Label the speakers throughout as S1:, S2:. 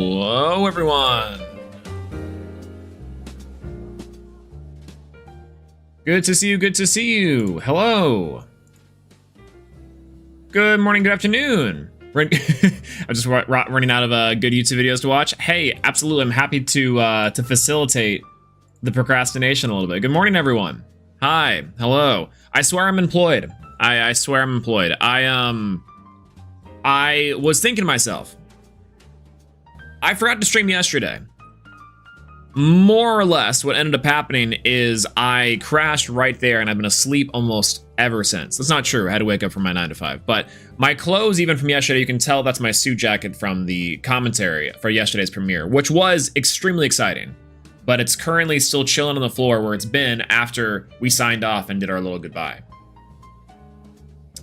S1: Hello, everyone. Good to see you, good to see you. Hello. Good morning, good afternoon. I'm just running out of good YouTube videos to watch. Hey, absolutely, I'm happy to facilitate the procrastination a little bit. Good morning, everyone. Hi, hello. I swear I'm employed. I swear I'm employed. I was thinking to myself, I forgot to stream yesterday. More or less, what ended up happening is I crashed right there and I've been asleep almost ever since. That's not true. I had to wake up from my 9 to 5. But my clothes, even from yesterday, you can tell that's my suit jacket from the commentary for yesterday's premiere, which was extremely exciting. But it's currently still chilling on the floor where it's been after we signed off and did our little goodbye.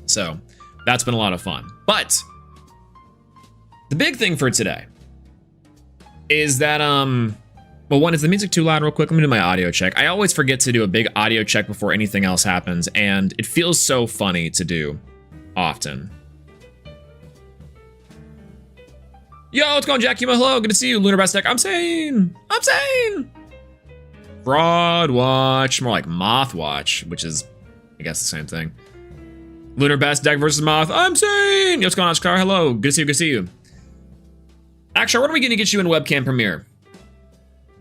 S1: So that's been a lot of fun. But the big thing for today is that, well, one, is the music too loud? Real quick, let me do my audio check. I always forget to do a big audio check before anything else happens, and it feels so funny to do often. Yo, what's going on, Jack? Hello, good to see you. Lunar Best Deck. I'm sane. Fraud Watch, more like Moth Watch, which is, I guess, the same thing. Lunar Best Deck versus Moth. I'm sane. Yo, what's going on, Oscar? Hello, good to see you, good to see you. Actually, when are we gonna get you in webcam premiere?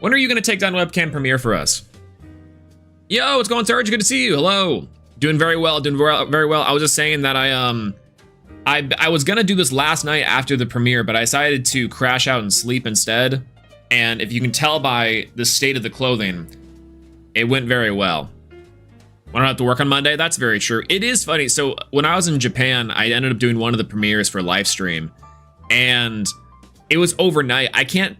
S1: When are you gonna take down webcam premiere for us? Yo, what's going, Serge? Good to see you. Hello. Doing very well. Doing very well. I was just saying that I was gonna do this last night after the premiere, but I decided to crash out and sleep instead. And if you can tell by the state of the clothing, it went very well. When I don't have to work on Monday, that's very true. It is funny. So when I was in Japan, I ended up doing one of the premieres for live stream, and it was overnight. I can't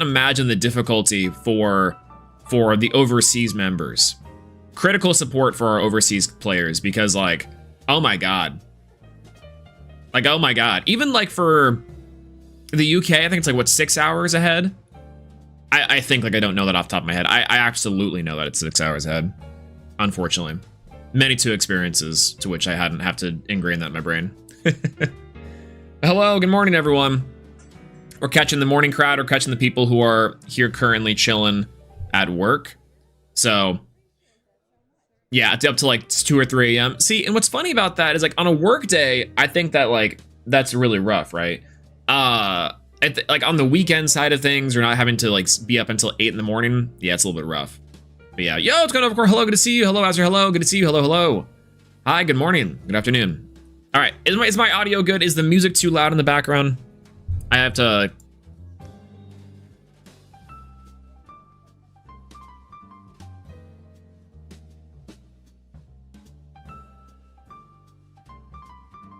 S1: imagine the difficulty for the overseas members. Critical support for our overseas players, because like, oh my god. Like, oh my god. Even like for the UK, I think it's like, what, 6 hours ahead? I think, like, I don't know that off the top of my head. I absolutely know that it's 6 hours ahead, unfortunately. Many two experiences to which I hadn't have to ingrain that in my brain. Hello, good morning, everyone. We're catching the morning crowd, or catching the people who are here currently chilling at work. So yeah, it's up to like 2 or 3 a.m. See, and what's funny about that is, like, on a work day, I think that, like, that's really rough, right? Like on the weekend side of things, or not having to like be up until 8 in the morning, yeah, it's a little bit rough. But yeah, yo, what's going on, of course? Hello, good to see you. Hello, Azure. Hello, good to see you. Hello, hello. Hi, good morning. Good afternoon. All right, is my audio good? Is the music too loud in the background? I have to.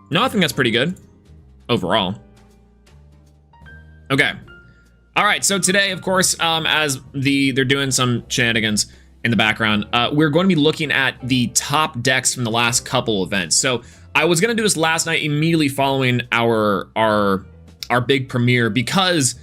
S1: No, I think that's pretty good overall. Okay. All right, so today, of course, as they're doing some shenanigans in the background, we're going to be looking at the top decks from the last couple events. So I was going to do this last night immediately following our big premiere, because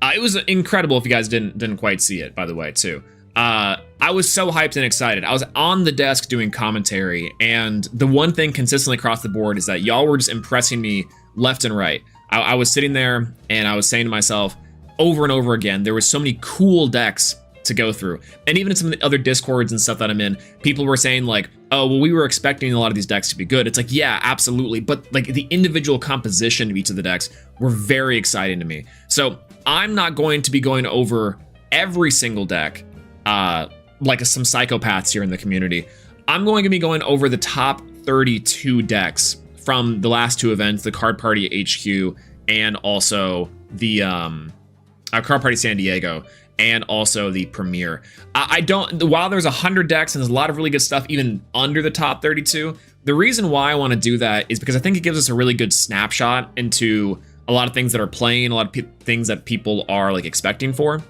S1: it was incredible. If you guys didn't quite see it, by the way, too. I was so hyped and excited. I was on the desk doing commentary, and the one thing consistently across the board is that y'all were just impressing me left and right. I was sitting there and I was saying to myself over and over again, there were so many cool decks to go through. And even in some of the other discords and stuff that I'm in, people were saying like, oh, well, we were expecting a lot of these decks to be good. It's like, yeah, absolutely. But like the individual composition of each of the decks were very exciting to me. So I'm not going to be going over every single deck like some psychopaths here in the community. I'm going to be going over the top 32 decks from the last two events, the Card Party HQ and also the Card Party San Diego, and also the premiere. While there's 100 decks and there's a lot of really good stuff even under the top 32, the reason why I want to do that is because I think it gives us a really good snapshot into a lot of things that are playing, a lot of things that people are like expecting for.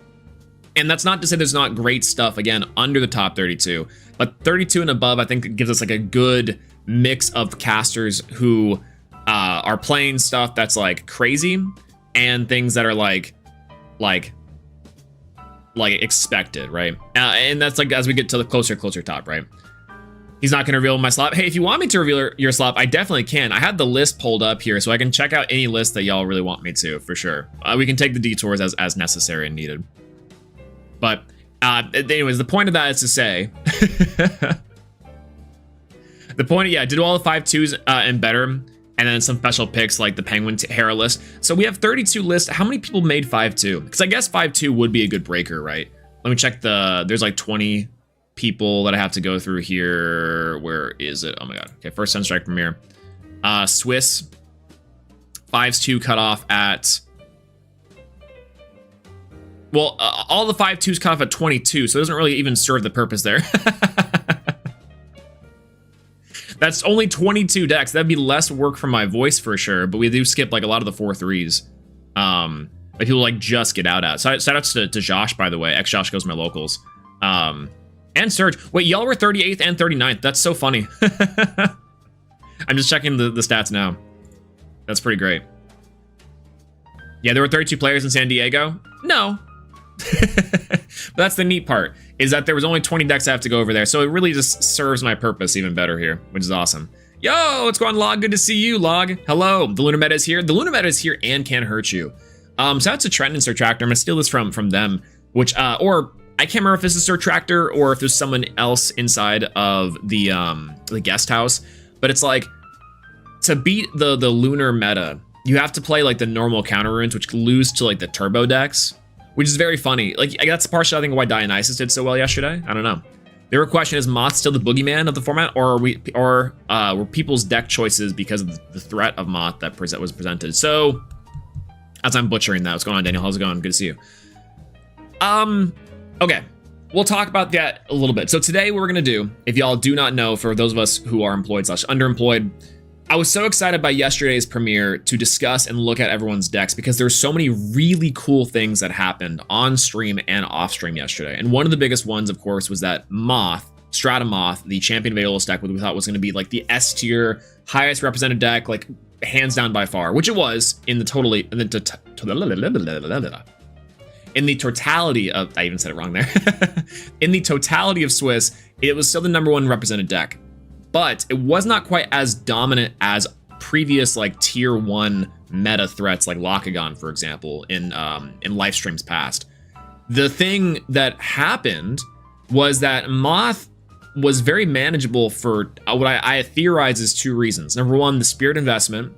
S1: And that's not to say there's not great stuff, again, under the top 32, but 32 and above, I think it gives us like a good mix of casters who are playing stuff that's like crazy, and things that are like expected, right? And that's like as we get to the closer top, right? He's not going to reveal my slop. Hey, if you want me to reveal your slop, I definitely can. I had the list pulled up here, so I can check out any list that y'all really want me to, for sure. We can take the detours as necessary and needed. But anyways, the point of that is to say, the point, yeah, did all the 5-2s and better, and then some special picks like the Penguin Hera list. So we have 32 lists. How many people made 5-2? Because I guess 5-2 would be a good breaker, right? Let me check there's like 20 people that I have to go through here. Where is it? Oh my god. Okay, first Sunstrike premiere. Swiss 5-2 cut off at, well, all the 5-2s cut off at 22, so it doesn't really even serve the purpose there. That's only 22 decks. That'd be less work for my voice for sure, but we do skip like a lot of the 4-3s. Like people like just get out at. So shout outs to Josh, by the way. Josh goes my locals. And Serge. Wait, y'all were 38th and 39th. That's so funny. I'm just checking the stats now. That's pretty great. Yeah, there were 32 players in San Diego. No. But that's the neat part, is that there was only 20 decks I have to go over there, so it really just serves my purpose even better here, which is awesome. Yo, what's going on, Log? Good to see you, Log. Hello, the Lunar Meta is here. The Lunar Meta is here and can hurt you. So that's a Trend and Sir Tractor. I'm gonna steal this from them, which or I can't remember if this is Sir Tractor or if there's someone else inside of the guest house, but it's like, to beat the Lunar Meta, you have to play like the normal counter runes, which lose to like the turbo decks, which is very funny. Like, that's partially, I think, why Dionysus did so well yesterday. I don't know. They were questioning, is Moth still the boogeyman of the format, or were people's deck choices because of the threat of Moth that was presented? So, as I'm butchering that, what's going on, Daniel? How's it going? Good to see you. Okay, we'll talk about that a little bit. So today what we're gonna do, if y'all do not know, for those of us who are employed / underemployed, I was so excited by yesterday's premiere to discuss and look at everyone's decks because there's so many really cool things that happened on stream and off stream yesterday. And one of the biggest ones, of course, was that Moth, Strata Moth, the Champion of Aeolus deck, what we thought was going to be like the S tier, highest represented deck, like hands down by far, which it was in the totality of, I even said it wrong there. In the totality of Swiss, it was still the #1 represented deck. But it was not quite as dominant as previous like tier 1 meta threats like Lakagon, for example, in live streams past. The thing that happened was that Moth was very manageable for what I theorize is 2 reasons. Number 1, the Spirit investment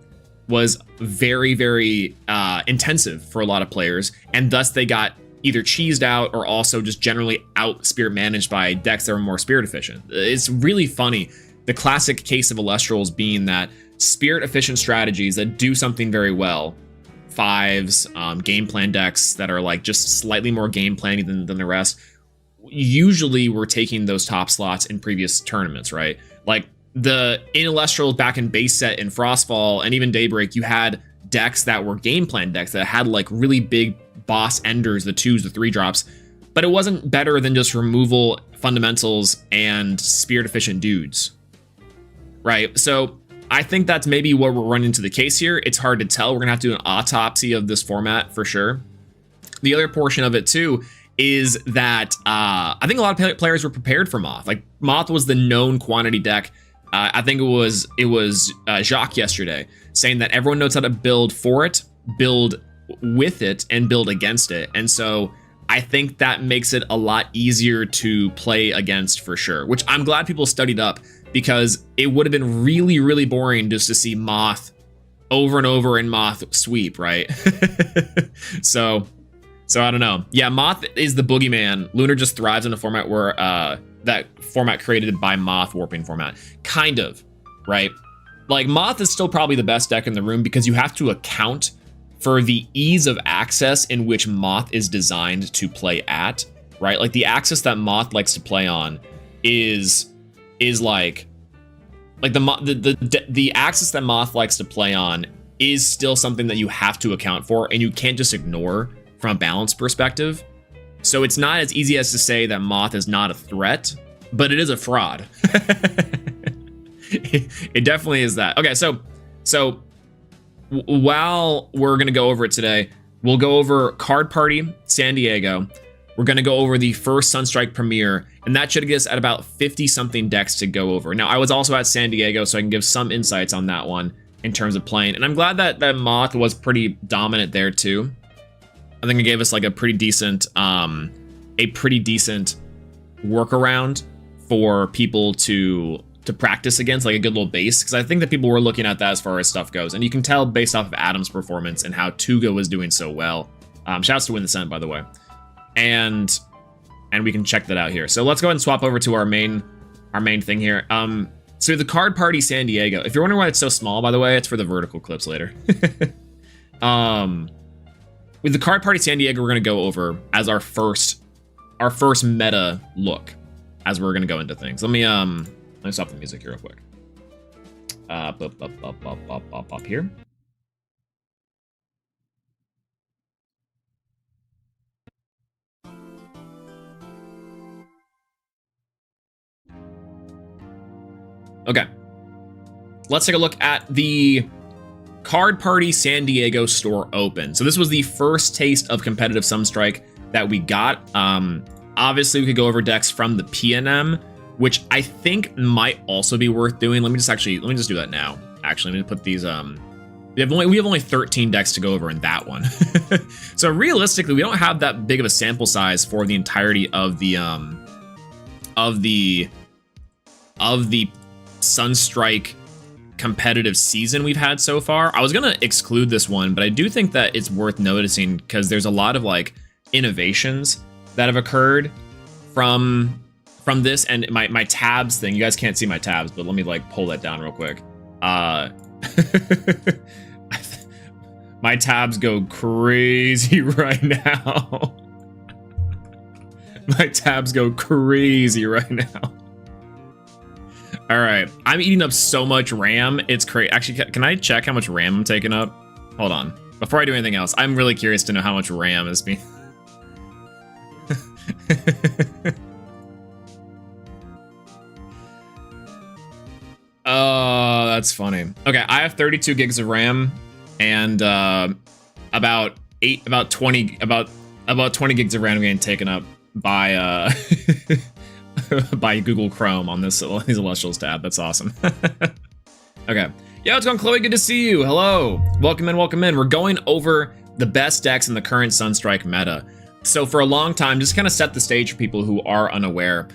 S1: was very, very intensive for a lot of players, and thus they got either cheesed out or also just generally out Spirit managed by decks that are more Spirit efficient. It's really funny. The classic case of Elestrals being that Spirit efficient strategies that do something very well, 5s, game plan decks that are like just slightly more game planning than the rest, usually were taking those top slots in previous tournaments, right? Like in Elestrals back in base set in Frostfall and even Daybreak, you had decks that were game plan decks that had like really big boss enders, the 2s, the 3 drops, but it wasn't better than just removal fundamentals and Spirit efficient dudes. Right, so I think that's maybe what we're running into the case here. It's hard to tell. We're gonna have to do an autopsy of this format for sure. The other portion of it too is that I think a lot of players were prepared for Moth. Like Moth was the known quantity deck. I think it was Jacques yesterday saying that everyone knows how to build for it, build with it, and build against it. And so I think that makes it a lot easier to play against for sure, which I'm glad people studied up, because it would have been really, really boring just to see Moth over and over in Moth sweep, right? So I don't know. Yeah, Moth is the boogeyman. Lunar just thrives in a format where that format created by Moth, warping format, kind of, right? Like Moth is still probably the best deck in the room because you have to account for the ease of access in which Moth is designed to play at, right? Like the axis that Moth likes to play on is like the axis that Moth likes to play on is still something that you have to account for and you can't just ignore from a balance perspective. So it's not as easy as to say that Moth is not a threat, but it is a fraud. It definitely is that. Okay, so while we're gonna go over it today, we'll go over Card Party San Diego. We're going to go over the first Sunstrike premiere, and that should get us at about 50-something decks to go over. Now, I was also at San Diego, so I can give some insights on that one in terms of playing. And I'm glad that Moth was pretty dominant there, too. I think it gave us like a pretty decent workaround for people to practice against, like a good little base. Because I think that people were looking at that as far as stuff goes. And you can tell based off of Adam's performance and how Tuga was doing so well. Shouts to Win the Scent, by the way. And we can check that out here. So let's go ahead and swap over to our main thing here. So the Card Party San Diego. If you're wondering why it's so small, by the way, it's for the vertical clips later. With the Card Party San Diego, we're gonna go over as our first meta look as we're gonna go into things. Let me stop the music here real quick. Up here. Okay, let's take a look at the Card Party San Diego store open. So this was the first taste of competitive Sunstrike that we got. Obviously, we could go over decks from the PNM, which I think might also be worth doing. Let me just do that now. Actually, let me put these. We have only 13 decks to go over in that one. So realistically, we don't have that big of a sample size for the entirety of the Sunstrike competitive season we've had so far. I was gonna exclude this one, but I do think that it's worth noticing because there's a lot of like innovations that have occurred from from this and my tabs thing. You guys can't see my tabs, but let me like pull that down real quick. My tabs go crazy right now. My tabs go crazy right now. All right, I'm eating up so much RAM. It's crazy. Actually, can I check how much RAM I'm taking up? Hold on. Before I do anything else, I'm really curious to know how much RAM is being. Oh, that's funny. Okay, I have 32 gigs of RAM and about 20 gigs of RAM getting taken up by by Google Chrome on these Elestrals tab. That's awesome. Okay. Yo, it's going, Chloe. Good to see you. Hello. Welcome in, welcome in. We're going over the best decks in the current Sunstrike meta. So for a long time, just kind of set the stage for people who are unaware.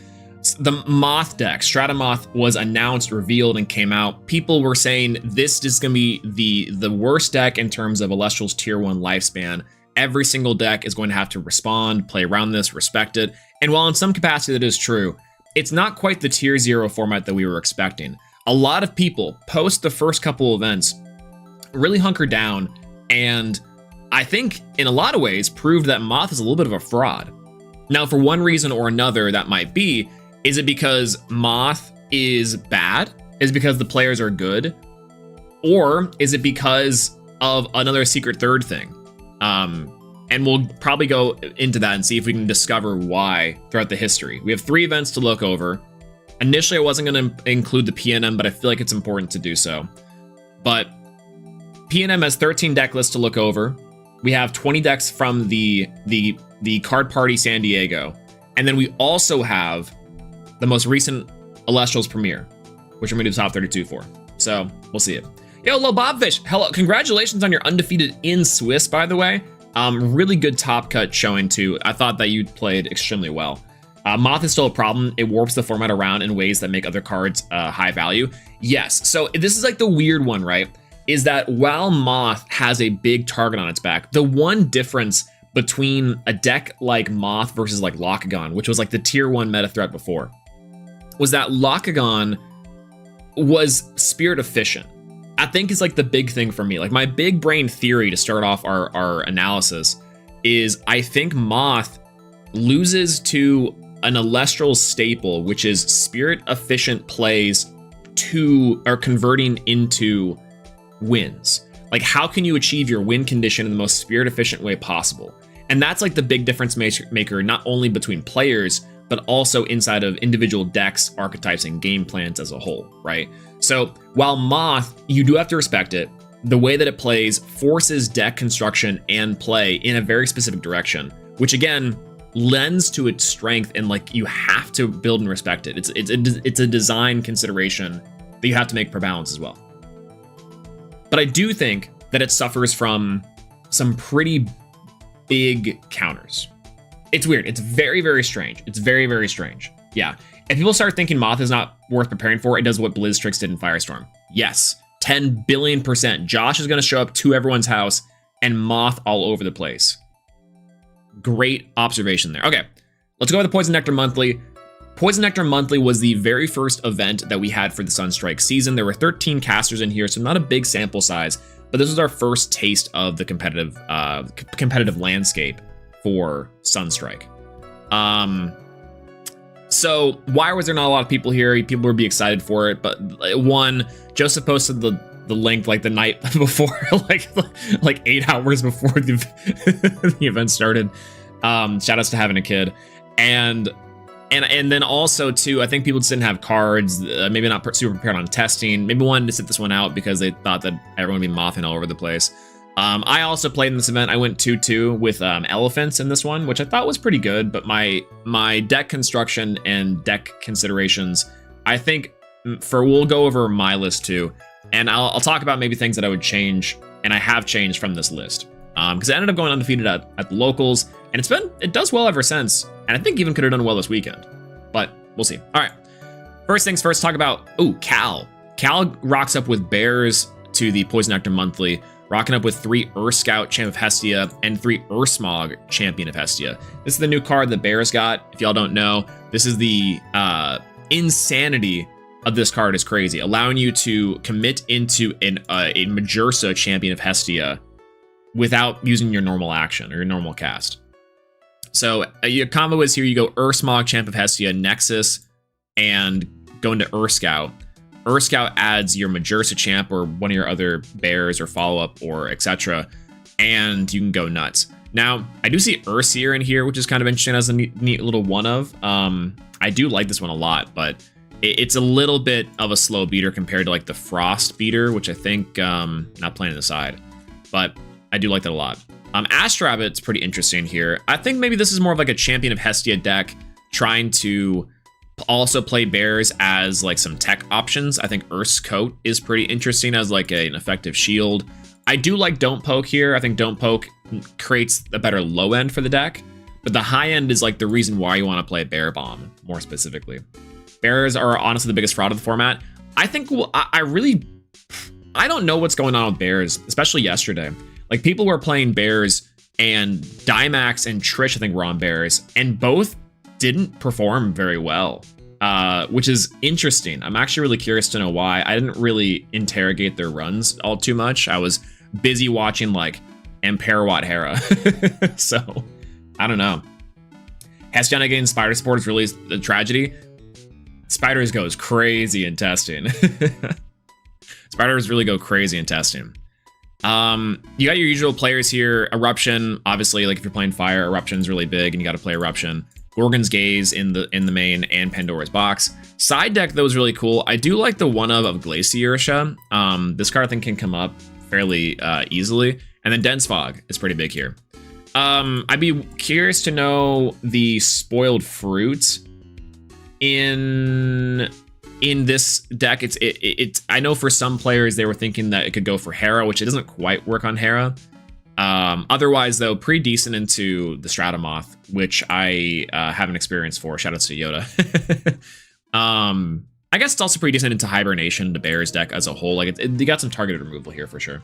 S1: The Moth deck, Stratamoth, was announced, revealed, and came out. People were saying this is going to be the worst deck in terms of Elestral's Tier 1 lifespan. Every single deck is going to have to respond, play around this, respect it. And while in some capacity that is true, it's not quite the Tier 0 format that we were expecting. A lot of people, post the first couple events, really hunkered down, and I think in a lot of ways proved that Moth is a little bit of a fraud. Now, for one reason or another, that might be, is it because Moth is bad? Is it because the players are good? Or is it because of another secret third thing? And we'll probably go into that and see if we can discover why throughout the history. We have 3 events to look over. Initially, I wasn't going to include the PNM, but I feel like it's important to do so. But PNM has 13 deck lists to look over. We have 20 decks from the Card Party San Diego. And then we also have the most recent Elestrals premiere, which I'm going to do top 32 for. So we'll see it. Yo, Low Bobfish, hello. Congratulations on your undefeated in Swiss, by the way. Really good top cut showing too. I thought that you played extremely well. Moth is still a problem. It warps the format around in ways that make other cards high value. Yes, so this is like the weird one, right? Is that while Moth has a big target on its back, the one difference between a deck like Moth versus like Locagon, which was like the Tier 1 meta threat before, was that Locagon was spirit efficient. I think is like the big thing for me. Like my big brain theory to start off our analysis is I think Moth loses to an Elestrals staple, which is spirit efficient plays are converting into wins. Like how can you achieve your win condition in the most spirit efficient way possible? And that's like the big difference maker, not only between players, but also inside of individual decks, archetypes, and game plans as a whole, right? So while Moth, you do have to respect it, the way that it plays forces deck construction and play in a very specific direction, which again, lends to its strength, and like you have to build and respect it. It's a design consideration that you have to make per balance as well. But I do think that it suffers from some pretty big counters. It's weird. It's very, very strange. It's very, very strange. Yeah. If people start thinking Moth is not worth preparing for, it does what Blizztrix did in Firestorm. Yes, 10 billion%. Josh is going to show up to everyone's house and Moth all over the place. Great observation there. Okay, let's go with the Poison Nectar Monthly. Poison Nectar Monthly was the very first event that we had for the Sunstrike season. There were 13 casters in here, so not a big sample size, but this was our first taste of the competitive landscape for Sunstrike. So why was there not a lot of people here? People would be excited for it, but one, Joseph posted the link like the night before, like 8 hours before the event started. Shout outs to having a kid, and then also too, I think people just didn't have cards, maybe not super prepared on testing, maybe wanted to sit this one out because they thought that everyone would be mothing all over the place. I also played in this event. I went 2-2 with elephants in this one, which I thought was pretty good, but my deck construction and deck considerations, I think we'll go over my list too. And I'll talk about maybe things that I would change, and I have changed from this list. Because I ended up going undefeated at the locals, and it does well ever since, and I think even could have done well this weekend. But we'll see. All right. First things first, talk about, Cal. Cal rocks up with bears to the Poison Nectar Monthly. rocking up with 3 Scout Champ of Hestia and 3 Smog Champion of Hestia. This is the new card the Bears got. If y'all don't know, this is the insanity of this card is crazy, allowing you to commit into a Majursa Champion of Hestia without using your normal action or your normal cast. So your combo is here, you go Smog Champ of Hestia, Nexus, and go into Scout. Scout adds your Majursa Champ or one of your other bears or follow-up or etc. And you can go nuts. Now, I do see Seer in here, which is kind of interesting as a neat little one of. I do like this one a lot, but it's a little bit of a slow beater compared to like the Frost beater, which I think, not playing aside, but I do like that a lot. Astrabbit's pretty interesting here. I think maybe this is more of like a Champion of Hestia deck trying to also play bears as like some tech options. I think Earth's Coat is pretty interesting as like an effective shield. I do like Don't Poke here. I think Don't Poke creates a better low end for the deck, but the high end is like the reason why you want to play Bear Bomb more specifically. Bears are honestly the biggest fraud of the format. I think I don't know what's going on with bears, especially yesterday. Like people were playing bears and Dimax and Trish, I think, were on bears, and both didn't perform very well, which is interesting. I'm actually really curious to know why. I didn't really interrogate their runs all too much. I was busy watching like Amperawatt Hera. So I don't know. Hestiana getting Spider Support is really a tragedy. Spiders goes crazy in testing. Spiders really go crazy in testing. You got your usual players here. Eruption, obviously, like if you're playing fire, Eruption's really big and you got to play Eruption. Gorgon's Gaze in the main, and Pandora's Box. Side deck though is really cool. I do like the one of Glaciarsha. This card I think can come up fairly easily. And then Dense Fog is pretty big here. I'd be curious to know the Spoiled Fruits in this deck. It's I know for some players they were thinking that it could go for Hera, which it doesn't quite work on Hera. Otherwise though, pretty decent into the Stratomoth, which I have an experience for. Shoutouts to Yoda. I guess it's also pretty decent into Hibernation, the Bears deck as a whole. Like they got some targeted removal here for sure.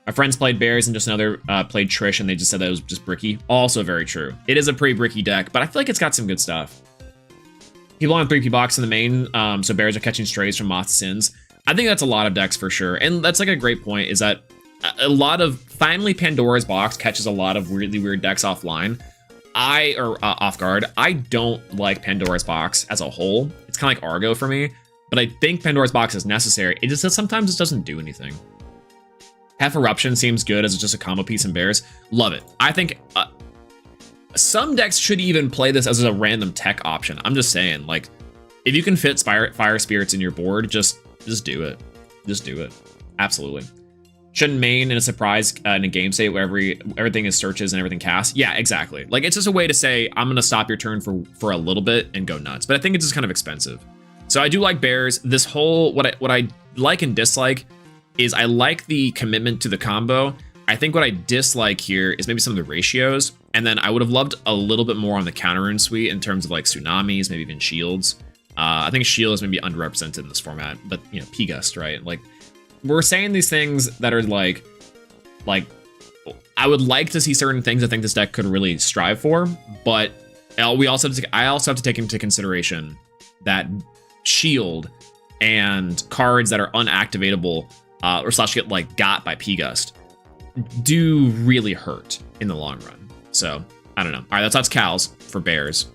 S1: My friends played Bears and just another played Trish, and they just said that it was just bricky. Also very true. It is a pretty bricky deck, but I feel like it's got some good stuff. People on 3P box in the main, so Bears are catching strays from Moth's Sins. I think that's a lot of decks for sure, and that's like a great point, is that a lot of, finally Pandora's Box catches a lot of really weird decks offline. Off guard. I don't like Pandora's Box as a whole. It's kind of like Argo for me, but I think Pandora's Box is necessary. It just sometimes it doesn't do anything. Half Eruption seems good as just a combo piece in Bears. Love it. I think some decks should even play this as a random tech option. I'm just saying, like, if you can fit Fire Spirits in your board, just do it. Just do it. Absolutely. Shouldn't main in a surprise in a game state where everything is searches and everything casts. Yeah, exactly. Like, it's just a way to say, I'm going to stop your turn for a little bit and go nuts. But I think it's just kind of expensive. So I do like Bears. This whole, what I like and dislike is I like the commitment to the combo. I think what I dislike here is maybe some of the ratios. And then I would have loved a little bit more on the counter rune suite in terms of like tsunamis, maybe even shields. I think shield is maybe underrepresented in this format, but you know, P-Gust, right? Like, we're saying these things that are like I would like to see certain things I think this deck could really strive for, but I also have to take into consideration that shield and cards that are unactivatable or slash get like got by P-Gust do really hurt in the long run. So I don't know. All right, that's Cal's for Bears.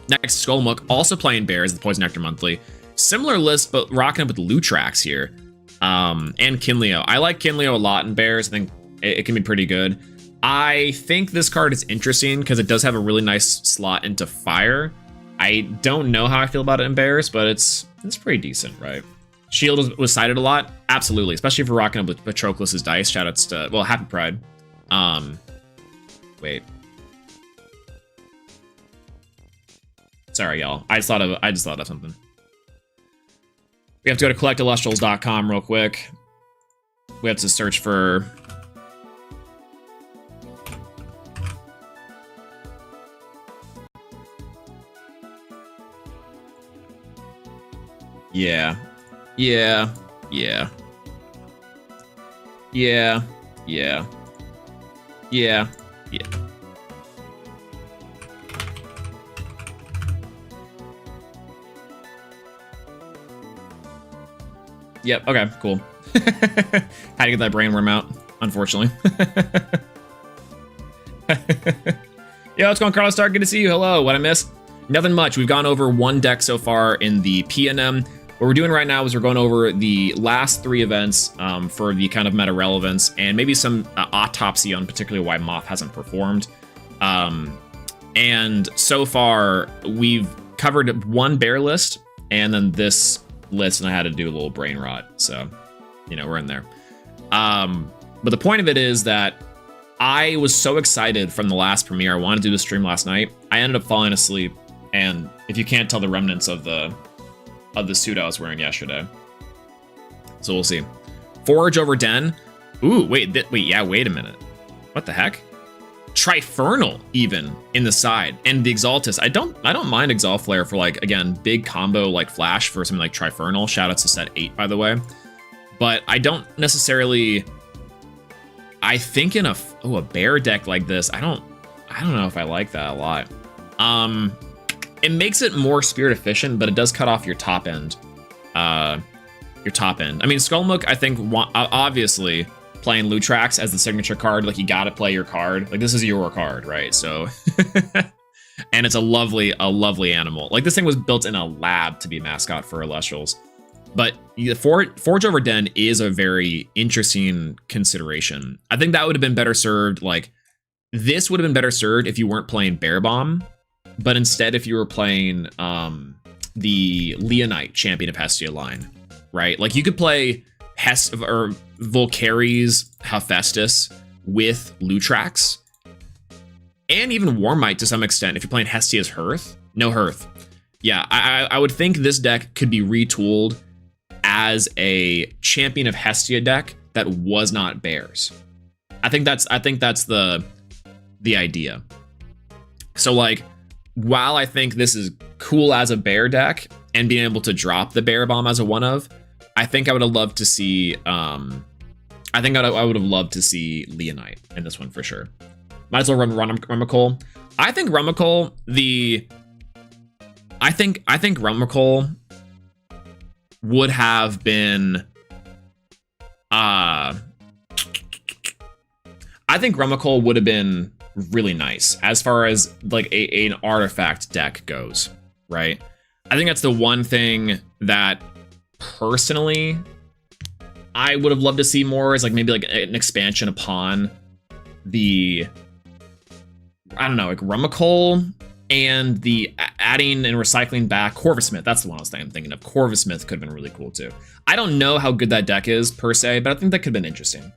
S1: Next, Skullmook, also playing Bears, the Poison Nectar Monthly. Similar list, but rocking up with Lutrax here. And Kinleo. I like Kinleo a lot in Bears. I think it can be pretty good. I think this card is interesting because it does have a really nice slot into fire. I don't know how I feel about it in Bears, but it's pretty decent, right? Shield was cited a lot. Absolutely. Especially if we're rocking up with Patroclus's dice. Shoutouts to, well, Happy Pride. Wait. Sorry, y'all. I just thought of something. We have to go to collectelestrals.com real quick. We have to search for... Yeah. Yeah. Yeah. Yeah. Yeah. Yep. Okay. Cool. Had to get that brainworm out, unfortunately. Yo, what's going on, Carlos Stark? Good to see you. Hello. What I missed? Nothing much. We've gone over one deck so far in the PNM. What we're doing right now is we're going over the last 3 events for the kind of meta relevance and maybe some autopsy on particularly why Moth hasn't performed. And so far, we've covered one bear list and then this list, and I had to do a little brain rot. So, you know, we're in there. But the point of it is that I was so excited from the last premiere. I wanted to do the stream last night. I ended up falling asleep, and if you can't tell, the remnants of the suit I was wearing yesterday. So we'll see. Forge over Den. Ooh, wait, yeah, wait a minute. What the heck? Trifernal even in the side, and the Exaltus. I don't mind Exalt Flare for, like, again, big combo like flash for something like Trifernal. Shout out to set 8, by the way. But I don't necessarily. I think in a bear deck like this, I don't know if I like that a lot. It makes it more spirit efficient, but it does cut off your top end. I mean, Skullmook, I think, obviously playing Lutrax as the signature card, like, you gotta play your card. Like, this is your card, right? So, and it's a lovely animal. Like, this thing was built in a lab to be a mascot for Elestrals. But Forge over Den is a very interesting consideration. I think that would have been better served, like, this would have been better served if you weren't playing Bear Bomb, but instead if you were playing the Leonite Champion of Hestia line, right? Like, you could play Volcari's Hephaestus with Lutrax, and even Warmite to some extent if you're playing Hestia's Hearth. No Hearth. Yeah, I would think this deck could be retooled as a Champion of Hestia deck that was not bears. I think that's the idea. So, like, while I think this is cool as a bear deck and being able to drop the Bear Bomb as a one of, I think I would have loved to see I would have loved to see Leonite in this one for sure. Might as well run Rummikol. I think Rummikol would have been I think Rummikol would have been really nice as far as, like, an artifact deck goes, right? I think that's the one thing that personally I would have loved to see more, is like maybe like an expansion upon the, I don't know, like Rummikol and the adding and recycling back Corvusmith. That's the one I was thinking of. Corvusmith could have been really cool too. I don't know how good that deck is per se, but I think that could have been interesting.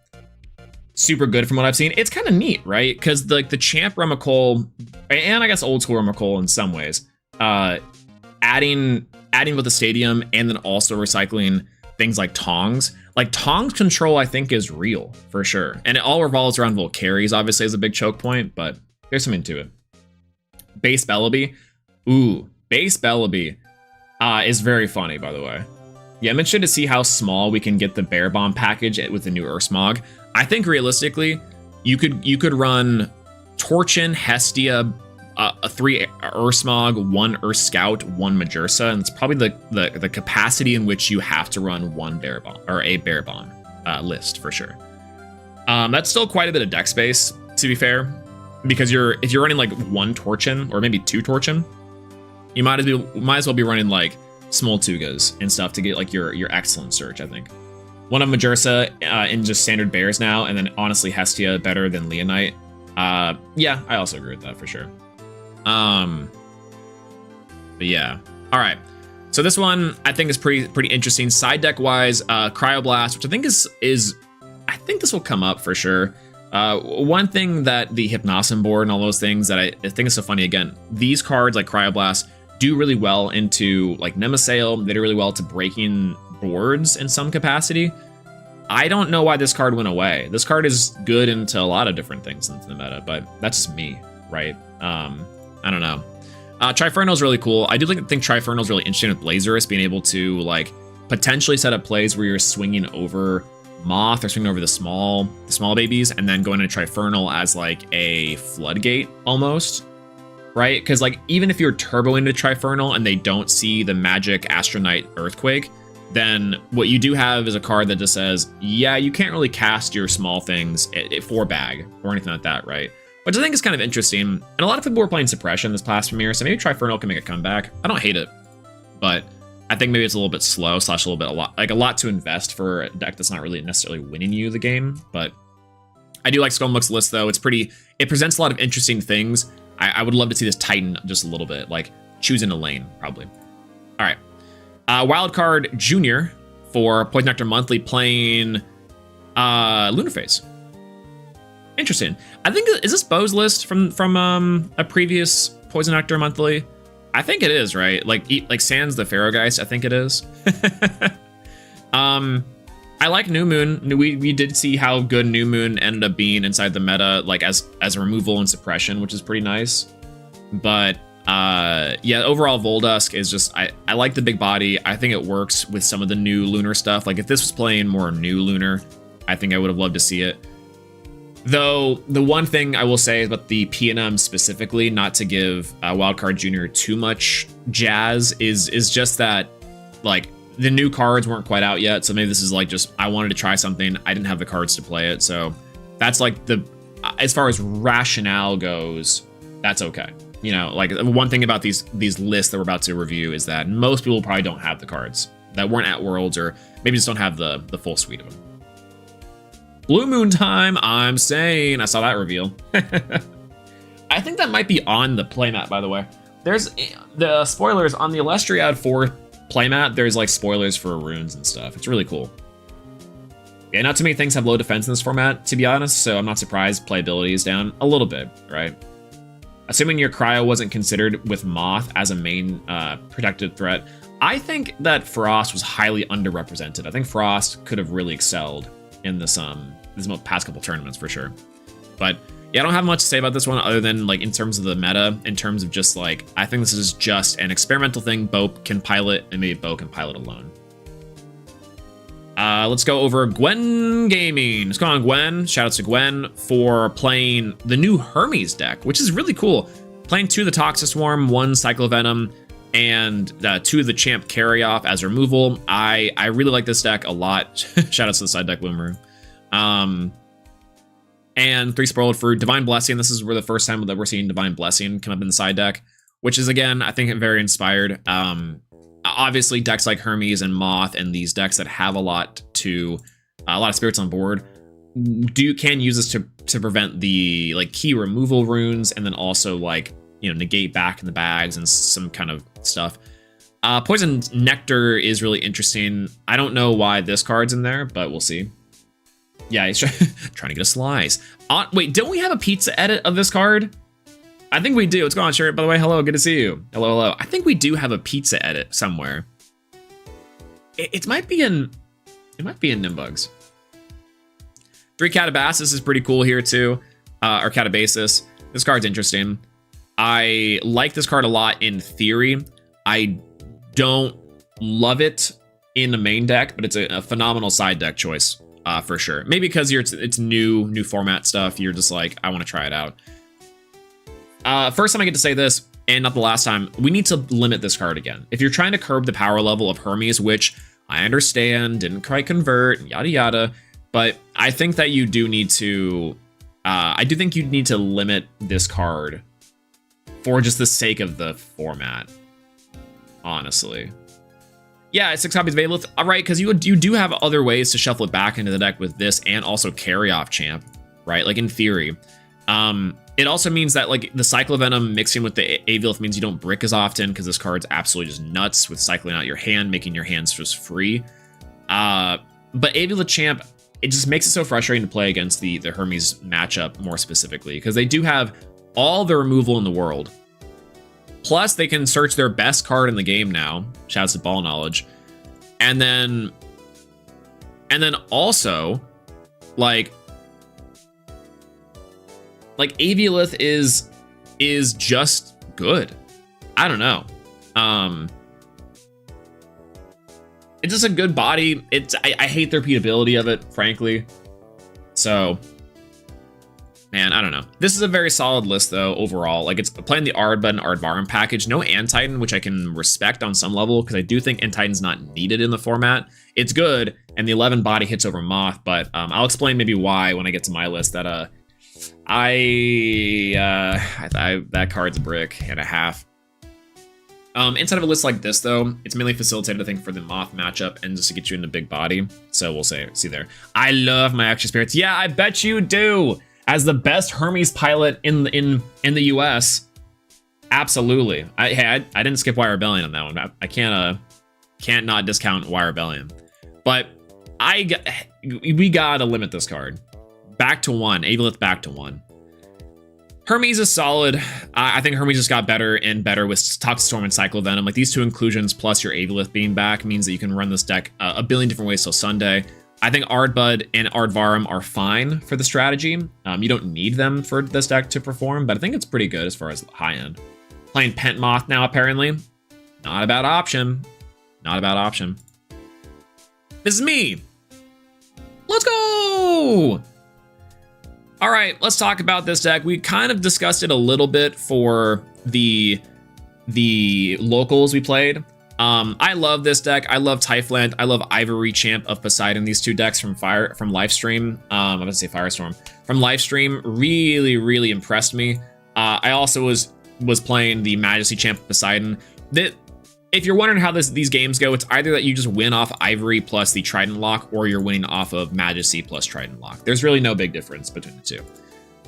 S1: Super good from what I've seen. It's kind of neat, right? Because like the champ Rummikol, and I guess old school Rummikol in some ways, adding with the stadium and then also recycling things like Tongs. Like Tongs control, I think, is real for sure. And it all revolves around Volcaries, obviously, as a big choke point, but there's something to it. Base Bellaby. Ooh, Base Bellaby is very funny, by the way. Yeah, I'm interested to see how small we can get the Bear Bomb package with the new Ursmog. I think realistically, you could run Torchin, Hestia, a 3 Ursmog, 1 Urs Scout, 1 Majursa, and it's probably the capacity in which you have to run one Bear Bomb or a Bear Bomb list for sure. That's still quite a bit of deck space, to be fair, because if you're running like 1 Torchin or maybe 2 Torchin, you might as well be running like small Tugas and stuff to get like your excellent search. I think one of Majursa in just standard bears now, and then honestly Hestia better than Leonite. Yeah, I also agree with that for sure. But yeah, all right. So this one I think is pretty interesting. Side deck wise, Cryoblast, which I think is I think this will come up for sure. One thing that the Hypnosim board and all those things that I think is so funny, again, these cards like Cryoblast do really well into like Nemesail. They do really well to breaking boards in some capacity. I don't know why this card went away. This card is good into a lot of different things into the meta, but that's just me, right? I don't know. Trifernal is really cool. I do think Trifernal is really interesting with Blazerus being able to like potentially set up plays where you're swinging over Moth or swinging over the small babies, and then going to Trifernal as like a floodgate almost, right? Because like even if you're turboing to Trifernal and they don't see the magic Astronite Earthquake, then what you do have is a card that just says, yeah, you can't really cast your small things for bag or anything like that, right? Which I think is kind of interesting. And a lot of people were playing Suppression this past Premiere, so maybe Trifernal can make a comeback. I don't hate it, but I think maybe it's a little bit slow / a little bit a lot to invest for a deck that's not really necessarily winning you the game. But I do like Skullmuck's list though. It presents a lot of interesting things. I would love to see this tighten just a little bit, like choosing a lane probably. All right, Wildcard Junior for Poison Nectar Monthly playing Lunar Phase. Interesting. I think, is this Bo's list from a previous Poison Nectar Monthly? I think it is, right? Like Sans the Pharaohgeist, I think it is. I like New Moon. We did see how good New Moon ended up being inside the meta, like as a removal and suppression, which is pretty nice. But yeah, overall Voldusk is just, I like the big body. I think it works with some of the new Lunar stuff. Like if this was playing more new Lunar, I think I would have loved to see it. Though the one thing I will say about the PNM specifically, not to give Wildcard Junior too much jazz, is just that like the new cards weren't quite out yet. So maybe this is like just, I wanted to try something. I didn't have the cards to play it. So that's like as far as rationale goes, that's okay. You know, like one thing about these lists that we're about to review is that most people probably don't have the cards that weren't at Worlds, or maybe just don't have the full suite of them. Blue Moon time, I'm saying. I saw that reveal. I think that might be on the playmat, by the way. There's the spoilers on the Elestriad 4 playmat. There's like spoilers for runes and stuff. It's really cool. Yeah, not too many things have low defense in this format, to be honest, so I'm not surprised playability is down a little bit, right? Assuming your Cryo wasn't considered with Moth as a main protected threat, I think that Frost was highly underrepresented. I think Frost could have really excelled in this past couple tournaments for sure. But yeah, I don't have much to say about this one other than like in terms of the meta, in terms of just like, I think this is just an experimental thing Bo can pilot, and maybe Bo can pilot alone. Let's go over Gwen Gaming. Let's go on Gwen. Shout out to Gwen for playing the new Hermes deck, which is really cool. Playing 2 of the Toxic Swarm, 1 Cyclovenom, and 2 of the Champ Carry Off as removal. I really like this deck a lot. Shout out to the side deck Bloomer. And 3 Spoiled Fruit, Divine Blessing. This is the first time that we're seeing Divine Blessing come up in the side deck, which is, again, I think very inspired. Obviously, decks like Hermes and Moth and these decks that have a lot of spirits on board can use this to prevent the like key removal runes, and then also like, you know, negate back in the bags and some kind of stuff. Poison Nectar is really interesting. I don't know why this card's in there, but we'll see. Yeah, he's trying to get a slice. Wait, don't we have a pizza edit of this card? I think we do. What's going on, Shirt? By the way, hello, good to see you. Hello. I think we do have a pizza edit somewhere. It might be in Nimbugs. 3 Catabasis is pretty cool here too. Or Catabasis. This card's interesting. I like this card a lot in theory. I don't love it in the main deck, but it's a phenomenal side deck choice for sure. Maybe because it's new format stuff. You're just like, I want to try it out. First time I get to say this, and not the last time, we need to limit this card again. If you're trying to curb the power level of Hermes, which I understand didn't quite convert, yada yada, but I think that you do need to. I do think you need to limit this card for just the sake of the format. Honestly, yeah, it's 6 copies of Aelith. All right, because you do have other ways to shuffle it back into the deck with this, and also carry off Champ, right? Like in theory. It also means that like the Cyclovenom mixing with the Aelith means you don't brick as often, because this card's absolutely just nuts with cycling out your hand, making your hands just free. But Aelith Champ, it just makes it so frustrating to play against the Hermes matchup more specifically, because they do have all the removal in the world. Plus, they can search their best card in the game now. Shouts to Ball Knowledge. And then also, like Aviolith is just good. I don't know. it's just a good body. I hate the repeatability of it, frankly. So, man, I don't know. This is a very solid list, though, overall. Like, it's playing the Ardbud and Ardvarm package. No Antitan, which I can respect on some level, because I do think Antitan's not needed in the format. It's good, and the 11 body hits over Moth, but I'll explain maybe why when I get to my list that that card's a brick and a half. Inside of a list like this, though, it's mainly facilitated, I think, for the Moth matchup and just to get you into big body. So we'll see there. I love my extra spirits. Yeah, I bet you do. As the best Hermes pilot in the US, absolutely. I didn't skip Wire Rebellion on that one. I can't not discount Wire Rebellion. But we gotta limit this card back to 1. Avolith back to 1. Hermes is solid. I think Hermes just got better and better with Toxic Storm and Cycle Venom. Like, these two inclusions plus your Avolith being back means that you can run this deck a billion different ways till Sunday. I think Ardbud and Ardvarm are fine for the strategy. You don't need them for this deck to perform, but I think it's pretty good as far as high end. Playing Pent Moth now, apparently. Not a bad option. Not a bad option. This is me. Let's go! All right, let's talk about this deck. We kind of discussed it a little bit for the locals we played. I love this deck. I love Typhlant. I love Ivory Champ of Poseidon. These two decks from Lifestream. I'm gonna say Firestorm. From Lifestream really, really impressed me. I also was playing the Majesty Champ of Poseidon. If you're wondering how these games go, it's either that you just win off Ivory plus the Trident Lock, or you're winning off of Majesty plus Trident Lock. There's really no big difference between the two.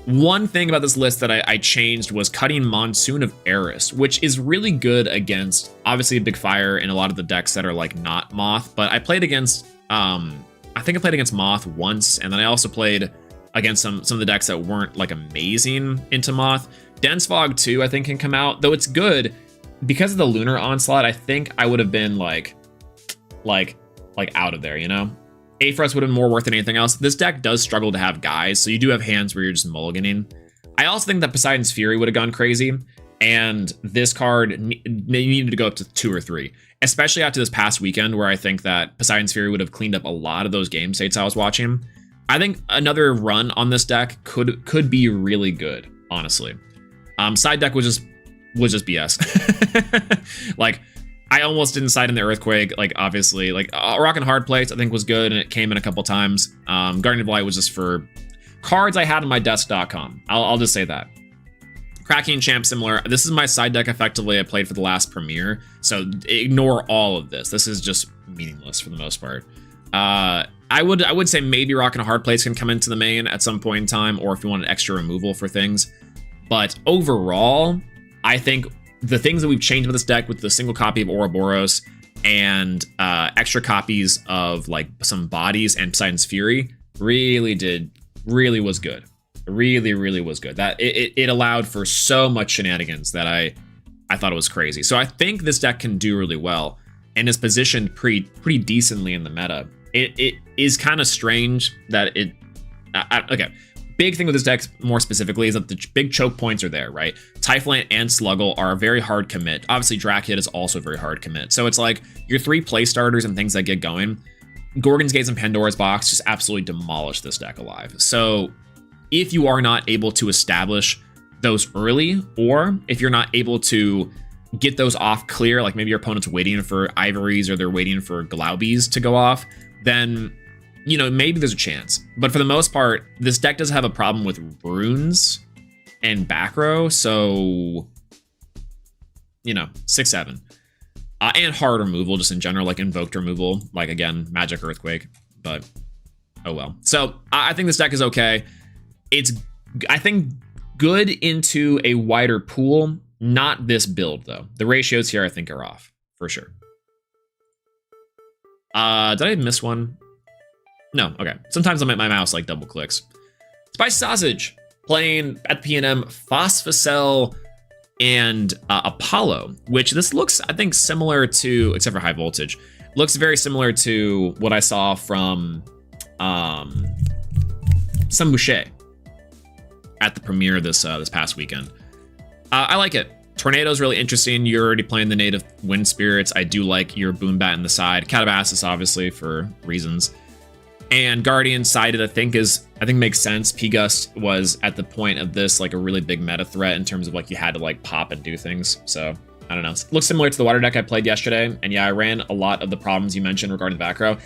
S1: One thing about this list that I changed was cutting Monsoon of Eris, which is really good against, obviously, Big Fire and a lot of the decks that are like not Moth. But I played against, I think I played against Moth once, and then I also played against some of the decks that weren't like amazing into Moth. Dense Fog 2, I think, can come out, though it's good. Because of the Lunar Onslaught, I think I would have been like out of there, you know? Aphros would have been more worth than anything else. This deck does struggle to have guys, so you do have hands where you're just mulliganing. I also think that Poseidon's Fury would have gone crazy, and this card needed to go up to 2 or 3, especially after this past weekend where I think that Poseidon's Fury would have cleaned up a lot of those game states I was watching. I think another run on this deck could be really good, honestly. Side deck was just BS. Like, I almost didn't side in the Earthquake. Like, obviously, like Rock and Hard Plates I think was good, and it came in a couple times. Guardian of Light was just for cards I had on my desk.com. I'll just say that. Cracking Champ similar. This is my side deck effectively I played for the last premiere, so ignore all of this. This is just meaningless for the most part. I would say maybe Rock and Hard Plates can come into the main at some point in time, or if you want an extra removal for things. But overall, I think the things that we've changed with this deck with the single copy of Ouroboros and extra copies of like some bodies and Poseidon's Fury really was good. Really was good. That it allowed for so much shenanigans that I thought it was crazy. So I think this deck can do really well and is positioned pretty decently in the meta. It is kind of strange that okay. Big thing with this deck more specifically is that the big choke points are there, right? Typhlant and Sluggle are a very hard commit. Obviously, Drakid is also a very hard commit. So it's like your 3 play starters and things that get going. Gorgon's Gates and Pandora's Box just absolutely demolish this deck alive. So if you are not able to establish those early, or if you're not able to get those off clear, like maybe your opponent's waiting for Ivories or they're waiting for Glaubies to go off, then you know, maybe there's a chance. But for the most part, this deck does have a problem with runes and back row. So, you know, 6-7. And hard removal just in general, like invoked removal. Like, again, Magic Earthquake. But, oh well. So, I think this deck is okay. It's, I think, good into a wider pool. Not this build, though. The ratios here, I think, are off. For sure. Did I miss one? No, okay. Sometimes my mouse like double clicks. Spice Sausage playing at PNM Phosphocell and Apollo, which this looks, I think, similar to, except for high voltage, looks very similar to what I saw from some Boucher at the premiere this past weekend. I like it. Tornado's really interesting. You're already playing the native Wind Spirits. I do like your Boom Bat in the side. Catabasis, obviously, for reasons. And Guardian sided, I think makes sense. P-Gust was, at the point of this, like a really big meta threat in terms of like you had to like pop and do things. So, I don't know. It looks similar to the water deck I played yesterday. And yeah, I ran a lot of the problems you mentioned regarding the back row.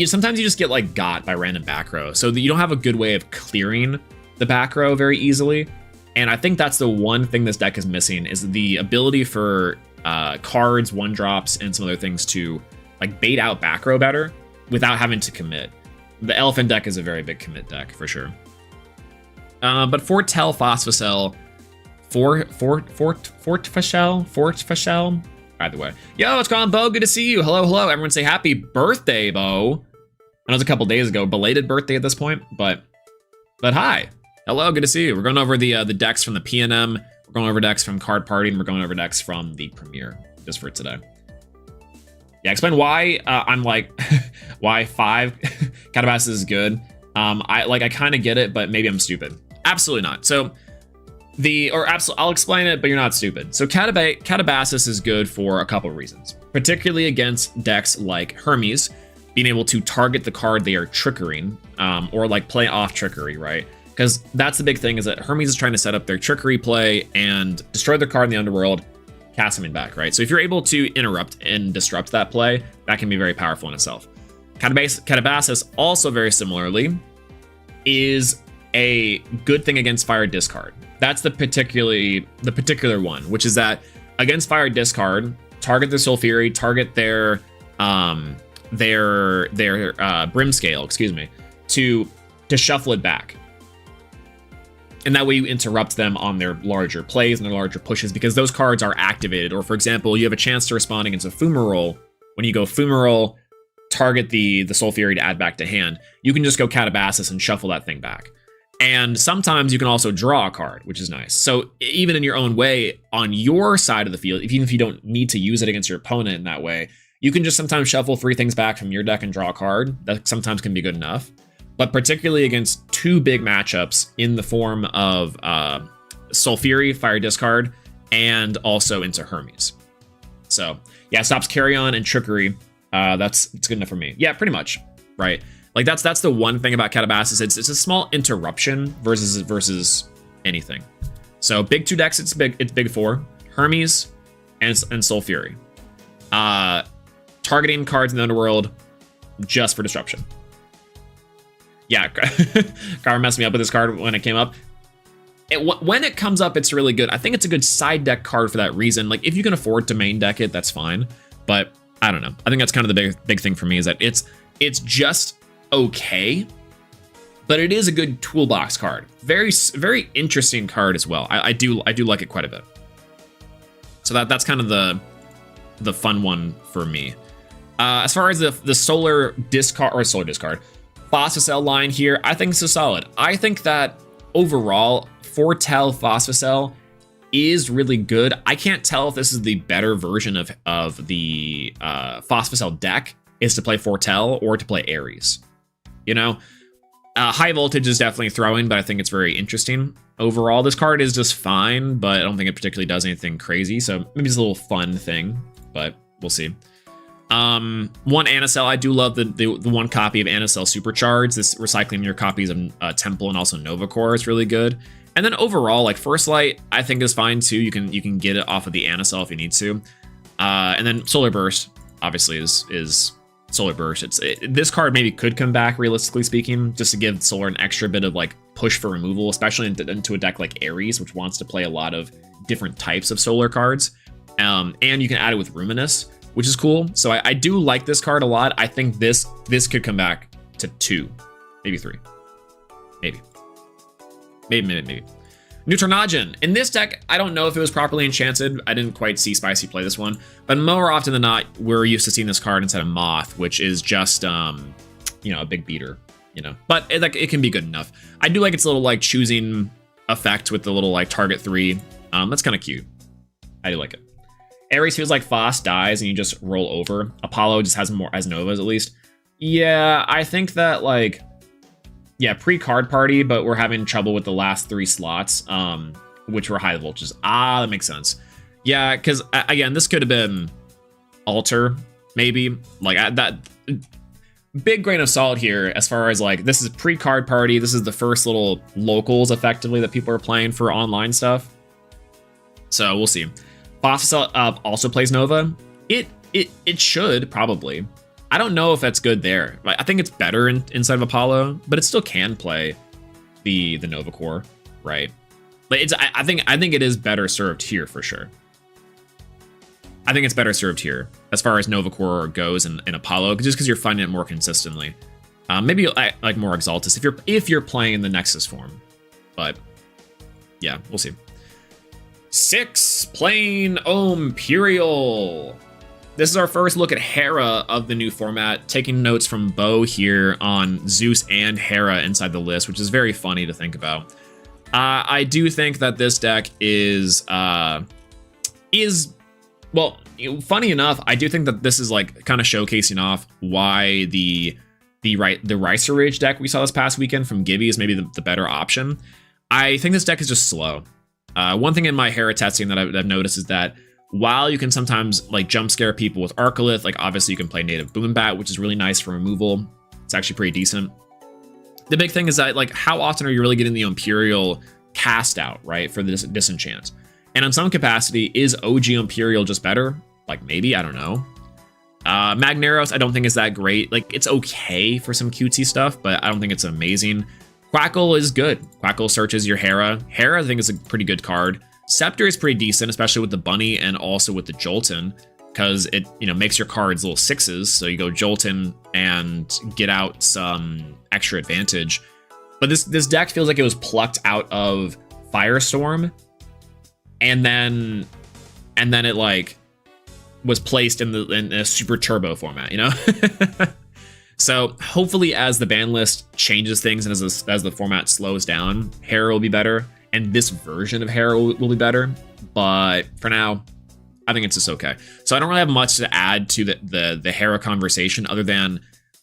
S1: Sometimes you just get like got by random back row. So you don't have a good way of clearing the back row very easily. And I think that's the one thing this deck is missing, is the ability for cards, 1-drops, and some other things to like bait out back row better without having to commit. The Elephant deck is a very big commit deck for sure. But Fortel, Phosphocell, Fortfashell, either way. Yo, what's going on, Bo? Good to see you. Hello, hello. Everyone say happy birthday, Bo. I know it was a couple days ago, belated birthday at this point, but hi. Hello, good to see you. We're going over the decks from the PNM. We're going over decks from Card Party, and we're going over decks from the Premiere, just for today. Yeah, explain why I'm like, why 5 Catabasis is good. I kind of get it, but maybe I'm stupid. Absolutely not. So I'll explain it, but you're not stupid. So Catabasis is good for a couple of reasons, particularly against decks like Hermes, being able to target the card they are triggering, or like play off trickery, right? Because that's the big thing, is that Hermes is trying to set up their trickery play and destroy their card in the underworld, cast something back, right? So if you're able to interrupt and disrupt that play, that can be very powerful in itself. Catabasis, also very similarly, is a good thing against Fire Discard. That's the particular one, which is that against Fire Discard, target their Soul Fury, target their Brim Scale, excuse me, to shuffle it back. And that way you interrupt them on their larger plays and their larger pushes, because those cards are activated. Or for example, you have a chance to respond against a Fumarole. When you go Fumarole, target the Soul Fury to add back to hand, you can just go Catabasis and shuffle that thing back. And sometimes you can also draw a card, which is nice. So even in your own way, on your side of the field, even if you don't need to use it against your opponent in that way, you can just sometimes shuffle 3 things back from your deck and draw a card. That sometimes can be good enough. But particularly against 2 big matchups in the form of Soul Fury, Fire Discard, and also into Hermes. So yeah, stops Carrion and Trickery. It's good enough for me. Yeah, pretty much, right? Like that's the one thing about Catabasis. It's a small interruption versus anything. So big 2 decks, it's big 4. Hermes and Soul Fury. Targeting cards in the underworld just for disruption. Yeah, Car messed me up with this card when it came up. When it comes up, it's really good. I think it's a good side deck card for that reason. Like, if you can afford to main deck it, that's fine. But I don't know. I think that's kind of the big thing for me, is that it's just okay, but it is a good toolbox card. Very, very interesting card as well. I do like it quite a bit. So that's kind of the fun one for me. As far as the solar discard Phosphocell line here, I think this is solid. I think that overall, Fortel Phosphocell is really good. I can't tell if this is the better version of the Phosphocell deck, is to play Fortel or to play Ares. You know, High Voltage is definitely throwing, but I think it's very interesting. Overall, this card is just fine, but I don't think it particularly does anything crazy. So maybe it's a little fun thing, but we'll see. One Anacell, I do love the one copy of Anacell Supercharged. This recycling your copies of Temple and also Nova Core is really good. And then overall, like First Light, I think is fine too. You can get it off of the Anacell if you need to. And then Solar Burst, obviously, is Solar Burst. This card maybe could come back, realistically speaking, just to give Solar an extra bit of like push for removal, especially into a deck like Ares, which wants to play a lot of different types of Solar cards. And you can add it with Ruminous, which is cool. So I do like this card a lot. I think this could come back to 2, maybe 3, maybe. Neutronogen. In this deck, I don't know if it was properly enchanted. I didn't quite see Spicy play this one, but more often than not, we're used to seeing this card instead of Moth, which is just a big beater, But it can be good enough. I do like its little like choosing effect with the little like target 3. That's kind of cute. I do like it. Ares feels like Foss dies and you just roll over. Apollo just has more as Novas, at least. Yeah, I think that pre-card party, but we're having trouble with the last 3 slots, which were High Voltages. That makes sense. Yeah, because again, this could have been Alter, maybe. Like that big grain of salt here as far as like, this is pre-card party. This is the first little locals effectively that people are playing for online stuff. So we'll see. Fossil also plays Nova. It should probably. I don't know if that's good there. I think it's better inside of Apollo, but it still can play the Nova core, right? But I think it is better served here for sure. I think it's better served here as far as Nova core goes in Apollo, just because you're finding it more consistently. Maybe like more Exaltus if you're playing the Nexus form, but yeah, we'll see. 6 playing Imperial. This is our first look at Hera of the new format, taking notes from Bo here on Zeus and Hera inside the list, which is very funny to think about. I do think that this deck is well, funny enough, I do think that this is like kind of showcasing off why the Ricer Ridge deck we saw this past weekend from Gibby is maybe the better option. I think this deck is just slow. One thing in my Hera testing that I've noticed is that while you can sometimes like jump scare people with Arcolith, like obviously you can play native Boombat, which is really nice for removal. It's actually pretty decent. The big thing is that like how often are you really getting the Imperial cast out, right, for this disenchant? And in some capacity, is OG Imperial just better? Like maybe, I don't know. Magneros, I don't think is that great. Like it's okay for some cutesy stuff, but I don't think it's amazing. Quackle is good. Quackle searches your Hera. Hera, I think, is a pretty good card. Scepter is pretty decent, especially with the Bunny and also with the Jolton, because it makes your cards little 6s. So you go Jolton and get out some extra advantage. But this deck feels like it was plucked out of Firestorm, and then it like was placed in a super turbo format, you know. So hopefully as the ban list changes things and as the format slows down, Hera will be better, and this version of Hera will be better. But for now, I think it's just okay. So I don't really have much to add to the Hera conversation other than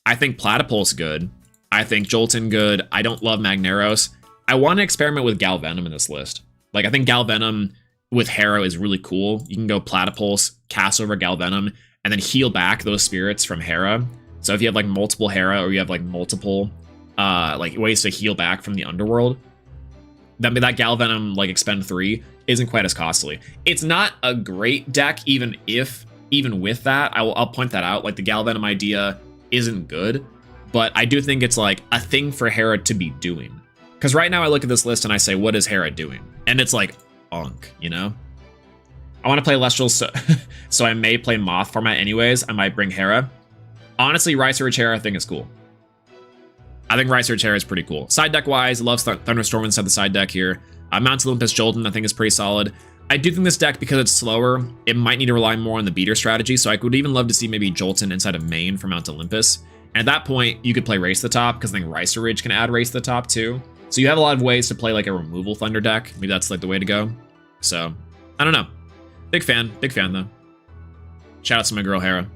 S1: I think Platypulse good. I think Jolton good. I don't love Magneros. I want to experiment with Galvenom in this list. Like I think Galvenom with Hera is really cool. You can go Platypulse, cast over Galvenom, and then heal back those spirits from Hera. So if you have like multiple Hera or you have like multiple like ways to heal back from the underworld, that Galvenom like expend 3 isn't quite as costly. It's not a great deck even with that. I'll point that out. Like the Galvenom idea isn't good, but I do think it's like a thing for Hera to be doing. Because right now I look at this list and I say, what is Hera doing? And it's like unk, you know? I want to play Elestrals, so I may play Moth format anyways. I might bring Hera. Honestly, Ricer Ridge Hera I think is cool. I think Ricer Ridge Hera is pretty cool. Side deck wise, loves Thunderstorm inside the side deck here. Mount Olympus Jolton I think is pretty solid. I do think this deck, because it's slower, it might need to rely more on the beater strategy. So I would even love to see maybe Jolton inside of main for Mount Olympus. And at that point, you could play Race to the Top, because I think Ricer Ridge can add Race to the Top too. So you have a lot of ways to play like a removal Thunder deck. Maybe that's like the way to go. So I don't know. Big fan though. Shout out to my girl Hera.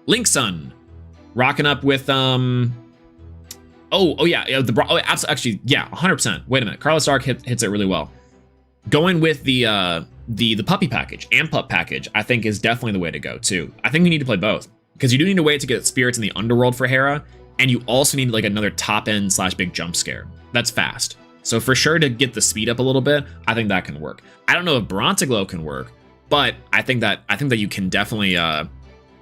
S1: Link Sun, rocking up with actually, yeah, 100%. Wait a minute, Carlos Dark hits it really well. Going with the puppy package, Ampup package, I think is definitely the way to go too. I think you need to play both, because you do need a way to get spirits in the underworld for Hera, and you also need like another top end / big jump scare that's fast. So for sure to get the speed up a little bit, I think that can work. I don't know if Bronzeglow can work, but I think that you can definitely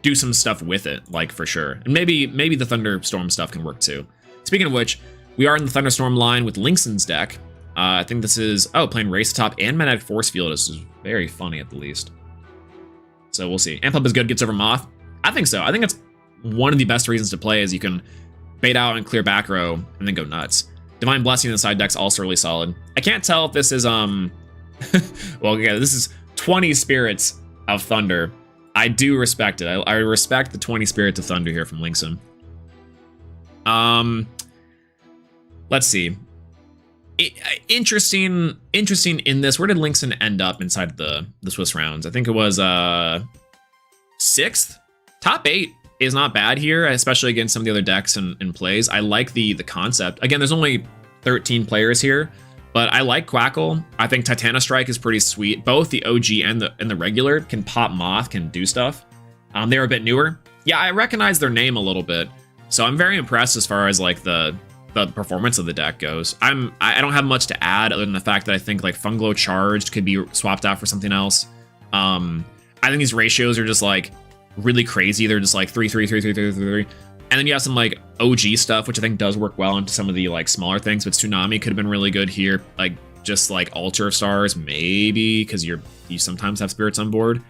S1: do some stuff with it, like for sure. And maybe the Thunderstorm stuff can work too. Speaking of which, we are in the Thunderstorm line with Linkson's deck. I think this is, playing Race Top and Magnetic Force Field. This is very funny at the least. So we'll see. Amp Up is good, gets over Moth. I think so. I think it's one of the best reasons to play is you can bait out and clear back row and then go nuts. Divine Blessing in the side deck's also really solid. I can't tell if this is, well, yeah, this is 20 Spirits of Thunder. I do respect it. I respect the 20 Spirits of Thunder here from Linkson. Let's see. Interesting in this. Where did Linkson end up inside the Swiss rounds? I think it was 6th. Top 8 is not bad here, especially against some of the other decks and plays. I like the concept. Again, there's only 13 players here, But I like Quackle. I think Titanostrike is pretty sweet. Both the OG and the regular can pop Moth, can do stuff. They're a bit newer. Yeah, I recognize their name a little bit. So I'm very impressed as far as like the performance of the deck goes. I don't have much to add other than the fact that I think like Funglow Charged could be swapped out for something else. I think these ratios are just like really crazy. They're just like 3, 3, 3, 3, 3, 3, 3. And then you have some like OG stuff, which I think does work well into some of the like smaller things. But Tsunami could have been really good here. Like just like Altar of Stars, maybe, because you sometimes have spirits on board.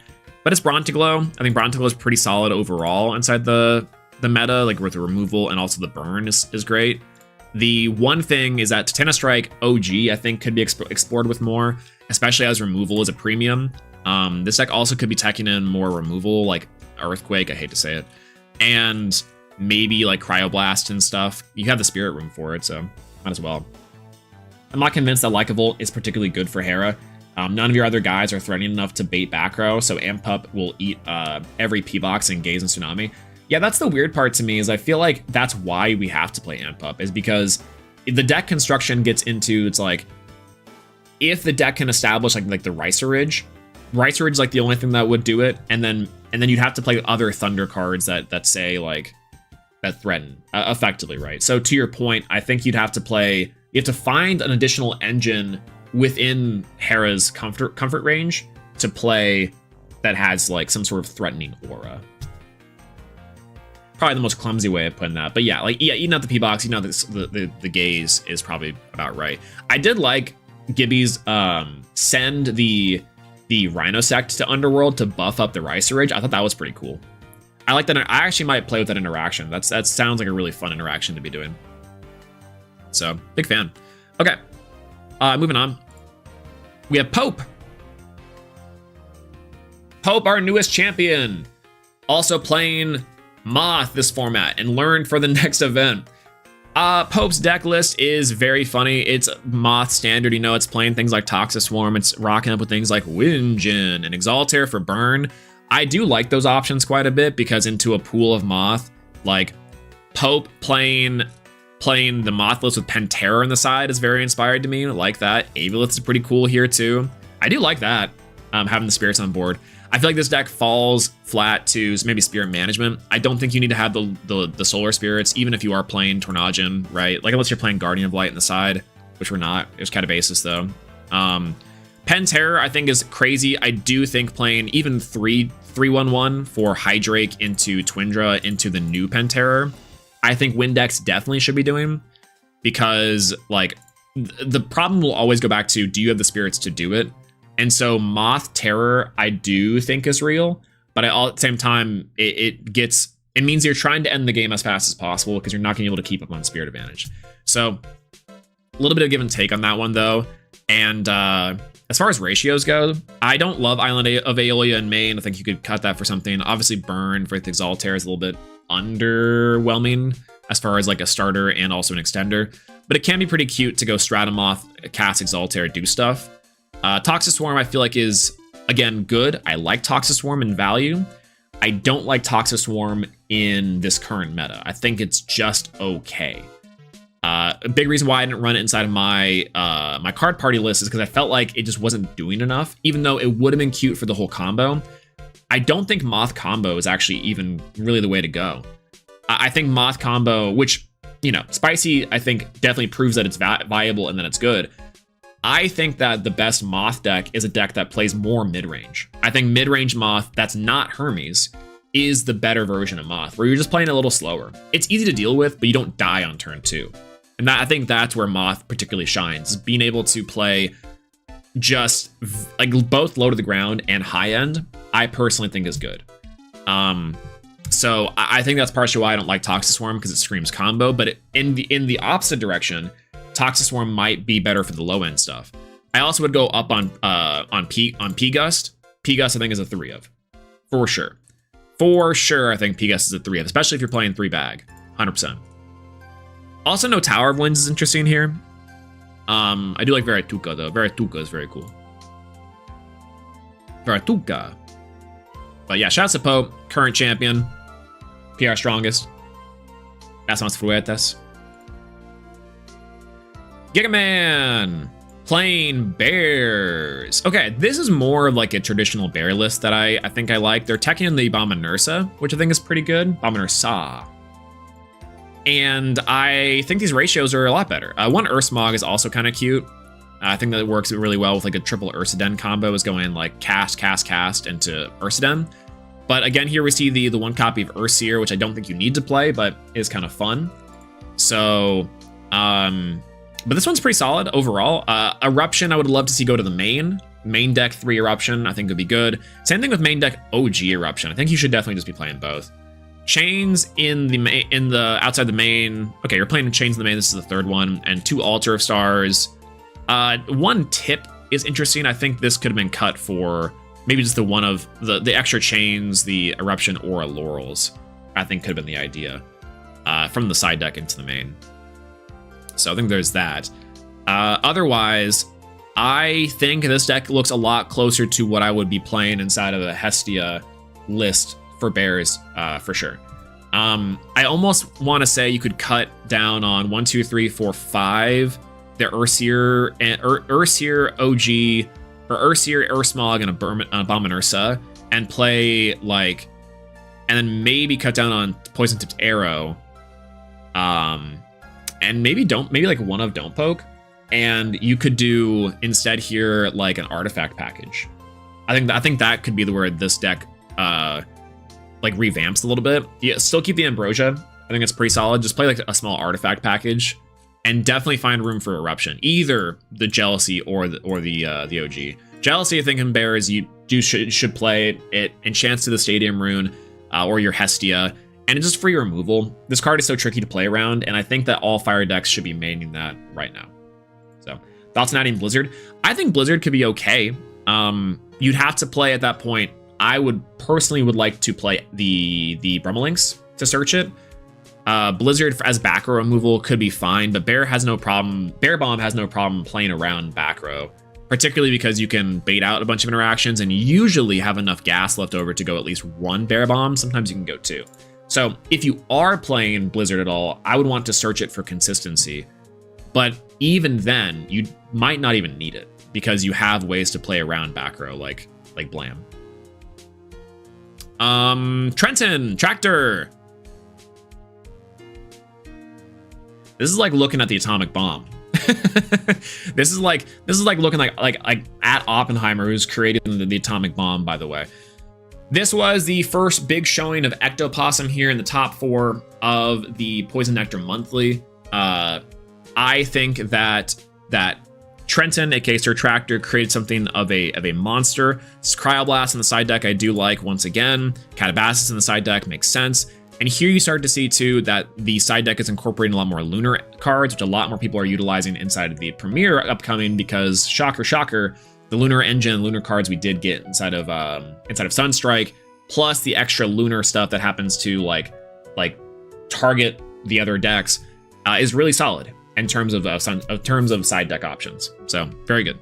S1: But it's Brontiglow. I think Brontiglow is pretty solid overall inside the meta, like with the removal and also the burn is great. The one thing is that Titanostrike OG, I think, could be explored with more, especially as removal is a premium. This deck also could be teching in more removal, like Earthquake, I hate to say it, and maybe like Cryoblast and stuff. You have the spirit room for it, so might as well. I'm not convinced that Lycavolt is particularly good for Hera. None of your other guys are threatening enough to bait back row, so Ampup will eat every P-Box and Gaze and Tsunami. Yeah, that's the weird part to me, is I feel like that's why we have to play Ampup, is because the deck construction gets into, it's like, if the deck can establish like the Ricerage is like the only thing that would do it, and then you'd have to play other Thunder cards that say like, that threaten effectively, right? So to your point, I think you have to find an additional engine within Hera's comfort range to play that has like some sort of threatening aura. Probably the most clumsy way of putting that, but yeah, like eating out the P-Box, eating out the Gaze is probably about right. I did like Gibby's send the Rhinosect to Underworld to buff up the Ricerage. I thought that was pretty cool. I like that. I actually might play with that interaction. That sounds like a really fun interaction to be doing. So, big fan. Okay, moving on. We have Pope. Pope, our newest champion. Also playing Moth this format and learned for the next event. Pope's deck list is very funny. It's Moth standard, you know, it's playing things like Toxiswarm. It's rocking up with things like Windgen and Exaltair for burn. I do like those options quite a bit because into a pool of Moth, like Pope playing the Moth list with Pantera on the side is very inspired to me. I like that. Avolith is pretty cool here too. I do like that, having the spirits on board. I feel like this deck falls flat to maybe Spirit Management. I don't think you need to have the Solar Spirits, even if you are playing Tornadgen, right? Like unless you're playing Guardian of Light on the side, which we're not. It's Catabasis though. Pantera, I think, is crazy. I do think playing even 3/1/1 for Hydrake into Twindra into the new Pantera, I think Windex definitely should be doing, because like the problem will always go back to, do you have the spirits to do it? And so Moth Terror, I do think is real, but at the same time, it means you're trying to end the game as fast as possible because you're not going to be able to keep up on Spirit Advantage. So a little bit of give and take on that one though. And as far as ratios go, I don't love Island of Aeolia in main. I think you could cut that for something. Obviously Burn for the Exaltair is a little bit underwhelming as far as like a starter and also an extender, but it can be pretty cute to go Stratamoth, cast Exaltair, do stuff. Toxiswarm I feel like is, again, good. I like Toxiswarm in value. I don't like Toxiswarm in this current meta. I think it's just okay. A big reason why I didn't run it inside of my my card party list is because I felt like it just wasn't doing enough, even though it would have been cute for the whole combo. I don't think Moth combo is actually even really the way to go. I think Moth combo, which, you know, Spicy, I think definitely proves that it's viable and that it's good. I think that the best Moth deck is a deck that plays more mid-range. I think mid-range Moth that's not Hermes is the better version of Moth, where you're just playing a little slower. It's easy to deal with, but you don't die on turn 2. And I think that's where Moth particularly shines, is being able to play just like both low to the ground and high end. I personally think is good. So I think that's partially why I don't like Toxiswarm, because it screams combo. But in the opposite direction, Toxiswarm might be better for the low end stuff. I also would go up on P-Gust. P-Gust I think is a 3 of, for sure. For sure, I think P-Gust is a 3 of, especially if you're playing 3 bag, 100%. Also, no Tower of Winds is interesting here. I do like Verituka though. Verituka is very cool. Verituka. But yeah, shouts to Pope, current champion, PR strongest. That's más fuertes. Giga Man. Playing bears. Okay, this is more of like a traditional bear list that I think I like. They're teching in the Abominursa, which I think is pretty good. Abominursa. And I think these ratios are a lot better. One Ursmog is also kind of cute. I think that it works really well with like a triple Ursaden combo, is going like cast into Ursaden. But again, here we see the one copy of Urseer, which I don't think you need to play, but is kind of fun. So, but this one's pretty solid overall. Eruption, I would love to see go to the main deck 3 Eruption. I think would be good. Same thing with main deck OG Eruption. I think you should definitely just be playing both. Chains in the outside the main. Okay, you're playing Chains in the main. This is the 3rd one, and 2 Altar of Stars. One tip is interesting. I think this could have been cut for maybe just the one of the extra Chains, the Eruption, or a Laurels. I think could have been the idea from the side deck into the main. So I think there's that. Otherwise, I think this deck looks a lot closer to what I would be playing inside of a Hestia list for bears, for sure. I almost want to say you could cut down on 1, 2, 3, 4, 5, the Urseer and Urseer OG, or Urseer, Ursmog, and Abominursa, and play like, and then maybe cut down on Poison Tipped Arrow. And maybe like one of Don't Poke, and you could do instead here like an artifact package. I think that could be the word this deck like revamps a little bit. Yeah, still keep the Ambrosia. I think it's pretty solid. Just play like a small artifact package, and definitely find room for Eruption, either the Jealousy or the OG. Jealousy, I think in bears you should play it. Enchants to the Stadium Rune, or your Hestia. And it's just free removal. This card is so tricky to play around, and I think that all fire decks should be maining that right now. So, thoughts on adding Blizzard? I think Blizzard could be okay. You'd have to play at that point. I would personally like to play the Brummelinks to search it. Blizzard as back row removal could be fine, but Bear has no problem. Bear Bomb has no problem playing around back row, particularly because you can bait out a bunch of interactions and usually have enough gas left over to go at least 1 Bear Bomb. Sometimes you can go 2. So if you are playing Blizzard at all, I would want to search it for consistency. But even then, you might not even need it because you have ways to play around back row like Blam. Trenton, Tractor. This is like looking at the atomic bomb. This is like looking like at Oppenheimer, who's created the atomic bomb, by the way. This was the first big showing of Ectopossum here in the top 4 of the Poison Nectar Monthly. I think that Trenton, aka Sir Tractor, created something of a monster. Cryoblast in the side deck I do like once again. Catabasis in the side deck makes sense. And here you start to see too that the side deck is incorporating a lot more lunar cards, which a lot more people are utilizing inside of the Premiere upcoming, because shocker, the lunar engine, lunar cards we did get inside of Sunstrike, plus the extra lunar stuff that happens to like target the other decks, is really solid in terms of side deck options. So very good.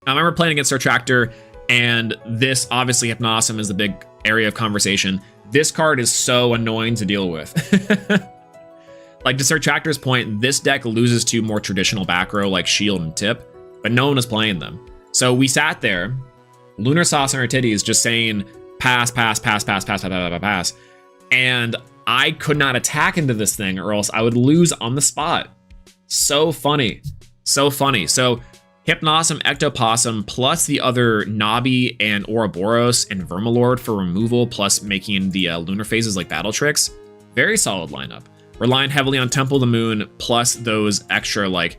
S1: I remember playing against Sir Tractor, and this obviously Hypnosum is the big area of conversation. This card is so annoying to deal with. Like to Sir Tractor's point, this deck loses to more traditional back row like Shield and Tip, but no one was playing them. So we sat there, Lunar Sauce on our titties, just saying pass. And I could not attack into this thing or else I would lose on the spot. So funny. So Hypnosum, Ectopossum, plus the other Nabi and Ouroboros and Vermilord for removal, plus making the lunar phases like Battle Tricks. Very solid lineup. Relying heavily on Temple of the Moon, plus those extra like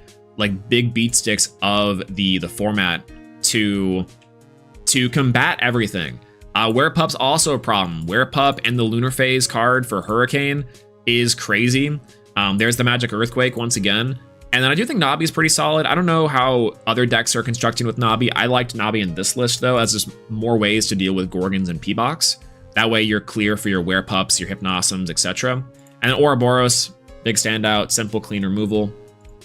S1: big beat sticks of the format to combat everything. Werepup's also a problem. Werepup and the Lunar Phase card for Hurricane is crazy. There's the Magic Earthquake once again. And then I do think Nabi is pretty solid. I don't know how other decks are constructing with Nabi. I liked Nabi in this list, though, as there's more ways to deal with Gorgons and P-Box. That way you're clear for your Werepups, your Hypnosums, etc. And then Ouroboros, big standout, simple, clean removal.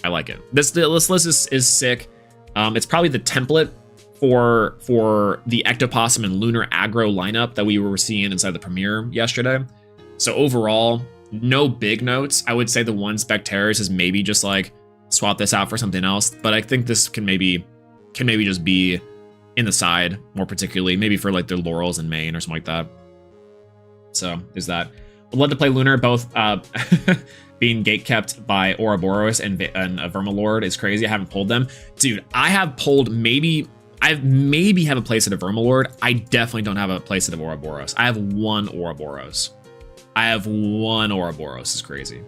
S1: I like it. This list is sick. It's probably the template for the Ectopossum and Lunar aggro lineup that we were seeing inside the Premiere yesterday. So overall, no big notes. I would say the one Spectaris is maybe just like swap this out for something else. But I think this can maybe just be in the side, more particularly, maybe for like their Laurels and main or something like that. So there's that. Would love to play Lunar, both being gatekept by Ouroboros and a Vermalord is crazy. I haven't pulled them. Dude, I have pulled I maybe have a playset of Vermalord. I definitely don't have a playset of Ouroboros. I have one Ouroboros. It's crazy.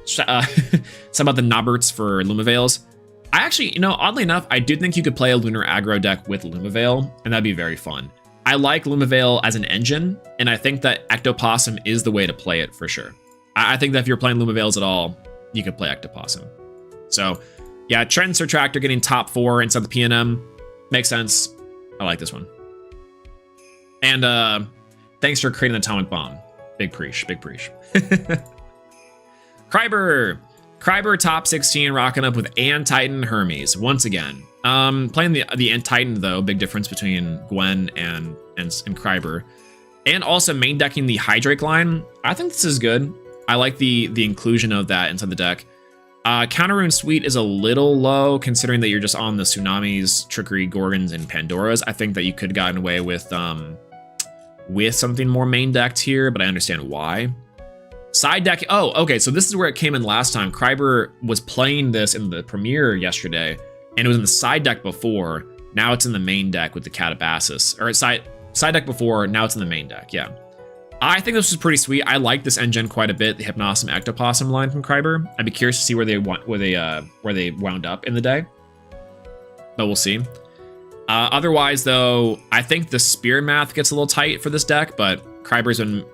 S1: Some about the Noberts for Lumavales. I actually, oddly enough, I do think you could play a Lunar aggro deck with Lumavale, and that'd be very fun. I like Lumavale as an engine, and I think that Ectopossum is the way to play it for sure. I think that if you're playing Lumavales at all, you could play Ectopossum. So, yeah, Trend Surtractor getting top 4 inside the PNM. Makes sense. I like this one. And thanks for creating the atomic bomb. Big preach. Kryber top 16, rocking up with Titan Hermes once again. Playing the Titan though, big difference between Gwen and Kryber. And also main decking the Hydrake line. I think this is good. I like the inclusion of that inside the deck. Counter Rune Suite is a little low, considering that you're just on the Tsunamis, Trickery, Gorgons, and Pandoras. I think that you could have gotten away with something more main decked here, but I understand why. Side deck. Oh, okay. So this is where it came in last time. Kryber was playing this in the premiere yesterday, and it was in the side deck before. Now it's in the main deck with the Catabasis. Or side deck before, now it's in the main deck. Yeah. I think this was pretty sweet. I like this engine quite a bit. The Hypnosum Ectopossum line from Kryber. I'd be curious to see where they wound up in the day, but we'll see. Otherwise, though, I think the Spear math gets a little tight for this deck, but Kryber's been,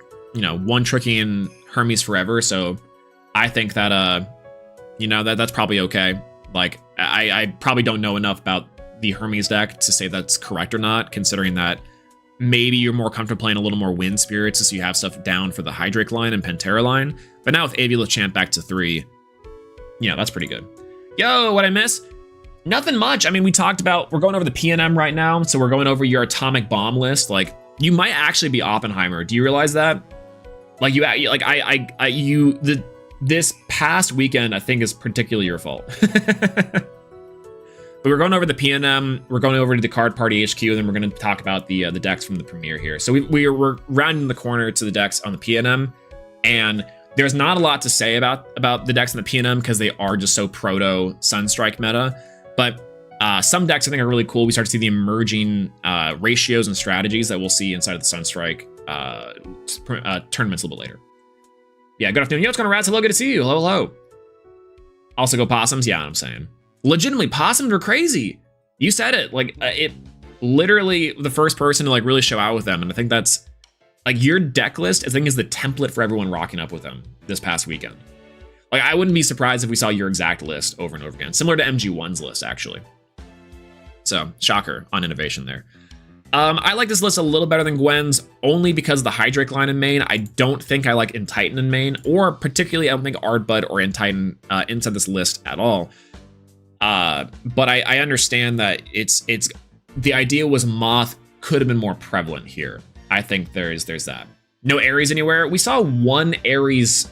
S1: one tricking Hermes forever, so I think that that's probably okay. Like I probably don't know enough about the Hermes deck to say that's correct or not, considering that maybe you're more comfortable playing a little more Wind Spirits so you have stuff down for the Hydrake line and Pantera line. But now with Avila Champ back to 3, that's pretty good. Yo, what I miss? Nothing much. I mean, we talked about, we're going over the PNM right now, so we're going over your atomic bomb list. Like, you might actually be Oppenheimer. Do you realize that? Like, this past weekend, I think, is particularly your fault. But we're going over the PNM, we're going over to the Card Party HQ, and then we're going to talk about the decks from the premiere here. So we're rounding the corner to the decks on the PNM, and there's not a lot to say about the decks in the PNM because they are just so proto Sunstrike meta. But some decks I think are really cool. We start to see the emerging ratios and strategies that we'll see inside of the Sunstrike tournaments a little bit later. Yeah, good afternoon. Yo, what's going on, Rats? Hello, good to see you. Hello. Also go Possums. Yeah, I'm saying. Legitimately, Possums are crazy. You said it. Like, it literally the first person to like really show out with them. And I think that's like your deck list, I think, is the template for everyone rocking up with them this past weekend. Like, I wouldn't be surprised if we saw your exact list over and over again, similar to MG1's list, actually. So, shocker on innovation there. I like this list a little better than Gwen's, only because of the Hydrake line in main. I don't think I like Entitan in main, or particularly I don't think Ardbud or Entitan inside this list at all. But I understand that it's the idea was Moth could have been more prevalent here. I think there's that. No Ares anywhere. We saw one Ares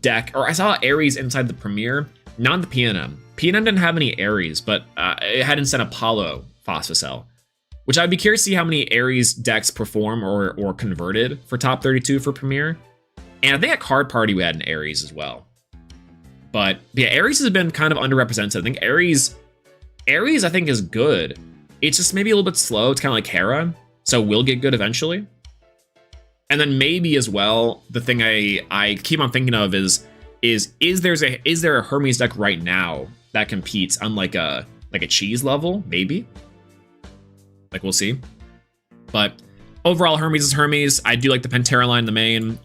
S1: deck, or I saw Ares inside the premiere, not the PNM. PNM didn't have any Ares, but it had instead Apollo Phosphocell, which I'd be curious to see how many Ares decks perform or converted for top 32 for premiere. And I think at Card Party we had an Ares as well. But yeah, Ares has been kind of underrepresented. I think Ares I think is good. It's just maybe a little bit slow. It's kind of like Hera, so will get good eventually. And then maybe as well, the thing I keep on thinking of is there a Hermes deck right now that competes on like a cheese level? Maybe. Like, we'll see. But overall, Hermes is Hermes. I do like the Pantera line in the main.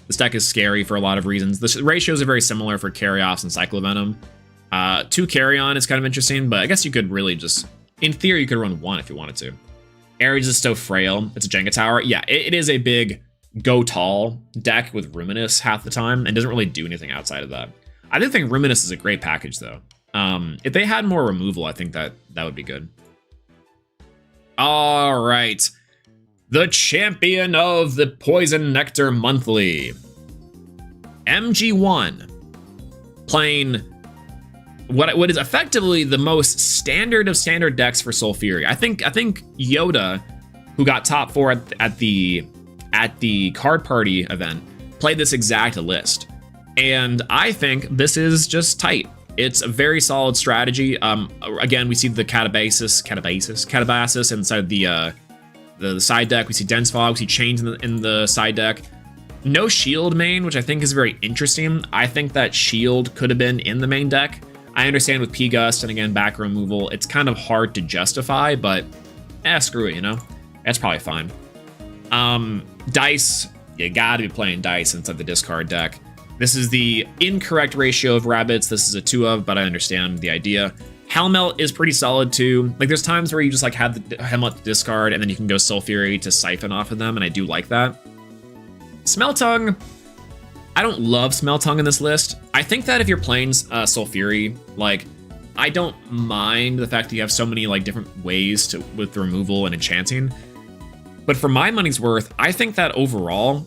S1: This deck is scary for a lot of reasons. The ratios are very similar for Carry-Offs and Cyclovenom. 2 Carry-On is kind of interesting, but I guess you could really just, in theory, you could run 1 if you wanted to. Ares is so frail. It's a Jenga tower. Yeah, it is a big go tall deck with Ruminous half the time and doesn't really do anything outside of that. I do think Ruminous is a great package, though. If they had more removal, I think that would be good. All right. The champion of the Poison Nectar Monthly. MG1. playing what is effectively the most standard of standard decks for Sulfury. I think Yoda, who got top 4 at the card party event, played this exact list. And I think this is just tight. It's a very solid strategy. Again, we see the Catabasis inside of the side deck. We see Dense Fog, we see Chains in the side deck. No Shield main, which I think is very interesting. I think that Shield could have been in the main deck. I understand with P-Gust and again, back removal, it's kind of hard to justify, but screw it, you know? That's probably fine. Dice, you gotta be playing Dice inside the discard deck. This is the incorrect ratio of rabbits. This is a 2 of, but I understand the idea. Helmelt is pretty solid too. Like there's times where you just like have the Helmelt to discard and then you can go Sulfury to siphon off of them, and I do like that. Smeltung, I don't love Smeltung in this list. I think that if you're playing Sulfury, like I don't mind the fact that you have so many like different ways with removal and enchanting. But for my money's worth, I think that overall,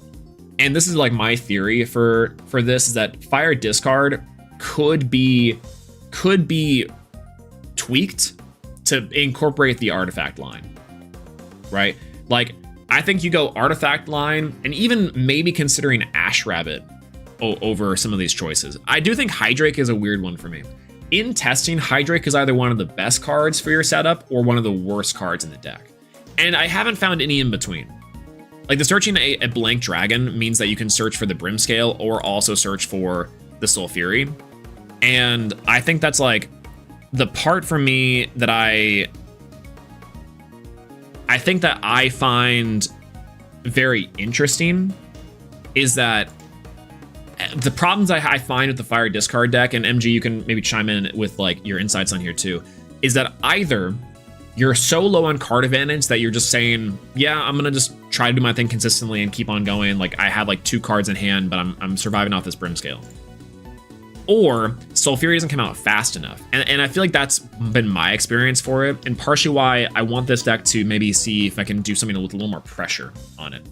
S1: and this is like my theory for this, is that Fire Discard could be tweaked to incorporate the artifact line, right? Like I think you go artifact line and even maybe considering Ash Rabbit over some of these choices. I do think Hydrake is a weird one for me. In testing, Hydrake is either one of the best cards for your setup or one of the worst cards in the deck. And I haven't found any in between. Like the searching a blank dragon means that you can search for the Brimscale or also search for the Sulfury. And I think that's like the part for me that I think that I find very interesting is that the problems I find with the Fire Discard deck, and MG, you can maybe chime in with like your insights on here too, is that either you're so low on card advantage that you're just saying, yeah, I'm gonna just try to do my thing consistently and keep on going. Like I have like 2 cards in hand, but I'm surviving off this Brimscale. Or Sulfury doesn't come out fast enough. And I feel like that's been my experience for it, and partially why I want this deck to maybe see if I can do something with a little more pressure on it.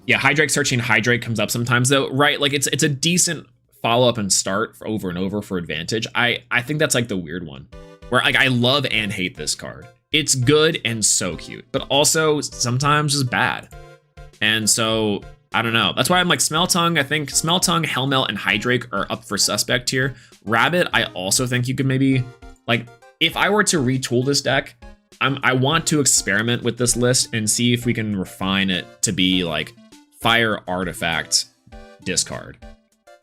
S1: Yeah, Hydrake searching Hydrake comes up sometimes though, right? Like it's a decent follow-up and start for over and over for advantage. I think that's like the weird one, where like I love and hate this card. It's good and so cute, but also sometimes is bad. And so I don't know. That's why I'm like Smeltung. I think Smeltung, Helmelt, and Hydrake are up for suspect here. Rabbit, I also think you could maybe, like, if I were to retool this deck, I want to experiment with this list and see if we can refine it to be like Fire Artifact discard.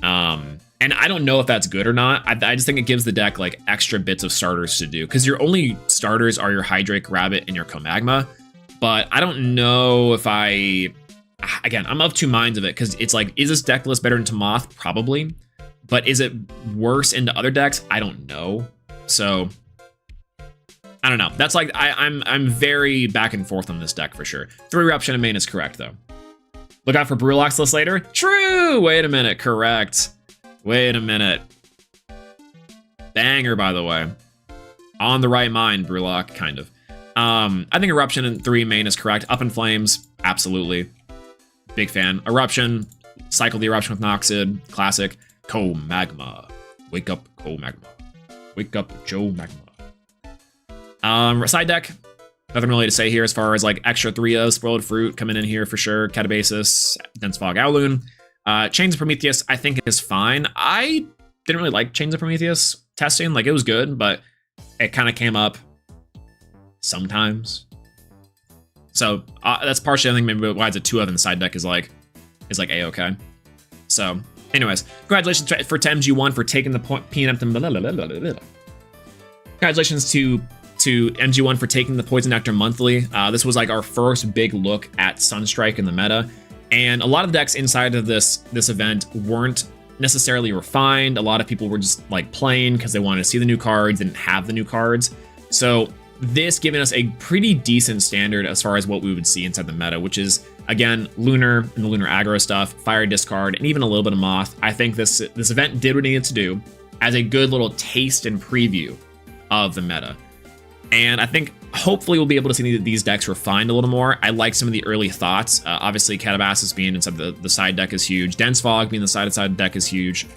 S1: And I don't know if that's good or not. I just think it gives the deck like extra bits of starters to do, because your only starters are your Hydrake, Rabbit, and your Comagma. But I don't know if again, I'm of 2 minds of it, because it's like, is this deck list better into Moth? Probably. But is it worse into other decks? I don't know. So I don't know. That's like, I'm very back and forth on this deck for sure. 3 Eruption in main is correct though. Look out for Bruloc's list later. True. Wait a minute. Correct. Wait a minute. Banger, by the way. On the right mind, Bruloc, kind of. I think Eruption in 3 main is correct. Up in Flames, absolutely. Big fan. Eruption, cycle the Eruption with Noxid, classic. Comagma. Wake up, Comagma. Wake up, Joe Magma. Side deck, nothing really to say here as far as like extra 3-0, Spoiled Fruit coming in here for sure. Catabasis, Dense Fog, Owloon. Chains of Prometheus, I think is fine. I didn't really like Chains of Prometheus testing. Like it was good, but it kind of came up sometimes. So that's partially, I think, maybe why it's a 2 of in the side deck is like A-okay. So anyways, congratulations for TMG1 for taking the point. Congratulations to MG1 for taking the Poison Nectar monthly. This was like our first big look at Sunstrike in the meta. And a lot of the decks inside of this event weren't necessarily refined. A lot of people were just like playing because they wanted to see the new cards, didn't have the new cards. So this giving us a pretty decent standard as far as what we would see inside the meta, which is, again, Lunar and the Lunar aggro stuff, Fire Discard, and even a little bit of Moth. I think this event did what it needed to do as a good little taste and preview of the meta. And I think hopefully we'll be able to see these decks refined a little more. I like some of the early thoughts. Obviously, Catabasis being inside the side deck is huge. Dense Fog being the side deck is huge.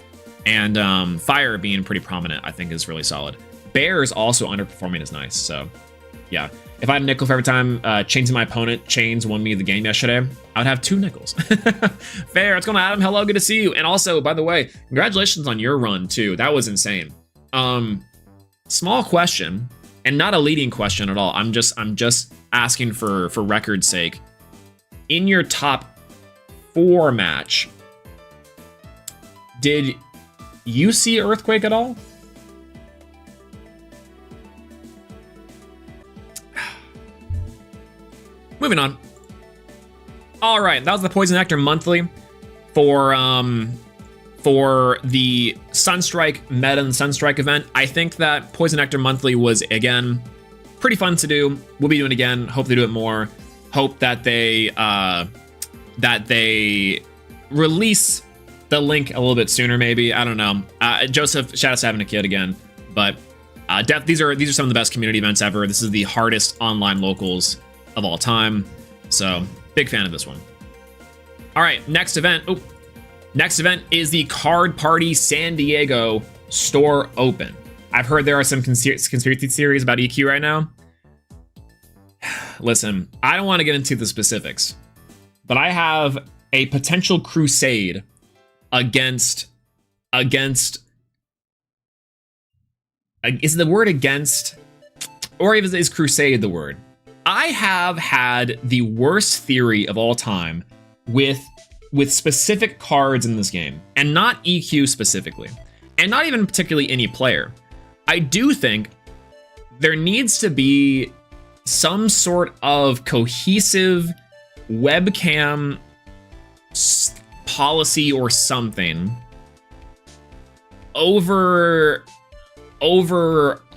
S1: And Fire being pretty prominent, I think, is really solid. Bears also underperforming is nice. So, yeah. If I had a nickel for every time chainsing my opponent chains won me the game yesterday, I would have 2 nickels. Fair. What's going on, Adam? Hello, good to see you. And also, by the way, congratulations on your run, too. That was insane. Small question, and not a leading question at all. I'm just asking for record's sake. In your top 4 match, did you see Earthquake at all? Moving on. All right, that was the Poison Nectar Monthly for the Sunstrike meta and Sunstrike event. I think that Poison Nectar Monthly was, again, pretty fun to do. We'll be doing it again. Hope they do it more. Hope that they release the link a little bit sooner, maybe. I don't know. Joseph, shout out to having a kid again. But these are some of the best community events ever. This is the hardest online locals of all time. So big fan of this one. All right, next event. Next event is the Card Party San Diego store open. I've heard there are some conspiracy theories about EQ right now. Listen, I don't want to get into the specifics, but I have a potential crusade against is the word against, or is crusade the word? I have had the worst theory of all time with specific cards in this game, and not EQ specifically, and not even particularly any player. I do think there needs to be some sort of cohesive webcam policy or something over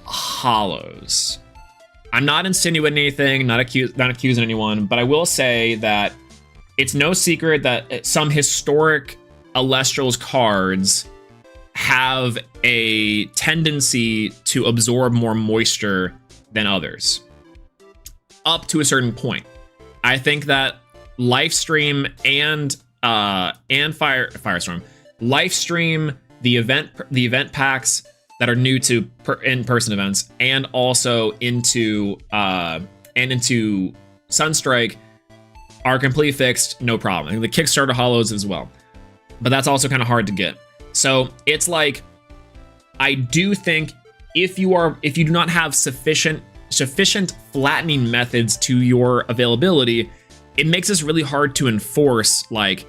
S1: hollows. I'm not insinuating anything, not accusing anyone, but I will say that it's no secret that some historic Elestrals cards have a tendency to absorb more moisture than others, up to a certain point. I think that Lifestream and Firestorm, Lifestream, the event packs that are new to in-person events, and also into Sunstrike are completely fixed, no problem. And the Kickstarter hollows as well, but that's also kind of hard to get. So it's like, I do think if you do not have sufficient flattening methods to your availability, it makes this really hard to enforce like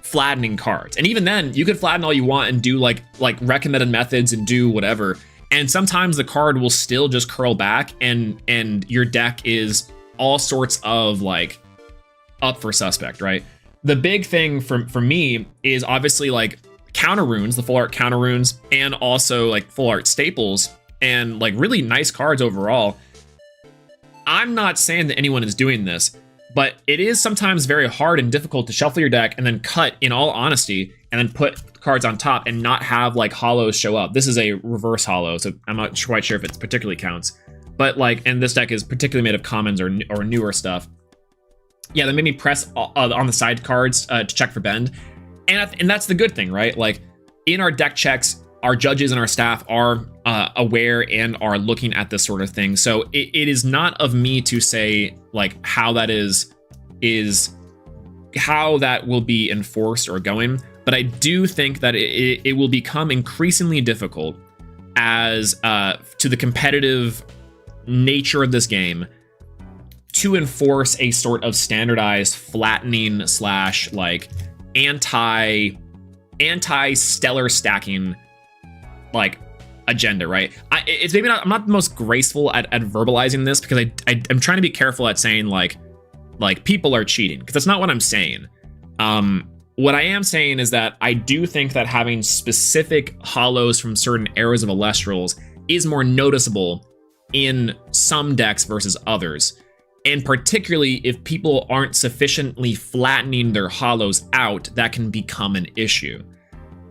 S1: flattening cards. And even then, you could flatten all you want and do like recommended methods and do whatever. And sometimes the card will still just curl back and your deck is all sorts of like up for suspect, right? The big thing for me is obviously like counter runes, the full art counter runes, and also like full art staples and like really nice cards overall. I'm not saying that anyone is doing this, but it is sometimes very hard and difficult to shuffle your deck and then cut, in all honesty, and then put cards on top and not have like hollows show up. This is a reverse hollow, so I'm not quite sure if it particularly counts. But like, and this deck is particularly made of commons or newer stuff. Yeah, that made me press on the side cards to check for bend. And that's the good thing, right? Like in our deck checks, our judges and our staff are aware and are looking at this sort of thing. So it is not of me to say like how that is how that will be enforced or going. But I do think that it will become increasingly difficult as to the competitive nature of this game to enforce a sort of standardized flattening / like anti-stellar stacking like agenda, right? It's maybe not, I'm not the most graceful at verbalizing this because I'm trying to be careful at saying like people are cheating, because that's not what I'm saying. What I am saying is that I do think that having specific hollows from certain eras of Elestrals is more noticeable in some decks versus others. And particularly if people aren't sufficiently flattening their hollows out, that can become an issue.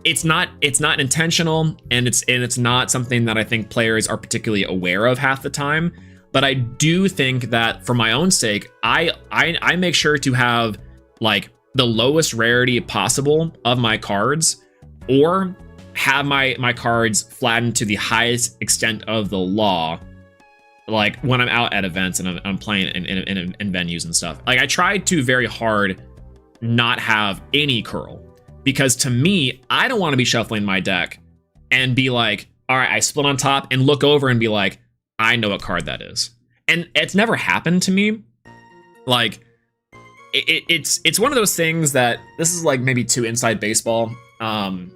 S1: it's not intentional, and it's not something that I think players are particularly aware of half the time. But I do think that for my own sake, I make sure to have like the lowest rarity possible of my cards, or have my cards flattened to the highest extent of the law, like when I'm out at events and I'm playing in venues and stuff. Like I tried to very hard not have any curl, because to me, I don't want to be shuffling my deck and be like, all right, I split on top, and look over and be like, I know what card that is. And it's never happened to me. Like it's one of those things that this is like maybe too inside baseball. And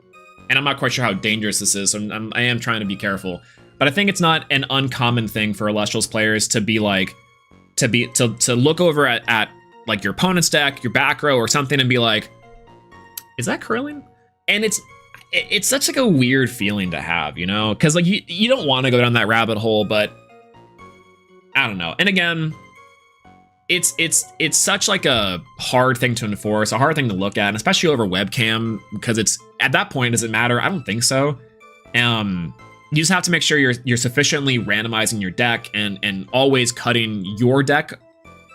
S1: I'm not quite sure how dangerous this is, so I am trying to be careful. But I think it's not an uncommon thing for Elestrals players to be like, to look over at like your opponent's deck, your back row or something, and be like, is that curling? And it's such like a weird feeling to have, you know? Because like you don't want to go down that rabbit hole, but I don't know. And again, it's such like a hard thing to enforce, a hard thing to look at, and especially over webcam, because it's at that point, does it matter? I don't think so. You just have to make sure you're sufficiently randomizing your deck and always cutting your deck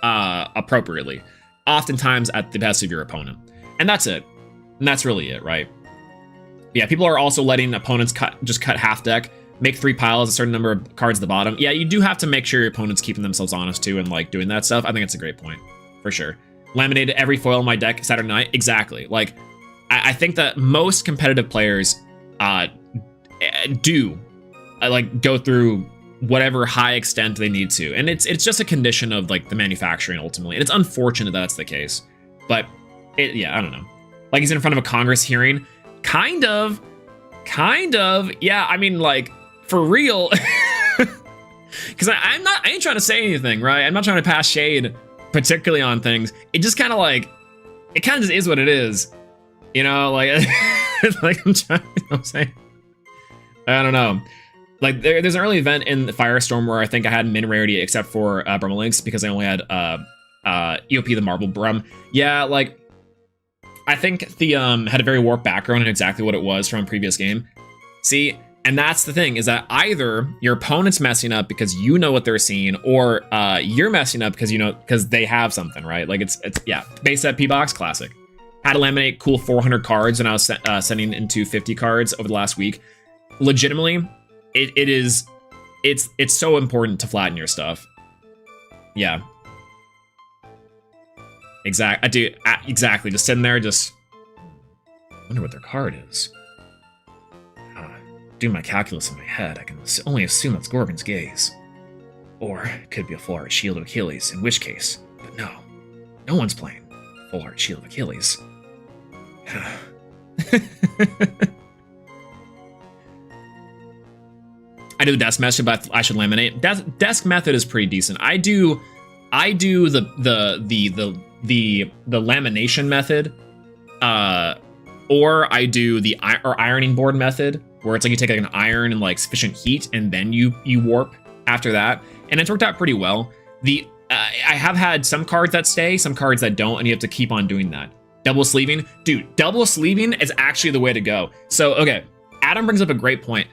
S1: appropriately, oftentimes at the best of your opponent. And that's it. And that's really it, right? Yeah, people are also letting opponents just cut half deck, make 3 piles, a certain number of cards at the bottom. Yeah, you do have to make sure your opponent's keeping themselves honest too, and like doing that stuff. I think it's a great point, for sure. Laminated every foil in my deck Saturday night. Exactly. Like, I think that most competitive players do like go through whatever high extent they need to, and it's just a condition of like the manufacturing ultimately. And it's unfortunate that that's the case, but yeah, I don't know. Like he's in front of a Congress hearing, kind of. Yeah, I mean, like, for real. Because I ain't trying to say anything, right? I'm not trying to pass shade, particularly on things. It just kind of like, it kind of just is what it is, you know? Like, like I'm trying, you know what I'm saying? I don't know. Like there's an early event in the Firestorm where I think I had min rarity except for Brumalinks, because I only had EOP the Marble Brum. Yeah, like I think the had a very warped background and exactly what it was from a previous game. See, and that's the thing, is that either your opponent's messing up because you know what they're seeing, or you're messing up because you know, because they have something, right? Like it's yeah, base set P-Box classic. Had to laminate cool 400 cards and I was sending into 50 cards over the last week. Legitimately, it's so important to flatten your stuff. Yeah. Exactly. Just sitting there, just wonder what their card is. Do my calculus in my head. I can only assume that's Gorgon's Gaze, or it could be a full art Shield of Achilles. In which case, but no one's playing full art Shield of Achilles. I do the desk method, but I should laminate. Desk method is pretty decent. I do the lamination method, or I do the ironing board method, where it's like you take like an iron and like sufficient heat, and then you warp after that, and it's worked out pretty well. I have had some cards that stay, some cards that don't, and you have to keep on doing that. Double sleeving, dude. Double sleeving is actually the way to go. So okay, Adam brings up a great point.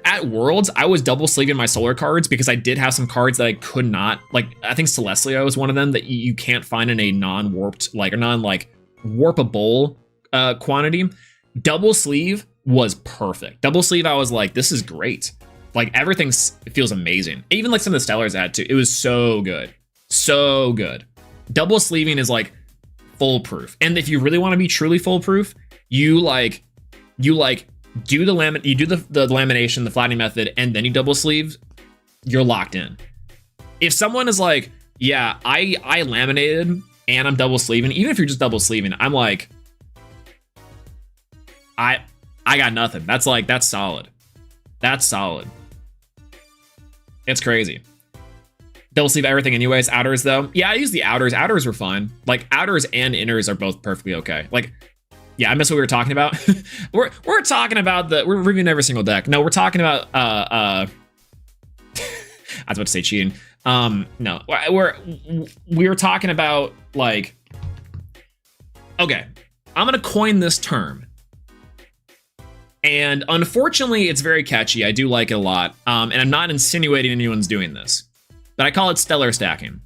S1: At Worlds, I was double sleeving my solar cards because I did have some cards that I could not, like I think Celestia was one of them that you can't find in a non-warped, like, or non-like warpable quantity. Double sleeve was perfect. Double sleeve, I was like, this is great. Like everything feels amazing. Even like some of the Stellars I had too. It was so good. So good. Double sleeving is like foolproof. And if you really want to be truly foolproof, you do the lamination, the flattening method, and then you double sleeve, you're locked in. If someone is like, yeah, I laminated and I'm double sleeving, even if you're just double sleeving, I'm like, I got nothing. That's solid. That's solid. It's crazy. Double sleeve everything anyways. Outers though. Yeah, I use the outers. Outers were fine. Like outers and inners are both perfectly okay. Like, yeah, I missed what we were talking about. we're talking about we're reviewing every single deck. No, we're talking about I was about to say cheating. No, we were talking about like, okay, I'm gonna coin this term. And unfortunately, it's very catchy. I do like it a lot. And I'm not insinuating anyone's doing this, but I call it stellar stacking.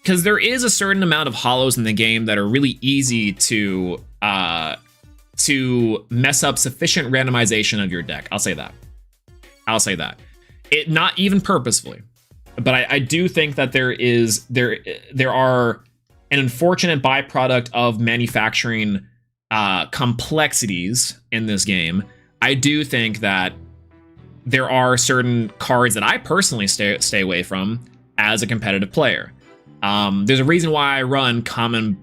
S1: Because there is a certain amount of hollows in the game that are really easy to mess up sufficient randomization of your deck. I'll say that. It not even purposefully, but I do think that there are an unfortunate byproduct of manufacturing complexities in this game. I do think that there are certain cards that I personally stay away from as a competitive player. There's a reason why I run common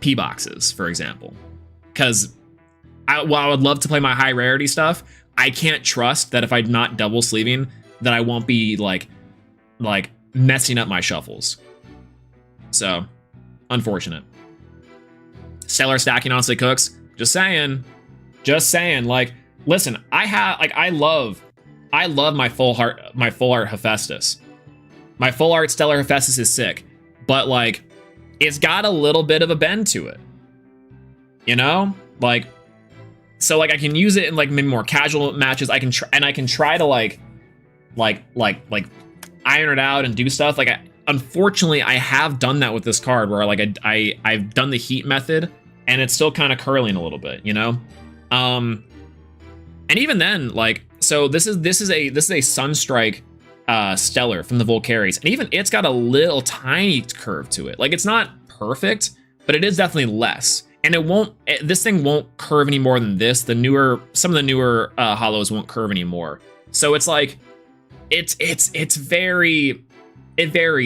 S1: P boxes, for example, because while I would love to play my high rarity stuff, I can't trust that if I'm not double sleeving, that I won't be like messing up my shuffles. So, unfortunate. Stellar stacking honestly cooks. Just saying. Like, listen, I love my full art Hephaestus. My full art Stellar Hephaestus is sick, but like, it's got a little bit of a bend to it. You know, like, so like I can use it in like maybe more casual matches. I can try to like iron it out and do stuff. Like, unfortunately, I have done that with this card where like I've done the heat method and it's still kind of curling a little bit, you know. And even then, like, so this is a Sunstrike Stellar from the Volcaries, and even it's got a little tiny curve to it. Like, it's not perfect, but it is definitely less. And this thing won't curve any more than this. Some of the newer hollows won't curve anymore. So it's like, it varies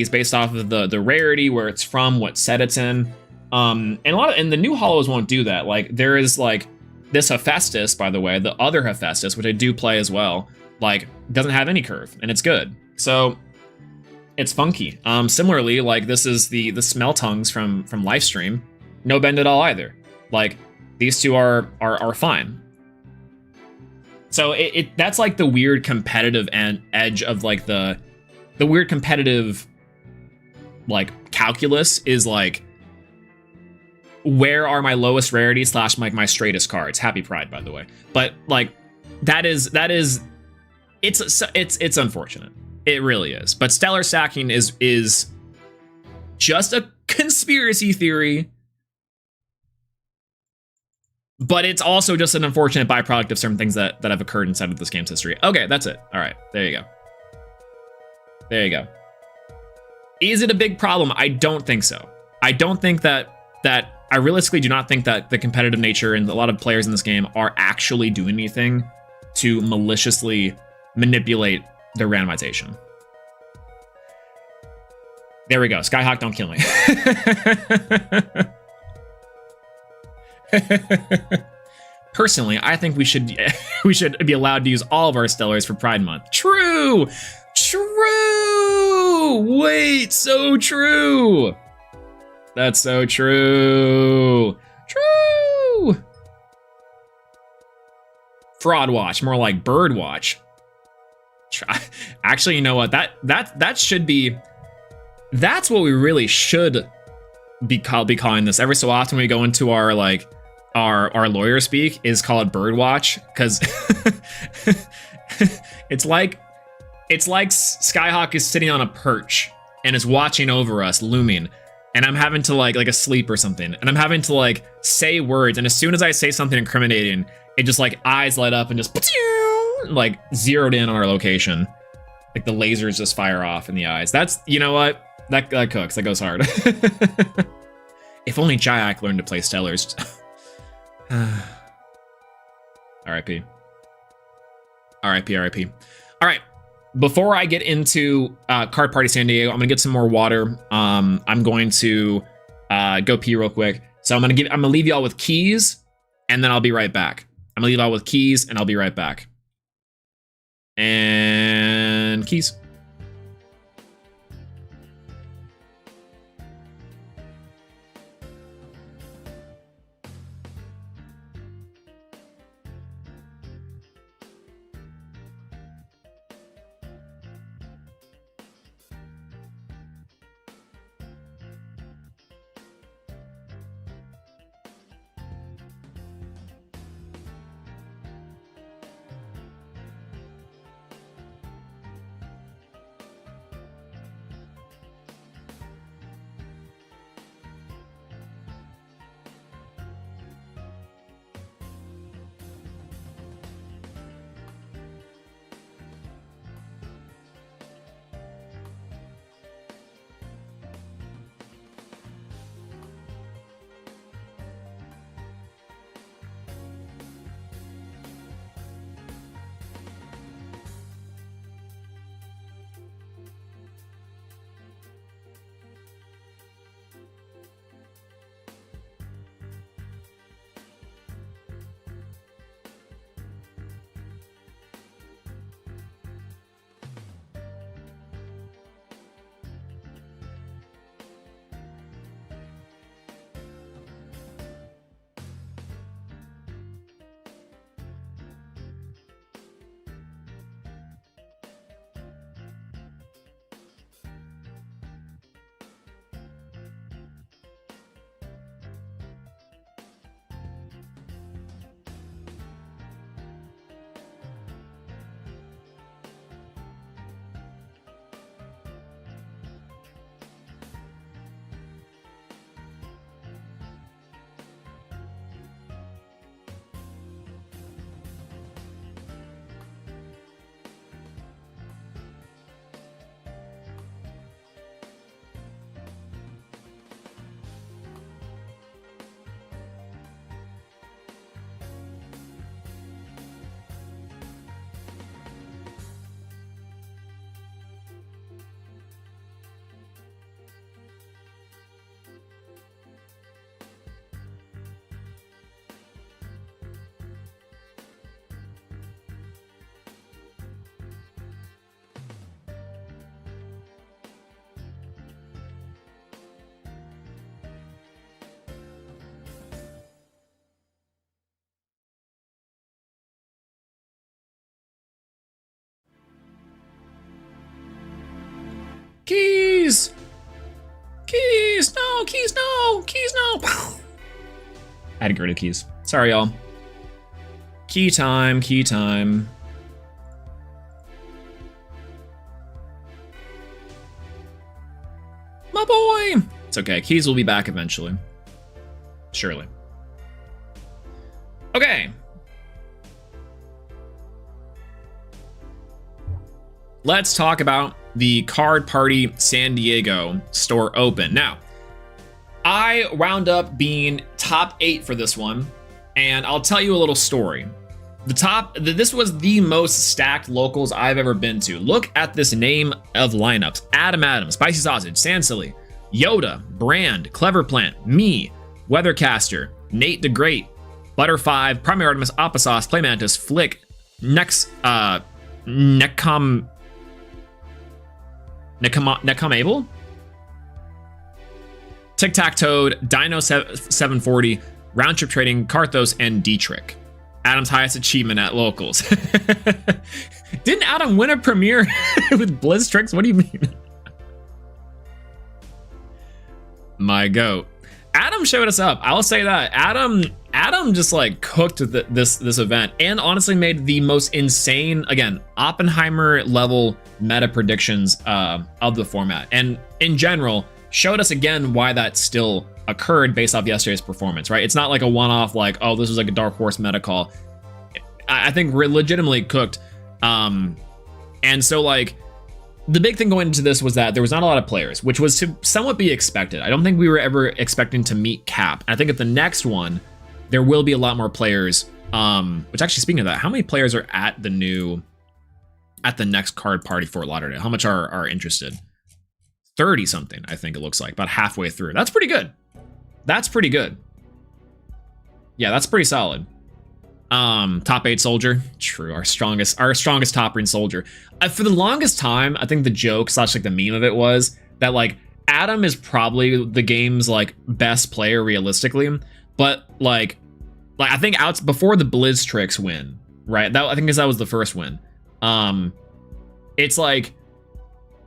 S1: based off of the rarity, where it's from, what set it's in. And the new hollows won't do that. Like, there is like this Hephaestus, by the way, the other Hephaestus, which I do play as well, like, doesn't have any curve, and it's good. So it's funky. Similarly, like, this is the Smell Tongues from Livestream. No bend at all either. Like, these two are fine. So that's like the weird competitive edge of like the weird competitive like calculus is like, where are my lowest rarity / like my straightest cards? Happy Pride, by the way. But like, that is it's unfortunate. It really is. But stellar stacking is just a conspiracy theory. But it's also just an unfortunate byproduct of certain things that have occurred inside of this game's history. Okay, that's it. All right, there you go. Is it a big problem? I don't think so. I don't think that I realistically do not think that the competitive nature and a lot of players in this game are actually doing anything to maliciously manipulate their randomization. There we go. Skyhawk, don't kill me. Personally, I think we should be allowed to use all of our stellars for Pride Month. True. Wait, so true. That's so true. Fraud watch, more like bird watch. Actually, you know what? That should be. That's what we really should be calling this. Every so often we go into our like our lawyer speak is called bird watch, because it's like Skyhawk is sitting on a perch and is watching over us, looming, and I'm having to like asleep or something, and I'm having to like say words, and as soon as I say something incriminating, it just like eyes light up and just like zeroed in on our location, like the lasers just fire off in the eyes. That's, you know what, that cooks. That goes hard. If only Jayak learned to play Stellars. R.I.P. R.I.P. All right. Before I get into Card Party San Diego, I'm gonna get some more water. I'm going to go pee real quick. So I'm gonna leave y'all with keys, and then I'll be right back. I'm gonna leave y'all with keys, and I'll be right back. And keys. Keys! Keys! No! Keys, no! Keys, no! I had to get rid of keys. Sorry, y'all. Key time, key time. My boy! It's okay. Keys will be back eventually. Surely. Okay. Let's talk about the Card Party San Diego store open. Now, I wound up being top 8 for this one, and I'll tell you a little story. This was the most stacked locals I've ever been to. Look at this name of lineups. Adam Adams, Spicy Sausage, Sansily, Yoda, Brand, Clever Plant, me, Weathercaster, Nate the Great, Butter5, Primary Artemis, Apposauce, Playmantis, Flick, Necomable? Tic Tac Toad, Dino 740, Round Trip Trading, Karthos, and Dietrich. Adam's highest achievement at locals. Didn't Adam win a premiere with Blizz Tricks? What do you mean? My goat. Adam showed us up. I will say that. Adam just like cooked this event and honestly made the most insane, again, Oppenheimer level meta predictions of the format. And in general, showed us again why that still occurred based off yesterday's performance, right? It's not like a one-off, like, oh, this was like a dark horse meta call. I think we're legitimately cooked. And so like, the big thing going into this was that there was not a lot of players, which was to somewhat be expected. I don't think we were ever expecting to meet cap. I think at the next one, there will be a lot more players. Which actually, speaking of that, how many players are at the next Card Party Fort Lauderdale? How much are interested? 30 something, I think it looks like, about halfway through. That's pretty good. That's pretty good. Yeah, that's pretty solid. Top 8 soldier. True, our strongest top ring soldier. For the longest time, I think the joke / like the meme of it was that like Adam is probably the game's like best player realistically, but like I think before the Blizz Tricks win, right? I think that was the first win. It's like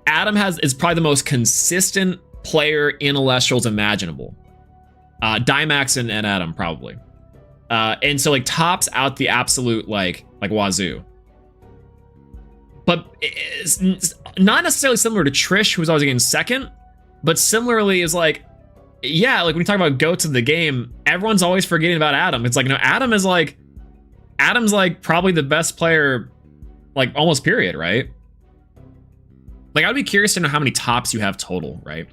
S1: Adam is probably the most consistent player in Elestrals imaginable. Dimax and Adam probably. And so like tops out the absolute like wazoo. But it's not necessarily similar to Trish, who was always getting second, but similarly is like, yeah, like when you talk about goats of the game, everyone's always forgetting about Adam. It's like, no, Adam's like probably the best player, like almost period, right? Like I'd be curious to know how many tops you have total, right?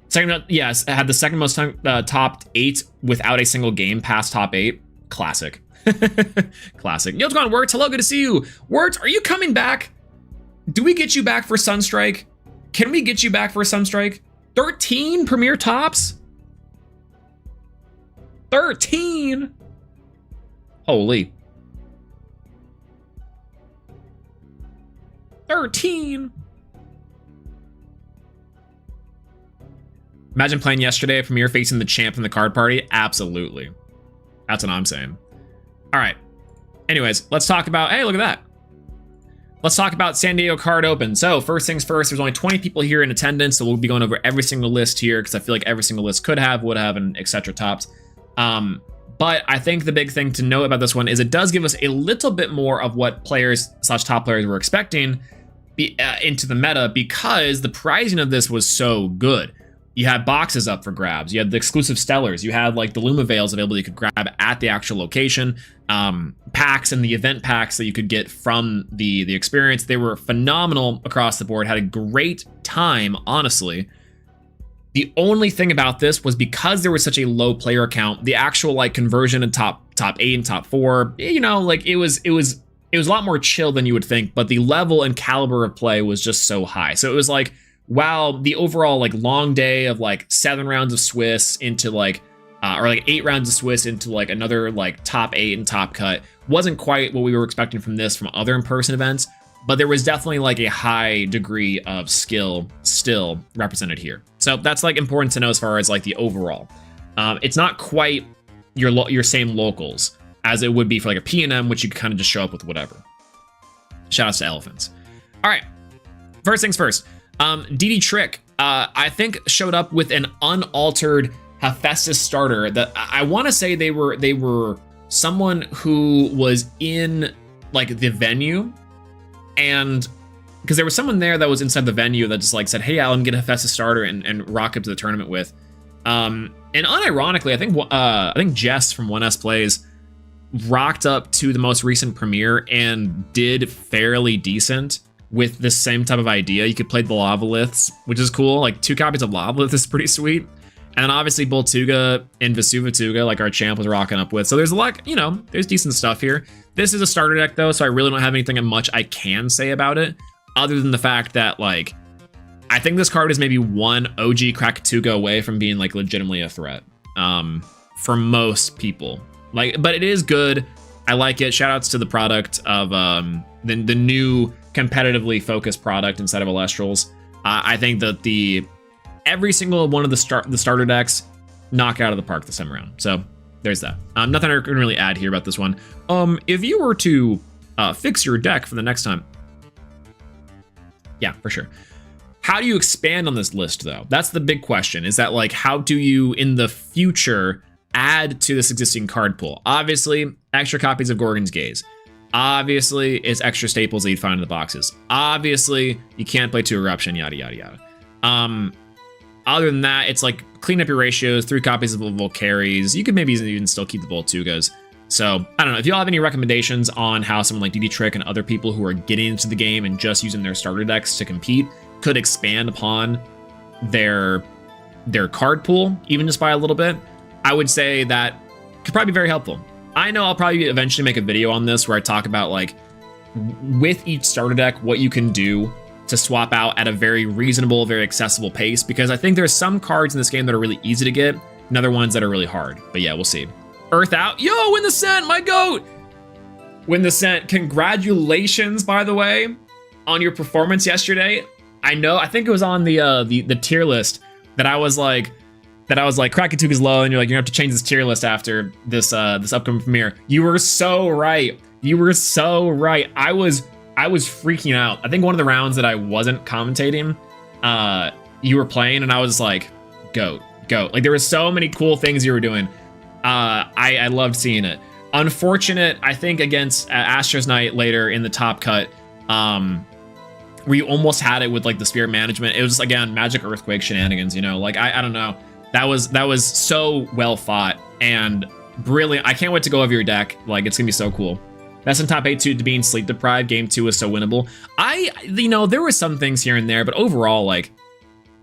S1: Second, yes, had the second most time, topped 8 without a single game past top 8. Classic. Classic. Yo, what's going on, Words? Hello, good to see you. Words, are you coming back? Do we get you back for Sunstrike? Can we get you back for Sunstrike? 13 premier tops? 13? Holy. 13. Imagine playing yesterday, a premiere facing the champ from the Card Party. Absolutely. That's what I'm saying. All right. Anyways, let's talk about, hey, look at that. Let's talk about San Diego Card Open. So first things first, there's only 20 people here in attendance, so we'll be going over every single list here because I feel like every single list could have, would have, and etc. tops. But I think the big thing to know about this one is it does give us a little bit more of what players / top players were expecting into the meta because the pricing of this was so good. You had boxes up for grabs. You had the exclusive Stellars. You had like the Luma Veils available you could grab at the actual location. Packs and the event packs that you could get from the experience. They were phenomenal across the board. Had a great time, honestly. The only thing about this was because there was such a low player count, the actual like conversion in top 8 and top 4, you know, like it was a lot more chill than you would think, but the level and caliber of play was just so high. So it was like, wow, the overall like long day of like 7 rounds of Swiss into like or like 8 rounds of Swiss into like another like top 8 and top cut wasn't quite what we were expecting from this from other in-person events, but there was definitely like a high degree of skill still represented here. So that's like important to know as far as like the overall. It's not quite your same locals as it would be for like a P&M, which you could kind of just show up with whatever. Shout outs to Elephants. All right, first things first. DD Trick, I think showed up with an unaltered Hephaestus starter that I want to say they were someone who was in like the venue, and because there was someone there that was inside the venue that just like said, hey, Alan, get a Hephaestus starter and rock up to the tournament with. And unironically, I think Jess from 1S Plays rocked up to the most recent premiere and did fairly decent with the same type of idea. You could play the Lavaliths, which is cool. Like 2 copies of Lavalith is pretty sweet. And then obviously Boltuga and Vesuvatuga, like our champ was rocking up with. So there's a lot, there's decent stuff here. This is a starter deck though, so I really don't have anything much I can say about it, other than the fact that like, I think this card is maybe one OG Krakatuga away from being like legitimately a threat for most people. Like, but it is good. I like it. Shout outs to the product of the new competitively focused product inside of Elestrals. I think that every single one of the starter decks knock out of the park this time around. So there's that. Nothing I can really add here about this one. If you were to fix your deck for the next time, yeah, for sure. How do you expand on this list though? That's the big question. Is that like, how do you in the future add to this existing card pool? Obviously, extra copies of Gorgon's Gaze. Obviously, it's extra staples that you'd find in the boxes. Obviously, you can't play 2 Eruption, yada, yada, yada. Other than that, it's like clean up your ratios, 3 copies of Volcaries. You could maybe even still keep the Voltugas. So, I don't know. If y'all have any recommendations on how someone like DD Trick and other people who are getting into the game and just using their starter decks to compete could expand upon their card pool, even just by a little bit, I would say that could probably be very helpful. I know I'll probably eventually make a video on this where I talk about like with each starter deck, what you can do to swap out at a very reasonable, very accessible pace, because I think there's some cards in this game that are really easy to get and other ones that are really hard. But yeah, we'll see. Earth out. Yo, Win the Scent, my goat. Win the Scent. Congratulations, by the way, on your performance yesterday. I think it was on the tier list that I was like, Krakatuga's low, and you're like, you have to change this tier list after this upcoming premiere. You were so right. You were so right. I was freaking out. I think one of the rounds that I wasn't commentating, you were playing, and I was like, goat. Like there were so many cool things you were doing. I loved seeing it. Unfortunate, I think against Astro's Knight later in the top cut, where you almost had it with like the spirit management. It was again Magic Earthquake shenanigans, like I don't know. That was so well fought and brilliant. I can't wait to go over your deck. Like it's gonna be so cool. That's in top 8 to being sleep deprived. Game 2 was so winnable. There were some things here and there, but overall, like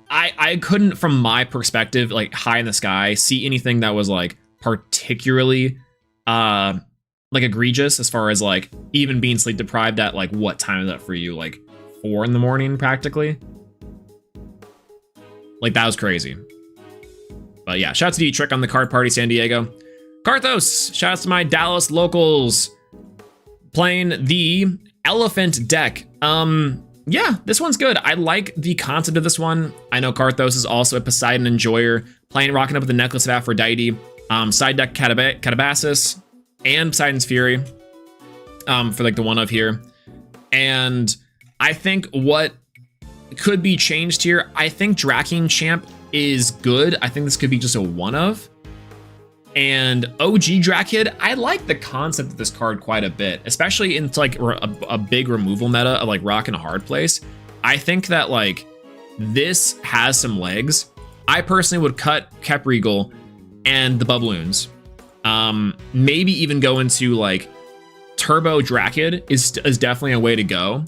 S1: I couldn't, from my perspective, like high in the sky, see anything that was like particularly like egregious as far as like even being sleep deprived at like what time is that for you? Like 4 in the morning practically. Like that was crazy. But yeah, shout out to D Trick on the card party San Diego. Karthos, shout out to my Dallas locals playing the elephant deck. Yeah, this one's good. I like the concept of this one. I know Karthos is also a Poseidon enjoyer, rocking up with the Necklace of Aphrodite, side deck Catabasis, and Poseidon's Fury for like the one of here. And I think what could be changed here, I think Draking Champ is good. I think this could be just a one of. And OG Drakid, I like the concept of this card quite a bit, especially in like a big removal meta of like Rock in a Hard Place. I think that like this has some legs. I personally would cut Kepregal and the Bubloons. Maybe even go into like Turbo Drakid is definitely a way to go.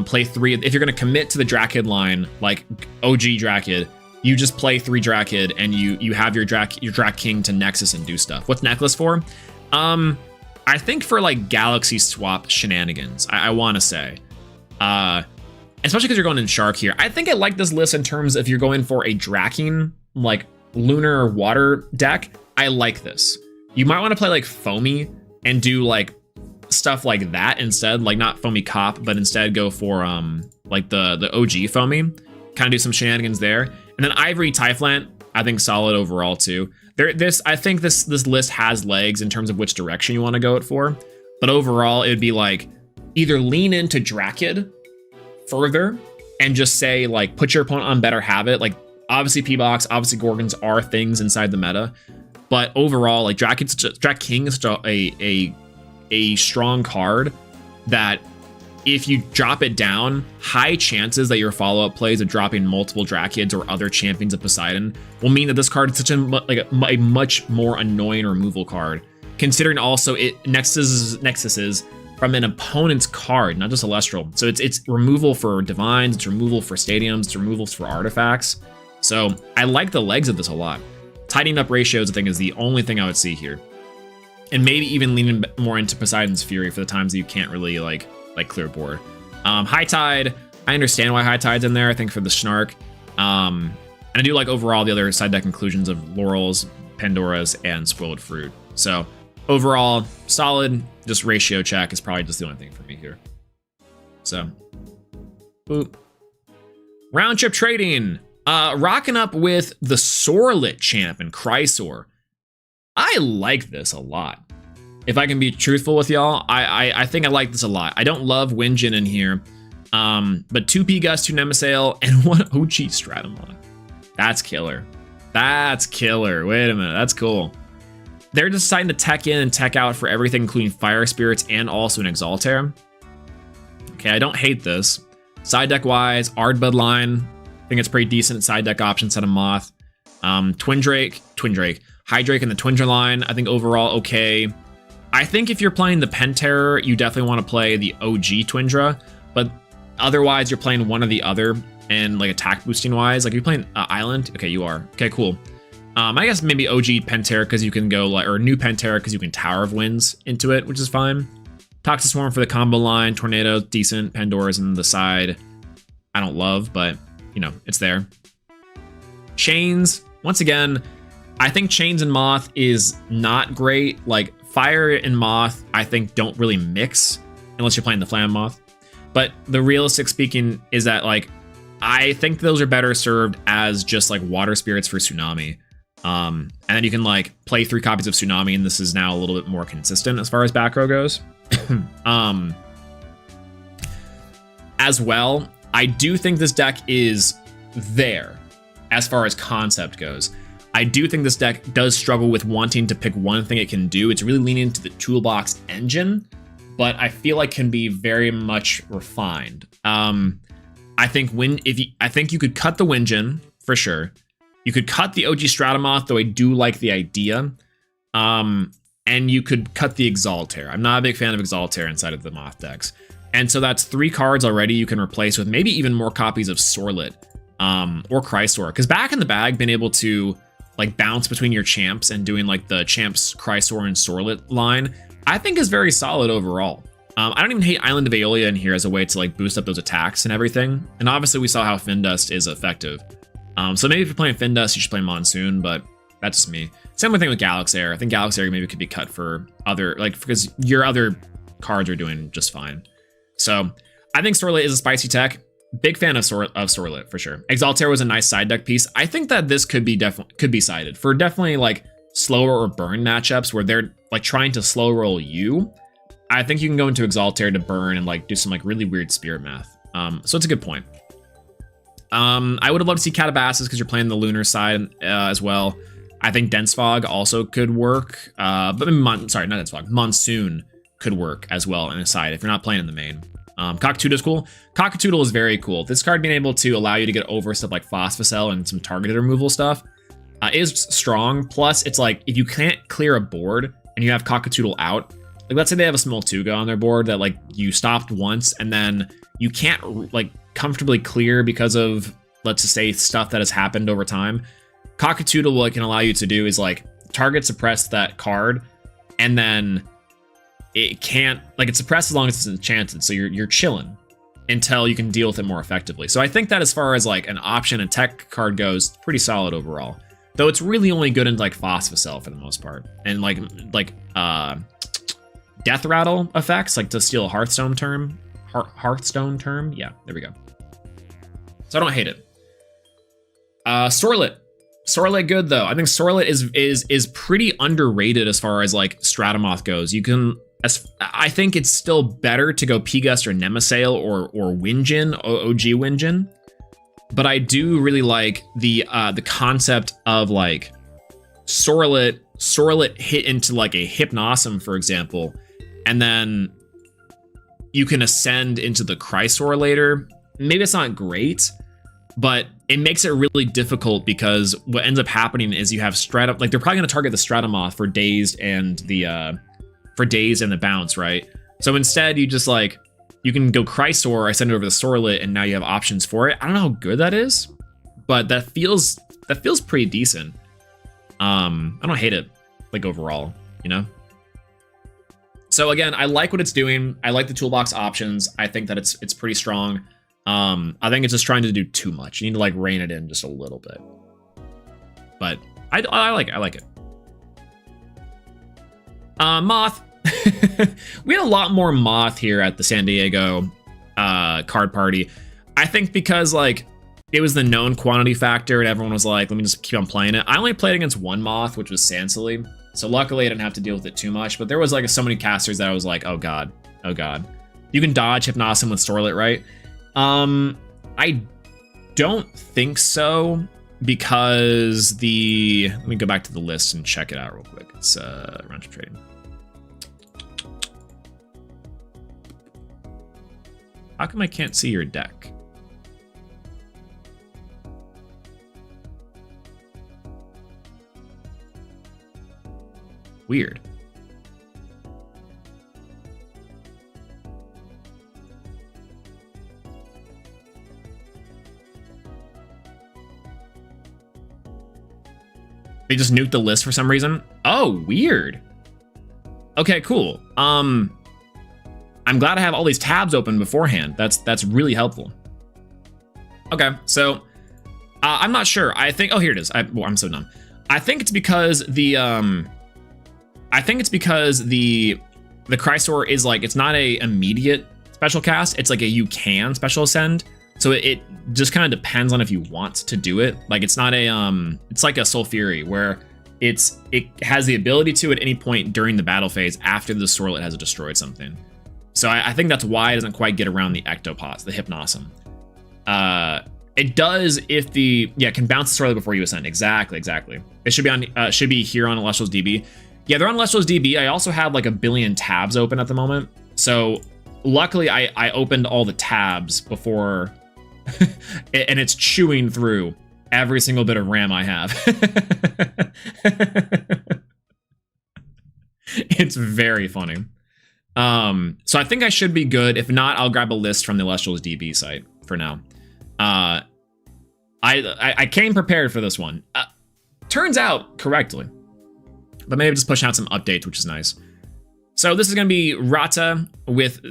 S1: Play 3 if you're gonna commit to the Drakid line, like OG Drakid. You just play 3 Drakid and you have your Drak King to Nexus and do stuff. What's Necklace for? I think for like Galaxy Swap shenanigans, I want to say. Especially because you're going in Shark here. I think I like this list in terms of if you're going for a Draking, like lunar water deck. I like this. You might want to play like Foamy and do like stuff like that instead, like not Foamy Cop, but instead go for like the OG Foamy. Kind of do some shenanigans there. And then Ivory Typhlant, I think solid overall too. I think this list has legs in terms of which direction you want to go it for. But overall, it would be like either lean into Drakid further and just say like put your opponent on better habit. Like obviously P-Box, obviously Gorgons are things inside the meta, but overall like Drat King is such a strong card that if you drop it down, high chances that your follow-up plays of dropping multiple Drakids or other champions of Poseidon will mean that this card is such a much more annoying removal card, considering also it nexuses from an opponent's card, not just Elestral. So it's removal for divines, it's removal for stadiums, it's removals for artifacts. So I like the legs of this a lot. Tidying up ratios, I think, is the only thing I would see here. And maybe even leaning more into Poseidon's Fury for the times that you can't really like clear board. High Tide, I understand why High Tide's in there, I think for the Snark. And I do like overall the other side deck inclusions of Laurels, Pandoras, and Spoiled Fruit. So overall, solid, just ratio check is probably just the only thing for me here. So, boop. Round trip trading. Rocking up with the Sorlet champ and Chrysor. I like this a lot. If I can be truthful with y'all, I think I like this a lot. I don't love Winjin in here, but 2 P-Gus, 2 Nemasail, and 1 OG Stratamon. That's killer. That's killer. Wait a minute, that's cool. They're deciding to tech in and tech out for everything, including Fire Spirits and also an Exaltair. Okay, I don't hate this. Side deck wise, Ardbud line, I think it's pretty decent side deck option set of Moth. Twin Drake, Hydrake in the Twindra line, I think overall okay. I think if you're playing the Penterror, you definitely want to play the OG Twindra, but otherwise you're playing one or the other, and like attack boosting wise, like you're playing Island. Okay, you are. Okay, cool. I guess maybe OG Penterror because you can go like, or new Penterror because you can Tower of Winds into it, which is fine. Toxic Swarm for the combo line, Tornado, decent. Pandora's in the side, I don't love, but you know, it's there. Chains, once again, I think Chains and Moth is not great. Like Fire and Moth, I think don't really mix unless you're playing the Flam Moth. But the realistic speaking is that like, I think those are better served as just like Water Spirits for Tsunami. And then you can like play 3 copies of Tsunami, and this is now a little bit more consistent as far as back row goes. As well, I do think this deck is there as far as concept goes. I do think this deck does struggle with wanting to pick one thing it can do. It's really leaning into the toolbox engine, but I feel like can be very much refined. I think you could cut the Winjin for sure. You could cut the OG Stratamoth, though I do like the idea. And you could cut the Exaltair. I'm not a big fan of Exaltair inside of the Moth decks. And so that's 3 cards already you can replace with maybe even more copies of Sorlet or Chrysor. Because back in the bag, being able to like bounce between your champs and doing like the champs Chrysor and Sorlet line, I think is very solid overall. I don't even hate Island of Aeolia in here as a way to like boost up those attacks and everything. And obviously we saw how Findust is effective. So maybe if you're playing Findust, you should play Monsoon, but that's just me. Same thing with Galaxair. I think Galaxair maybe could be cut for other, like, because your other cards are doing just fine. So I think Sorlet is a spicy tech. Big fan of Sorlet for sure. Exaltair was a nice side deck piece. I think that this could be sided for definitely like slower or burn matchups where they're like trying to slow roll you. I think you can go into Exaltair to burn and like do some like really weird spirit math. So it's a good point. I would have loved to see Catabasis because you're playing the lunar side as well. I think Dense Fog also could work, but sorry, not Dense Fog. Monsoon could work as well in a side if you're not playing in the main. Cockatoodle is cool. Cockatoodle is very cool. This card being able to allow you to get over stuff like Phosphocell and some targeted removal stuff is strong. Plus, it's like if you can't clear a board and you have Cockatoodle out, like let's say they have a small Tuga on their board that like you stopped once and then you can't like comfortably clear because of, let's just say, stuff that has happened over time. Cockatoodle, what it can allow you to do is like target suppress that card, and then it can't, like, it's suppressed as long as it's enchanted, so you're chilling until you can deal with it more effectively. So I think that as far as like an option and tech card goes, pretty solid overall. Though it's really only good in like Phosphocell for the most part, and like Death Rattle effects, like to steal a Hearthstone term. Yeah, there we go. So I don't hate it. Sorlet good though. I think Sorlet is pretty underrated as far as like Stratamoth goes. You can I think it's still better to go P-Gust or Nemasail or Winjin, OG Winjin. But I do really like the concept of like Sorlet hit into like a Hypnosum, for example, and then you can ascend into the Chrysor later. Maybe it's not great, but it makes it really difficult because what ends up happening is you have Stratum, like they're probably going to target the Stratomoth for Dazed and the bounce, right? So instead you just like, you can go Chrysor, I send it over the Sorlet, and now you have options for it. I don't know how good that is, but that feels pretty decent. I don't hate it, like overall, you know? So again, I like what it's doing. I like the toolbox options. I think that it's pretty strong. I think it's just trying to do too much. You need to like rein it in just a little bit. But I like it. Moth. We had a lot more Moth here at the San Diego card party. I think because like it was the known quantity factor and everyone was like, let me just keep on playing it. I only played against one Moth, which was Sansely. So luckily I didn't have to deal with it too much, but there was like so many casters that I was like, oh God. You can dodge Hypnosum with Sorlet, right? I don't think so, because let me go back to the list and check it out real quick. It's round trip trading. How come I can't see your deck? Weird. They just nuked the list for some reason. Oh, weird. Okay, cool. I'm glad I have all these tabs open beforehand. That's really helpful. Okay, so I'm not sure. I think, oh, here it is. I'm so dumb. I think it's because the Chrysor is like, it's not a immediate special cast. It's like a you can special ascend. So it just kind of depends on if you want to do it. Like it's not a it's like a Sulfury where it has the ability to at any point during the battle phase after the Sorlet has destroyed something. So I think that's why it doesn't quite get around the Ectopos, the Hypnosum. It does if can bounce the Sorlet before you ascend. Exactly. It should be here on Elestrals DB. Yeah, they're on Elestrals DB. I also have like a billion tabs open at the moment. So luckily I opened all the tabs before and it's chewing through every single bit of RAM I have. It's very funny. So I think I should be good. If not, I'll grab a list from the Elestrals DB site for now. I came prepared for this one. Turns out correctly, but maybe just pushing out some updates, which is nice. So this is going to be Rata with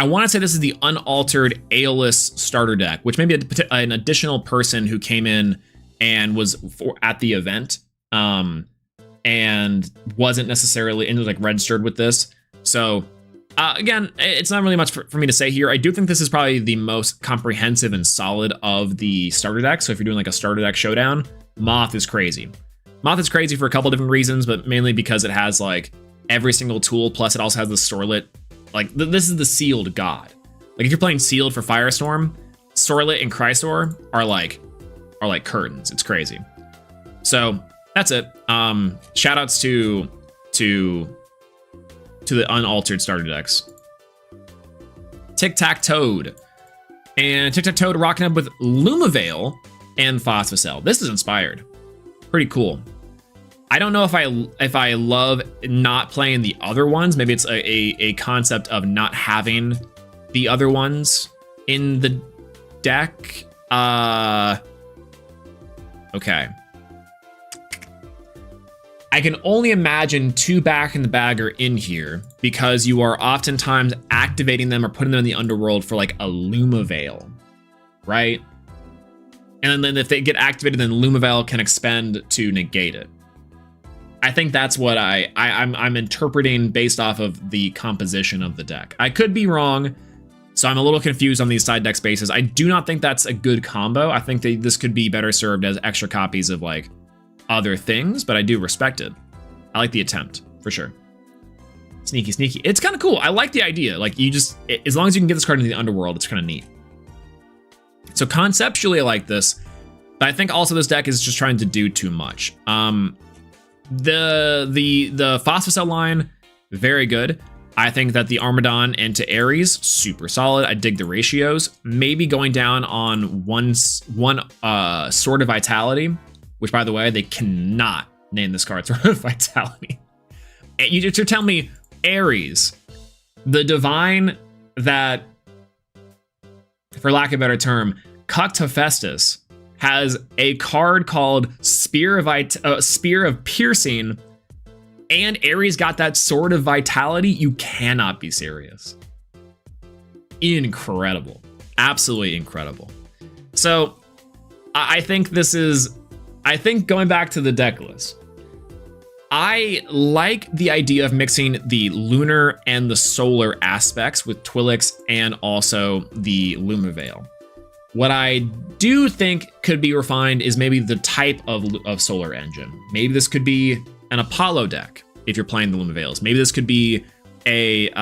S1: I want to say this is the unaltered Aeolus starter deck, which may be an additional person who came in and was at the event, and wasn't necessarily like registered with this. So again, it's not really much for me to say here. I do think this is probably the most comprehensive and solid of the starter decks. So if you're doing like a starter deck showdown, Moth is crazy. Moth is crazy for a couple different reasons, but mainly because it has like every single tool, plus it also has the Sorlet. Like this is the sealed god. Like if you're playing sealed for Firestorm, Sorlet and Chrysor are like curtains. It's crazy. So that's it. Shout outs to the unaltered starter decks. Tic-Tac-Toad. And Tic-Tac-Toad rocking up with Lumavale and Phosphocell. This is inspired. Pretty cool. I don't know if I love not playing the other ones. Maybe it's a concept of not having the other ones in the deck. Okay. I can only imagine 2 back in the bag are in here because you are oftentimes activating them or putting them in the underworld for like a Lumavale, right? And then if they get activated, then Lumavale can expend to negate it. I think that's what I'm interpreting based off of the composition of the deck. I could be wrong, so I'm a little confused on these side deck spaces. I do not think that's a good combo. I think that this could be better served as extra copies of like other things, but I do respect it. I like the attempt for sure. Sneaky, sneaky. It's kind of cool. I like the idea. Like, you just, as long as you can get this card into the underworld, it's kind of neat. So conceptually, I like this. But I think also this deck is just trying to do too much. The Phosphocell line, very good. I think that the Armadon into Ares, super solid. I dig the ratios. Maybe going down on one Sword of Vitality, which, by the way, they cannot name this card Sword of Vitality. You're telling me Ares, the divine that, for lack of a better term, cucked Hephaestus, has a card called Spear of Piercing, and Ares got that Sword of Vitality? You cannot be serious. Incredible. Absolutely incredible. So I think going back to the deck list, I like the idea of mixing the lunar and the solar aspects with Twi'leks and also the Lumaveil. What I do think could be refined is maybe the type of solar engine. Maybe this could be an Apollo deck if you're playing the Lumaveils. Maybe this could be an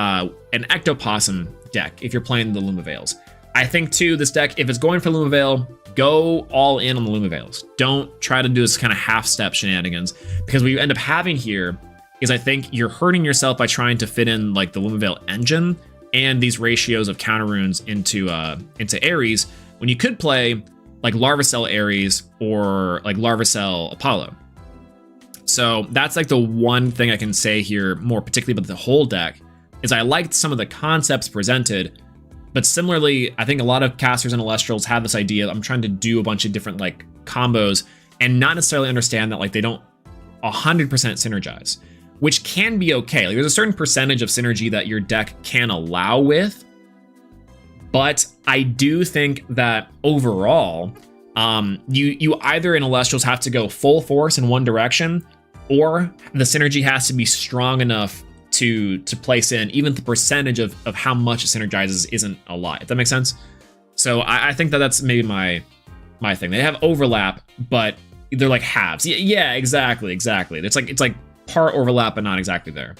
S1: Ectopossum deck if you're playing the Lumaveils. I think too, this deck, if it's going for Lumaveil, go all in on the Lumaveils. Don't try to do this kind of half-step shenanigans, because what you end up having here is, I think you're hurting yourself by trying to fit in like the Lumaveil engine and these ratios of counter runes into Ares, when you could play like Larvacell Ares or like Larvacell Apollo. So that's like the one thing I can say here, more particularly about the whole deck, is I liked some of the concepts presented. But similarly, I think a lot of casters and Elestrals have this idea, I'm trying to do a bunch of different like combos and not necessarily understand that like they don't 100% synergize, which can be okay. Like, there's a certain percentage of synergy that your deck can allow with. But I do think that overall, you either in Elestrals have to go full force in one direction, or the synergy has to be strong enough to place in, even the percentage of how much it synergizes isn't a lot, if that makes sense. So I think that that's maybe my thing. They have overlap, but they're like halves. Yeah, exactly. It's like part overlap, but not exactly there.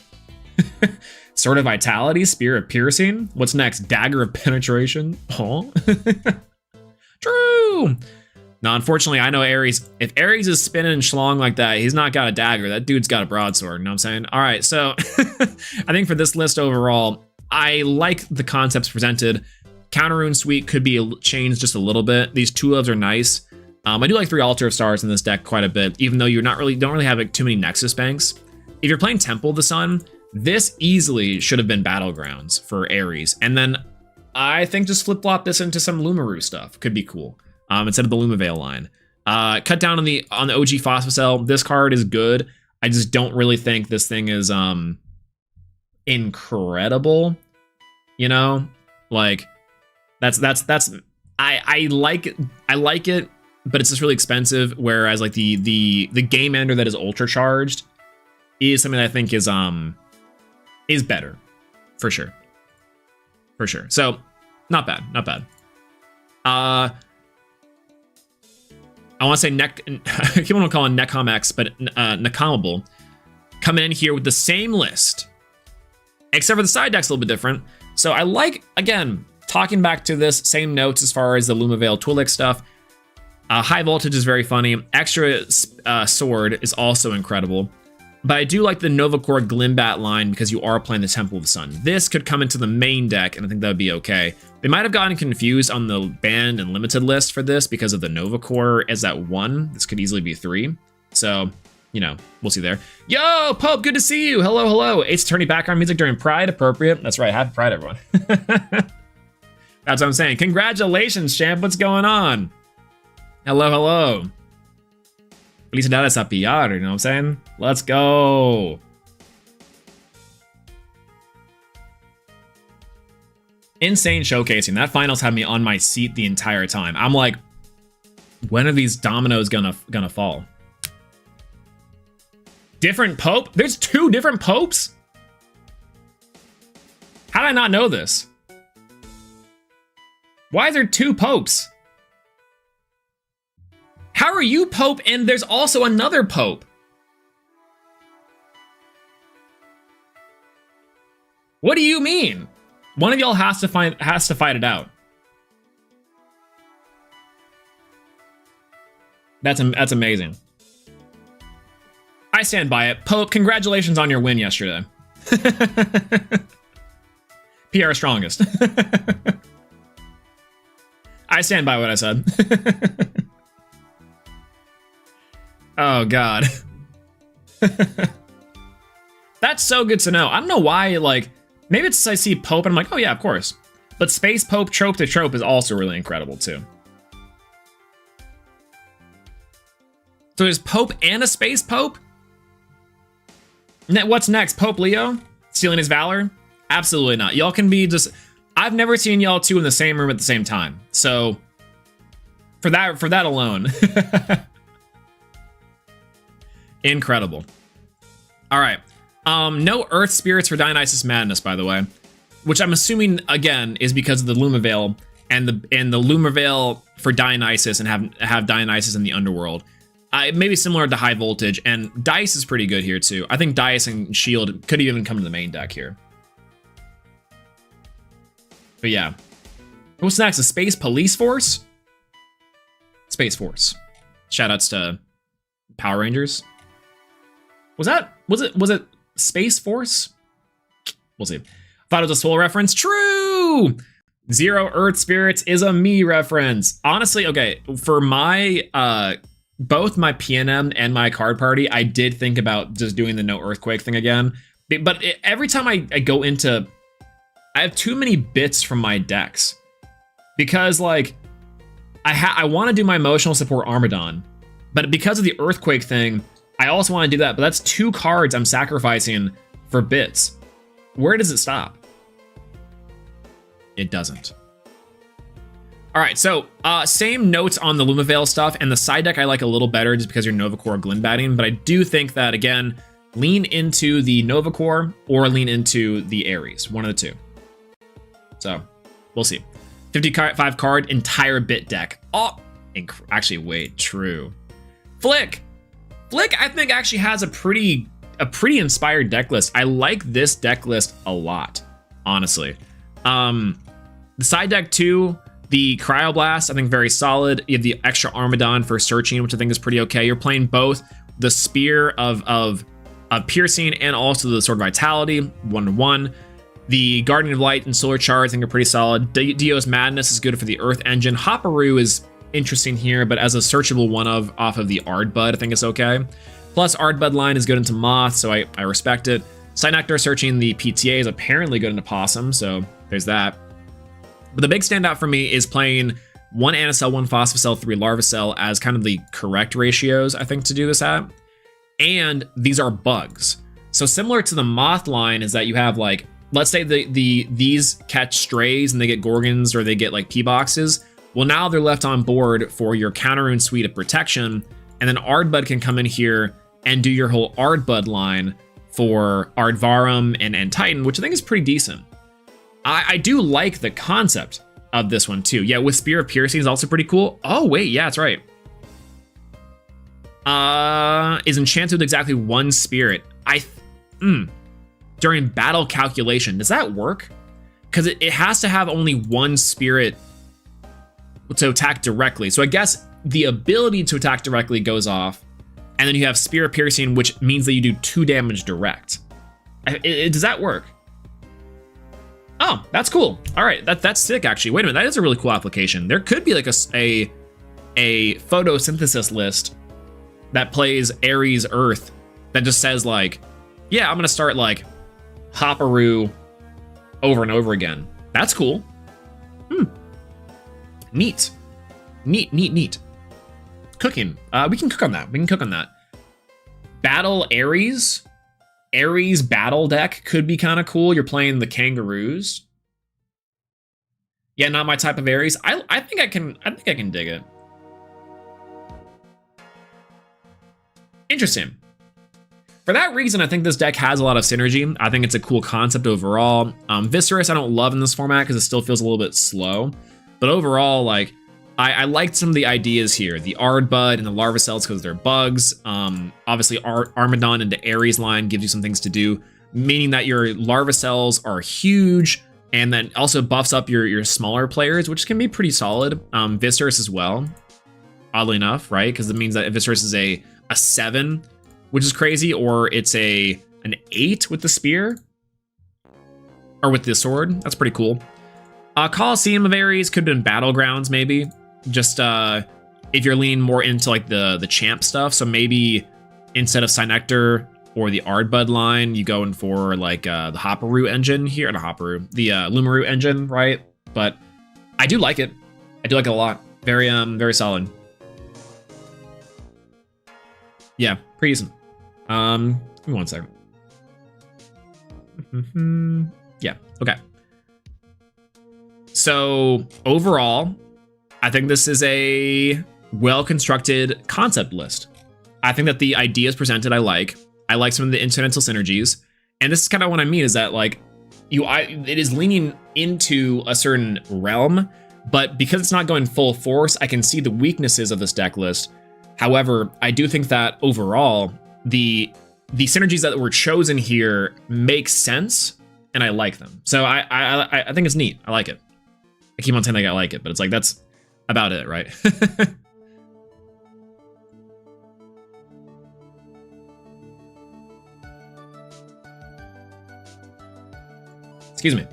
S1: Sword of Vitality, Spear of Piercing. What's next? Dagger of Penetration. Huh? True. No, unfortunately, I know Ares. If Ares is spinning and schlong like that, he's not got a dagger. That dude's got a broadsword, you know what I'm saying? All right, so I think for this list overall, I like the concepts presented. Counter Rune Suite could be changed just a little bit. These two ofs are nice. I do like 3 Altar of Stars in this deck quite a bit, even though you don't really have like too many Nexus banks. If you're playing Temple of the Sun, this easily should have been Battlegrounds for Ares. And then I think just flip-flop this into some Lumaru stuff. Could be cool. Instead of the Lumaveil line. Cut down on the OG Phosphocell. This card is good. I just don't really think this thing is incredible. You know? Like, that's I like it, but it's just really expensive. Whereas like the game ender that is ultra charged is something that I think is better. For sure. So not bad. I want to say I keep on calling Necom X, but Necomable coming in here with the same list, except for the side deck's a little bit different. So I like, again, talking back to this, same notes as far as the Lumaveil Twi'lek stuff. High Voltage is very funny. Extra Sword is also incredible. But I do like the Novacore Glimbat line because you are playing the Temple of the Sun. This could come into the main deck, and I think that would be okay. They might have gotten confused on the banned and limited list for this because of the Novacore as that 1. This could easily be 3. So, you know, we'll see there. Yo, Pope, good to see you. Hello. Ace Attorney background music during Pride, appropriate. That's right, happy Pride, everyone. That's what I'm saying. Congratulations, champ. What's going on? Hello. Felicidades a pillar, you know what I'm saying? Let's go. Insane showcasing. That finals had me on my seat the entire time. I'm like, when are these dominoes gonna fall? Different pope? There's 2 different popes? How did I not know this? Why is there 2 popes? How are you Pope and there's also another Pope? What do you mean? One of y'all has to fight it out. That's amazing. I stand by it. Pope, congratulations on your win yesterday. PR strongest. I stand by what I said. Oh, God. That's so good to know. I don't know why, like, maybe it's I see Pope and I'm like, oh yeah, of course. But Space Pope trope to trope is also really incredible too. So there's Pope and a Space Pope? What's next? Pope Leo? Stealing his valor? Absolutely not. Y'all can be just... I've never seen y'all two in the same room at the same time. So, for that alone. Incredible. All right. No Earth Spirits for Dionysus Madness, by the way. Which I'm assuming, again, is because of the Lumavale and the Lumavale for Dionysus and have Dionysus in the Underworld. Maybe similar to High Voltage, and Dice is pretty good here too. I think Dice and Shield could even come to the main deck here. But yeah. What's next? A Space Police Force? Space Force. Shoutouts to Power Rangers. Was it Space Force? We'll see. Thought it was a Soul reference. True! Zero Earth Spirits is a me reference. Honestly, okay, for my both my PNM and my card party, I did think about just doing the no earthquake thing again. But every time I go into, I have too many bits from my decks because like I want to do my emotional support Armadon, but because of the earthquake thing, I also want to do that. But that's 2 cards I'm sacrificing for bits. Where does it stop? It doesn't. All right, so same notes on the Lumavale stuff, and the side deck I like a little better just because you're Novacore Glinbatting, but I do think that, again, lean into the Novacore or lean into the Ares, one of the two. So, we'll see. 55 card, entire bit deck. Oh, actually, wait, true. Flick, I think, actually has a pretty inspired deck list. I like this deck list a lot, honestly. The side deck too, the Cryoblast, I think very solid. You have the extra Armadon for searching, which I think is pretty okay. You're playing both the Spear of Piercing and also the Sword of Vitality, 1/1. The Guardian of Light and Solar Charge I think are pretty solid. Dio's Madness is good for the Earth Engine. Hopperoo is interesting here, but as a searchable off of the Ardbud, I think it's okay. Plus, Ardbud line is good into Moth, so I respect it. Psynectar searching the PTA is apparently good into Possum, so there's that. But the big standout for me is playing 1 Anacell, 1 Phosphocell, 3 Larvacell as kind of the correct ratios, I think, to do this at. And these are bugs. So similar to the Moth line is that you have like, let's say these catch strays and they get Gorgons or they get like P-boxes. Well, now they're left on board for your Counter-Rune suite of protection, and then Ardbud can come in here and do your whole Ardbud line for Ardvarum and Titan, which I think is pretty decent. I do like the concept of this one too. Yeah, with Spear of Piercing is also pretty cool. Oh wait, yeah, that's right. Is enchanted with exactly 1 spirit. During battle calculation, does that work? Because it has to have only 1 spirit to attack directly. So I guess the ability to attack directly goes off, and then you have Spear of Piercing, which means that you do 2 damage direct. Does that work? Oh, that's cool. All right, that's sick, actually. Wait a minute, that is a really cool application. There could be like a photosynthesis list that plays Ares Earth that just says like, yeah, I'm gonna start like Hopperoo over and over again. That's cool. Neat. Cooking. We can cook on that. Battle Ares. Ares battle deck could be kind of cool. You're playing the Kangaroos. Yeah, not my type of Ares. I think I can dig it. Interesting. For that reason, I think this deck has a lot of synergy. I think it's a cool concept overall. Viscerus I don't love in this format because it still feels a little bit slow. But overall, like, I liked some of the ideas here. The Ardbud and the Larvacells because they're bugs. Obviously, Armadon into Ares line gives you some things to do. meaning that your larva cells are huge, and then also buffs up your smaller players, which can be pretty solid. Viscerus as well, oddly enough, right? Because it means that Viscerus is a 7, which is crazy, or it's an 8 with the spear, or with the sword. That's pretty cool. Colosseum of Ares could have been Battlegrounds, maybe. Just if you're leaning more into like the champ stuff. So maybe instead of Synector or the Ardbud line, you go in for like the Hopperoo engine here, not Hopperoo, the Lumaroo engine, right? But I do like it. I do like it a lot. Very very solid. Yeah, pretty decent. Give me 1 second. Yeah, okay. So overall, I think this is a well-constructed concept list. I think that the ideas presented I like some of the incidental synergies, and this is kind of what I mean, is that like it is leaning into a certain realm, but because it's not going full force, I can see the weaknesses of this deck list. However, I do think that overall the synergies that were chosen here make sense, and I like them. So I think it's neat. I like it. I keep on saying like I like it, but it's like that's about it, right? Excuse me.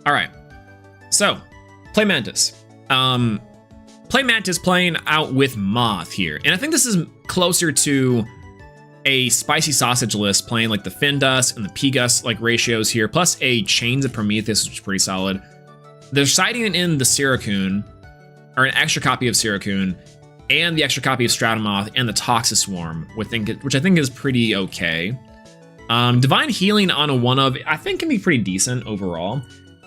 S1: All right. So, play Mantis. Play Mantis playing out with Moth here. And I think this is closer to a spicy sausage list playing like the Findus and the Pigus like ratios here, plus a Chains of Prometheus, which is pretty solid. They're siding in the Siracoon, or an extra copy of Siracoon, and the extra copy of Stratomoth and the Toxiswarm, which I think is pretty okay. Divine Healing on a 1-of, I think can be pretty decent overall.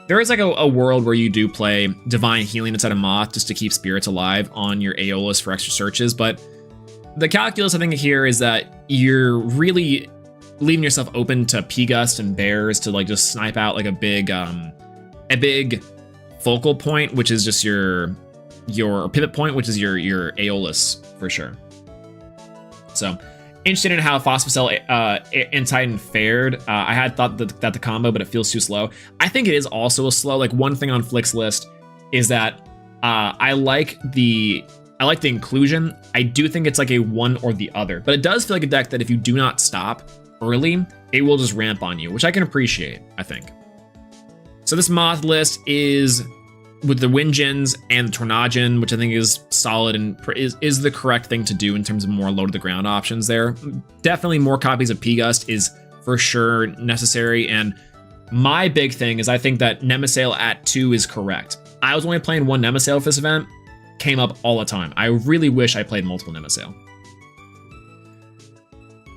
S1: There is like a world where you do play Divine Healing instead of Moth just to keep spirits alive on your Aeolus for extra searches, but the calculus I think here is that you're really leaving yourself open to P-Gust and Bears to like just snipe out like a big focal point, which is just your pivot point, which is your Aeolus for sure. So interested in how Phosphocell and Titan fared. I had thought that the combo, but it feels too slow. I think it is also a slow. Like one thing on Flick's list is that I like the inclusion. I do think it's like a one or the other, but it does feel like a deck that if you do not stop early, it will just ramp on you, which I can appreciate, I think. So this Moth list is with the Wingens and the Tornadgen, which I think is solid and is the correct thing to do in terms of more low to the ground options there. Definitely more copies of P-Gust is for sure necessary. And my big thing is I think that Nemesail at 2 is correct. I was only playing one Nemesail for this event, came up all the time. I really wish I played multiple Nemesail.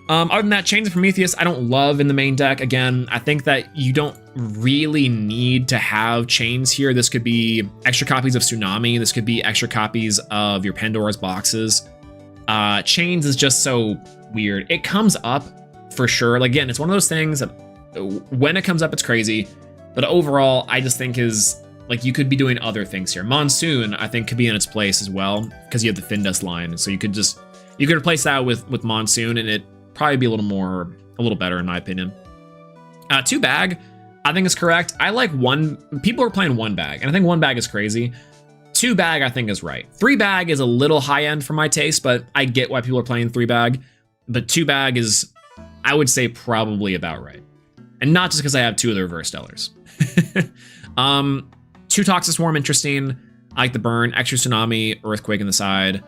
S1: Other than that, Chains of Prometheus, I don't love in the main deck. Again, I think that you don't really need to have Chains here. This could be extra copies of Tsunami. This could be extra copies of your Pandora's boxes. Chains is just so weird. It comes up for sure. Like, again, it's one of those things that when it comes up, it's crazy. But overall, I just think is like you could be doing other things here. Monsoon, I think, could be in its place as well because you have the Findus line. So you could replace that with Monsoon, and it probably be a little better in my opinion. 2 bag, I think is correct. I like one. People are playing 1 bag, and I think 1 bag is crazy. 2 bag, I think is right. 3 bag is a little high end for my taste, but I get why people are playing 3 bag. But 2 bag is, I would say, probably about right, and not just because I have 2 of the reverse stellars. 2 Toxiswarm, interesting. I like the burn, extra Tsunami, Earthquake in the side.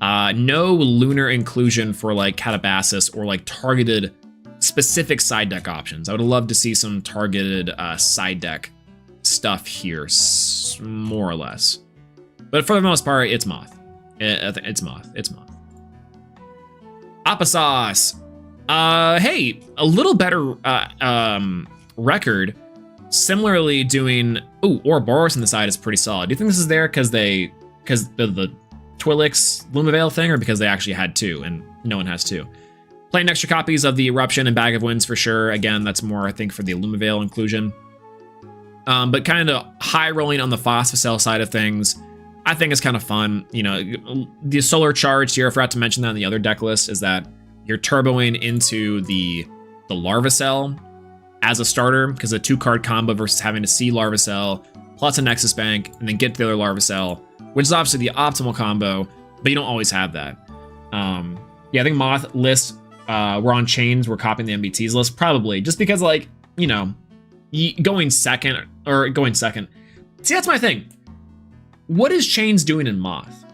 S1: No lunar inclusion for like Catabasis or like targeted specific side deck options. I would love to see some targeted side deck stuff here, more or less. But for the most part, it's Moth. It's Moth. It's Moth. Apasauce. Hey, a little better record. Similarly doing... Ooh, Ouroboros on the side is pretty solid. Do you think this is there because the Twilix Lumavale thing, or because they actually had 2 and no one has 2? Playing extra copies of the Eruption and Bag of Winds for sure. Again, that's more, I think, for the Lumavale inclusion. But kind of high rolling on the Phosphocell side of things, I think is kind of fun. You know, the Solar Charge here, I forgot to mention that in the other deck list, is that you you're turboing into the Larva Cell as a starter, because a 2-card combo versus having to see Larva Cell plus a Nexus Bank and then get the other Larva Cell, which is obviously the optimal combo, but you don't always have that. Yeah, I think Moth list, we're on chains, we're copying the MBT's list, probably, just because, like, you know, going second. See, that's my thing. What is chains doing in Moth?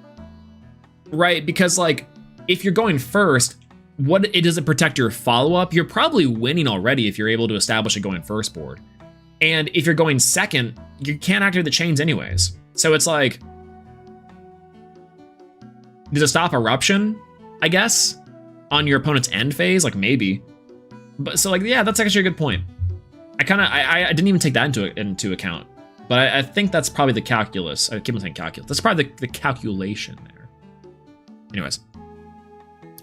S1: Right? Because, like, if you're going first, does it protect your follow-up? You're probably winning already if you're able to establish a going first board. And if you're going second, you can't activate the chains anyways. So it's like, does it stop eruption, I guess, on your opponent's end phase? Like, maybe. But so, like, yeah, that's actually a good point. I didn't even take that into account. But I think that's probably the calculus. I keep on saying calculus. That's probably the calculation there. Anyways.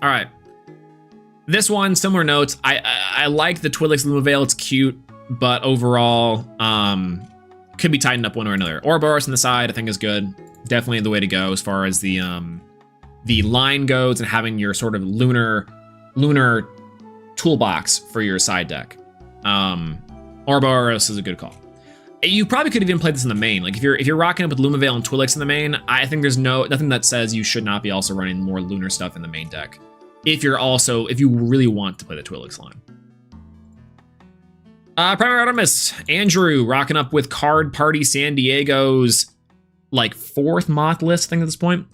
S1: All right. This one, similar notes. I like the Twi'leks Lumaveil. It's cute, but overall, could be tightened up one or another. Ouroboros on the side, I think, is good. Definitely the way to go as far as the line goes and having your sort of lunar toolbox for your side deck. Ouroboros is a good call. You probably could have even played this in the main. Like, if you're rocking up with Lumaveil and Twi'leks in the main, I think there's nothing that says you should not be also running more lunar stuff in the main deck. If you really want to play the Twi'leks line. Primary Artemis, Andrew rocking up with Card Party San Diego's like 4th Moth list, I think, at this point.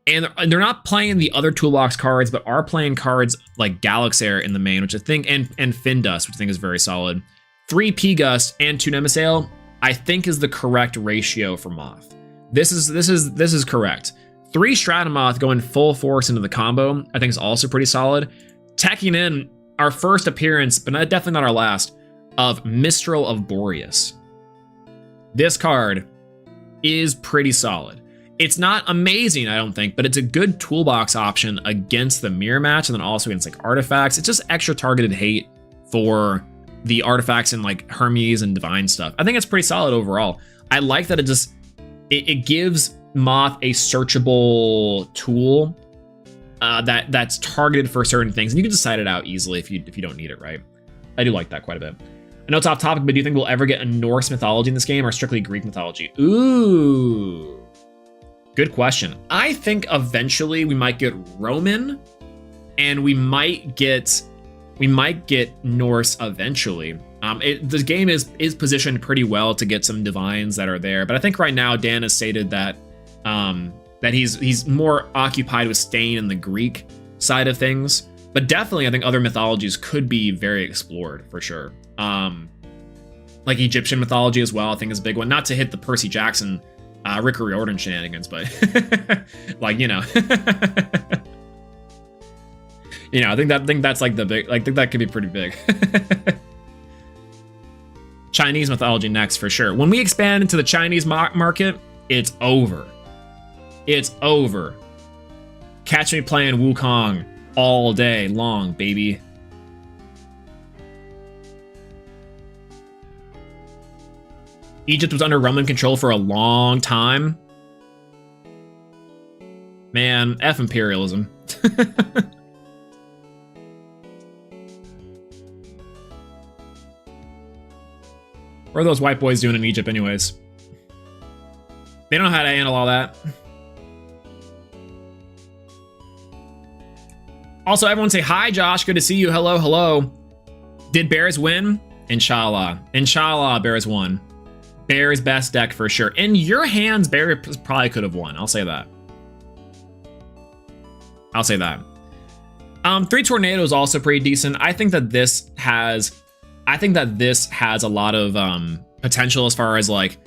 S1: And they're not playing the other toolbox cards, but are playing cards like Galaxair in the main, which I think, and Findust, which I think is very solid. 3 P-Gust and 2 Nemesail, I think, is the correct ratio for Moth. This is correct. 3 Stratomoth going full force into the combo, I think, is also pretty solid. Tacking in our first appearance, but definitely not our last, of Mistral of Boreas. This card is pretty solid. It's not amazing, I don't think, but it's a good toolbox option against the mirror match and then also against like artifacts. It's just extra targeted hate for the artifacts and like Hermes and Divine stuff. I think it's pretty solid overall. I like that it gives Moth a searchable tool that's targeted for certain things, and you can decide it out easily if you don't need it, right? I do like that quite a bit. I know it's off topic, but do you think we'll ever get a Norse mythology in this game or strictly Greek mythology? Ooh, good question. I think eventually we might get Roman, and we might get Norse eventually. The game is positioned pretty well to get some divines that are there, but I think right now Dan has stated that that he's more occupied with staying in the Greek side of things. But definitely, I think other mythologies could be very explored for sure. Like Egyptian mythology as well, I think is a big one. Not to hit the Percy Jackson, Rick Riordan shenanigans, but like, you know, you know, I think that's like the big, like, I think that could be pretty big. Chinese mythology next for sure. When we expand into the Chinese market, it's over. It's over. Catch me playing Wukong all day long, baby. Egypt was under Roman control for a long time. Man, F imperialism. What are those white boys doing in Egypt anyways? They don't know how to handle all that. Also, everyone say hi, Josh. Good to see you. Hello, hello. Did Bears win? Inshallah. Inshallah, Bears won. Bears best deck for sure. In your hands, Bears probably could have won. I'll say that. I'll say that. 3 Tornadoes also pretty decent. I think that this has a lot of potential as far as like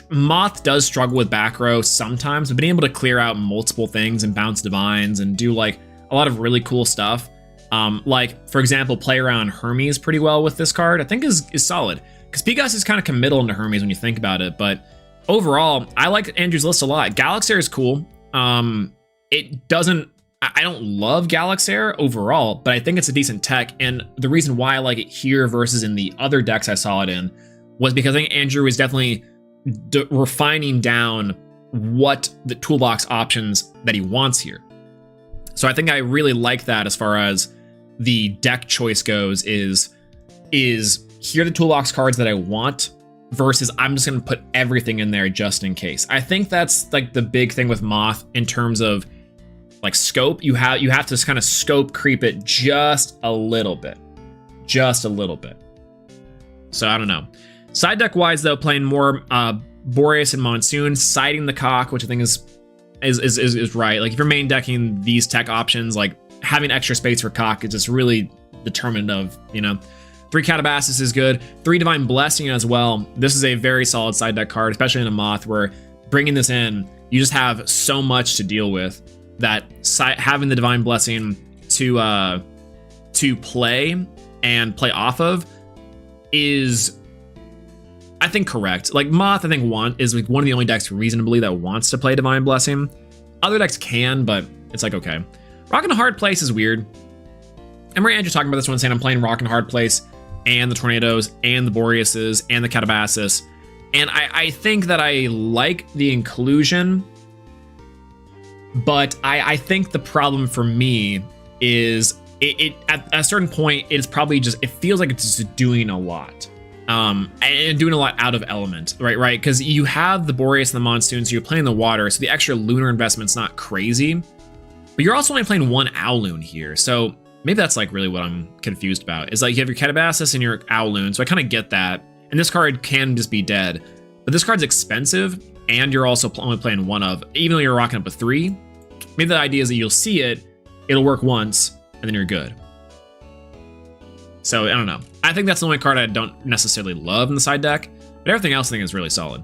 S1: Moth does struggle with back row sometimes, but being able to clear out multiple things and bounce divines and do like a lot of really cool stuff. Like, for example, play around Hermes pretty well with this card, I think is solid. Because P-Gust is kind of committal into Hermes when you think about it, but overall, I like Andrew's list a lot. Galaxair is cool. I don't love Galaxair overall, but I think it's a decent tech, and the reason why I like it here versus in the other decks I saw it in was because I think Andrew is definitely refining down what the toolbox options that he wants here. So I think I really like that as far as the deck choice goes, is here are the toolbox cards that I want versus I'm just going to put everything in there just in case. I think that's like the big thing with Moth in terms of like scope. You have to kind of scope creep it just a little bit. So I don't know. Side deck wise though, playing more Boreas and Monsoon, siding the Cock, which I think is right. Like if you're main decking these tech options, like having extra space for Cock is just really determined of, you know. 3 Catabasis is good. 3 Divine Blessing as well. This is a very solid side deck card, especially in a Moth, where bringing this in, you just have so much to deal with that having the Divine Blessing to play and play off of is, I think, correct. Like Moth, I think is like one of the only decks reasonably that wants to play Divine Blessing. Other decks can, but it's like, okay. Rock and Hard Place is weird. And Maria Andrew talking about this one, saying I'm playing Rock and Hard Place and the Tornadoes and the Boreases and the Catabasis. And I think that I like the inclusion, but I think the problem for me is it at a certain point, it's probably just, it feels like it's just doing a lot. And doing a lot out of element, right? Because you have the Boreas and the Monsoon, so you're playing the water, so the extra lunar investment's not crazy. But you're also only playing 1 Owloon here, so maybe that's like really what I'm confused about. Is like you have your Catabasis and your Owloon, so I kind of get that. And this card can just be dead, but this card's expensive, and you're also only playing 1 of, even though you're rocking up a 3. Maybe the idea is that you'll see it, it'll work once, and then you're good. So I don't know. I think that's the only card I don't necessarily love in the side deck, but everything else I think is really solid.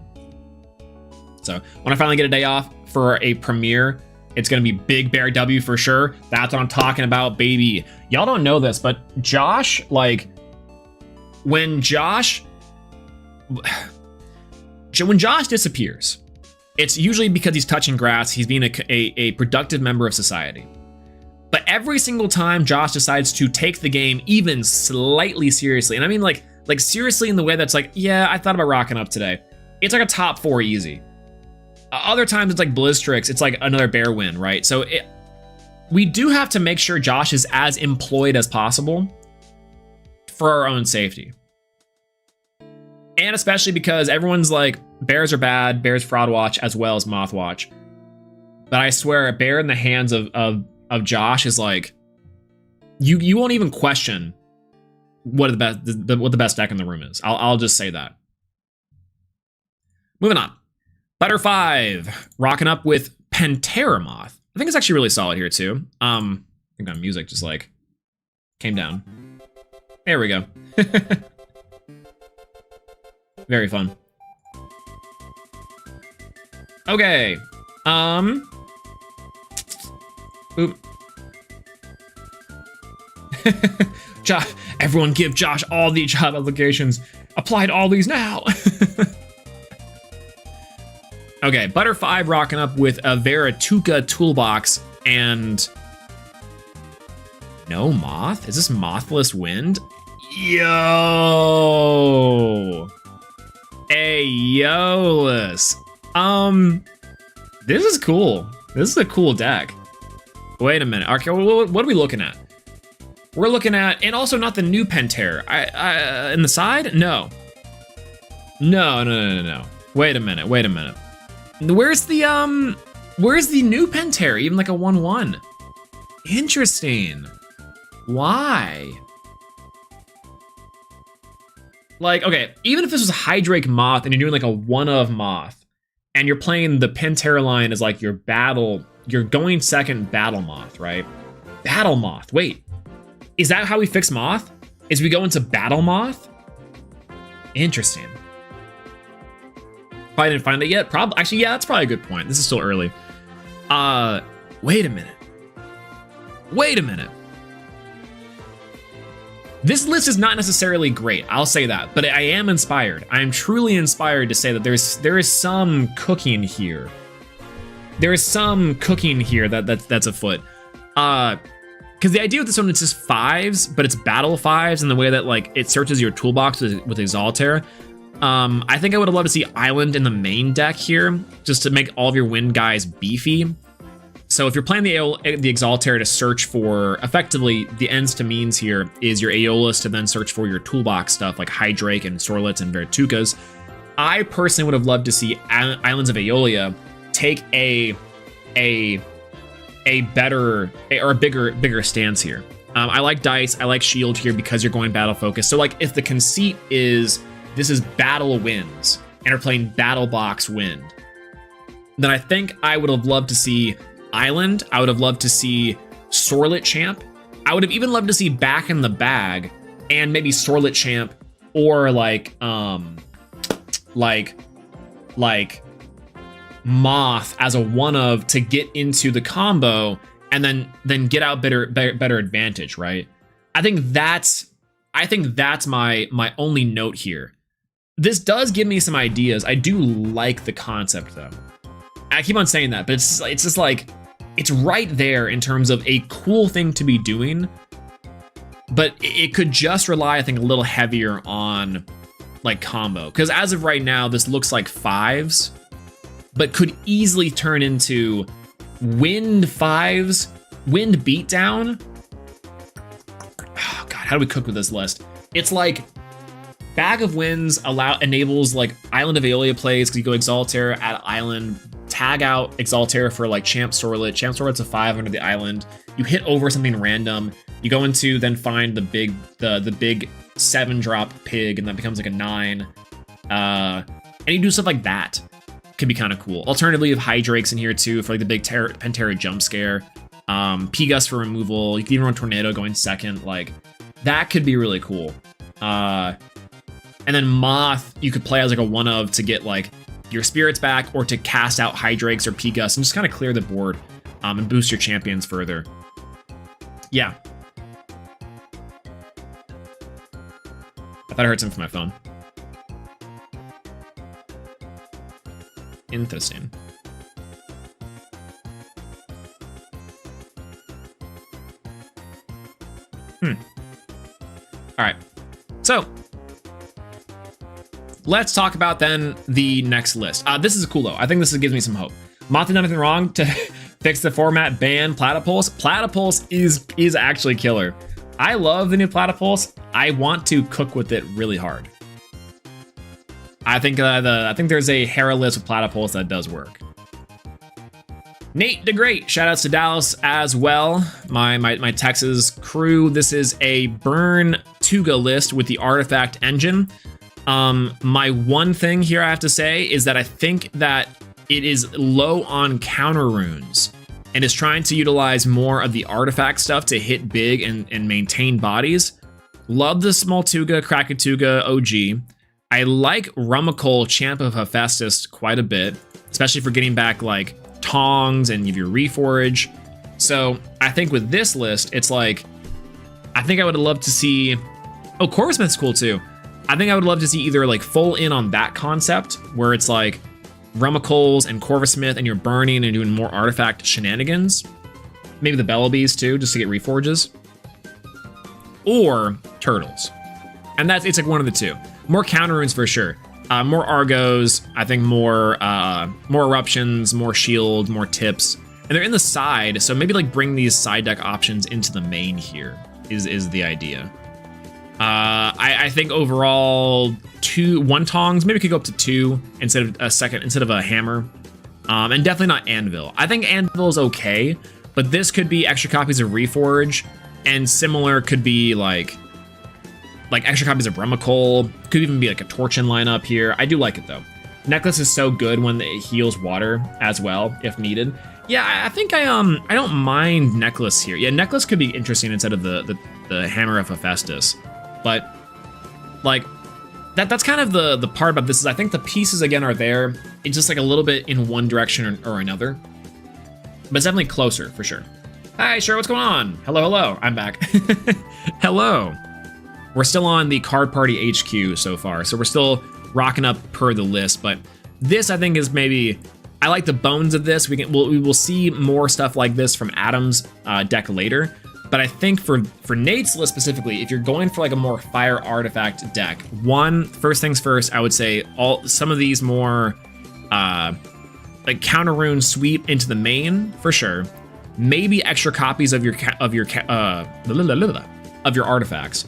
S1: So when I finally get a day off for a premiere, it's going to be Big Bear W for sure. That's what I'm talking about, baby. Y'all don't know this, but Josh, like, when Josh disappears, it's usually because he's touching grass. He's being a productive member of society. But every single time Josh decides to take the game even slightly seriously, and I mean like seriously in the way that's like, yeah, I thought about rocking up today. It's like a top 4 easy. Other times it's like Blizztrix, it's like another bear win, right? So we do have to make sure Josh is as employed as possible for our own safety. And especially because everyone's like, bears are bad, bears fraud watch as well as moth watch. But I swear a bear in the hands of Josh is like, you won't even question what the best deck in the room is. I'll just say that. Moving on. Butter 5, rocking up with Pantera Moth. I think it's actually really solid here too. I think my music just like came down. There we go. Very fun. Okay. Oop. Josh, everyone give Josh all the job applications. Apply to all these now. Okay, Butter 5 rocking up with a Veratuka Toolbox and no Moth? Is this Mothless Wind? Yo! Hey, yo-less. This is cool. This is a cool deck. Wait a minute. Okay, what are we looking at? We're looking at, and also not the new Pantera. In the side? No. No. Wait a minute. Where's the new Pantera? Even like a 1/1. Interesting. Why? Like, okay, even if this was a Hydrake Moth and you're doing like a 1 of Moth, and you're playing the Pantera line as like your going second Battle Moth, right? Battle Moth. Wait, is that how we fix Moth? Is we go into Battle Moth? Interesting. Probably didn't find it yet. Actually, yeah, that's probably a good point. This is still early. Wait a minute. This list is not necessarily great, I'll say that, but I am inspired. I am truly inspired to say that there is some cooking here. There is some cooking here that's afoot. Because the idea with this one, it's just 5s, but it's battle 5s in the way that like it searches your toolbox with Exaltair. I think I would have loved to see Island in the main deck here, just to make all of your wind guys beefy. So if you're playing the Exaltair to search for, effectively, the ends to means here is your Aeolus to then search for your toolbox stuff like Hydrake and Sorlets and Vertukas. I personally would have loved to see Islands of Aeolia take a better or a bigger stance here. I like Dice, I like Shield here because you're going battle focus. So like if the conceit is this is battle winds and are playing battle box wind, then I think I would have loved to see Island. I would have loved to see Sorlet Champ. I would have even loved to see Back in the Bag and maybe Sorlet Champ or like Moth as a one of to get into the combo and then get out better advantage, right? I think that's my only note here. This does give me some ideas. I do like the concept though. I keep on saying that, but it's just like it's right there in terms of a cool thing to be doing, but it could just rely, I think, a little heavier on like combo. Because as of right now, this looks like 5s, but could easily turn into wind 5s, wind beatdown. Oh God, how do we cook with this list? It's like Bag of Winds enables like Island of Aeolia plays because you go Exaltair at Island, tag out Exaltair for like Champ Sorlet. Champ Sorlet's a 5 under the island. You hit over something random. You go into then find the big 7-drop pig, and that becomes like a 9. And you do stuff like that. Could be kind of cool. Alternatively, you have Hydrakes in here too for like the big Pantera jump scare. P-Gus for removal. You can even run Tornado going second. Like that could be really cool. And then Moth, you could play as like a one of to get like your spirits back or to cast out Hydrakes or P-Gus and just kind of clear the board and boost your champions further. Yeah. I thought I heard something from my phone. Interesting. All right. So let's talk about then the next list. This is cool though. I think this gives me some hope. Moth did nothing wrong to fix the format, ban Platypulse. Platypulse is actually killer. I love the new Platypulse. I want to cook with it really hard. I think there's a Hera list with Platypulse that does work. Nate DeGreat, shoutouts to Dallas as well. My Texas crew. This is a Burn Tuga list with the Artifact engine. My one thing here I have to say is that I think that it is low on counter runes and is trying to utilize more of the artifact stuff to hit big and maintain bodies. Love the small Tuga, Krakatuga OG. I like Rummikul, Champ of Hephaestus quite a bit, especially for getting back like Tongs and your Reforge. So I think with this list, it's like, I think I would love to see, oh, Corvusmith's cool too. I think I would love to see either like full in on that concept where it's like Rummikuls and Corvusmith and you're burning and doing more artifact shenanigans. Maybe the Bellabees too, just to get Reforges. Or Turtles. And it's like one of the two. More counter runes for sure. More Argos, I think more Eruptions, more Shield, more Tips. And they're in the side, so maybe like bring these side deck options into the main here is the idea. I think overall 1 Tongs, maybe could go up to 2 instead of a hammer. And definitely not Anvil. I think Anvil is okay, but this could be extra copies of Reforge, and similar could be like extra copies of Rummikul. Could even be like a Torchin lineup here. I do like it though. Necklace is so good when it heals water as well if needed. Yeah, I think I don't mind Necklace here. Yeah, Necklace could be interesting instead of the Hammer of Hephaestus. But like that's kind of the part about this is I think the pieces again are there. It's just like a little bit in one direction or another. But it's definitely closer for sure. Hi, sure, what's going on? Hello, I'm back. Hello. We're still on the Card Party HQ so far, so we're still rocking up per the list, but this I think is maybe, I like the bones of this. We will see more stuff like this from Adam's deck later, but I think for Nate's list specifically, if you're going for like a more fire artifact deck, first things first, I would say some of these more like counter rune sweep into the main for sure. maybe extra copies of your artifacts,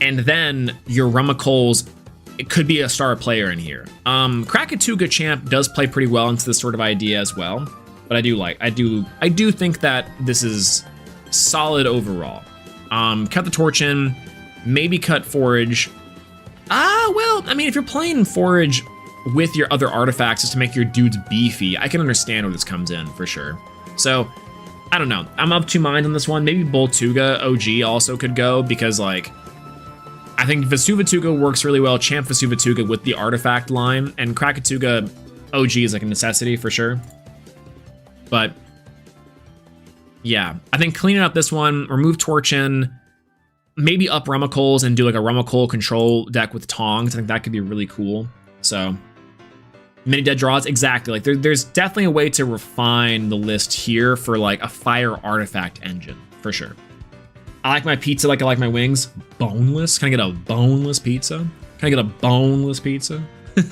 S1: and then your Rummacoles. It could be a star player in here. Krakatuga Champ does play pretty well into this sort of idea as well, but I do think that this is solid overall. Cut the Torch in, maybe cut Forage. Well, I mean, if you're playing Forage with your other artifacts just to make your dudes beefy, I can understand where this comes in for sure. So, I don't know. I'm of two minds on this one. Maybe Boltuga OG also could go because, like, I think Vesuvatuga works really well. Champ Vesuvatuga with the artifact line, and Krakatuga OG is like a necessity for sure. But yeah, I think cleaning up this one, remove Torchin, maybe up Rummacoles and do like a Rummacole control deck with Tongs. I think that could be really cool. So many dead draws, exactly. Like there's definitely a way to refine the list here for like a fire artifact engine for sure. I like my pizza like I like my wings. Boneless? Can I get a boneless pizza? Can I get a boneless pizza? Can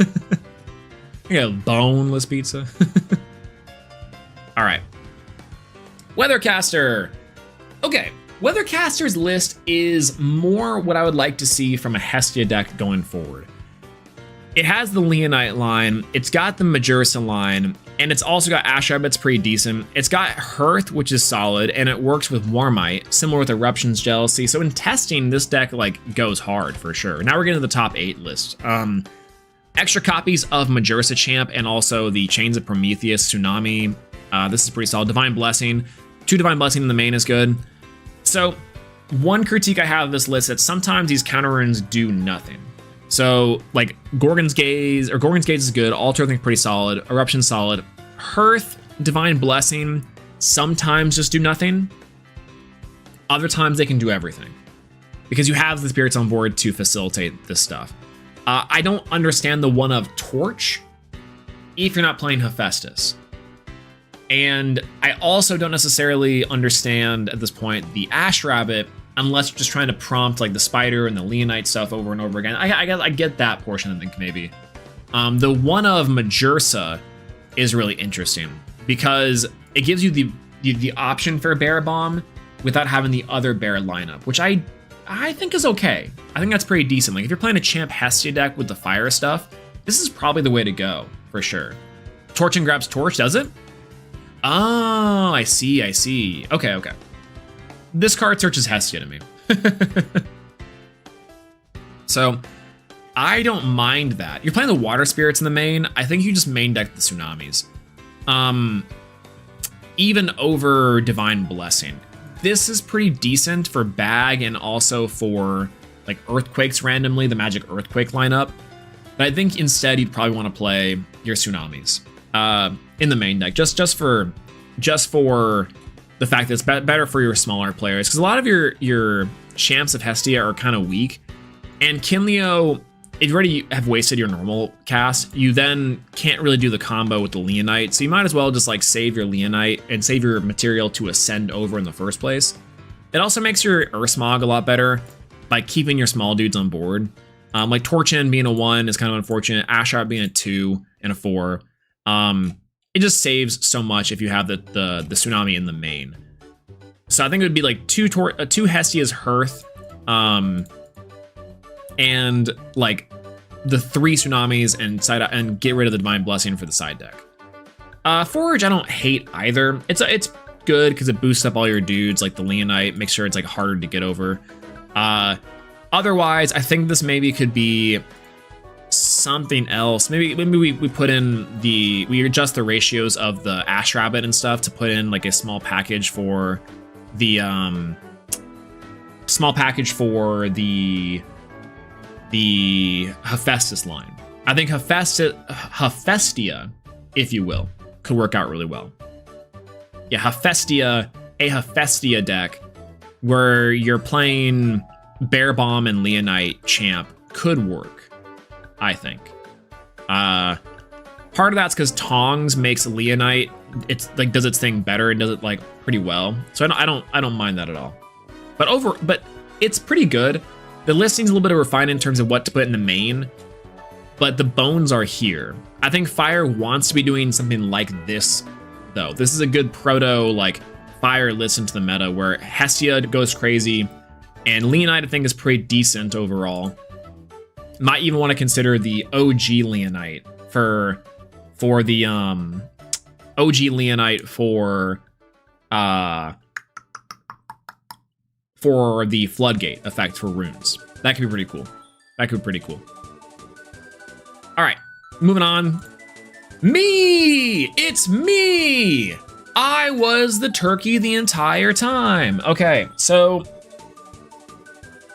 S1: I get a boneless pizza? All right. Weathercaster. Okay. Weathercaster's list is more what I would like to see from a Hestia deck going forward. It has the Leonite line, it's got the Majursa line, and it's also got Ash Rabbit's pretty decent. It's got Hearth, which is solid, and it works with Warmite, similar with Eruption's Jealousy. So in testing, this deck like goes hard for sure. Now we're getting to the top 8 list. Extra copies of Majursa Champ and also the Chains of Prometheus, Tsunami. This is pretty solid. Divine Blessing. 2 Divine Blessing in the main is good. So one critique I have of this list is that sometimes these counter runes do nothing. So, like, Gorgon's Gaze is good. Altar, I think, pretty solid. Eruption, solid. Hearth, Divine Blessing, sometimes just do nothing. Other times they can do everything. Because you have the spirits on board to facilitate this stuff. I don't understand the one of Torch if you're not playing Hephaestus. And I also don't necessarily understand, at this point, the Ash Rabbit, unless you're just trying to prompt like the spider and the Leonite stuff over and over again. I get that portion, I think, maybe. The one of Majursa is really interesting because it gives you the option for a Bear Bomb without having the other bear lineup, which I think is okay. I think that's pretty decent. Like if you're playing a Champ Hestia deck with the fire stuff, this is probably the way to go for sure. Torch and grabs Torch, does it? Oh, I see. Okay. This card searches Hestia to me. So, I don't mind that. You're playing the Water Spirits in the main. I think you just main deck the Tsunamis. Even over Divine Blessing. This is pretty decent for bag and also for like Earthquakes randomly, the Magic Earthquake lineup. But I think instead you'd probably want to play your Tsunamis in the main deck, just for the fact that it's better for your smaller players, because a lot of your champs of Hestia are kind of weak, and Kinleo, if you already have wasted your normal cast, you then can't really do the combo with the Leonite, so you might as well just like save your Leonite and save your material to ascend over in the first place. It also makes your Ursmog a lot better by keeping your small dudes on board. Like Torchin being a 1 is kind of unfortunate, Ashrat being a 2 and a 4. It just saves so much if you have the Tsunami in the main. So I think it would be like two Hestia's Hearth, and like the 3 Tsunamis and get rid of the Divine Blessing for the side deck. Forage I don't hate either. It's good because it boosts up all your dudes like the Leonite, makes sure it's like harder to get over. Otherwise, I think this maybe could be something else. Maybe we put in we adjust the ratios of the Ash Rabbit and stuff to put in like a small package for the Hephaestus line. I think Hephaestia, if you will, could work out really well. Yeah, a Hephaestia deck where you're playing Bear Bomb and Leonite Champ could work, I think. Part of that's because Tongs makes Leonite, it's like does its thing better and does it like pretty well. So I don't mind that at all. But it's pretty good. The listing's a little bit of refinement in terms of what to put in the main, but the bones are here. I think Fire wants to be doing something like this, though. This is a good proto like fire lists into the meta where Hestia goes crazy, and Leonite I think is pretty decent overall. Might even want to consider the OG Leonite for the OG Leonite for the floodgate effect for runes. That could be pretty cool. That could be pretty cool. All right, moving on. Me! It's me! I was the turkey the entire time. Okay, so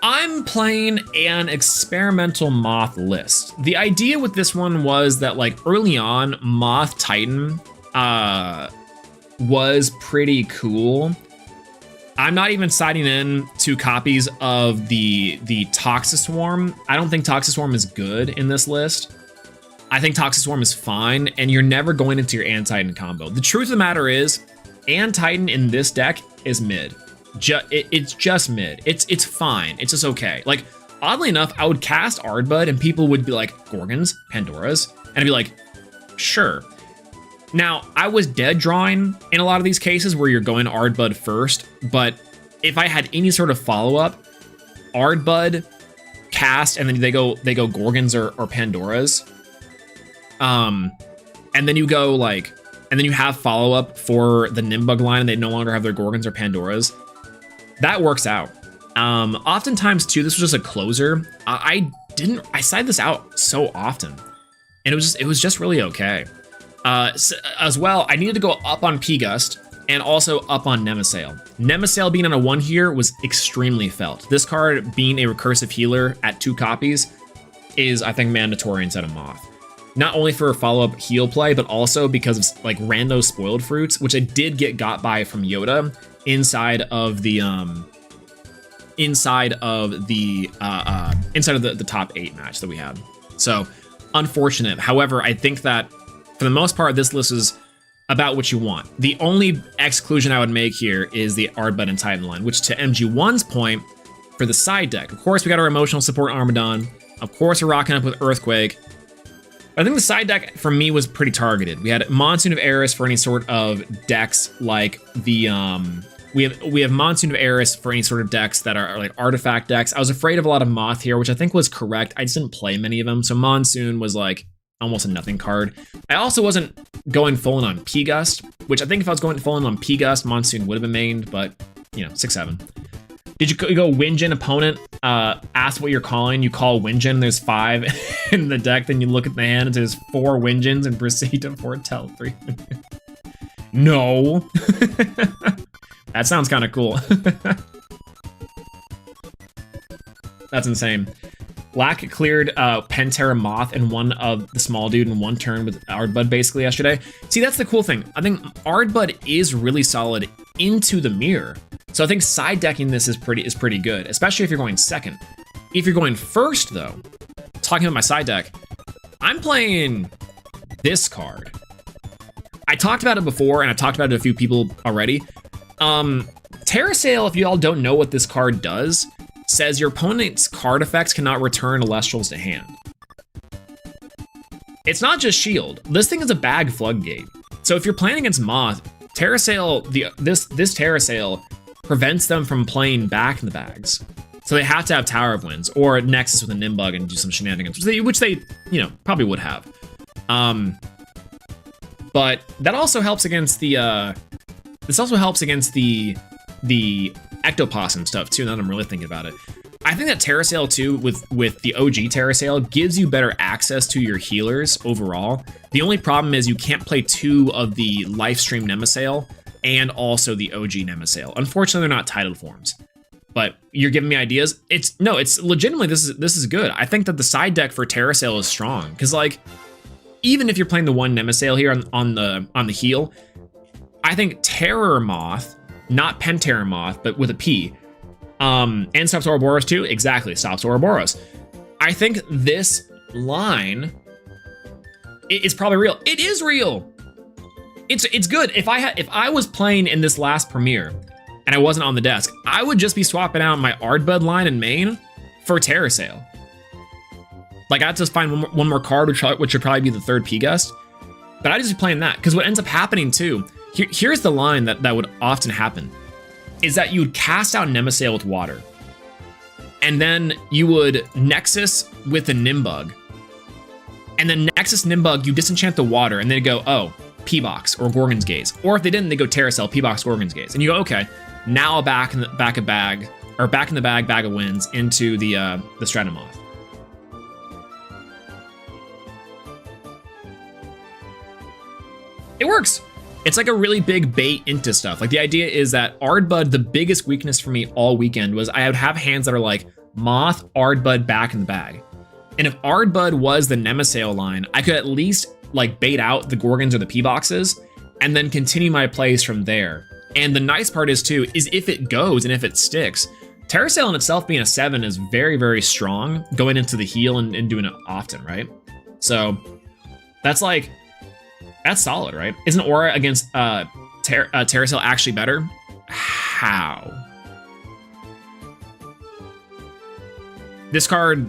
S1: I'm playing an experimental Moth list. The idea with this one was that like early on, Moth Titan was pretty cool. I'm not even siding in 2 copies of the Toxiswarm. I don't think Toxiswarm is good in this list. I think Toxiswarm is fine, and you're never going into your Antitan combo. The truth of the matter is, Antitan in this deck is mid. It's just mid. It's fine. It's just okay. Like, oddly enough, I would cast Ardbud, and people would be like, Gorgons, Pandoras, and I'd be like, sure. Now, I was dead drawing in a lot of these cases where you're going Ardbud first, but if I had any sort of follow-up, Ardbud, cast, and then they go Gorgons or Pandoras. And then you go like, and then you have follow-up for the Nimbug line and they no longer have their Gorgons or Pandoras. That works out. Oftentimes too, this was just a closer. I sided this out so often, and it was just really okay. As well, I needed to go up on P-Gust and also up on Nemasail. Nemasail being on a 1 here was extremely felt. This card being a recursive healer at 2 copies is, I think, mandatory instead of Moth. Not only for a follow-up heal play, but also because of like rando spoiled fruits, which I did get got by from Yoda inside of the top 8 match that we had. So unfortunate. However, I think that for the most part, this list is about what you want. The only exclusion I would make here is the Ardbud and Titan line, which to MG1's point, for the side deck, of course, we got our emotional support Armadon. Of course, we're rocking up with Earthquake. I think the side deck for me was pretty targeted. We had Monsoon of Eris for any sort of decks like the we have Monsoon of Eris for any sort of decks that are like artifact decks. I was afraid of a lot of Moth here, which I think was correct. I just didn't play many of them, so Monsoon was like almost a nothing card. I also wasn't going full in on P-Gust, which I think if I was going full in on P-Gust, Monsoon would have been mained, but you know, 6-7. Did you go Windgen opponent, ask what you're calling, you call Windgen, there's 5 in the deck, then you look at the hand and there's 4 Windgens and proceed to foretell 3. No. That sounds kind of cool. That's insane. Black cleared Pentera Moth and one of the small dude in 1 turn with Ardbud basically yesterday. See, that's the cool thing. I think Ardbud is really solid into the mirror. So I think side decking this is pretty good, especially if you're going second. If you're going first though, talking about my side deck, I'm playing this card. I talked about it before and I talked about it to a few people already. Terrasail, if you all don't know what this card does, says your opponent's card effects cannot return Elestrals to hand. It's not just shield. This thing is a bag floodgate. So if you're playing against Moth, Terrasail, this Terrasail prevents them from playing back in the bags. So they have to have Tower of Winds or Nexus with a Nimbug and do some shenanigans, which they you know, probably would have. But that also helps against the this also helps against the Ectoplasm stuff too, now that I'm really thinking about it. I think that Terrasail too, with the OG Terrasail, gives you better access to your healers overall. The only problem is you can't play 2 of the Lifestream Nemasail and also the OG Nemasail. Unfortunately, they're not titled forms. But you're giving me ideas. It's legitimately this is good. I think that the side deck for Terrasail is strong because like even if you're playing the 1 Nemasail here on the heel, I think Terror Moth, not Pentera Moth, but with a P, and stops Ouroboros too. Exactly, stops Ouroboros. I think this line is probably real. It is real. It's good. If I was playing in this last premiere and I wasn't on the desk, I would just be swapping out my Ardbud line in main for Terrasail. Like I'd just find one more card, which would probably be the 3rd P-Gust. But I'd just be playing that because what ends up happening too, Here's the line that would often happen, is that you would cast out Nemesail with water, and then you would Nexus with the Nimbug, and then Nexus Nimbug, you disenchant the water, and then go, oh, P-Box or Gorgon's Gaze. Or if they didn't, they go Terracell, P-Box, Gorgon's Gaze. And you go, okay, now back in the bag, bag of winds into the Stratomoth. It works. It's like a really big bait into stuff. Like the idea is that Ardbud, the biggest weakness for me all weekend was I would have hands that are like Moth, Ardbud, back in the bag. And if Ardbud was the Nemesail line, I could at least like bait out the Gorgons or the P-Boxes and then continue my plays from there. And the nice part is too, is if it goes and if it sticks, Terracell in itself being a 7 is very, very strong going into the heal and doing it often, right? So that's like, that's solid, right? Isn't Aura against Terracell actually better? How? This card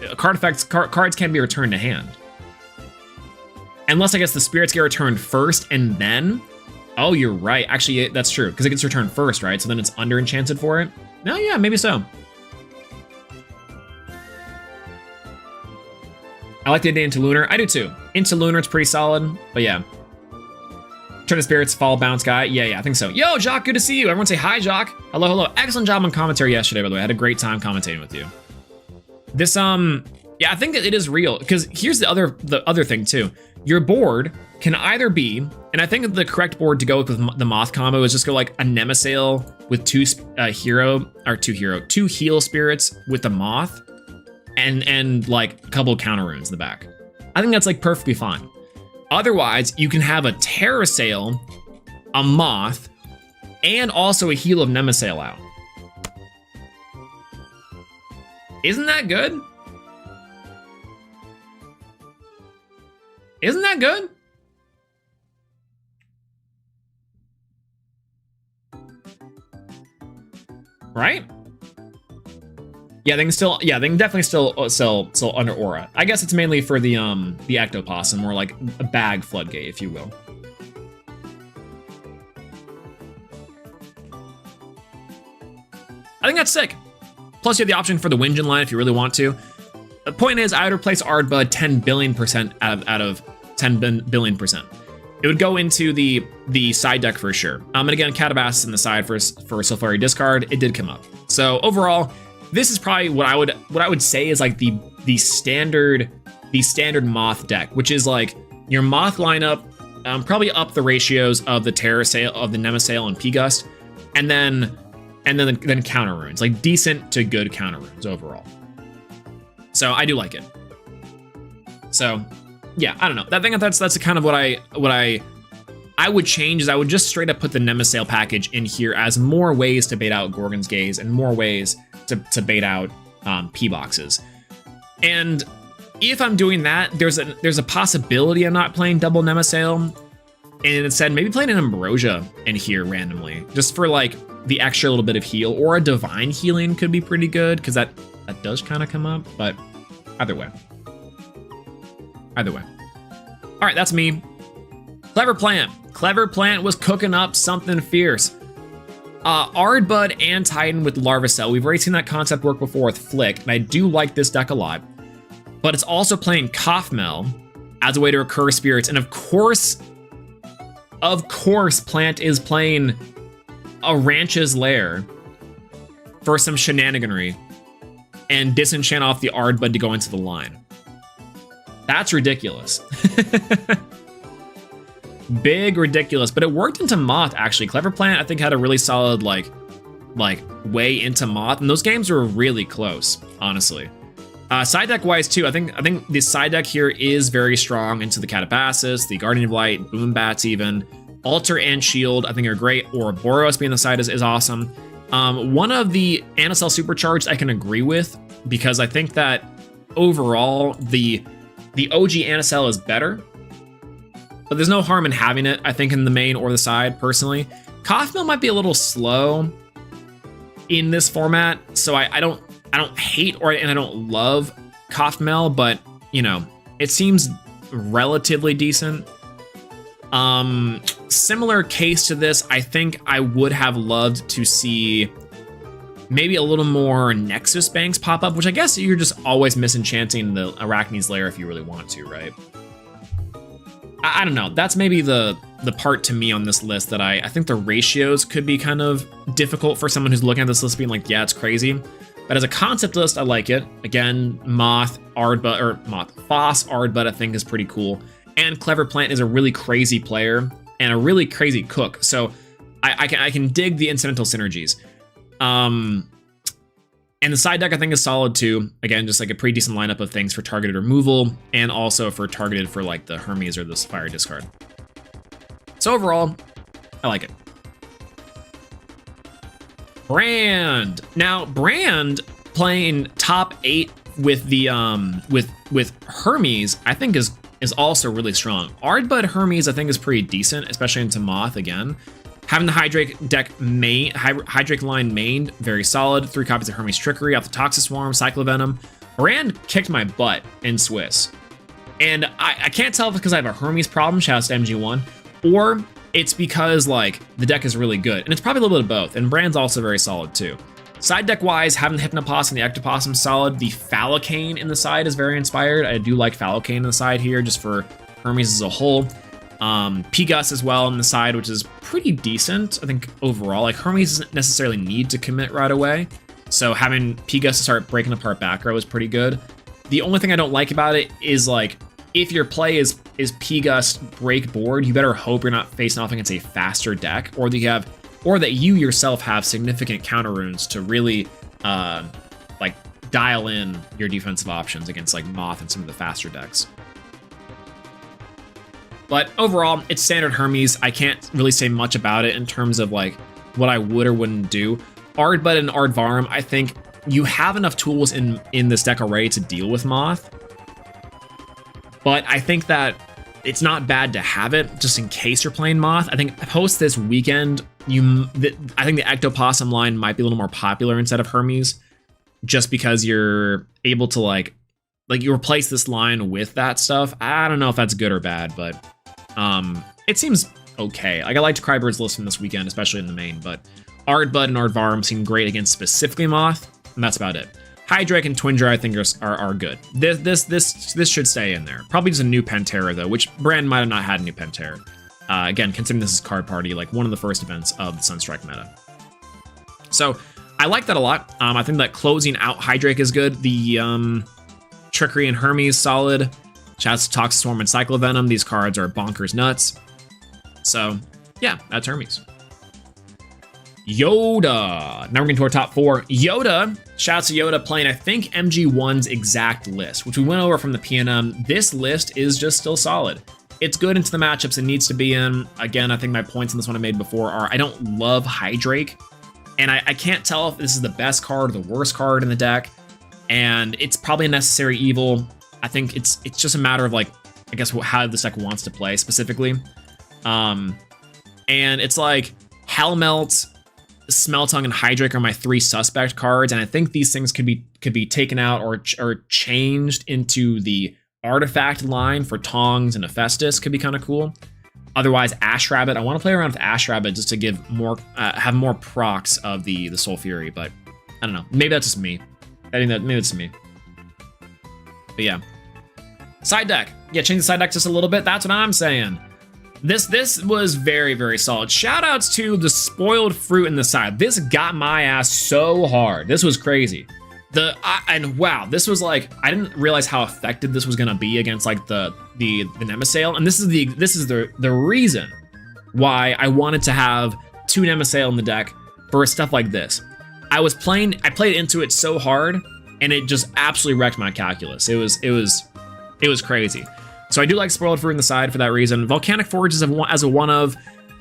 S1: effects, cards can be returned to hand. Unless I guess the spirits get returned first and then, oh, you're right. Actually, that's true, because it gets returned first, right? So then it's under enchanted for it. No, yeah, maybe so. I like the idea into Lunar. I do too. Into Lunar, it's pretty solid, but yeah. Turn to Spirits, Fall Bounce Guy. Yeah, I think so. Yo, Jock, good to see you. Everyone say hi, Jock. Hello. Excellent job on commentary yesterday, by the way. I had a great time commentating with you. This, yeah, I think that it is real, because here's the other thing too. Your board can either be, and I think that the correct board to go with the Moth combo is just go like a Nemesail with two heal spirits with the Moth, and like a couple of counter runes in the back. I think that's like perfectly fine. Otherwise, you can have a Terracell, a Moth, and also a heal of Nemesail out. Isn't that good? Isn't that good? Right? Yeah, they can definitely still sell under Aura. I guess it's mainly for the Ectoplasm, or like a bag floodgate, if you will. I think that's sick. Plus, you have the option for the Winjin line if you really want to. The point is, I would replace Ardbud 10 billion% out of 10 billion %. It would go into the side deck for sure. And again, Catabass in the side for Sulfari discard. It did come up. So overall, this is probably what I would say is like the standard Moth deck, which is like your Moth lineup, probably up the ratios of the Terracell, of the Nemesail and P-Gust, and then counter runes, like decent to good counter runes overall. So I do like it. So yeah, I don't know. That's kind of what I would change, is I would just straight up put the Nemesail package in here as more ways to bait out Gorgon's Gaze and more ways to bait out P-Boxes. And if I'm doing that, there's a possibility I'm not playing double Nemesail, and instead maybe playing an Ambrosia in here randomly, just for like the extra little bit of heal, or a Divine Healing could be pretty good, because that does kind of come up, but either way. All right, that's me. Clever Plant was cooking up something fierce. Ardbud and Titan with Larvacell. We've already seen that concept work before with Flick, and I do like this deck a lot. But it's also playing Kaufmel as a way to recur spirits, and of course, Plant is playing a Ranch's Lair for some shenaniganry and disenchant off the Ardbud to go into the line. That's ridiculous. Big ridiculous, but it worked into Moth actually. Clever Plant, I think, had a really solid like way into Moth, and those games were really close, honestly. Side deck wise too, I think the side deck here is very strong into the Catabasis, the Guardian of Light, Boom Bats even. Altar and Shield, I think are great. Ouroboros being the side is awesome. One of the Anacell Supercharged I can agree with, because I think that overall the OG Anacell is better, but there's no harm in having it, I think, in the main or the side, personally. Kaufmel might be a little slow in this format, so I don't hate and I don't love Kaufmel, but you know, it seems relatively decent. similar case to this, I think I would have loved to see maybe a little more Nexus Banks pop up, which I guess you're just always misenchanting the Arachne's Lair if you really want to, right? I don't know. That's maybe the part to me on this list that I think the ratios could be kind of difficult for someone who's looking at this list being like, yeah, it's crazy. But as a concept list, I like it. Again, Foss, Ardbud, I think is pretty cool. And Clever Plant is a really crazy player and a really crazy cook. So I can dig the incidental synergies. And the side deck I think is solid too. Again, just like a pretty decent lineup of things for targeted removal and also for targeted for like the Hermes or the Fire discard. So overall, I like it. Brand. Now, Brand playing top 8 with the with Hermes, I think is also really strong. Ardbud Hermes I think is pretty decent, especially into Moth again. Having the Hydrake deck Hydrake line mained, very solid. 3 copies of Hermes Trickery off the Toxic Swarm, Cyclovenom. Brand kicked my butt in Swiss. And I can't tell if it's because I have a Hermes problem, shouts to MG1, or it's because like the deck is really good. And it's probably a little bit of both, and Brand's also very solid too. Side deck wise, having the Hypnopossum and the Ectopossum solid. The Phallocane in the side is very inspired. I do like Phallocane in the side here just for Hermes as a whole. P-Gus as well on the side, which is pretty decent, I think, overall. Like, Hermes doesn't necessarily need to commit right away, so having P-Gus to start breaking apart back row is pretty good. The only thing I don't like about it is, like, if your play is P-Gus break board, you better hope you're not facing off against a faster deck, or that you yourself have significant counter runes to really, like, dial in your defensive options against, like, Moth and some of the faster decks. But overall, it's standard Hermes. I can't really say much about it in terms of like what I would or wouldn't do. Ardbud and Ardvarm, I think you have enough tools in this deck already to deal with Moth. But I think that it's not bad to have it just in case you're playing Moth. I think post this weekend, I think the Ectopossum line might be a little more popular instead of Hermes, just because you're able to like you replace this line with that stuff. I don't know if that's good or bad, but it seems okay. Like, I liked Crybird's list from this weekend, especially in the main, but Ardbud and Ardvarm seem great against specifically Moth, and that's about it. Hydrake and Twindra I think are good. This should stay in there. Probably just a new Pantera though, which Brand might have not had a new Pantera. Again, considering this is Card Party, like one of the first events of the Sunstrike meta. So I like that a lot. I think that closing out Hydrake is good. The Trickery and Hermes solid. Shouts to Toxic Swarm and Cyclovenom. These cards are bonkers nuts. So yeah, that's Hermes. Yoda. Now we're getting to our top 4. Yoda. Shouts to Yoda playing, I think, MG1's exact list, which we went over from the PNM. This list is just still solid. It's good into the matchups it needs to be in. Again, I think my points in this one I made before are I don't love Hydrake, and I can't tell if this is the best card or the worst card in the deck, and it's probably a necessary evil. I think it's just a matter of, like, I guess how this deck wants to play specifically. And it's like Hellmelt, Smeltung, and Hydrake are my 3 suspect cards, and I think these things could be taken out or changed into the artifact line for Tongs and Hephaestus. Could be kind of cool. Otherwise, Ash Rabbit. I want to play around with Ash Rabbit just to give more, have more procs of the Soul Fury, but I don't know. Maybe that's just me. I think that maybe it's me. But yeah, side deck. Yeah, change the side deck just a little bit. That's what I'm saying. This was very, very solid. Shout outs to the Spoiled Fruit in the side. This got my ass so hard. This was crazy. And wow, this was like, I didn't realize how effective this was gonna be against like the Nemasail. And this is the reason why I wanted to have 2 Nemasail in the deck for stuff like this. I played into it so hard, and it just absolutely wrecked my calculus. It was crazy. So I do like Spoiled Fruit in the side for that reason. Volcanic Forge is as a one of,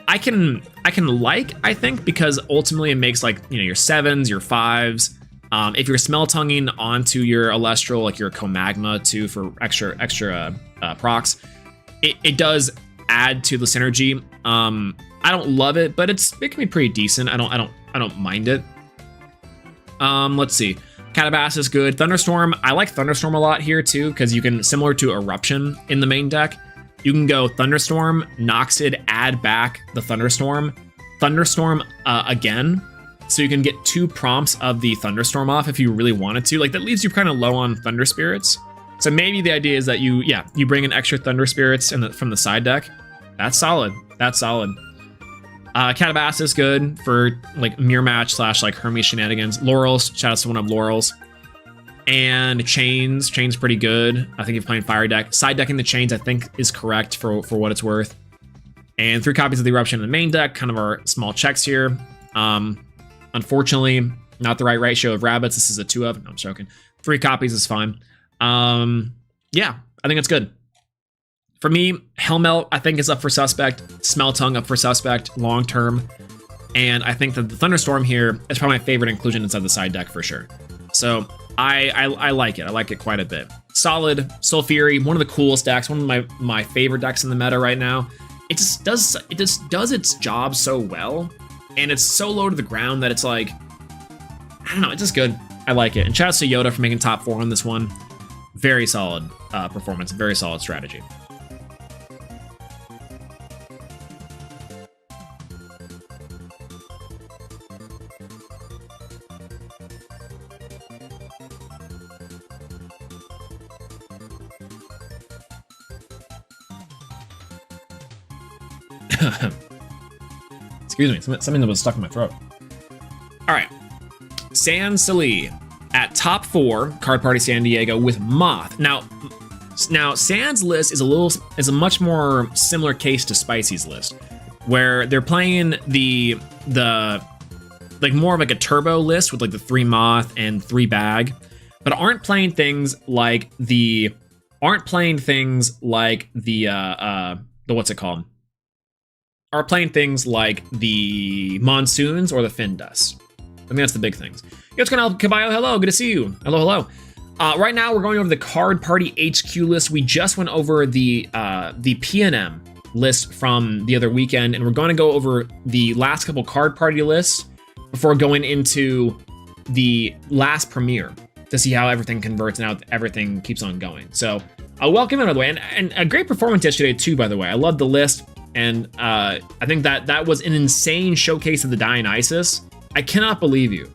S1: I can like, I think, because ultimately it makes, like, you know, your 7s, your 5s. If you're Smeltunging onto your Elestral, like your Comagma too, for extra procs, it does add to the synergy. I don't love it, but it can be pretty decent. I don't mind it. Let's see. Catabass is good. Thunderstorm, I like Thunderstorm a lot here too, because you can, similar to Eruption in the main deck, you can go Thunderstorm, Noxid, add back the Thunderstorm, Thunderstorm again. So you can get 2 prompts of the Thunderstorm off if you really wanted to. Like, that leaves you kind of low on Thunder Spirits. So maybe the idea is that you bring in extra Thunder Spirits from the side deck. That's solid. That's solid. Catabass is good for like mirror match / like Hermes shenanigans. Laurels, shout out to one of Laurels. And Chains pretty good. I think if playing Fire deck. Side decking the Chains I think is correct for what it's worth. And 3 copies of the Eruption in the main deck, kind of our small checks here. Unfortunately, not the right ratio of rabbits. This is a 2 of. No, I'm joking. 3 copies is fine. Yeah, I think it's good. For me, Hellmelt, I think is up for suspect. Smeltung up for suspect long term. And I think that the Thunderstorm here is probably my favorite inclusion inside the side deck for sure. So I like it. I like it quite a bit. Solid. Soul Fury, one of the coolest decks, one of my favorite decks in the meta right now. It just does its job so well. And it's so low to the ground that it's like, I don't know, it's just good. I like it. And shout out to Yoda for making top 4 on this one. Very solid performance, very solid strategy. Excuse me, something that was stuck in my throat. All right, San Sali at top 4, Card Party San Diego with Moth. Now San's list is a much more similar case to Spicy's list, where they're playing the like more of like a turbo list with like the 3 Moth and 3 Bag, but aren't playing things like the what's it called? Are playing things like the Monsoons or the Findus. I think that's the big things. Yo, what's going on, Caballo? Hello, good to see you. Hello. Right now, we're going over the Card Party HQ list. We just went over the PNM list from the other weekend, and we're going to go over the last couple Card Party lists before going into the last premiere to see how everything converts and how everything keeps on going. So, welcome in, by the way, and a great performance yesterday too, by the way. I love the list. And I think that was an insane showcase of the Dionysus. I cannot believe you.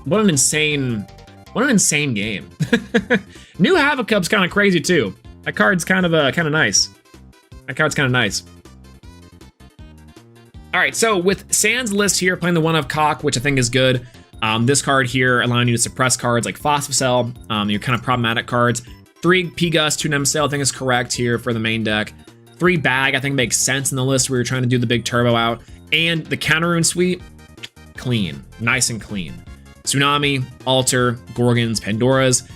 S1: What an insane game. New Havocup's kind of crazy too. That card's kind of nice. That card's kind of nice. All right, so with Sans list here, playing the 1 of Cock, which I think is good. This card here allowing you to suppress cards like Phosphocell, your kind of problematic cards. 3 P-Gus, 2 Nemcel, I think is correct here for the main deck. 3 Bag, I think makes sense in the list where you're trying to do the big turbo out. And the Counter-Rune suite, clean, nice and clean. Tsunami, Alter, Gorgons, Pandoras,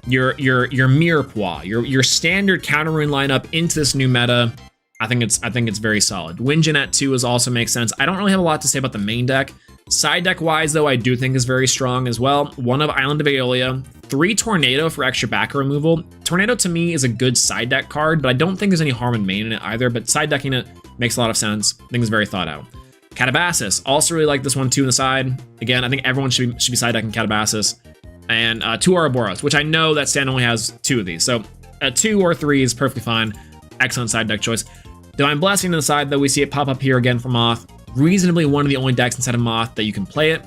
S1: your Mirepoix, your standard Counter-Rune lineup into this new meta. I think it's very solid. Winjin at 2 also makes sense. I don't really have a lot to say about the main deck. Side deck wise though, I do think is very strong as well. 1 of Island of Aeolia, 3 Tornado for extra backer removal. Tornado to me is a good side deck card, but I don't think there's any harm in maining it either, but side decking it makes a lot of sense. I think it's very thought out. Catabasis, also really like this one too on the side. Again, I think everyone should be side decking Catabasis. And 2 Ouroboros, which I know that stand only has 2 of these. So 2 or 3 is perfectly fine. Excellent side deck choice. Divine Blessing on the side though, we see it pop up here again for Moth. Reasonably one of the only decks inside of Moth that you can play it.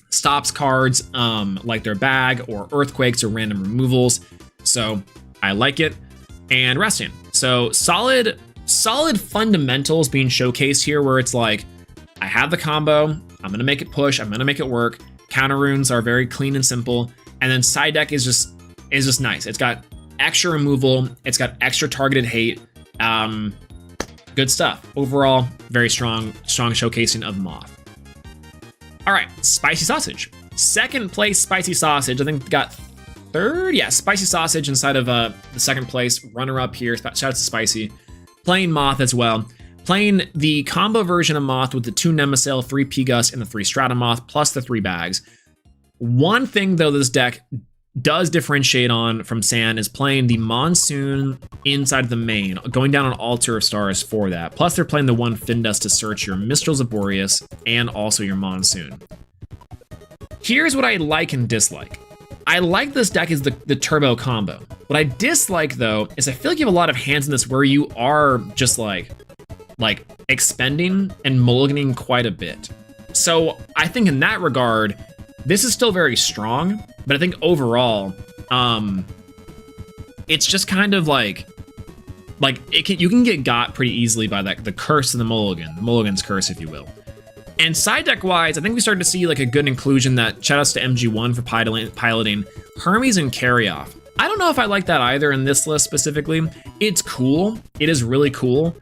S1: Stops cards like their Bag or Earthquakes or random removals. So I like it. And Resting. So solid fundamentals being showcased here where it's like, I have the combo, I'm going to make it push, I'm going to make it work. Counter runes are very clean and simple. And then side deck is just nice. It's got extra removal. It's got extra targeted hate. Good stuff. Overall, very strong showcasing of Moth. All right, Spicy Sausage. Second place Spicy Sausage, I think got 3rd. Yeah, Spicy Sausage inside of the second place. Runner up here, shout out to Spicy. Playing Moth as well. Playing the combo version of Moth with the 2 Nemcel, 3 P-Gus, and the 3 Stratamoth, plus the 3 Bags. One thing though this deck does differentiate on from San is playing the Monsoon inside of the main, going down an Altar of Stars for that. Plus they're playing the 1 Findus to search your Mistrals of Boreas and also your Monsoon. Here's what I like and dislike. I like this deck is the turbo combo. What I dislike though is I feel like you have a lot of hands in this where you are just like expending and mulliganing quite a bit. So I think in that regard, this is still very strong, but I think overall, it's just kind of like you can get got pretty easily by the curse of the mulligan's curse, if you will. And side deck wise, I think we started to see like a good inclusion that shoutouts to MG1 for piloting Hermes and Carry-Off. I don't know if I like that either in this list specifically. It's cool. It is really cool.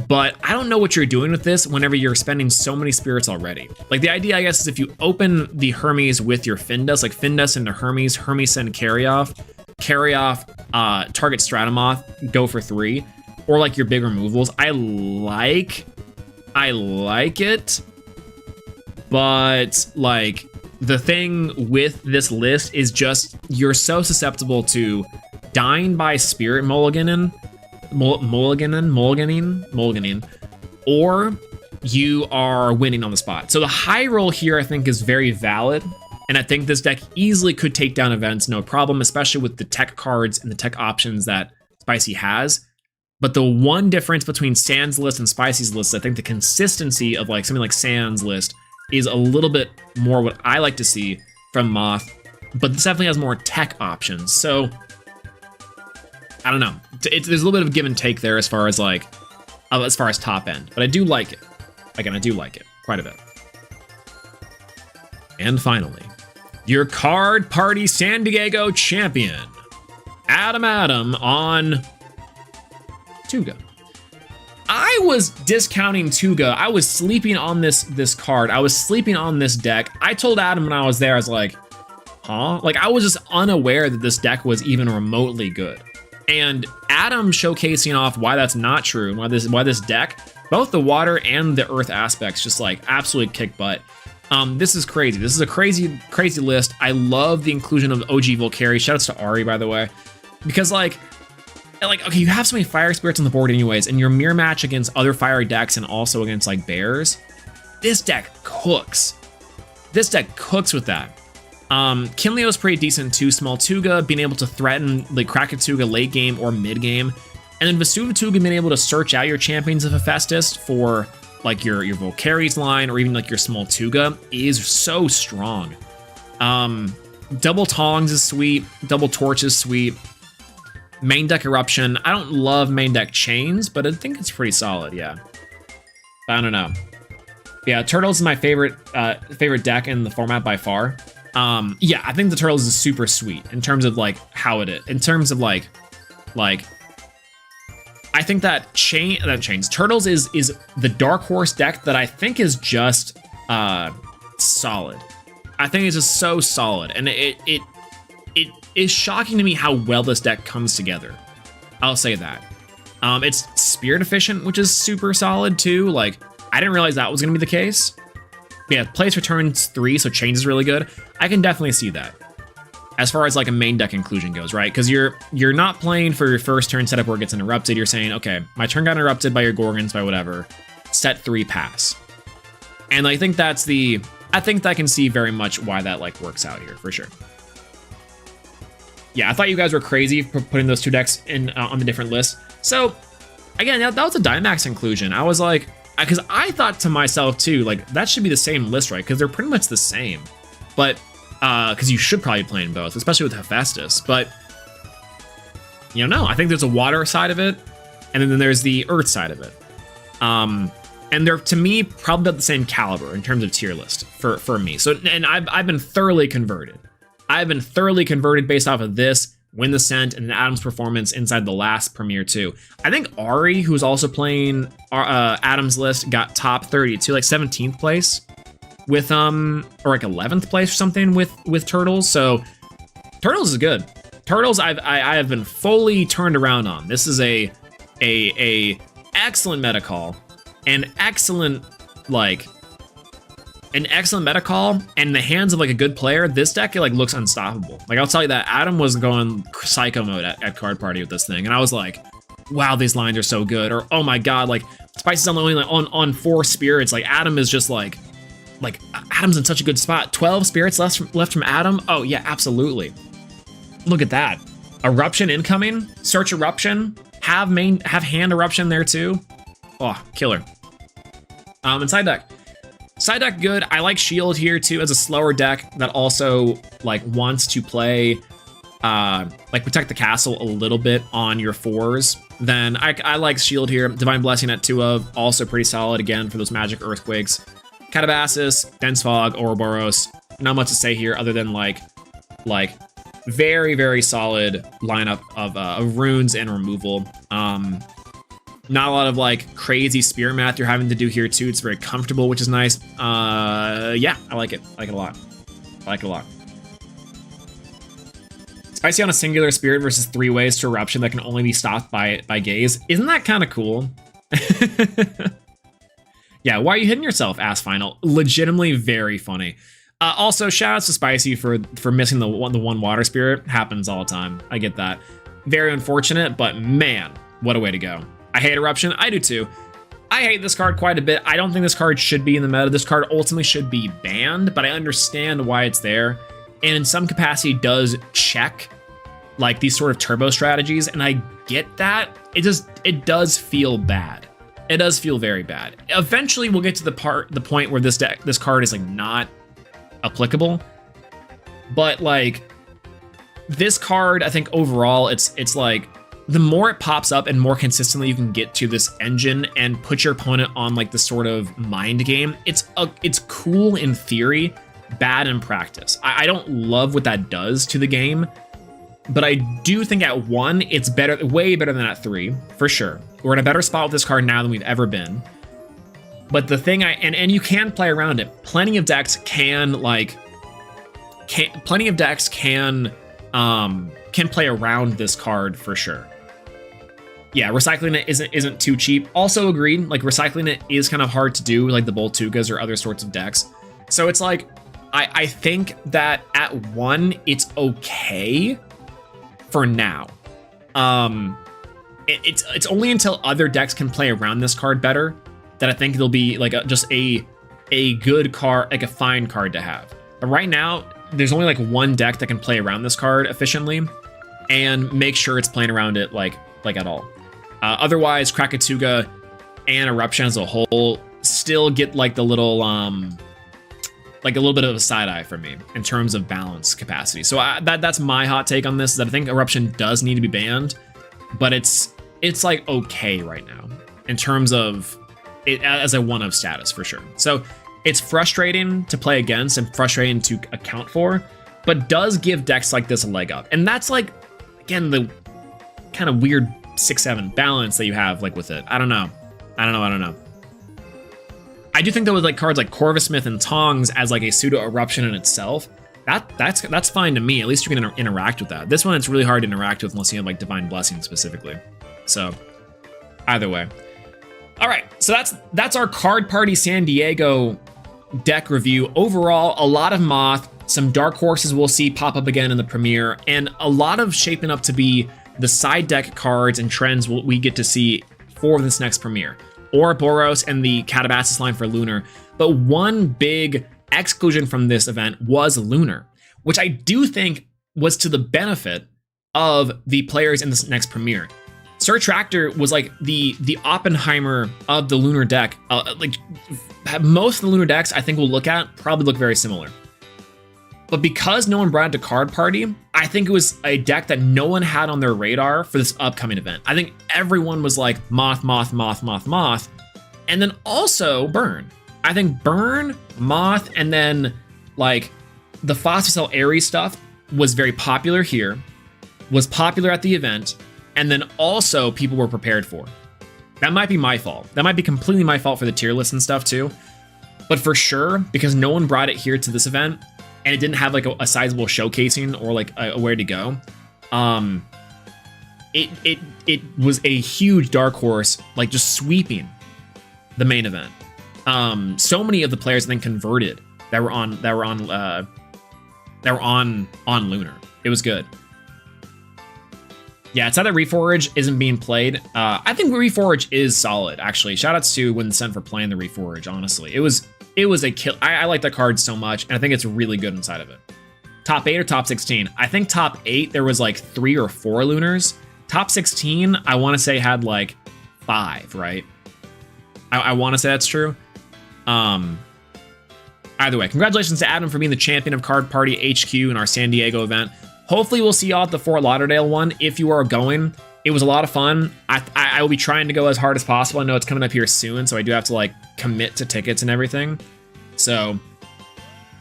S1: But I don't know what you're doing with this whenever you're spending so many spirits already. Like the idea, I guess, is if you open the Hermes with your Findus, like Findus into Hermes, Hermes send Carry-Off, target Stratomoth, go for 3, or like your big removals. I like it, but like the thing with this list is just you're so susceptible to dying by spirit mulliganing, or you are winning on the spot. So the high roll here I think is very valid, and I think this deck easily could take down events no problem, especially with the tech cards and the tech options that Spicy has. But the one difference between Sand's list and Spicy's list, I think the consistency of like something like Sand's list is a little bit more what I like to see from Moth, but this definitely has more tech options. So I don't know. There's a little bit of give and take there as far as top end, but I do like it. Again, I do like it quite a bit. And finally, your Card Party San Diego champion, Adam on Tuga. I was discounting Tuga. I was sleeping on this card. I was sleeping on this deck. I told Adam when I was there, I was like, huh? Like I was just unaware that this deck was even remotely good. And Adam showcasing off why that's not true and why this deck, both the water and the earth aspects, just like absolutely kick butt. This is crazy. This is a crazy list. I love the inclusion of OG Volcari. Shoutouts to Ari, by the way, because like okay, you have so many fire spirits on the board anyways, and your mirror match against other fiery decks and also against like bears. This deck cooks. This deck cooks with that. Kinleo's pretty decent too. Small Tuga being able to threaten like Krakatuga late game or mid game, and then Vesuva being able to search out your champions of Hephaestus for like your Volcari's line or even like your Small Tuga is so strong. Double Tongs is sweet. Double Torch is sweet. Main deck Eruption. I don't love main deck Chains, but I think it's pretty solid. Yeah, I don't know. Yeah, Turtles is my favorite deck in the format by far. Yeah, I think the Turtles is super sweet in terms of like how it is. In terms of like I think that Chains Turtles is the dark horse deck that I think is just solid. I think it's just so solid, and it is shocking to me how well this deck comes together. I'll say that. It's spirit efficient, which is super solid too. Like I didn't realize that was gonna be the case. Yeah, place returns 3, so Chains is really good. I can definitely see that. As far as like a main deck inclusion goes, right? Because you're not playing for your first turn setup where it gets interrupted. You're saying, okay, my turn got interrupted by your Gorgons, by whatever. Set 3, pass. And I think I think I can see very much why that like works out here for sure. Yeah, I thought you guys were crazy for putting those 2 decks in on the different lists. So again, that was a Dynamax inclusion. I was like, because I thought to myself too, like that should be the same list, right? Because they're pretty much the same. But because you should probably play in both, especially with Hephaestus. But you know, no, I think there's a water side of it, and then there's the earth side of it. And they're, to me, probably about the same caliber in terms of tier list for me. So, and I've been thoroughly converted. I've been thoroughly converted based off of this, Win the Scent, and Adam's performance inside the last premiere too. I think Ari, who's also playing Adam's list, got top 32, like 17th place with or like 11th place or something with Turtles. So Turtles is good. Turtles I have been fully turned around on. This is a excellent meta call, an excellent meta call, and in the hands of like a good player, this deck like looks unstoppable. Like I'll tell you that Adam was going psycho mode at Card Party with this thing, and I was like, wow, these lines are so good. Or oh my god, like Spicy's only like on 4 spirits. Like Adam is just like Adam's in such a good spot. 12 spirits left from Adam. Oh yeah, absolutely. Look at that. Eruption incoming. Search Eruption. Have hand Eruption there too. Oh, killer. And side deck. Side deck good. I like Shield here too as a slower deck that also like wants to play like protect the castle a little bit on your 4s. Then I like Shield here. Divine Blessing at 2 of, also pretty solid again for those magic earthquakes. Catabasis, Dense Fog, Ouroboros. Not much to say here other than like very, very solid lineup of runes and removal. Not a lot of like crazy spirit math you're having to do here too. It's very comfortable, which is nice. Yeah, I like it. I like it a lot. I like it a lot. Spicy on a singular spirit versus 3 ways to eruption that can only be stopped by gaze. Isn't that kind of cool? Yeah, why are you hitting yourself, ass final? Legitimately very funny. Also, shout outs to Spicy for missing the one water spirit. Happens all the time. I get that. Very unfortunate, but man, what a way to go. I hate Eruption. I do too. I hate this card quite a bit. I don't think this card should be in the meta. This card ultimately should be banned, but I understand why it's there. And in some capacity does check like these sort of turbo strategies. And I get that. It does feel bad. It does feel very bad. Eventually we'll get to the point where this card is like not applicable. But like this card, I think overall it's like the more it pops up and more consistently you can get to this engine and put your opponent on like this sort of mind game, it's cool in theory, bad in practice. I don't love what that does to the game, but I do think at 1, it's better, way better than at 3, for sure. We're in a better spot with this card now than we've ever been. But the thing and you can play around it. Plenty of decks can play around this card for sure. Yeah, recycling it isn't too cheap. Also agreed, like recycling it is kind of hard to do, like the Boltugas or other sorts of decks. So it's like, I think that at 1, it's okay for now. It's only until other decks can play around this card better that I think it'll be like just a good card, like a fine card to have. But right now, there's only like 1 deck that can play around this card efficiently and make sure it's playing around it like at all. Otherwise, Krakatuga and Eruption as a whole still get like the little like a little bit of a side eye from me in terms of balance capacity. So that's my hot take on this, is that I think Eruption does need to be banned, but it's like okay right now in terms of it as a 1 of status for sure. So it's frustrating to play against and frustrating to account for, but does give decks like this a leg up. And that's like, again, the kind of weird 6-7 balance that you have like with it. I don't know. I do think that with like cards like Corvus Smith and Tongs as like a pseudo eruption in itself, that's fine to me. At least you can interact with that. This one, it's really hard to interact with unless you have like Divine Blessing specifically. So either way. All right, so that's our Card Party San Diego deck review. Overall, a lot of Moth, some dark horses we'll see pop up again in the premiere, and a lot of shaping up to be the side deck cards and trends we get to see for this next premiere. Ouroboros and the Catabasis line for Lunar. But one big exclusion from this event was Lunar, which I do think was to the benefit of the players in this next premiere. Sir Tractor was like the Oppenheimer of the Lunar deck. Like most of the Lunar decks I think we'll look at probably look very similar. But because no one brought it to Card Party, I think it was a deck that no one had on their radar for this upcoming event. I think everyone was like Moth, and then also Burn. I think Burn, Moth, and then like the Phosphocell Ares stuff was very popular here, was popular at the event, and then also people were prepared for. That might be my fault. That might be completely my fault for the tier list and stuff too. But for sure, because no one brought it here to this event, and it didn't have like a sizable showcasing or like a where to go, it was a huge dark horse, like just sweeping the main event. So many of the players then converted that were on Lunar. It was good. Yeah, it's not that Reforge isn't being played. I think Reforge is solid, actually. Shoutouts to When Sent for playing the Reforge, honestly. It was It was a kill. I like that card so much, and I think it's really good inside of it. Top 8 or top 16? I think top 8, there was like 3 or 4 Lunars. Top 16, I want to say had like 5, right? I want to say that's true. Either way, congratulations to Adam for being the champion of Card Party HQ in our San Diego event. Hopefully we'll see y'all at the Fort Lauderdale one if you are going. It was a lot of fun. I will be trying to go as hard as possible. I know it's coming up here soon, so I do have to like commit to tickets and everything. So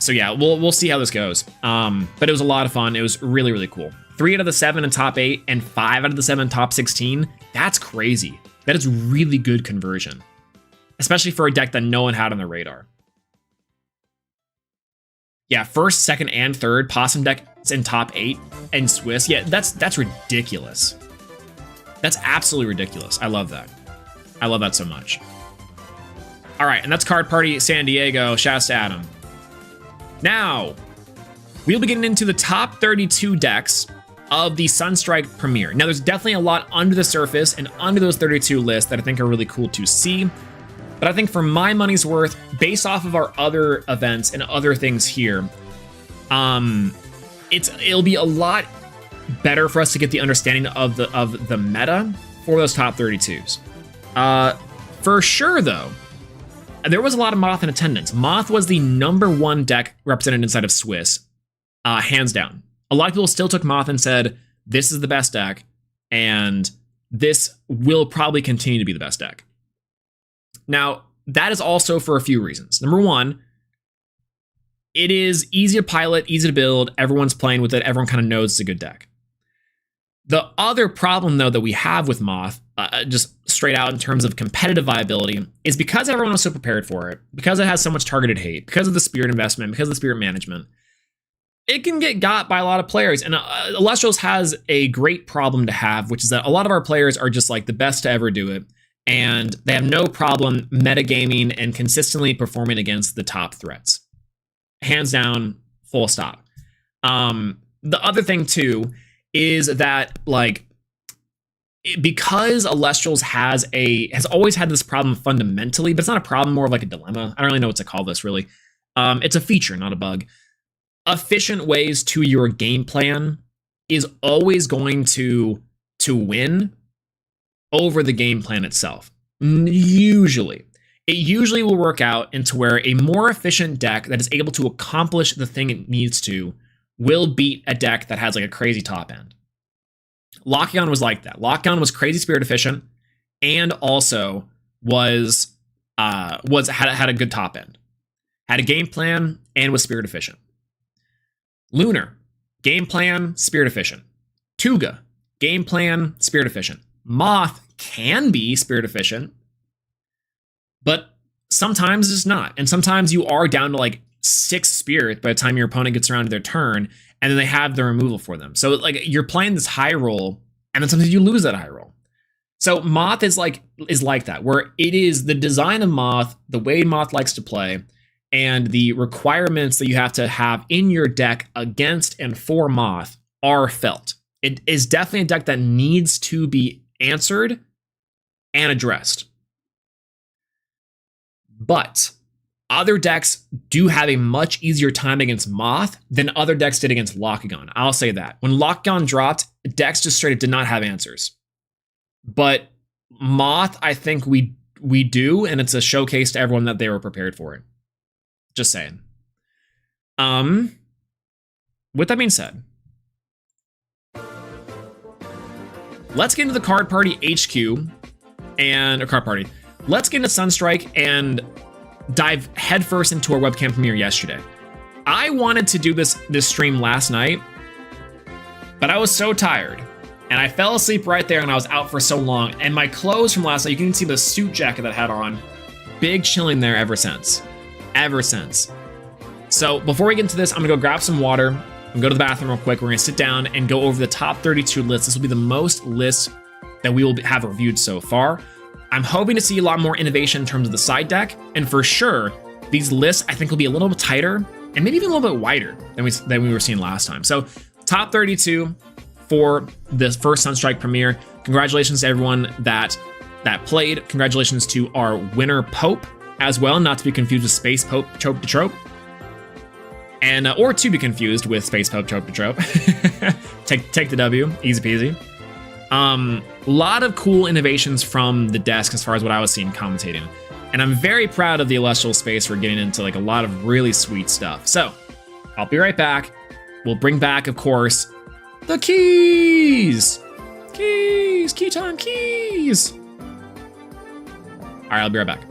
S1: yeah, we'll see how this goes. But it was a lot of fun. It was really, really cool. 3 out of the 7 in top 8 and 5 out of the 7 in top 16. That's crazy. That is really good conversion, especially for a deck that no one had on their radar. Yeah, first, second, and third Possum decks in top 8 and Swiss. Yeah, that's ridiculous. That's absolutely ridiculous. I love that. I love that so much. All right, and that's Card Party San Diego. Shouts to Adam. Now, we'll be getting into the top 32 decks of the Sunstrike Premier. Now, there's definitely a lot under the surface and under those 32 lists that I think are really cool to see. But I think for my money's worth, based off of our other events and other things here, it'll be a lot better for us to get the understanding of the meta for those top 32s. For sure, though, there was a lot of Moth in attendance. Moth was the #1 deck represented inside of Swiss, hands down. A lot of people still took Moth and said, this is the best deck, and this will probably continue to be the best deck. Now, that is also for a few reasons. Number one, it is easy to pilot, easy to build. Everyone's playing with it. Everyone kind of knows it's a good deck. The other problem, though, that we have with Moth, just straight out in terms of competitive viability, is because everyone was so prepared for it, because it has so much targeted hate, because of the Spirit investment, because of the Spirit management, it can get got by a lot of players. And Elestrals has a great problem to have, which is that a lot of our players are just like the best to ever do it. And they have no problem metagaming and consistently performing against the top threats. Hands down, full stop. The other thing, too, is that, like, because Elestrals has always had this problem fundamentally, but it's not a problem, more of like a dilemma. I don't really know what to call this, really. It's a feature, not a bug. Efficient ways to your game plan is always going to win over the game plan itself. Usually. It usually will work out into where a more efficient deck that is able to accomplish the thing it needs to will beat a deck that has like a crazy top end. Lock-On was like that. Lock-On was crazy Spirit efficient and also had a good top end. Had a game plan and was Spirit efficient. Lunar, game plan, Spirit efficient. Tuga, game plan, Spirit efficient. Moth can be Spirit efficient, but sometimes it's not. And sometimes you are down to like 6 Spirit by the time your opponent gets around to their turn, and then they have the removal for them. So like you're playing this high roll, and then sometimes you lose that high roll. So Moth is like that, where it is the design of Moth, the way Moth likes to play, and the requirements that you have to have in your deck against and for Moth are felt. It is definitely a deck that needs to be answered and addressed. But other decks do have a much easier time against Moth than other decks did against Lock-On. I'll say that. When Lock-On dropped, decks just straight up did not have answers. But Moth, I think we do, and it's a showcase to everyone that they were prepared for it. Just saying. With that being said, let's get into the Card Party HQ or Card Party. Let's get into Sunstrike and dive headfirst into our webcam premiere yesterday. I wanted to do this stream last night, but I was so tired. And I fell asleep right there and I was out for so long. And my clothes from last night, you can see the suit jacket that I had on. Big chilling there ever since. Ever since. So before we get into this, I'm gonna go grab some water. I'm gonna go to the bathroom real quick. We're gonna sit down and go over the top 32 lists. This will be the most lists that we will have reviewed so far. I'm hoping to see a lot more innovation in terms of the side deck. And for sure, these lists I think will be a little bit tighter and maybe even a little bit wider than we were seeing last time. So top 32 for this first Sunstrike premiere. Congratulations to everyone that played. Congratulations to our winner Pope as well, not to be confused with Space Pope Choke to Trope. And, or to be confused with Space Pope Choke to Trope. take the W, easy peasy. A lot of cool innovations from the desk as far as what I was seeing commentating. And I'm very proud of the Elestral space for getting into like a lot of really sweet stuff. So, I'll be right back. We'll bring back, of course, the keys! Keys! Key time, keys! All right, I'll be right back.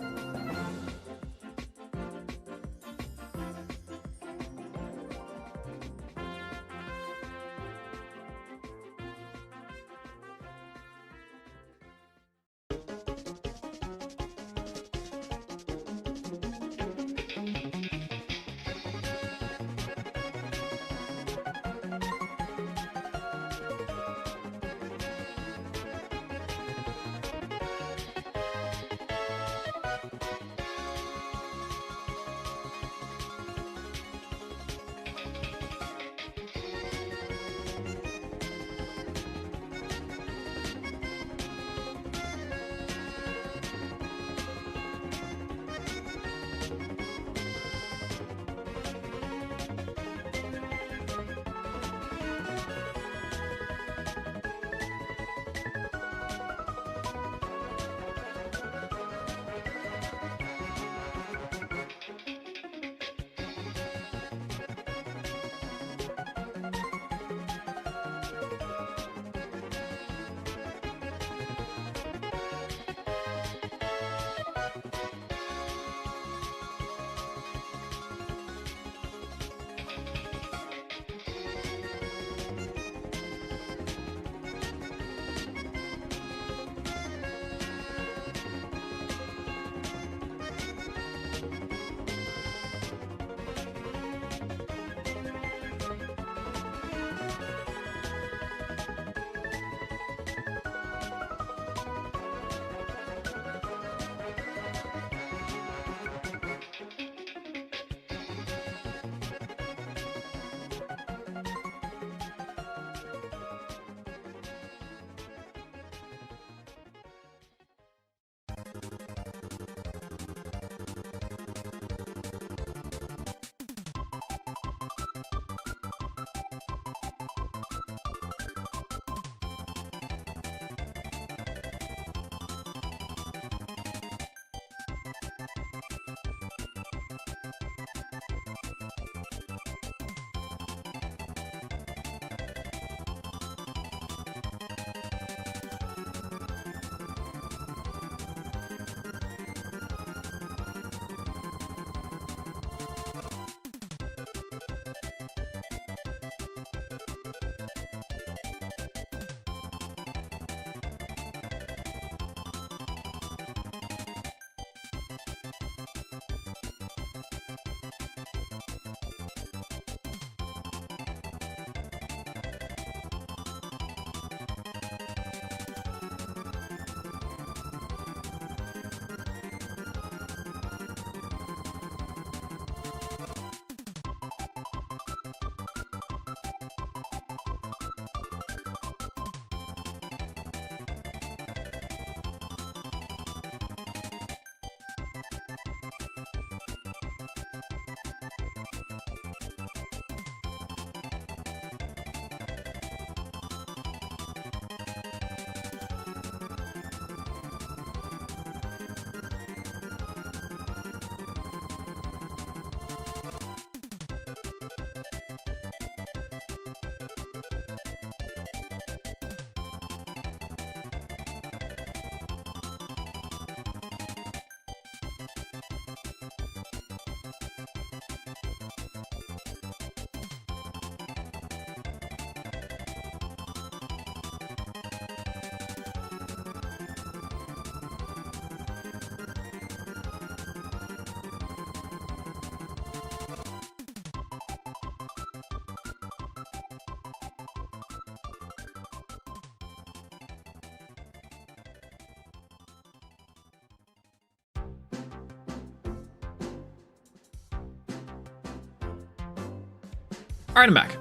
S1: All right, I'm back.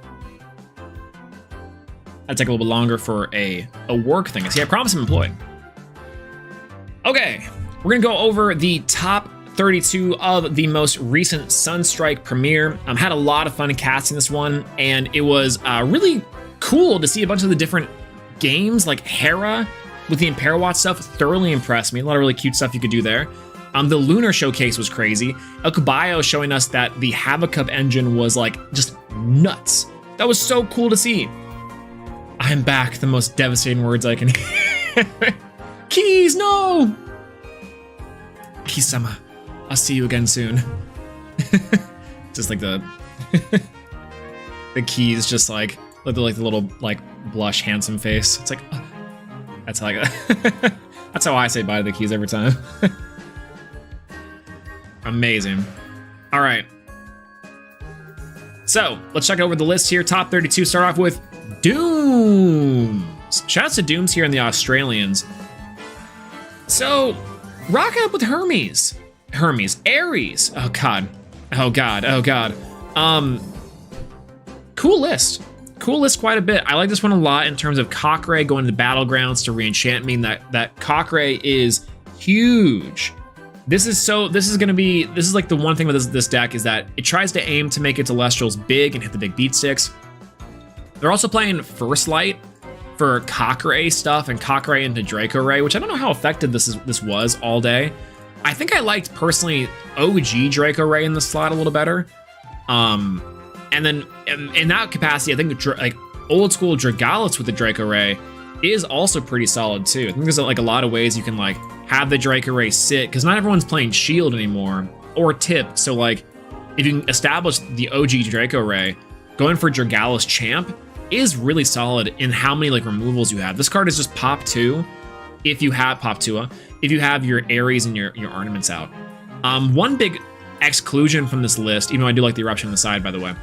S1: That'd take a little bit longer for a work thing. See, I promised I'm employed. Okay, we're gonna go over the top 32 of the most recent Sunstrike premiere. Had a lot of fun casting this one, and it was really cool to see a bunch of the different games, like Hera with the Imperawatch stuff thoroughly impressed me. A lot of really cute stuff you could do there. The Lunar Showcase was crazy. Elkabayo showing us that the Havocup engine was like just nuts. That was so cool to see. I'm back, the most devastating words I can hear. Keys, no! Keys-sama, I'll see you again soon. Just like the the Keys, just like the little like blush handsome face. It's like, that's how that's how I say bye to the Keys every time. Amazing. All right. So let's check over the list here. Top 32. Start off with Dooms. Shouts to Dooms here in the Australians. So rock up with Hermes. Ares. Oh god. Cool list. Cool list quite a bit. I like this one a lot in terms of Cockray going to Battlegrounds to reenchant me. That Cockray is huge. This is like the one thing with this deck is that it tries to aim to make its Elestrals big and hit the big beat sticks. They're also playing First Light for Cockray stuff and Cockray into Draco Ray, which I don't know how effective this was all day. I think I liked personally OG Draco Ray in the slot a little better. And then in that capacity, I think like old school Dragalis with the Draco Ray is also pretty solid too. I think there's like a lot of ways you can like have the Draco Ray sit, because not everyone's playing Shield anymore or Tip. So like if you can establish the OG Draco Ray, going for Dragalis Champ is really solid in how many like removals you have. This card is just pop 2 if you have pop 2 if you have your Ares and your ornaments out. One big exclusion from this list, even though I do like the Eruption on the side, by the way,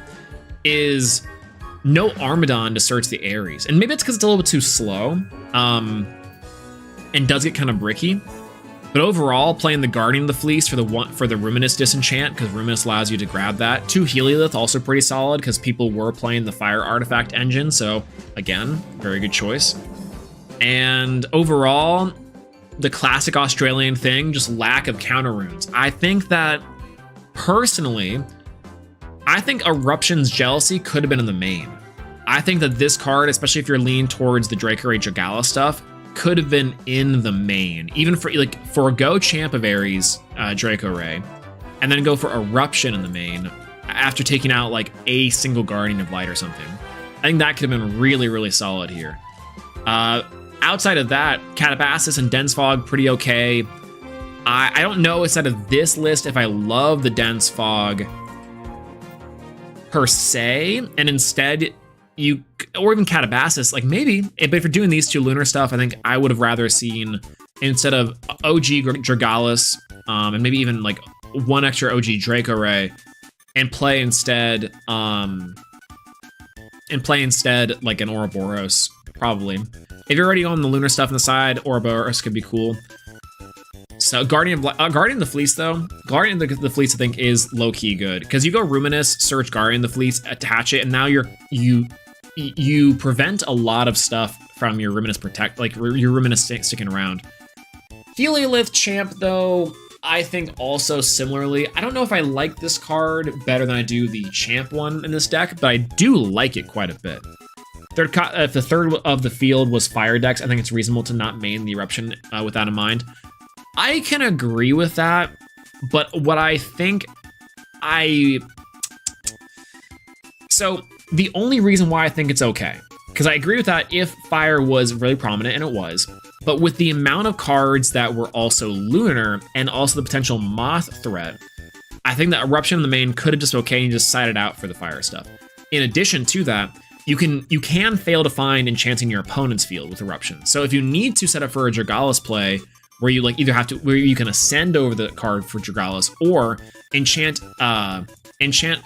S1: is no Armadon to search the Ares. And maybe it's because it's a little bit too slow and does get kind of bricky. But overall, playing the Guardian of the Fleece for the Ruminous Disenchant, because Ruminous allows you to grab that. 2 Heliolith, also pretty solid, because people were playing the Fire Artifact engine. So again, very good choice. And overall, the classic Australian thing, just lack of counter runes. I think that, personally, I think Eruption's Jealousy could have been in the main. I think that this card, especially if you're leaning towards the Draco Ray Dragalis stuff, could have been in the main. Even for like forgo Champ of Ares, Draco Ray, and then go for Eruption in the main after taking out like a single Guardian of Light or something. I think that could have been really, really solid here. Outside of that, Catabasis and Dense Fog, pretty okay. I don't know outside of this list if I love the Dense Fog per se, and instead or even Catabasis, like maybe, but if you're doing these 2 lunar stuff, I think I would have rather seen, instead of OG Dragalis, and maybe even like 1 extra OG Draco Ray, and play instead like an Ouroboros, probably. If you're already on the lunar stuff on the side, Ouroboros could be cool. So Guardian of the Fleece though, Guardian of the Fleece I think is low-key good, because you go Ruminous, search Guardian of the Fleece, attach it, and now you prevent a lot of stuff from your Ruminous your Ruminous sticking around. Heliolith Champ though, I think also similarly, I don't know if I like this card better than I do the Champ one in this deck, but I do like it quite a bit. If the third of the field was Fire decks, I think it's reasonable to not main the Eruption with that in mind. I can agree with that, but what I think so the only reason why I think it's okay, because I agree with that if Fire was really prominent, and it was, but with the amount of cards that were also lunar and also the potential Moth threat, I think that Eruption in the main could have just okay and just sided out for the Fire stuff. In addition to that, you can fail to find enchanting your opponent's field with Eruption. So if you need to set up for a Dragalis play, where you like either have to, where you can ascend over the card for Dragalis, or enchant a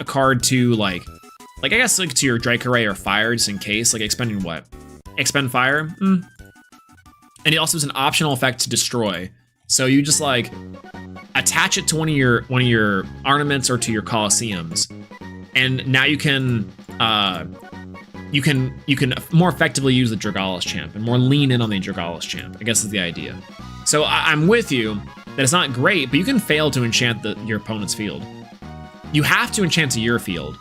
S1: card to like I guess like to your Draco Ray or Fire, just in case, like expending what? Expend Fire? And it also has an optional effect to destroy. So you just like attach it to one of your ornaments or to your Colosseums, and now you can more effectively use the Dragalis Champ and more lean in on the Dragalis Champ, I guess is the idea. So I'm with you. that it's not great, but you can fail to enchant your opponent's field. You have to enchant to your field.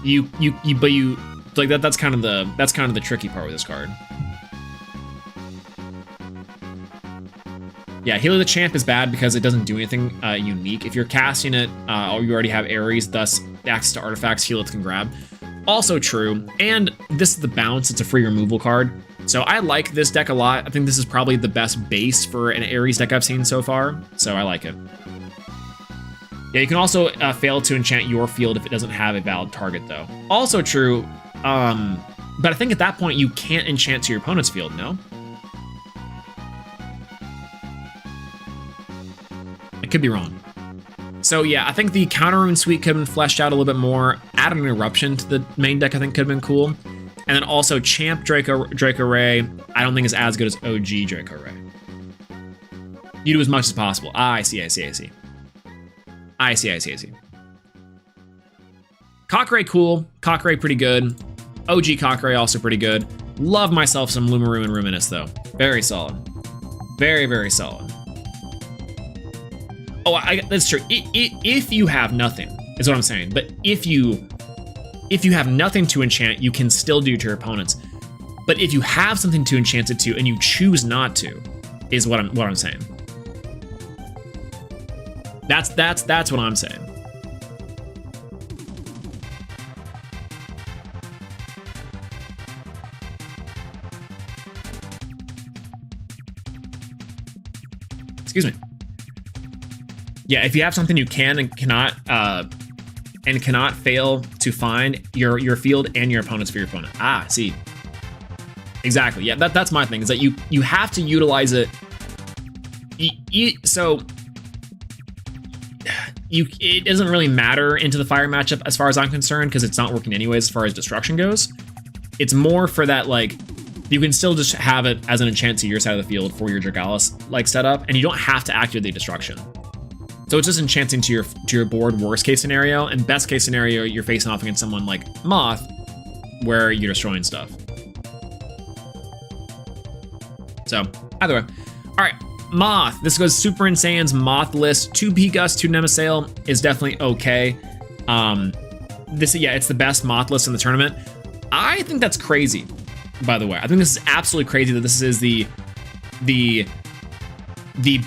S1: But like that's kind of the tricky part with this card. Yeah, Heal of the Champ is bad because it doesn't do anything unique. If you're casting it, or you already have Ares, thus access to artifacts, Healith can grab. Also true, and this is the bounce, it's a free removal card. So I like this deck a lot. I think this is probably the best base for an Ares deck I've seen so far, so I like it. Yeah, you can also fail to enchant your field if it doesn't have a valid target, though. Also true, but I think at that point you can't enchant to your opponent's field, no? I could be wrong. So yeah, I think the Counter Rune Suite could have been fleshed out a little bit more. Add an Eruption to the main deck, I think could have been cool. And then also Champ Draco Ray, I don't think is as good as OG Draco Ray. You do as much as possible. Ah, I see. Cockray cool, Cockray pretty good. OG Cockray also pretty good. Love myself some Lumaru and Ruminous though. Very solid. Very, very solid. Oh, that's true. If you have nothing, is what I'm saying. But if you have nothing to enchant, you can still do to your opponents. But if you have something to enchant it to and you choose not to, is what I'm saying. That's what I'm saying. Excuse me. Yeah, if you have something you can and cannot fail to find your field and your opponent's for your opponent. Ah, see. Exactly. Yeah, that's my thing, is that you have to utilize it. So it doesn't really matter into the fire matchup as far as I'm concerned, because it's not working anyways as far as destruction goes. It's more for that, like, you can still just have it as an enchant to your side of the field for your Dragalis like setup, and you don't have to activate the destruction. So it's just enchanting to your board, worst case scenario, and best case scenario, you're facing off against someone like Moth, where you're destroying stuff. So either way, all right, Moth. This goes Super Insane's Moth list. 2 P-Gus, 2 Nemesail is definitely okay. It's the best Moth list in the tournament. I think that's crazy, by the way. I think this is absolutely crazy that this is the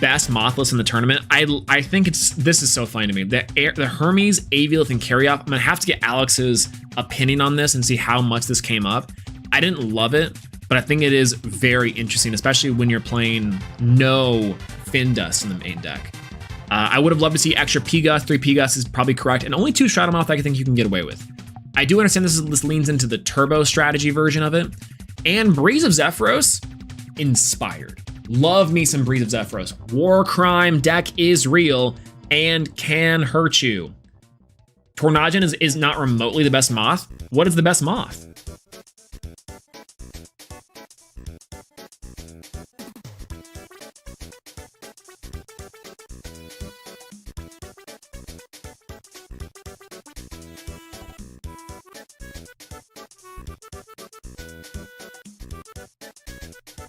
S1: best Moth list in the tournament. I think this is so funny to me. The Hermes, Aviolith, and Carryoff. I'm gonna have to get Alex's opinion on this and see how much this came up. I didn't love it, but I think it is very interesting, especially when you're playing no Findus in the main deck. I would have loved to see extra P-Gus. 3 P-Gus is probably correct, and only 2 Stratomoth I think you can get away with. I do understand this leans into the turbo strategy version of it, and Breeze of Zephyros, inspired. Love me some Breeze of Zephyros. War Crime deck is real and can hurt you. Tornadon is not remotely the best Moth. What is the best Moth?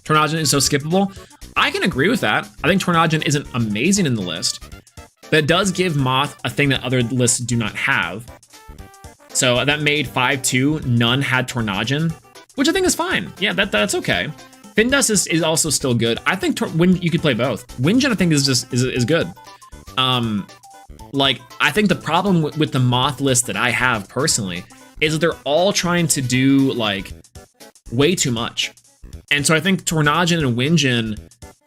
S1: Tornadon is so skippable. I can agree with that. I think Tornadon isn't amazing in the list, but it does give Moth a thing that other lists do not have. So that made 5-2. None had Tornadon, which I think is fine. Yeah, that's okay. Findus is also still good. I think when you could play both. Windgen I think is good. Like, I think the problem with the Moth list that I have personally is that they're all trying to do like way too much. And so I think Tornadon and Windgen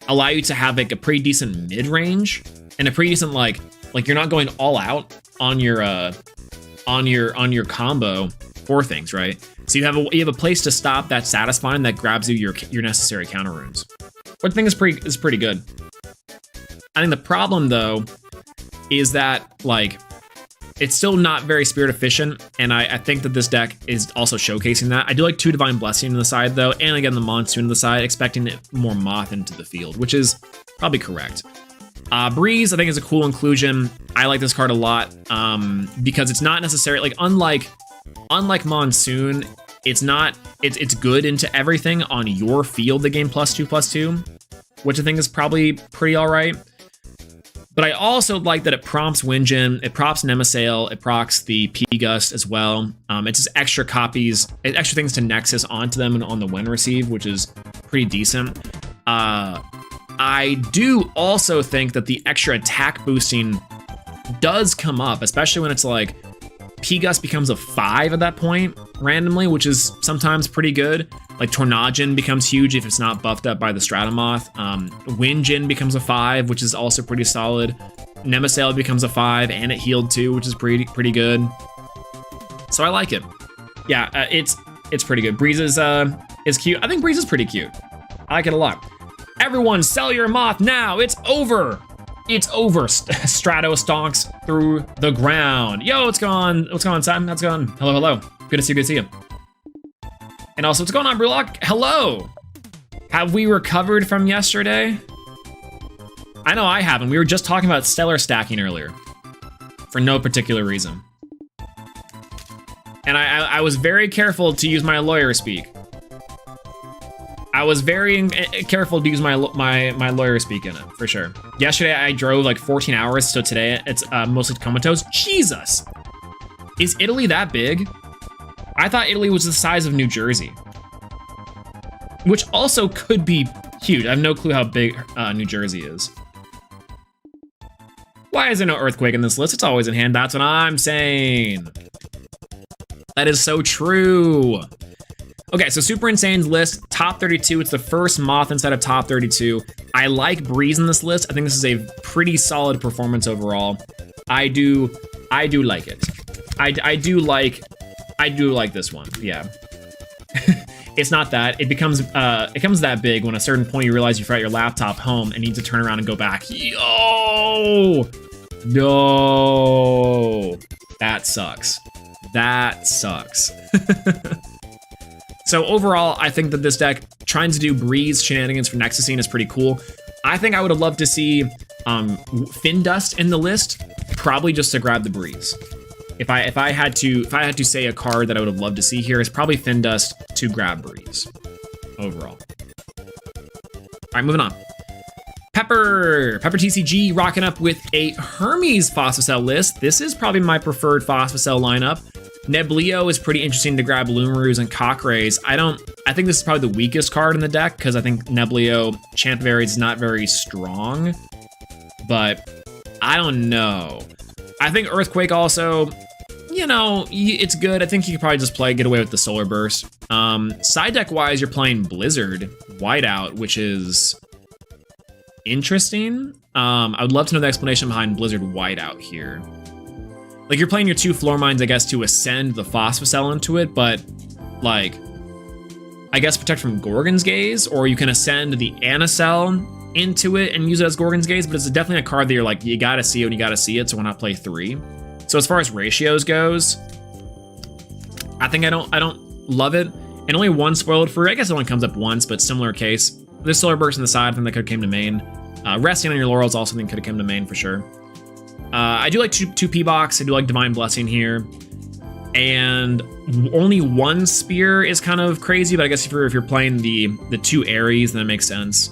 S1: allow you to have like a pretty decent mid-range and a pretty decent like you're not going all out on your combo for things, right? So you have a place to stop that's satisfying, that grabs you your necessary counter runes. Which I think is pretty good. I think the problem though is that like it's still not very spirit efficient, and I think that this deck is also showcasing that. I do like 2 Divine Blessing on the side though, and again the Monsoon on the side, expecting more Moth into the field, which is probably correct. Breeze I think is a cool inclusion. I like this card a lot because it's not necessarily like unlike Monsoon, it's good into everything on your field, the game +2/+2, which I think is probably pretty all right. But I also like that it prompts Windgen, it prompts Nemasail, it procs the P-Gust as well. It's just extra copies, extra things to Nexus onto them and on the when receive, which is pretty decent. I do also think that the extra attack boosting does come up, especially when it's like P-Gust becomes a 5 at that point randomly, which is sometimes pretty good. Like Tornadgen becomes huge if it's not buffed up by the Stratomoth. Windgen becomes a 5, which is also pretty solid. Nemasail becomes a 5 and it healed too, which is pretty good. So I like it. Yeah, it's pretty good. Breeze is cute. I think Breeze is pretty cute. I like it a lot. Everyone, sell your moth now. It's over. It's over. Strato stonks through the ground. Yo, what's going on? What's going on, Sam? How's it going? Hello, hello. Good to see you. Good to see you. And also, what's going on, Brewlock? Hello. Have we recovered from yesterday? I know I haven't. We were just talking about stellar stacking earlier for no particular reason. And I was very careful to use my lawyer speak. I was very careful to use my lawyer speak in it, for sure. Yesterday, I drove like 14 hours, so today it's mostly comatose. Jesus! Is Italy that big? I thought Italy was the size of New Jersey. Which also could be huge. I have no clue how big New Jersey is. Why is there no earthquake in this list? It's always in hand. That's what I'm saying. That is so true. Okay, so Super Insane's list, top 32. It's the first moth inside of top 32. I like Breeze in this list. I think this is a pretty solid performance overall. I do like it. I do like this one. Yeah. It's not that. It becomes that big when at a certain point you realize you forgot your laptop home and need to turn around and go back. Yo! No. That sucks. That sucks. So overall, I think that this deck, trying to do Breeze shenanigans for Nexusine is pretty cool. I think I would have loved to see Findust in the list, probably just to grab the Breeze. If I had to say a card that I would have loved to see here, is probably Findust to grab Breeze overall. All right, moving on. Pepper TCG rocking up with a Hermes Phosphocell list. This is probably my preferred Phosphocell lineup. Neblio is pretty interesting to grab Lumaroos and Cockrays. I think this is probably the weakest card in the deck because I think Neblio Champ of Ares is not very strong, but I don't know. I think Earthquake also, you know, it's good. I think you could probably just get away with the Solar Burst. Side deck wise, you're playing Blizzard Whiteout, which is interesting. I would love to know the explanation behind Blizzard Whiteout here. Like, you're playing your 2 Floor Mines, I guess, to ascend the Phosphocell into it, but, like, I guess protect from Gorgon's Gaze, or you can ascend the Anacell into it and use it as Gorgon's Gaze, but it's definitely a card that you're like, you gotta see it when you gotta see it, so why not play 3? So as far as ratios goes, I think I don't love it. And only one spoiled fruit, I guess it only comes up once, but similar case. This Solar Burst on the side, I think that could have came to main. Resting on your laurels also think could have come to main for sure. I do like 2 P-Box, I do like Divine Blessing here. And only 1 Spear is kind of crazy, but I guess if you're playing the 2 Ares, then it makes sense.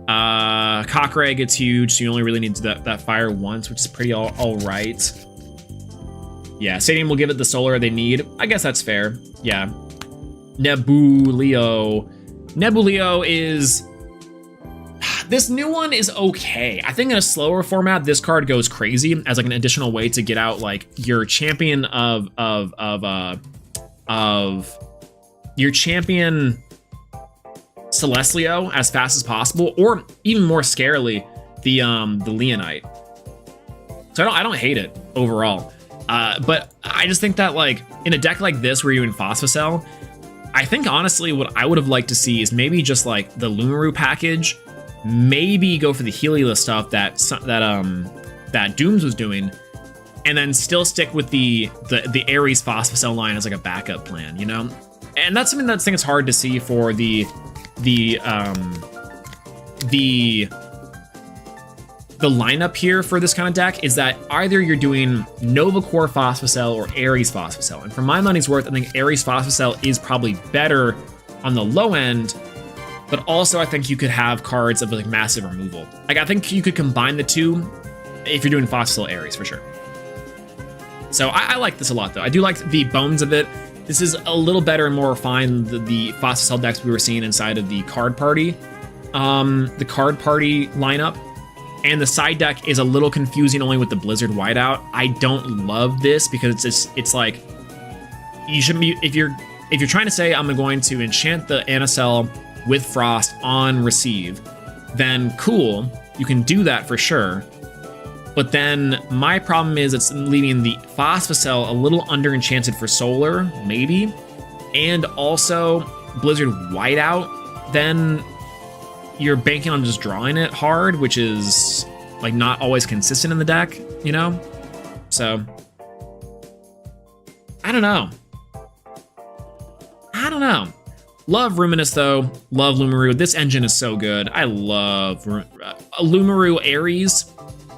S1: Cockray gets huge, so you only really need that fire once, which is pretty all right. Yeah, Stadium will give it the solar they need. I guess that's fair. Yeah. Nebulio is... This new one is okay. I think in a slower format, this card goes crazy as like an additional way to get out like your champion of your champion Celestlio as fast as possible, or even more scarily, the Leonite. So I don't hate it overall, but I just think that like in a deck like this where you're in Phosphocell, I think honestly what I would have liked to see is maybe just like the Lumaroo package. Maybe go for the Helios stuff that Dooms was doing, and then still stick with the Ares Phosphocell line as like a backup plan, you know? And that's something that I think is hard to see for the lineup here for this kind of deck, is that either you're doing Nova Core Phosphocell or Ares Phosphocell. And for my money's worth, I think Ares Phosphocell is probably better on the low end. But also, I think you could have cards of like massive removal. Like, I think you could combine the two if you're doing Fossil Ares, for sure. So I like this a lot, though. I do like the bones of it. This is a little better and more refined than the Fossil decks we were seeing inside of the card party. The card party lineup. And the side deck is a little confusing only with the Blizzard whiteout. I don't love this because it's like you shouldn't be if you're trying to say I'm going to enchant the Anacell with Frost on receive, then cool, you can do that for sure. But then my problem is it's leaving the Phosphocell a little under enchanted for solar, maybe, and also Blizzard whiteout. Then you're banking on just drawing it hard, which is like not always consistent in the deck, you know? So I don't know. Love Ruminous though. Love Lumaru. This engine is so good. I love Lumaru Ares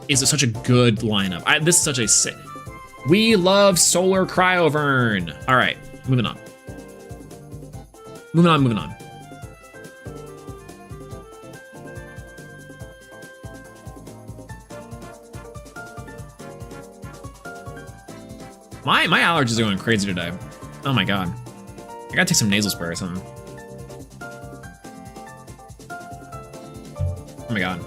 S1: is such a good lineup. This is such a sick. We love Solar Cryovern. All right, moving on. My allergies are going crazy today. Oh my god. I gotta take some nasal spray or something. Oh my god.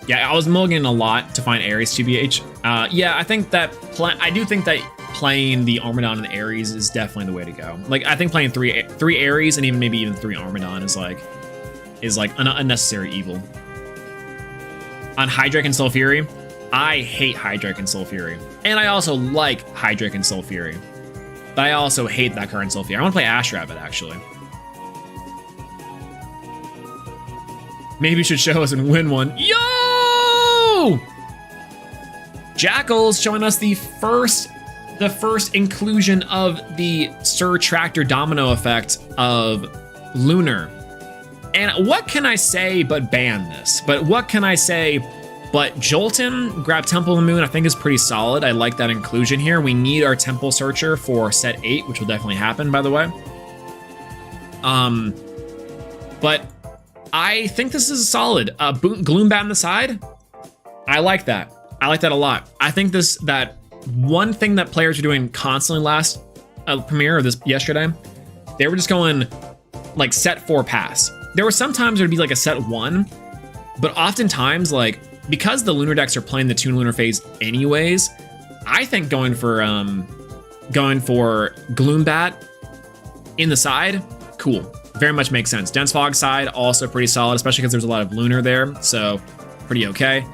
S1: Yeah, I was mulliganing a lot to find Ares 2BH. Yeah, I think that I do think that playing the Armadon and the Ares is definitely the way to go. Like, I think playing three Ares and maybe even 3 Armadon is like an unnecessary evil. On Hydrake and Sulfury, I hate Hydrake and Sulfury. And I also like Hydrake and Sulfury. But I also hate that card in Sulfury. I want to play Ash Rabbit, actually. Maybe you should show us and win one. Yo! Jackal's showing us the first inclusion of the Sir Tractor Domino effect of Lunar. And what can I say but ban this? But what can I say but Jolton, grab Temple of the Moon, I think is pretty solid. I like that inclusion here. We need our Temple Searcher for set 8, which will definitely happen, by the way. But I think this is solid. Gloombat on the side, I like that. I like that a lot. I think that one thing that players were doing constantly last premiere of this yesterday, they were just going like set 4 pass. There were some times it would be like a set 1, but oftentimes like because the Lunar decks are playing the Toon Lunar phase anyways, I think going for Gloombat in the side, cool. Very much makes sense. Dense Fog side, also pretty solid, especially because there's a lot of Lunar there, so pretty okay.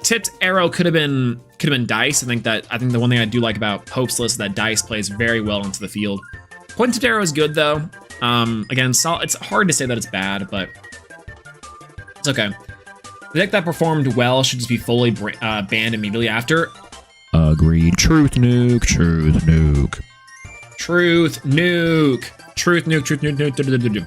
S1: Tipped Arrow could have been Dice. I think the one thing I do like about Hope's list is that Dice plays very well into the field. Point Tipped Arrow is good though. Again, it's hard to say that it's bad, but it's okay. The deck that performed well should just be fully banned immediately after. Agreed. Truth nuke. Truth nuke. Truth nuke. Truth nuke. Truth nuke.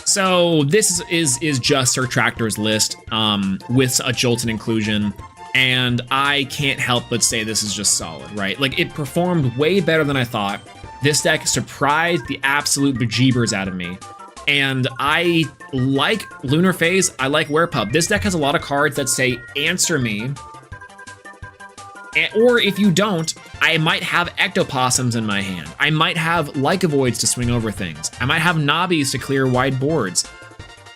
S1: So this is just Sir Tractor's list with a Jolton inclusion, and I can't help but say this is just solid, right? Like, it performed way better than I thought. This deck surprised the absolute bejeebers out of me. And I like Lunar Phase, I like Werepub. This deck has a lot of cards that say, answer me. Or if you don't, I might have Ectopossums in my hand. I might have Lycovoids to swing over things. I might have Nobbies to clear wide boards.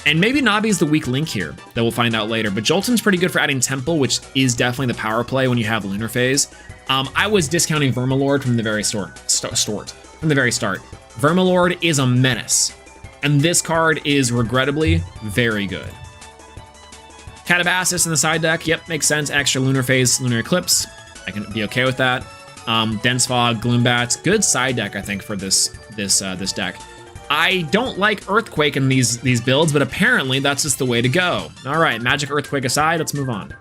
S1: And maybe Nobby's the weak link here, that we'll find out later. But Jolton's pretty good for adding Temple, which is definitely the power play when you have Lunar Phase. I was discounting Vermalord from the very start. Vermalord is a menace. And this card is regrettably very good. Catabasis in the side deck, yep, makes sense. Extra Lunar Phase, Lunar Eclipse. I can be okay with that. Dense Fog, Gloombats, good side deck, I think, for this deck. I don't like Earthquake in these builds, but apparently that's just the way to go. All right, Magic Earthquake aside, let's move on.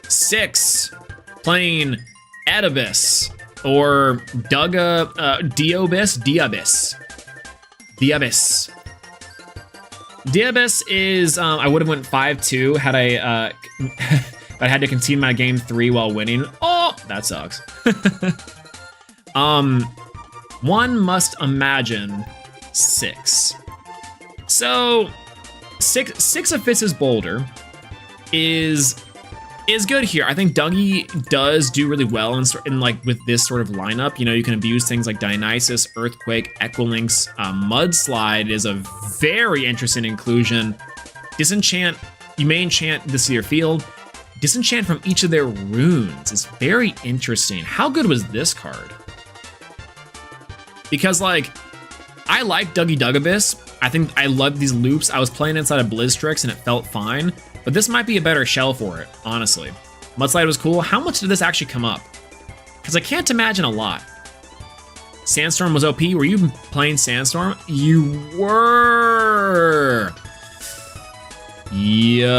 S1: 6, playing Edibus, or Diabus. Diabus is, I would have went 5-2 had I had to concede my game 3 while winning. Oh, that sucks. One must imagine 6. So six of Fitz's Boulder is good here. I think Dougie does do really well in like with this sort of lineup. You know, you can abuse things like Dionysus, Earthquake, Equilinx. Mudslide is a very interesting inclusion. Disenchant, you may enchant this to your field. Disenchant from each of their runes is very interesting. How good was this card? Because like, I like Dougie Dugabus. I think I love these loops. I was playing inside of Blizztrix and it felt fine, but this might be a better shell for it, honestly. Mudslide was cool. How much did this actually come up? Because I can't imagine a lot. Sandstorm was OP. Were you playing Sandstorm? You were. Yo.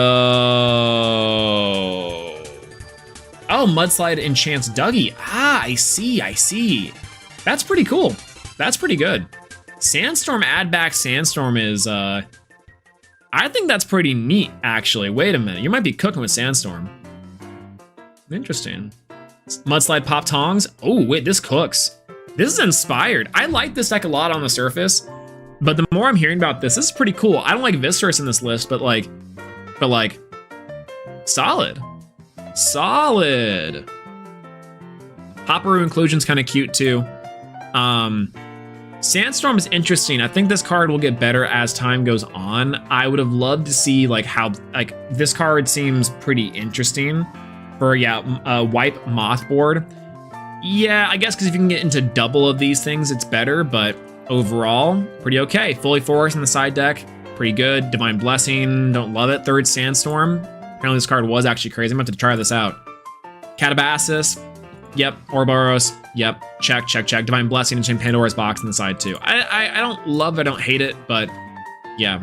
S1: Oh, Mudslide enchants Dougie. Ah, I see. That's pretty cool. That's pretty good. Sandstorm, add back Sandstorm is, I think that's pretty neat, actually. Wait a minute, you might be cooking with Sandstorm. Interesting. Mudslide pop tongs. Oh, wait, this cooks. This is inspired. I like this deck a lot on the surface, but the more I'm hearing about this is pretty cool. I don't like Viscerus in this list, but like, solid. Solid. Hopperoo inclusion's kind of cute too. Sandstorm is interesting. I think this card will get better as time goes on. I would have loved to see like how, like this card seems pretty interesting for, wipe moth board. Yeah, I guess because if you can get into double of these things, it's better, but overall, pretty okay. Fully Forest in the side deck, pretty good. Divine Blessing, don't love it. Third Sandstorm. Apparently this card was actually crazy. I'm about to try this out. Catabasis. Yep. Ouroboros. Yep. Check. Divine Blessing and Pandora's Box on the side too. I don't love it, I don't hate it, but yeah.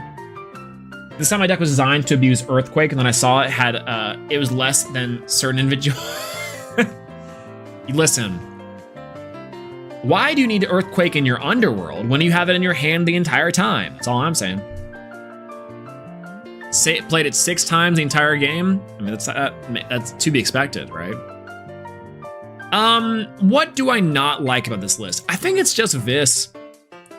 S1: This time my deck was designed to abuse Earthquake, and then I saw it had it was less than certain individual. Listen. Why do you need Earthquake in your underworld when you have it in your hand the entire time? That's all I'm saying. Played it 6 times the entire game. I mean, that's to be expected, right? What do I not like about this list? I think it's just Vis.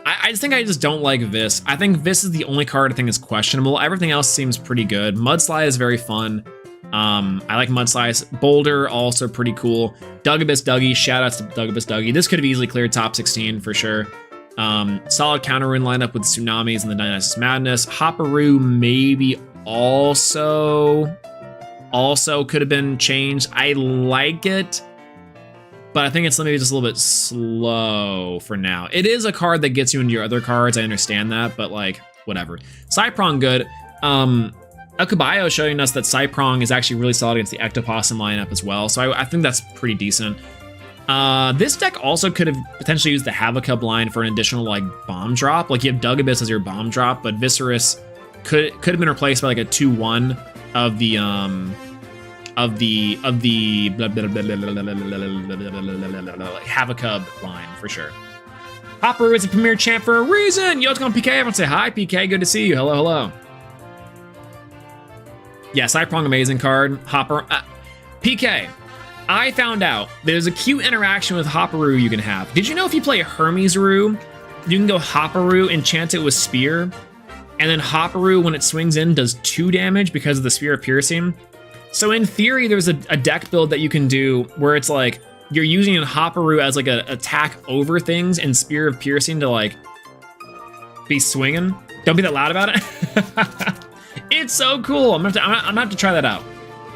S1: I think I just don't like Vis. I think Vis is the only card I think is questionable. Everything else seems pretty good. Mudslide is very fun. I like Mudslide. Boulder, also pretty cool. Dugabus Dougie, shout outs to Dugabus Dougie. This could have easily cleared top 16 for sure. Solid counter rune lineup with Tsunamis and the Dionysus Madness. Hopperoo maybe also could have been changed. I like it, but I think it's maybe just a little bit slow for now. It is a card that gets you into your other cards. I understand that, but like, whatever. Cyprong good. Akubayo showing us that Cyprong is actually really solid against the Ectoplasm lineup as well. So I think that's pretty decent. This deck also could have potentially used the Havocub line for an additional like bomb drop. Like you have Dugabus as your bomb drop, but Viscerus could have been replaced by like a 2/1 of the Havocub line for sure. Hopper is a premier champ for a reason. Yo, what's going on, PK? Everyone say hi, PK. Good to see you. Hello. Yeah, Cyprong, amazing card. Hopper, PK. I found out there's a cute interaction with Hopperoo you can have. Did you know if you play Hermes-Roo, you can go Hopperoo, enchant it with Spear, and then Hopperoo, when it swings in, does 2 damage because of the Spear of Piercing? So in theory, there's a deck build that you can do where it's like, you're using a Hopperoo as like an attack over things and Spear of Piercing to like be swinging. Don't be that loud about it. It's so cool. I'm gonna have to try that out.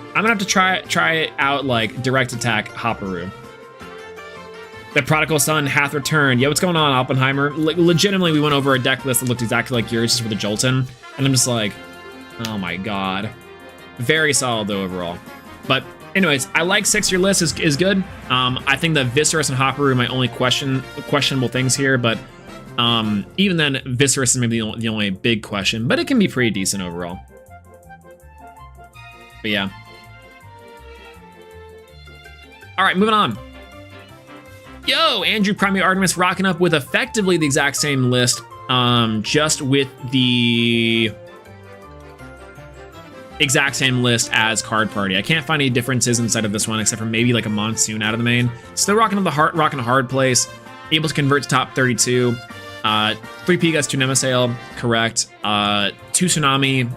S1: I'm gonna have to try it out like direct attack Hopperoo. The Prodigal Son hath returned. Yeah, what's going on, Oppenheimer? Like, legitimately, we went over a deck list that looked exactly like yours, just with a Jolton, and I'm just like, oh my god. Very solid though overall. But anyways, I like 6-year list is good. I think that Viscerus and Hopperoo are my only questionable things here, but even then, Viscerus is maybe the only big question, but it can be pretty decent overall. But yeah. All right, moving on. Yo, Andrew Primary Artemis rocking up with effectively the exact same list, just with the exact same list as Card Party. I can't find any differences inside of this one except for maybe like a Monsoon out of the main. Still rocking up the rocking a hard place, able to convert to top 32. 3 Pigas, 2 Nemesail, correct. 2 Tsunami,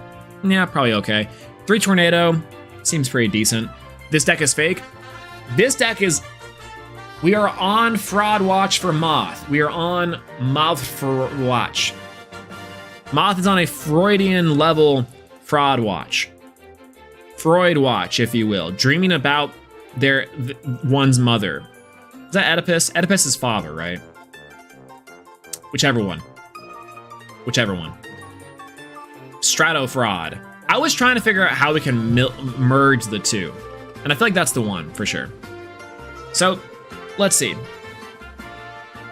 S1: yeah, probably okay. 3 Tornado, seems pretty decent. This deck is fake. This deck is... We are on Fraud Watch for Moth. We are on Moth for Watch. Moth is on a Freudian level Fraud Watch. Freud Watch, if you will. Dreaming about one's mother. Is that Oedipus? Oedipus' father, right? Whichever one. Whichever one. Strato Fraud. I was trying to figure out how we can merge the two. And I feel like that's the one, for sure. So, let's see.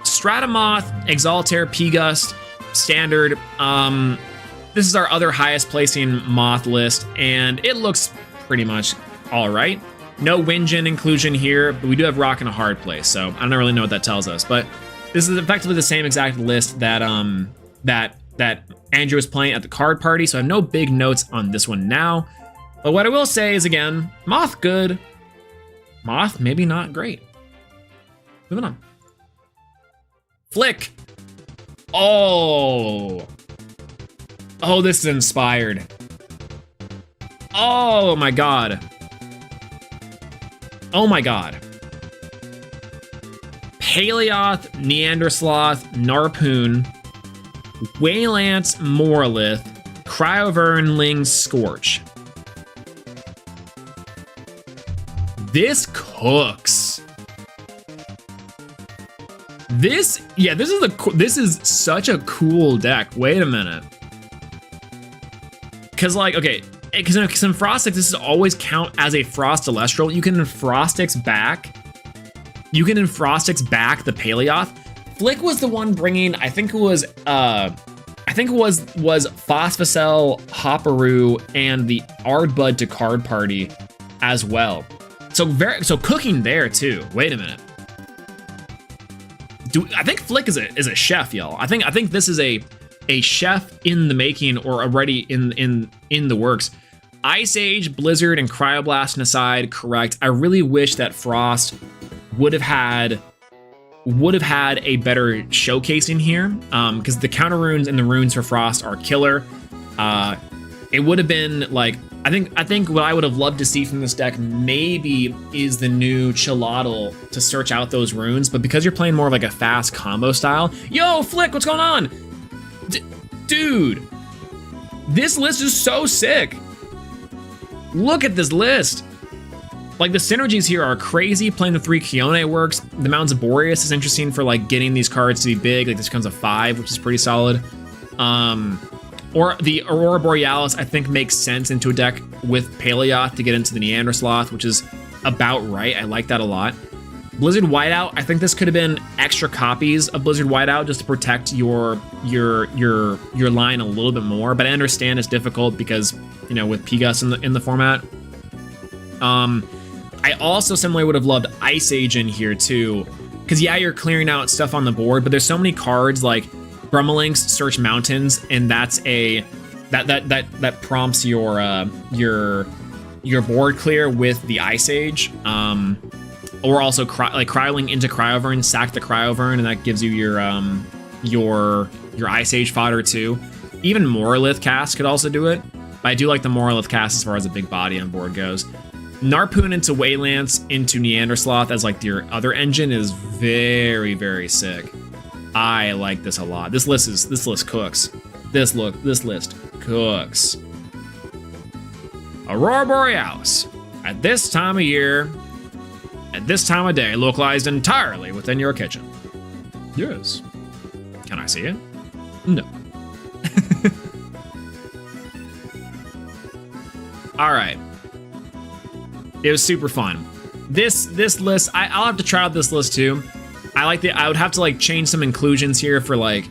S1: Stratamoth, Exaltair, P-Gust, Standard. This is our other highest placing Moth list, and it looks pretty much all right. No Winjin inclusion here, but we do have Rock in a hard place, so I don't really know what that tells us. But this is effectively the same exact list that that Andrew was playing at the card party, so I have no big notes on this one now. But what I will say is, again, Moth good. Moth maybe not great. Moving on. Flick. Oh, this is inspired. Oh my god. Oh my god. Paleoth, Neandersloth, Narpoon, Waylance, Morlith, Cryovernling, Scorch. This cooks. This is such a cool deck. Wait a minute. Cause like, okay, because in Frostix, this is always count as a Frost Elestral. You can Frostix back. You can Frostix back the Paleoth. Flick was the one bringing, I think it was Phosphocell, Hopperoo, and the Ardbud to card party as well. So cooking there too. Wait a minute. I think Flick is a chef, y'all. I think this is a chef in the making or already in the works. Ice Age, Blizzard, and Cryoblast aside, correct. I really wish that Frost would have had a better showcasing here, because the counter runes and the runes for Frost are killer. It would have been like, I think what I would have loved to see from this deck maybe is the new Chilotl to search out those runes, but because you're playing more of like a fast combo style, yo, Flick, what's going on? Dude, this list is so sick. Look at this list. Like, the synergies here are crazy. Playing the 3 Kione works. The Mountains of Boreas is interesting for like getting these cards to be big. Like, this becomes a 5, which is pretty solid. Or the Aurora Borealis, I think, makes sense into a deck with Paleoth to get into the Neandersloth, which is about right. I like that a lot. Blizzard Whiteout, I think this could have been extra copies of Blizzard Whiteout just to protect your line a little bit more. But I understand it's difficult because, you know, with P-Gus in the format. I also similarly would have loved Ice Age in here too, because yeah, you're clearing out stuff on the board, but there's so many cards like Brummelings, Search Mountains, and that's that prompts your board clear with the Ice Age. Or also Cryoling into Cryovern, sack the Cryovern, and that gives you your Ice Age fodder too. Even Morlith cast could also do it, but I do like the Morlith cast as far as a big body on board goes. Narpoon into Waylance into Neandersloth as like your other engine is very, very sick. I like this a lot. This list cooks. This list cooks. Aurora Borealis. At this time of year, at this time of day, localized entirely within your kitchen. Yes. Can I see it? No. All right. It was super fun. This list, I'll have to try out this list too. I would have to like change some inclusions here for like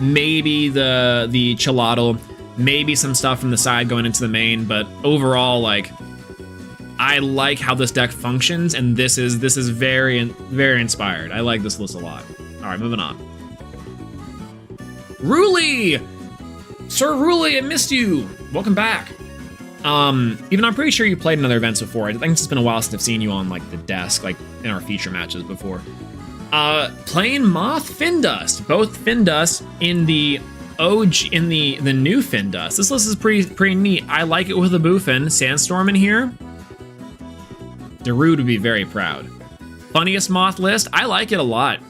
S1: maybe the Chilotl, maybe some stuff from the side going into the main, but overall, like, I like how this deck functions, and this is very, very inspired. I like this list a lot. All right, moving on. Ruli! Sir Ruli, I missed you. Welcome back. Even I'm pretty sure you played in other events before. I think it's been a while since I've seen you on like the desk, like in our feature matches before. Playing Moth Findust, both Findust in the OG, in the new Findust. This list is pretty neat. I like it with a Boofin. Sandstorm in here. Darude would be very proud. Funniest Moth list, I like it a lot.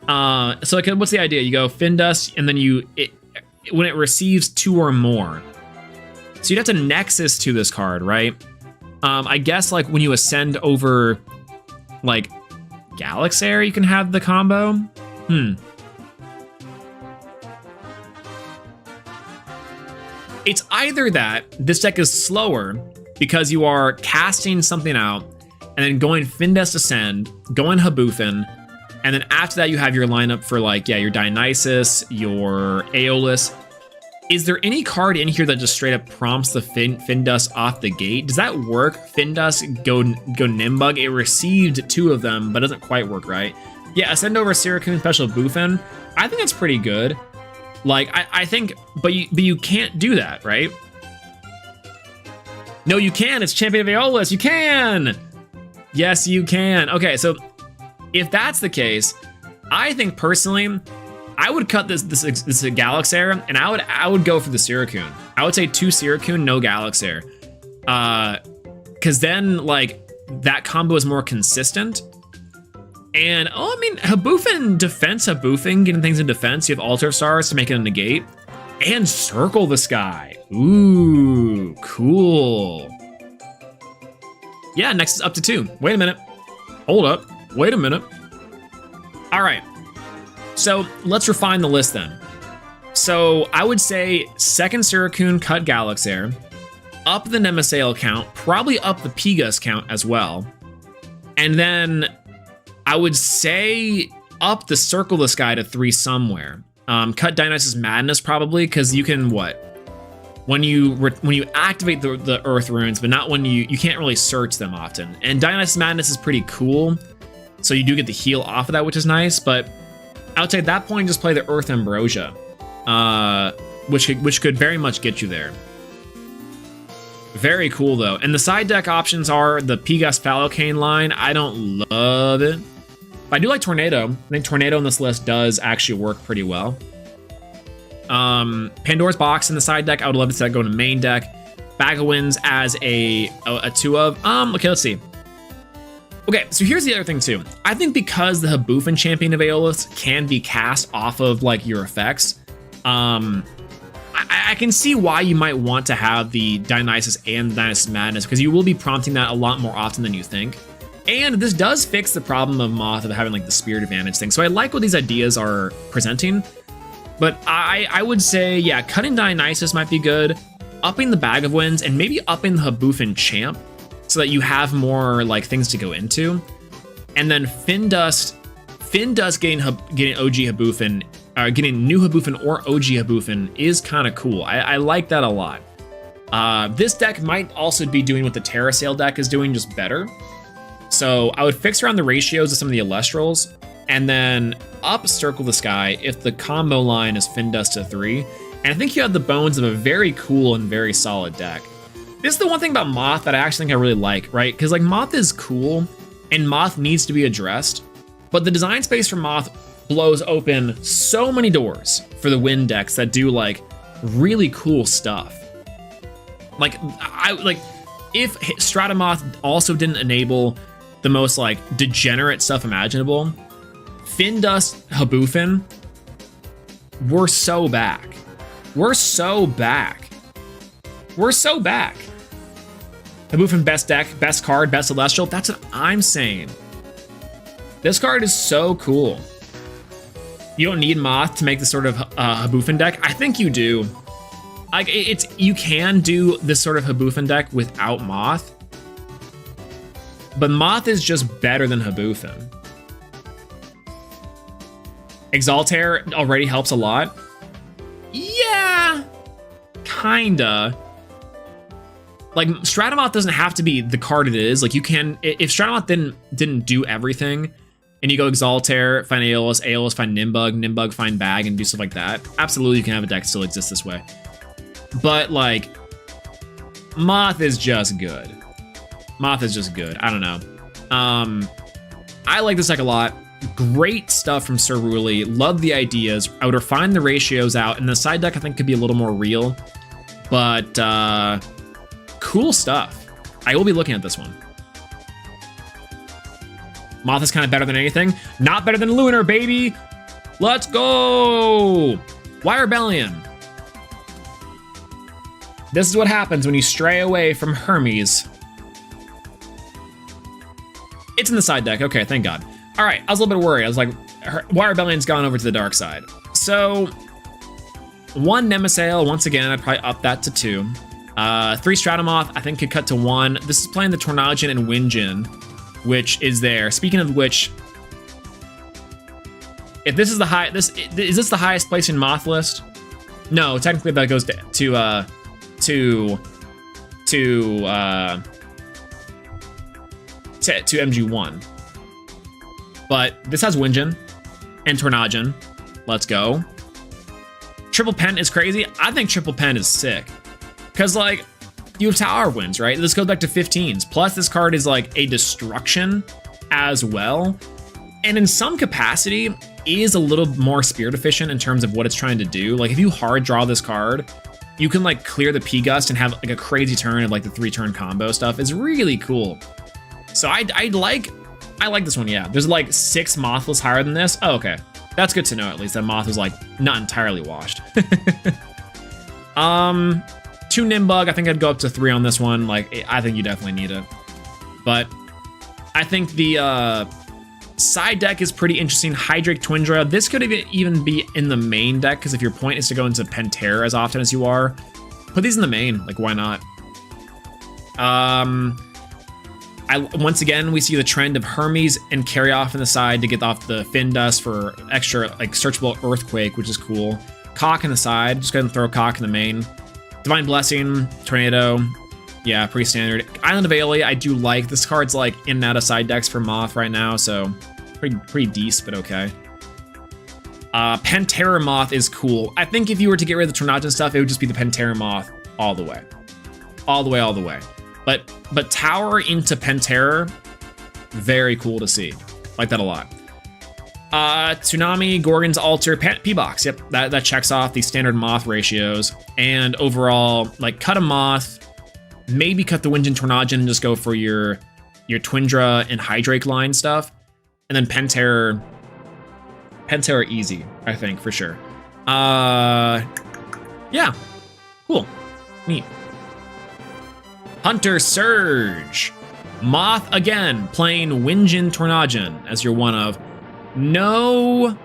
S1: So like, what's the idea? You go Findust, and then when it receives 2 or more. So you'd have to Nexus to this card, right? I guess like when you ascend over like Galaxair, you can have the combo. It's either that this deck is slower because you are casting something out and then going Findust Ascend, going Haboofin, and then after that you have your lineup for like, yeah, your Dionysus, your Aeolus. Is there any card in here that just straight up prompts the Findust off the gate? Does that work? Findust, go Nimbug. It received 2 of them, but doesn't quite work right. Yeah, Ascend over Siracoon, special Boofin. I think that's pretty good. Like, I think, but you can't do that, right? No, you can. It's Champion of Aeolus. You can. Yes, you can. Okay, so if that's the case, I think personally, I would cut this Galaxair, and I would go for the Siracoon. I would say 2 Siracoon, no Galaxair. Because then, like, that combo is more consistent. And, I mean, Haboofin, defense Haboofin, getting things in defense. You have Altar of Stars to make it a negate. And Circle the Sky. Ooh, cool. Yeah, next is up to 2. Wait a minute. Hold up. Wait a minute. All right. So let's refine the list then. So I would say second Siracoon, cut Galaxair, up the Nemasail count, probably up the Pigus count as well. And then I would say up the Circle the Sky to 3 somewhere. Cut Dionysus Madness probably, because you can when you activate the Earth runes, but not when you can't really search them often. And Dionysus Madness is pretty cool, so you do get the heal off of that, which is nice. But I would say at that point, just play the Earth Ambrosia, which could very much get you there. Very cool though. And the side deck options are the Pigus Phallocane line. I don't love it, but I do like Tornado. I think Tornado in this list does actually work pretty well. Pandora's Box in the side deck, I would love to see that go to main deck. Bag of Winds as a 2 of. Okay, let's see. Okay, so here's the other thing too. I think because the Haboofin Champion of Aeolus can be cast off of like your effects, I can see why you might want to have the Dionysus and the Dionysus Madness, because you will be prompting that a lot more often than you think. And this does fix the problem of Moth of having like the Spirit Advantage thing. So I like what these ideas are presenting, but I would say, yeah, cutting Dionysus might be good, upping the Bag of Winds, and maybe upping the Haboofin Champ, so that you have more like things to go into. And then Findust getting OG Haboofin, getting new Haboofin or OG Haboofin is kind of cool. I like that a lot. This deck might also be doing what the Terrasail deck is doing, just better. So I would fix around the ratios of some of the Elestrals, and then up Circle the Sky if the combo line is Findust to 3. And I think you have the bones of a very cool and very solid deck. This is the one thing about Moth that I actually think I really like, right? Because like Moth is cool and Moth needs to be addressed, but the design space for Moth blows open so many doors for the Wind decks that do like really cool stuff. Like if Stratamoth also didn't enable the most like degenerate stuff imaginable, Findust, Haboofin, we're so back. We're so back. We're so back. Haboofin best deck, best card, best Celestial. That's what I'm saying. This card is so cool. You don't need Moth to make this sort of Haboofin deck. I think you do. Like you can do this sort of Haboofin deck without Moth, but Moth is just better than Haboofin. Exaltair already helps a lot. Yeah, kinda. Like Stratamoth doesn't have to be the card it is. Like you can, if Stratamoth didn't do everything, and you go Exaltair, find Aeolus, find Nimbug, find Bag, and do stuff like that, absolutely you can have a deck that still exist this way. But like, Moth is just good. Moth is just good. I don't know. I like this deck a lot. great stuff from Ceruli. Love the ideas. I would refine the ratios out, and the side deck I think could be a little more real. But cool stuff. I will be looking at this one. Moth is kind of better than anything. Not better than Lunar, baby. Let's go. Why Rebellion? This is what happens when you stray away from Hermes. It's in the side deck. Okay, thank God. All right, I was a little bit worried. I was like, why Rebellion's gone over to the dark side. So, 1 Nemesail, once again, I'd probably up that to 2. 3 Stratomoth, I think could cut to 1. This is playing the Tornadgen and Windjin, which is there. Speaking of which, if this is the high, is this the highest place in Moth list? No, technically that goes to MG1. But this has Windjin and Tornadgen. Let's go. Triple Pen is crazy. I think Triple Pen is sick. Because, like, you have Tower Winds, right? This goes back to 15s. Plus, this card is, like, a destruction as well. And in some capacity, is a little more spirit efficient in terms of what it's trying to do. Like, if you hard draw this card, you can, like, clear the P-Gust and have, like, a crazy turn of, like, the 3-turn combo stuff. It's really cool. So I like this one, yeah. There's, like, 6 Mothless higher than this. Oh, okay. That's good to know, at least. That Moth is, like, not entirely washed. 2 Nimbug, I think I'd go up to 3 on this one. Like, I think you definitely need it. But I think the side deck is pretty interesting. Hydrake Twindra. This could even be in the main deck, because if your point is to go into Pantera as often as you are, put these in the main. Like, why not? Once again, we see the trend of Hermes and Carry Off in the side to get off the Fin Dust for extra, like, searchable Earthquake, which is cool. Cock in the side. Just go ahead and throw Cock in the main. Divine Blessing, Tornado, yeah, pretty standard. Island of Aelia, I do like. This card's like in and out of side decks for Moth right now, so pretty decent, but okay. Pantera Moth is cool. I think if you were to get rid of the Tornadgen stuff, it would just be the Pantera Moth all the way. All the way. But Tower into Pantera, very cool to see. Like that a lot. Tsunami, Gorgon's Altar, P-Box. Yep, that checks off the standard Moth ratios. And overall, like, cut a Moth, maybe cut the Windjin Tornadgen and just go for your Twindra and Hydrake line stuff. And then Pantera easy, I think, for sure. Yeah, cool, neat. Hunter Surge. Moth again, playing Windjin Tornadgen as your one of. No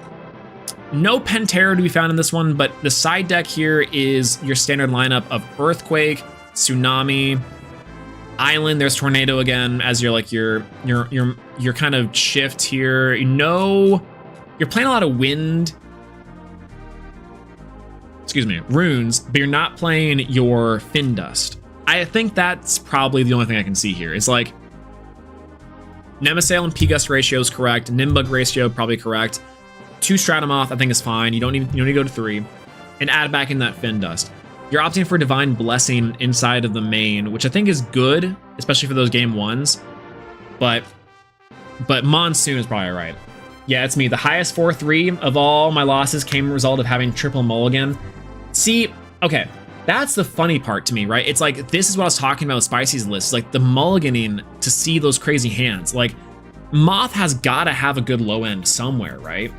S1: Pantera to be found in this one, but the side deck here is your standard lineup of Earthquake, Tsunami, Island. There's Tornado again as your kind of shift here. You're playing a lot of wind. Excuse me, runes, but you're not playing your Fin Dust. I think that's probably the only thing I can see here. It's like Nemesail and P-Gust ratio is correct. Nimbug ratio probably correct. 2 Stratomoth I think is fine. You don't need to go to 3, and add back in that Fin Dust. You're opting for Divine Blessing inside of the main, which I think is good, especially for those game 1s. But Monsoon is probably right. Yeah, it's me. The highest 4-3 of all my losses came as a result of having triple mulligan. See, okay. That's the funny part to me, right? It's like, this is what I was talking about with Spicy's list, like the mulliganing to see those crazy hands. Like, Moth has got to have a good low end somewhere, right?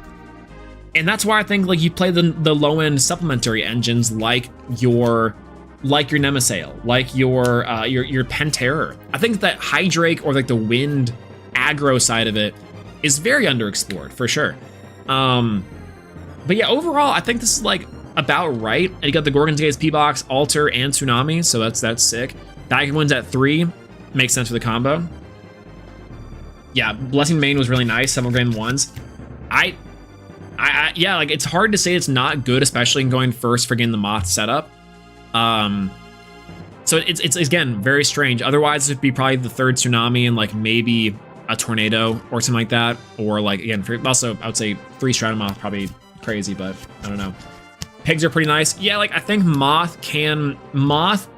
S1: And that's why I think, like, you play the low end supplementary engines like your Nemesail, like your Pantera. I think that Hydrake or like the wind aggro side of it is very underexplored for sure. But yeah, overall, I think this is like about right. And you got the Gorgon's Gaze, P-Box, Altar, and Tsunami, so that's sick. Diagon wins at 3, makes sense for the combo. Yeah, Blessing Main was really nice, 7 grand ones. Yeah, like, it's hard to say it's not good, especially in going first for getting the Moth setup. So it's again very strange. Otherwise, it'd be probably the 3rd Tsunami and like maybe a Tornado or something like that, or like again, also I would say 3 Stratomoth probably crazy, but I don't know. Pigs are pretty nice. Yeah, like I think Moth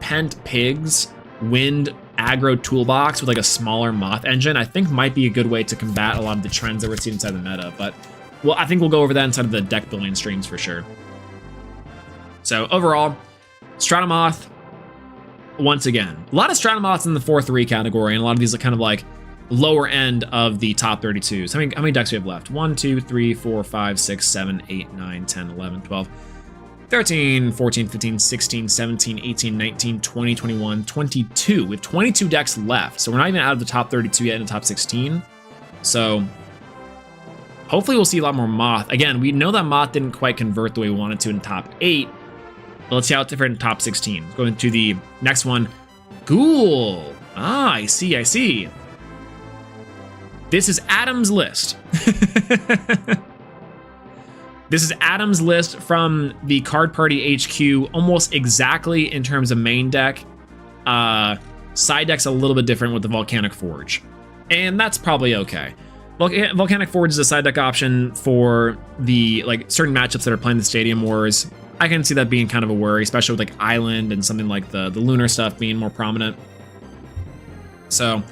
S1: Pent Pigs, Wind aggro toolbox with like a smaller Moth engine, I think might be a good way to combat a lot of the trends that we're seeing inside the meta. But well, I think we'll go over that inside of the deck building streams for sure. So overall, Stratomoth, once again, a lot of Stratomoths in the 4-3 category, and a lot of these are kind of like lower end of the top 32. So how many decks do we have left? 1, 2, 3, 4, 5, 6, 7, 8, 9, 10, 11, 12, 13, 14, 15, 16, 17, 18, 19, 20, 21, 22. We have 22 decks left. So we're not even out of the top 32 yet in the top 16. So hopefully we'll see a lot more Moth. Again, we know that Moth didn't quite convert the way we wanted to in top 8. But let's see how it's different in top 16. Let's go into the next one. Ghoul. Ah, I see, I see. This is Adam's list. This is Adam's list from the Card Party HQ, almost exactly in terms of main deck. Side deck's a little bit different with the Volcanic Forge, and that's probably okay. Volcanic Forge is a side deck option for the like certain matchups that are playing the Stadium Wars. I can see that being kind of a worry, especially with like Island and something like the Lunar stuff being more prominent. So,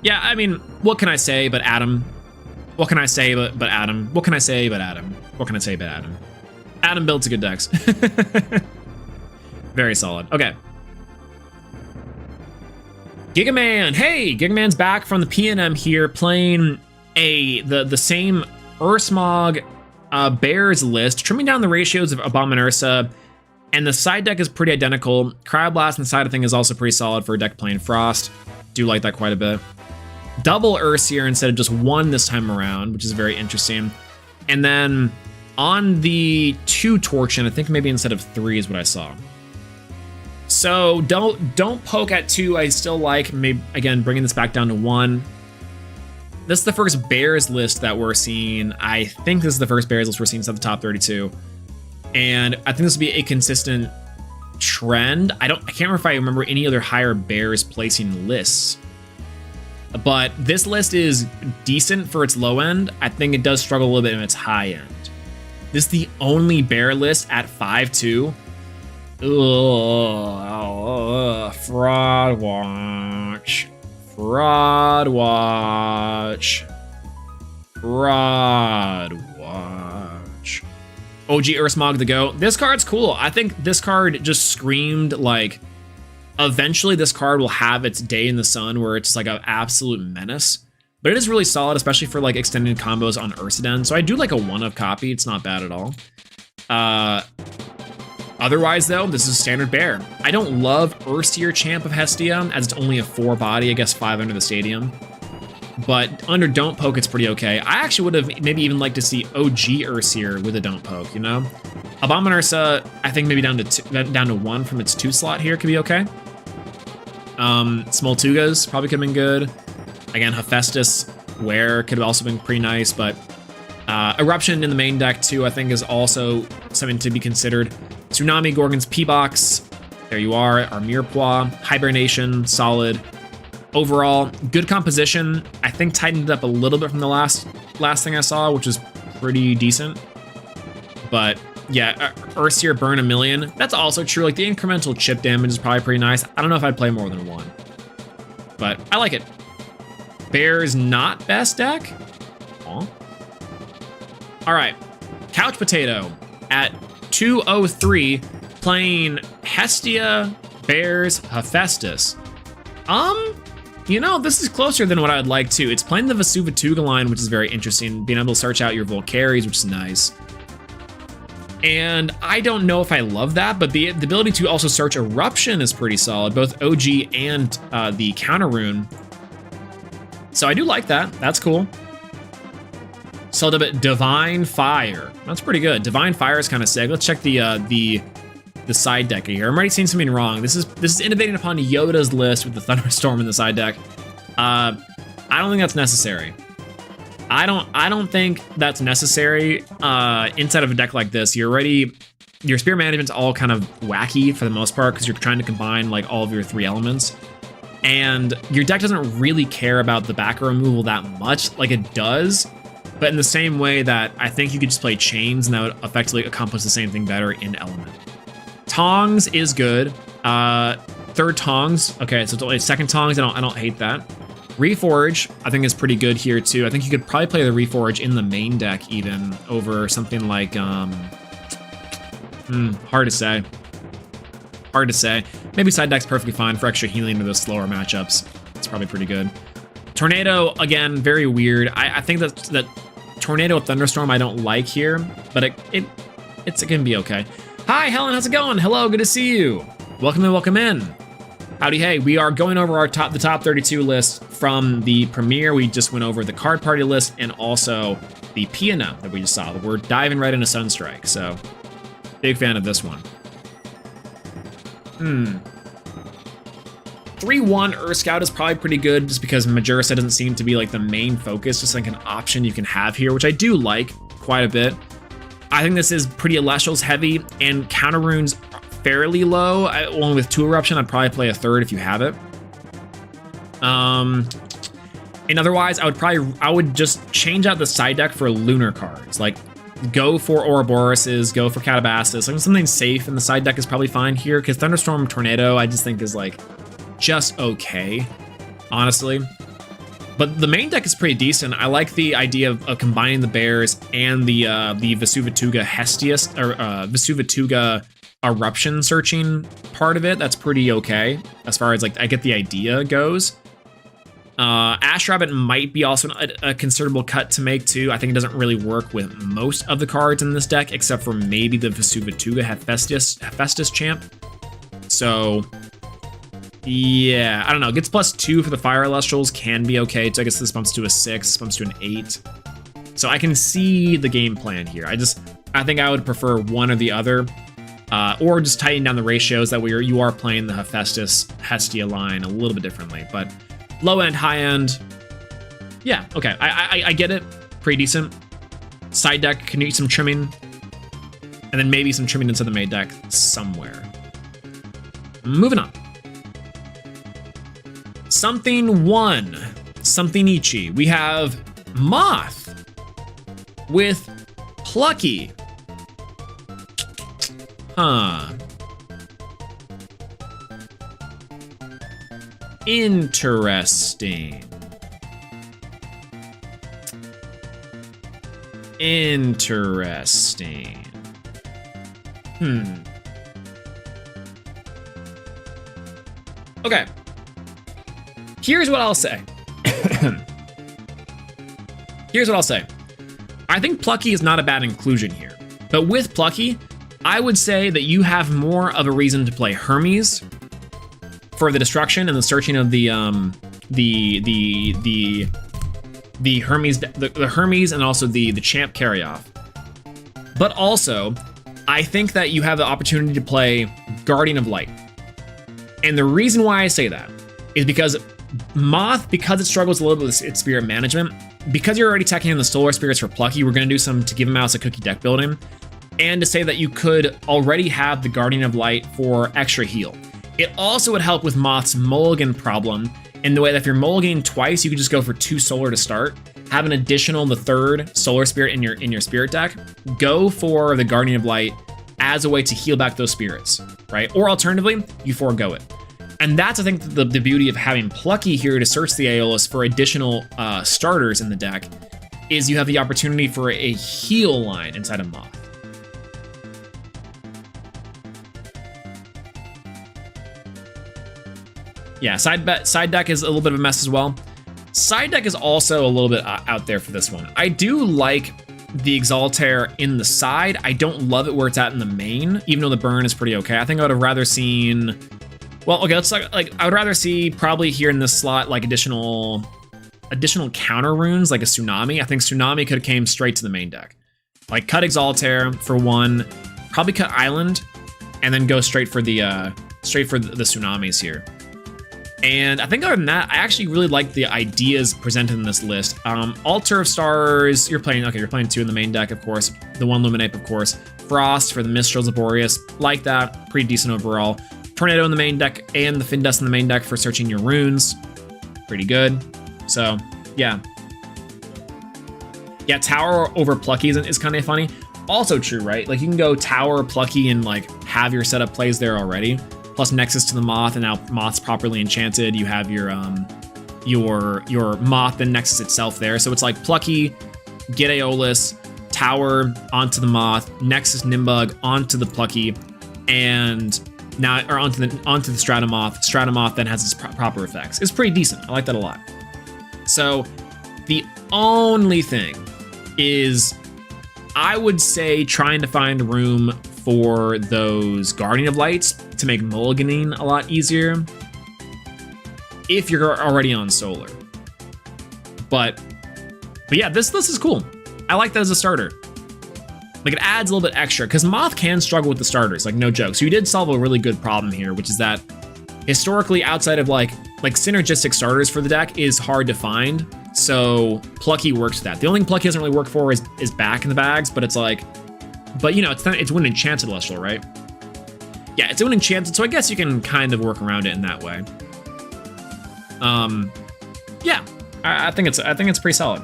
S1: yeah, I mean, what can I say but Adam? What can I say but Adam? What can I say but Adam? What can I say but Adam? Adam builds good decks. Very solid. Okay. Gigaman. Hey, Gigaman's back from the PNM here, playing the same Ursmog Bears list, trimming down the ratios of Abomin Ursa, and the side deck is pretty identical. Cryoblast on the side of thing is also pretty solid for a deck playing Frost. Do like that quite a bit. Double Ursier instead of just one this time around, which is very interesting. And then on the 2 Torchin, I think maybe instead of 3 is what I saw. So don't poke at 2. I still like, maybe again bringing this back down to 1. This is the first Bears list that we're seeing. I think this is the first Bears list we're seeing inside the top 32. And I think this will be a consistent trend. I can't remember if I remember any other higher Bears placing lists. But this list is decent for its low end. I think it does struggle a little bit in its high end. This is the only Bear list at 5-2. Ugh, fraud watch. Fraud watch. Fraud watch. OG Ursmog the GOAT. This card's cool. I think this card just screamed like, eventually this card will have its day in the sun where it's like an absolute menace. But it is really solid, especially for like extended combos on Ursaden. So I do like a 1-of copy. It's not bad at all. Otherwise, though, this is a standard bear. I don't love Ursier Champ of Hestia, as it's only a 4 body, I guess 5 under the Stadium. But under Don't Poke, it's pretty okay. I actually would have maybe even liked to see OG Ursier with a Don't Poke, you know? Abomin Ursa, I think maybe down to 1 from its 2 slot here could be okay. Smoltugas probably could have been good. Again, Hephaestus Wear could have also been pretty nice, but Eruption in the main deck too, I think is also something to be considered. Tsunami, Gorgon's P-Box, there you are. Our Mirepoix, Hibernation, solid. Overall, good composition. I think tightened it up a little bit from the last thing I saw, which was pretty decent. But yeah, Ursier Burn a Million. That's also true. Like the incremental chip damage is probably pretty nice. I don't know if I'd play more than 1, but I like it. Bear's not best deck. Aw. All right, Couch Potato at 203, playing Hestia, Bears, Hephaestus. You know, this is closer than what I'd like to. It's playing the Vesuvatuga line, which is very interesting. Being able to search out your Volcaries, which is nice. And I don't know if I love that, but the ability to also search Eruption is pretty solid, both OG and the counter rune. So I do like that. That's cool. So Divine Fire. That's pretty good. Divine Fire is kind of sick. Let's check the side deck here. I'm already seeing something wrong. This is innovating upon Yoda's list with the Thunderstorm in the side deck. I don't think that's necessary. I don't think that's necessary inside of a deck like this. Your spirit management's all kind of wacky for the most part because you're trying to combine like all of your 3 elements. And your deck doesn't really care about the backer removal that much, like it does. But in the same way that I think you could just play Chains and that would effectively accomplish the same thing better in Element. Tongs is good. third Tongs. Okay, so it's only second Tongs. I don't hate that. Reforge, I think, is pretty good here too. I think you could probably play the Reforge in the main deck even over something like hard to say. Hard to say. Maybe side deck's perfectly fine for extra healing to those slower matchups. It's probably pretty good. Tornado, again, very weird. I think that Tornado with Thunderstorm I don't like here, but it can be okay. Hi, Helen, how's it going? Hello, good to see you. Welcome in, welcome in. Howdy, hey, we are going over the top 32 list from the premiere. We just went over the card party list and also the Piana that we just saw. We're diving right into Sunstrike, so big fan of this one. 3-1 Earth Scout is probably pretty good just because Majorsa doesn't seem to be like the main focus, just like an option you can have here, which I do like quite a bit. I think this is pretty Elestrals heavy and counter runes fairly low. Along with 2 Eruption, I'd probably play a third if you have it. And otherwise, I would just change out the side deck for lunar cards. Like, go for Ouroboroses, go for Catabasis. Like, something safe in the side deck is probably fine here, because Thunderstorm Tornado I just think is like just okay, honestly. But the main deck is pretty decent. I like the idea of combining the bears and the Vesuvituga Hestius or Vesuvituga Eruption searching part of it. That's pretty okay as far as like I get the idea goes. Ash Rabbit might be also a considerable cut to make too. I think it doesn't really work with most of the cards in this deck, except for maybe the Vesuvituga Hephaestus champ. So yeah, I don't know. Gets +2 for the Fire Elestrals can be okay. So I guess this bumps to a 6, bumps to an 8. So I can see the game plan here. I think I would prefer one or the other. Or just tighten down the ratios that you are playing the Hephaestus Hestia line a little bit differently. But low end, high end, yeah, okay. I get it. Pretty decent. Side deck can use some trimming. And then maybe some trimming into the main deck somewhere. Moving on. Something 1. Something Ichi. We have Moth with Plucky. Huh. Interesting. Interesting. Okay. Here's what I'll say. Here's what I'll say. I think Plucky is not a bad inclusion here. But with Plucky, I would say that you have more of a reason to play Hermes for the destruction and the searching of the Hermes, the Hermes, and also the champ carry-off. But also, I think that you have the opportunity to play Guardian of Light. And the reason why I say that is because Moth, because it struggles a little bit with its spirit management, because you're already teching in the Solar Spirits for Plucky, we're going to do some to give him out as a cookie deck building. And to say that you could already have the Guardian of Light for extra heal. It also would help with Moth's mulligan problem in the way that if you're mulliganing twice, you could just go for 2 solar to start, have an additional, the 3rd Solar Spirit in your spirit deck, go for the Guardian of Light as a way to heal back those spirits, right? Or alternatively, you forego it. And that's, I think, the beauty of having Plucky here to search the Aeolus for additional starters in the deck, is you have the opportunity for a heal line inside of Moth. Yeah, side deck is a little bit of a mess as well. Side deck is also a little bit out there for this one. I do like the Exaltair in the side. I don't love it where it's at in the main, even though the burn is pretty okay. I think I would have rather seen... Well, okay, let's like I would rather see probably here in this slot like additional counter runes like a Tsunami. I think Tsunami could have came straight to the main deck. Like cut Exaltair for 1, probably cut Island, and then go straight for the Tsunamis here. And I think other than that, I actually really like the ideas presented in this list. Altar of Stars, you're playing 2 in the main deck, of course. The 1 Luminate, of course. Frost for the Mistrals of Boreas, like that, pretty decent overall. Tornado in the main deck and the Findust in the main deck for searching your runes, pretty good. So yeah, Tower over Plucky is kind of funny. Also true, right? Like you can go Tower, Plucky, and like have your setup plays there already. plus Nexus to the Moth, and now Moth's properly enchanted. You have your Moth and Nexus itself there. So it's like Plucky, get Aeolus, Tower onto the Moth, Nexus Nimbug onto the Plucky, and now or onto the Stratamoth. Stratamoth then has its proper effects. It's pretty decent. I like that a lot. So the only thing is, I would say trying to find room for those Guardian of Lights to make mulliganing a lot easier if you're already on Solar. But yeah, this list is cool. I like that as a starter. Like, it adds a little bit extra, because Moth can struggle with the starters, like, no joke. So you did solve a really good problem here, which is that historically, outside of like synergistic starters for the deck is hard to find. So Plucky works with that. The only thing Plucky doesn't really work for is back in the bags, but it's like, but you know, it's an enchanted Celestial, right? Yeah, it's an enchanted, so I guess you can kind of work around it in that way. Yeah, I think it's pretty solid.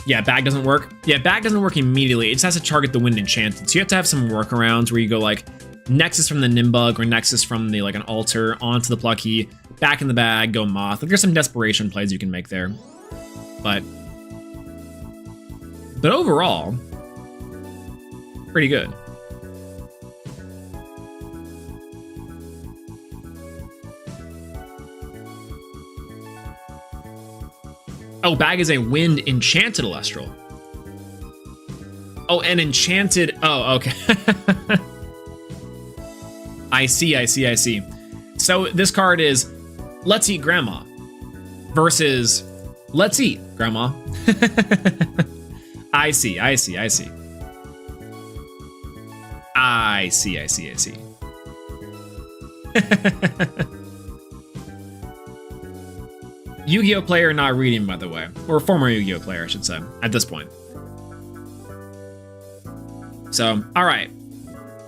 S1: Yeah, bag doesn't work. Yeah, bag doesn't work immediately. It just has to target the Wind Enchanted. So you have to have some workarounds where you go like Nexus from the Nimbug or Nexus from the like an Altar onto the Plucky, back in the bag, go Moth. Like, there's some desperation plays you can make there. But overall, pretty good. Oh, bag is a Wind Enchanted Elestral. Oh, an enchanted. Oh, okay. I see. So this card is Let's Eat Grandma versus Let's Eat Grandma. I see. Yu-Gi-Oh player not reading, by the way, or former Yu-Gi-Oh player, I should say, at this point. So, all right.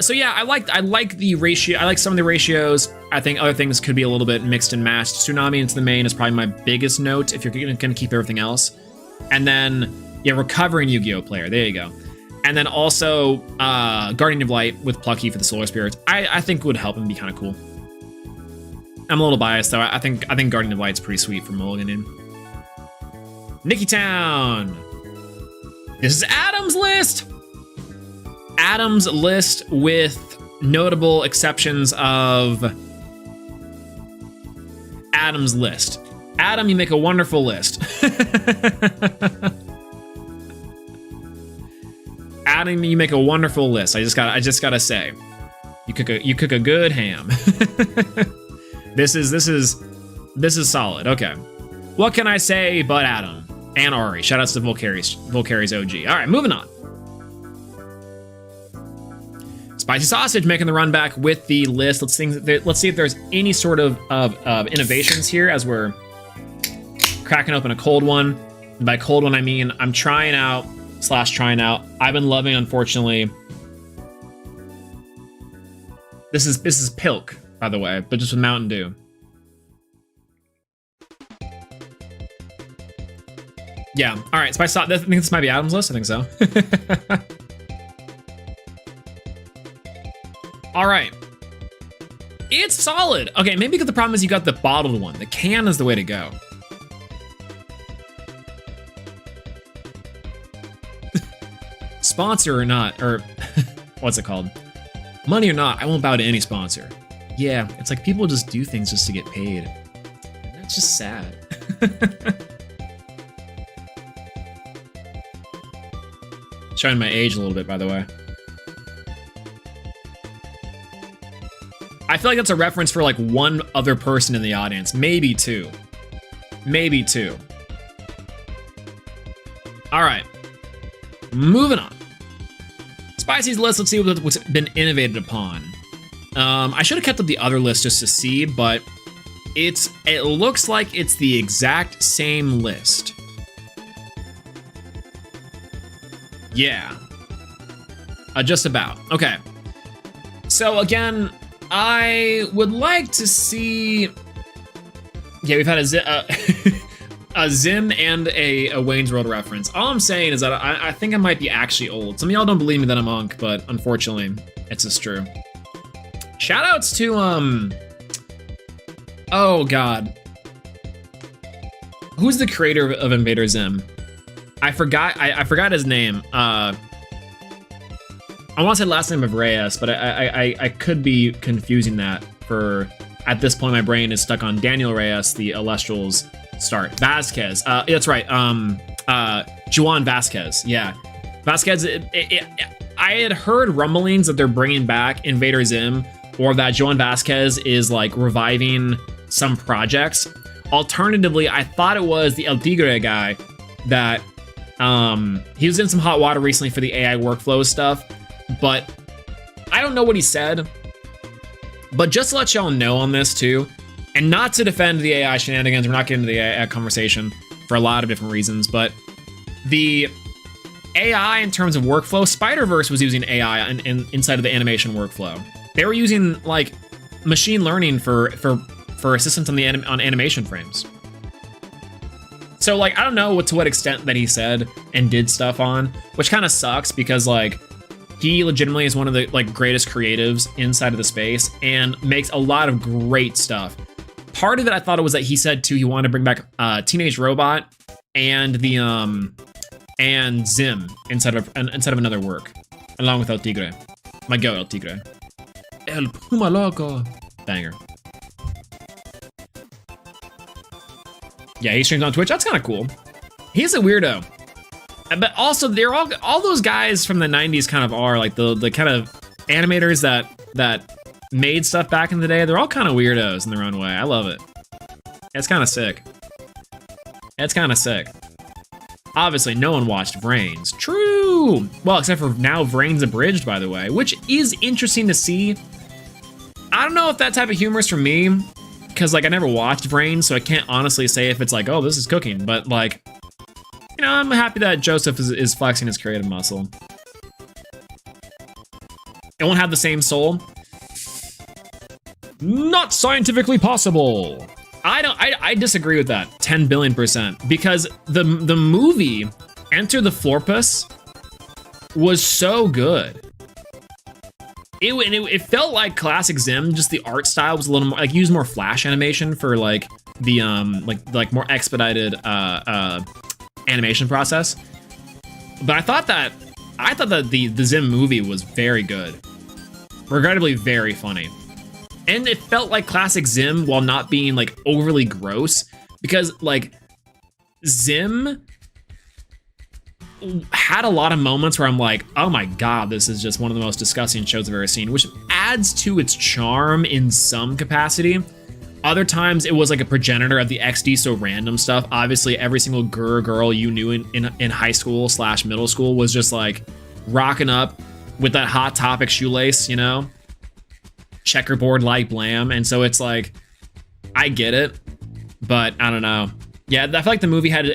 S1: So yeah, I like the ratio. I like some of the ratios. I think other things could be a little bit mixed and matched. Tsunami into the main is probably my biggest note if you're gonna keep everything else. And then, yeah, recovering Yu-Gi-Oh player. There you go. And then also Guardian of Light with Plucky for the Solar Spirits. I think would help and be kind of cool. I'm a little biased though. I think Guardian of Light's pretty sweet for mulliganing. Nikki Town. This is Adam's list. Adam's list with notable exceptions of Adam's list. Adam, you make a wonderful list. Adam, you make a wonderful list. I just gotta say, you cook a good ham. This is solid. Okay. What can I say but Adam and Ari? Shout outs to Volcari's OG. All right, moving on. Spicy Sausage making the run back with the list. Let's see if there's any sort of innovations here as we're cracking open a cold one. And by cold one, I mean I'm trying out. I've been loving, unfortunately. This is Pilk, by the way, but just with Mountain Dew. Yeah, all right, Spicy Sausage. I think this might be Adam's list. I think so. All right. It's solid. Okay, maybe because the problem is you got the bottled one. The can is the way to go. Sponsor or not, or what's it called? Money or not, I won't bow to any sponsor. Yeah, it's like people just do things just to get paid. And that's just sad. Showing my age a little bit, by the way. I feel like that's a reference for like one other person in the audience, maybe two. Maybe two. All right, moving on. Spicy's list, let's see what's been innovated upon. I should have kept up the other list just to see, but it looks like it's the exact same list. Yeah. Just about. Okay. So again, I would like to see. Yeah, we've had a Zim and a Wayne's World reference. All I'm saying is that I think I might be actually old. Some of y'all don't believe me that I'm Monk, but unfortunately, it's just true. Shoutouts to oh god, who's the creator of Invader Zim? I forgot his name. I want to say last name of Reyes, but I could be confusing that. For at this point, my brain is stuck on Daniel Reyes, the Elestrals start. Vasquez, that's right. Juan Vasquez, yeah. Vasquez. I had heard rumblings that they're bringing back Invader Zim, or that Juan Vasquez is like reviving some projects. Alternatively, I thought it was the El Tigre guy that he was in some hot water recently for the AI workflow stuff, but I don't know what he said. But just to let y'all know on this too, and not to defend the AI shenanigans, we're not getting into the AI conversation for a lot of different reasons, but the AI in terms of workflow, Spider-Verse was using AI inside of the animation workflow. They were using like machine learning for assistance on the on animation frames. So like, I don't know to what extent that he said and did stuff on, which kind of sucks because like he legitimately is one of the like greatest creatives inside of the space and makes a lot of great stuff. Part of it I thought it was that he said too he wanted to bring back Teenage Robot and the and Zim instead of another work, along with El Tigre. My go El Tigre. El Puma Loco. Banger. Yeah, he streams on Twitch. That's kind of cool. He's a weirdo. But also, they're all those guys from the 90s kind of are like the kind of animators that made stuff back in the day. They're all kind of weirdos in their own way. I love it. It's kind of sick. It's kind of sick. Obviously, no one watched Vrains. True. Well, except for now Vrains Abridged, by the way, which is interesting to see. I don't know if that type of humor is for me, because like I never watched Vrains, so I can't honestly say if it's like, oh, this is cooking. But like, you know, I'm happy that Joseph is flexing his creative muscle. It won't have the same soul. Not scientifically possible. I disagree with that 10 billion%, because the movie Enter the Florpus was so good. It felt like classic Zim, just the art style was a little more like used more flash animation for like the like more expedited animation process. But I thought that the Zim movie was very good. Regrettably very funny. And it felt like classic Zim while not being like overly gross, because like Zim had a lot of moments where I'm like, oh my god, this is just one of the most disgusting shows I've ever seen, which adds to its charm in some capacity. Other times it was like a progenitor of the XD so random stuff. Obviously every single girl you knew in high school / middle school was just like rocking up with that Hot Topic shoelace, you know? Checkerboard like blam. And so it's like, I get it, but I don't know. Yeah, I feel like the movie had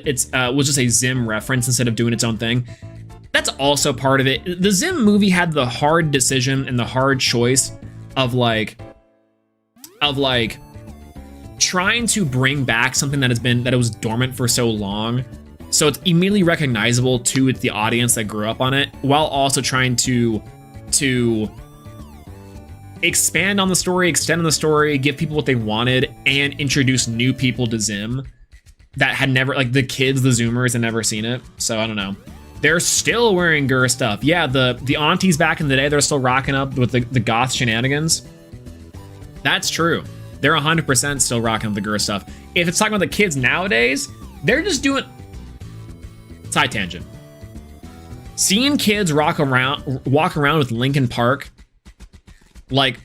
S1: was just a Zim reference instead of doing its own thing. That's also part of it. The Zim movie had the hard decision and the hard choice of like trying to bring back something that was dormant for so long, so it's immediately recognizable to the audience that grew up on it, while also trying to expand on the story, extend on the story, give people what they wanted, and introduce new people to Zim that had never, like the kids, the Zoomers, had never seen it. So I don't know. They're still wearing Gur stuff. Yeah, the aunties back in the day, they're still rocking up with the goth shenanigans. That's true. They're 100% still rocking up the Gur stuff. If it's talking about the kids nowadays, they're just doing... Side tangent. Seeing kids walk around with Linkin Park like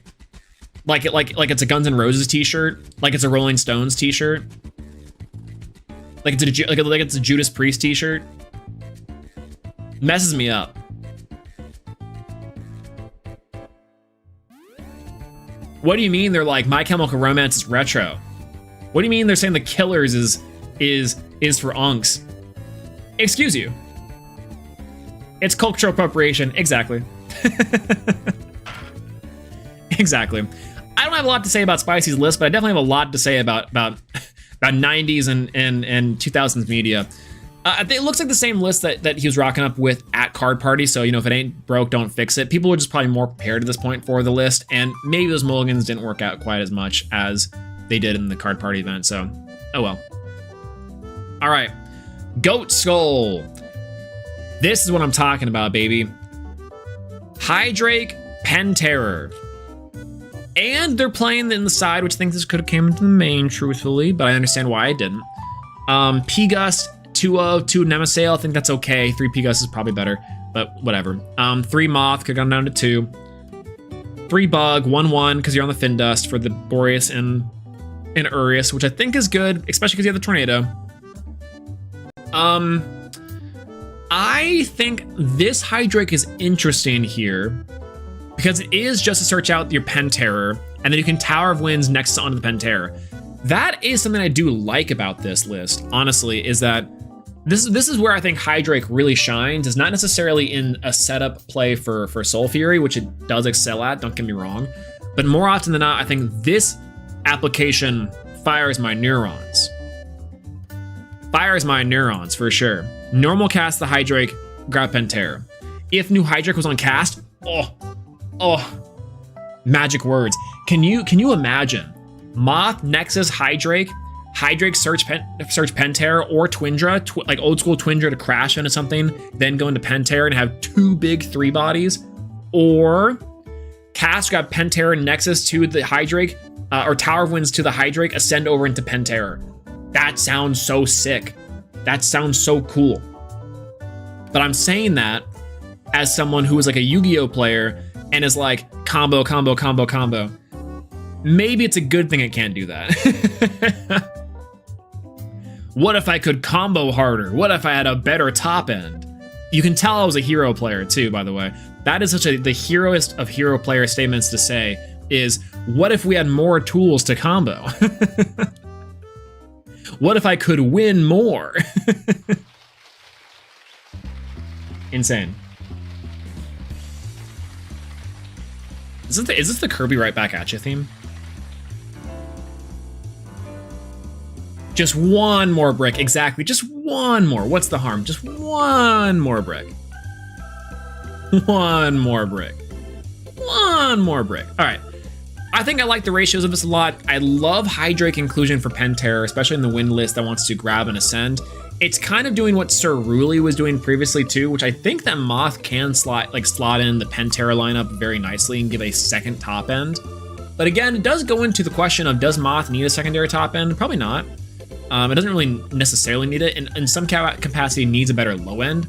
S1: it's a Guns N' Roses t-shirt, like it's a Rolling Stones t-shirt, like it's a Judas Priest t-shirt, messes me up. What do you mean they're like My Chemical Romance is retro? What do you mean they're saying The Killers is for unks? Excuse you. It's cultural appropriation. Exactly. Exactly. I don't have a lot to say about Spicy's list, but I definitely have a lot to say about 90s and 2000s media. It looks like the same list that he was rocking up with at Card Party. So, you know, if it ain't broke, don't fix it. People were just probably more prepared at this point for the list. And maybe those mulligans didn't work out quite as much as they did in the Card Party event. So, oh well. All right. Goat Skull. This is what I'm talking about, baby. Hydrake, Penterror. And they're playing in the side, which I think this could have came into the main, truthfully, but I understand why I didn't. P-Gust, 2 Nemesail, I think that's okay. 3 P-Gust is probably better, but whatever. 3 Moth, could have gone down to 2. 3 Bug, 1/1, because you're on the Fin Dust for the Boreas and Urias, which I think is good, especially because you have the Tornado. I think this Hydrake is interesting here because it is just to search out your Penterror, and then you can Tower of Winds next onto the Penterror. That is something I do like about this list, honestly, is that this is where I think Hydrake really shines, is not necessarily in a setup play for Soul Fury, which it does excel at, don't get me wrong, but more often than not, I think this application fires my neurons. Fires my neurons, for sure. Normal cast the Hydrake, grab Penterror. If new Hydrake was on cast, oh, magic words. Can you imagine Moth, Nexus, Hydrake search Penterror or Twindra, like old school Twindra to crash into something, then go into Penterror and have 2 big 3 bodies, or cast, grab Penterror, Nexus to the Hydrake, or Tower of Winds to the Hydrake, ascend over into Penterror. That sounds so sick. That sounds so cool. But I'm saying that as someone who is like a Yu-Gi-Oh player and is like combo. Maybe it's a good thing it can't do that. What if I could combo harder? What if I had a better top end? You can tell I was a hero player too, by the way. That is the heroest of hero player statements to say is, what if we had more tools to combo? What if I could win more? Insane. Is this the Kirby right back at you theme? Just one more brick, exactly. Just one more. What's the harm? Just one more brick. One more brick. One more brick. All right. I think I like the ratios of this a lot. I love Hydrake inclusion for Penterror, especially in the win list that wants to grab and ascend. It's kind of doing what Ceruli was doing previously too, which I think that Moth can slot in the Penterror lineup very nicely and give a second top end. But again, it does go into the question of, does Moth need a secondary top end? Probably not. It doesn't really necessarily need it, and in some capacity needs a better low end,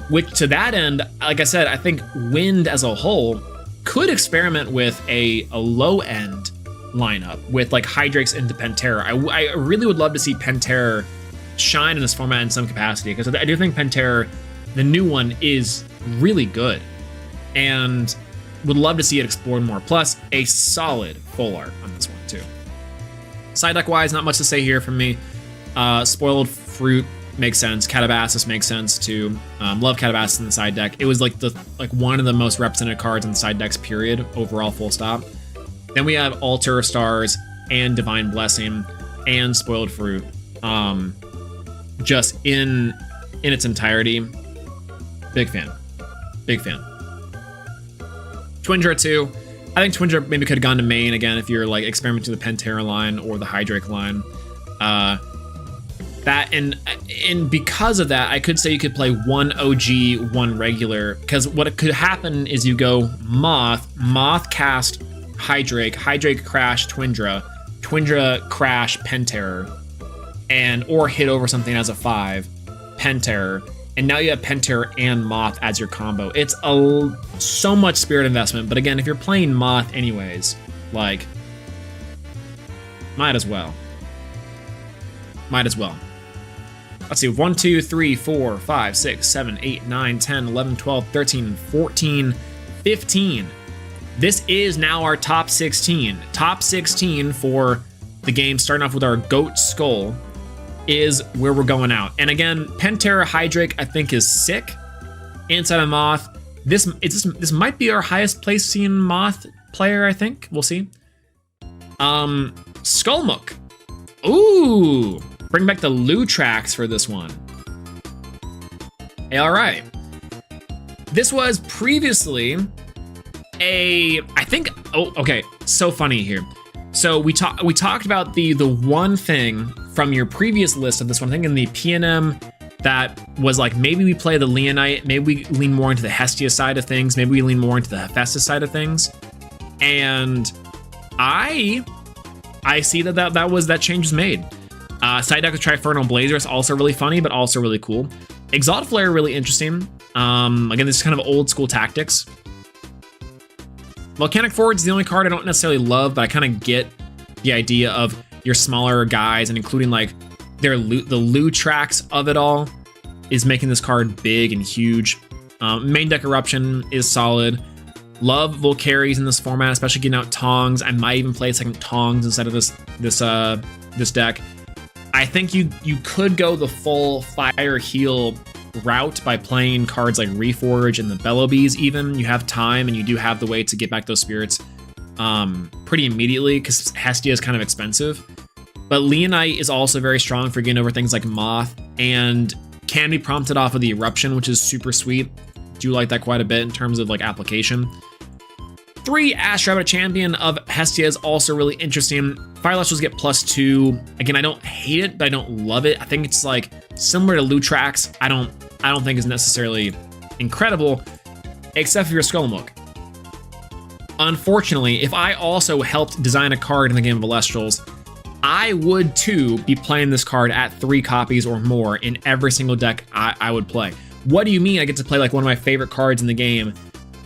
S1: which to that end, like I said, I think Wind as a whole could experiment with a low end lineup with like Hydrakes into Penterror. I really would love to see Penterror shine in this format in some capacity, because I do think Penterror, the new one, is really good and would love to see it explored more. Plus a solid full art on this one too. Side deck wise, not much to say here from me. Spoiled Fruit makes sense. Catabasis makes sense too. Love Catabasis in the side deck. It was like one of the most represented cards in the side decks, period, overall, full stop. Then we have Altar of Stars and Divine Blessing and Spoiled Fruit. Just in its entirety. Big fan. Big fan. Twindra too. I think Twindra maybe could have gone to main again if you're like experimenting with the Penterror line or the Hydrake line. That and because of that, I could say you could play 1 OG, 1 regular, because what could happen is you go Moth cast Hydrake, Hydrake crash Twindra, Twindra crash Penterror, or hit over something as a 5, Penterror, and now you have Penterror and Moth as your combo. It's so much spirit investment, but again, if you're playing Moth anyways, like, might as well. Might as well. Let's see, 1, 2, 3, 4, 5, 6, 7, 8, 9, 10, 11, 12, 13, 14, 15. This is now our top 16. Top 16 for the game, starting off with our Goat Skull, is where we're going out. And again, Penterror Hydrake I think is sick. Inside of Moth, this might be our highest placing Moth player, I think. We'll see. Skullmook. Ooh, bring back the Lutrax for this one. Hey, all right. This was previously okay, so funny here. So we talked about the one thing from your previous list of this one, I think in the PNM, that was like, maybe we play the Leonite, maybe we lean more into the Hestia side of things, maybe we lean more into the Hephaestus side of things. And I see that change was made. Side deck with Trifernal Blazer is also really funny, but also really cool. Exalted Flare, really interesting. Again, this is kind of old school tactics. Volcanic Forge is the only card I don't necessarily love, but I kind of get the idea of your smaller guys and including like the Lutrax of it all is making this card big and huge. Main deck Eruption is solid. Love Volcaries in this format, especially getting out Tongs. I might even play second Tongs instead of this deck. I think you could go the full Fire Heal route by playing cards like Reforge and the Bellobees even. You have time and you do have the way to get back those spirits pretty immediately because Hestia is kind of expensive. But Leonite is also very strong for getting over things like Moth and can be prompted off of the Eruption, which is super sweet. Do like that quite a bit in terms of like application. 3 Ash Rabbit Champion of Hestia is also really interesting. Fire Elestrals get +2. Again, I don't hate it, but I don't love it. I think it's like similar to Lutrax. I don't think is necessarily incredible, except for your Skullmook. Unfortunately, if I also helped design a card in the game of Elestrals, I would too be playing this card at 3 copies or more in every single deck I would play. What do you mean I get to play like one of my favorite cards in the game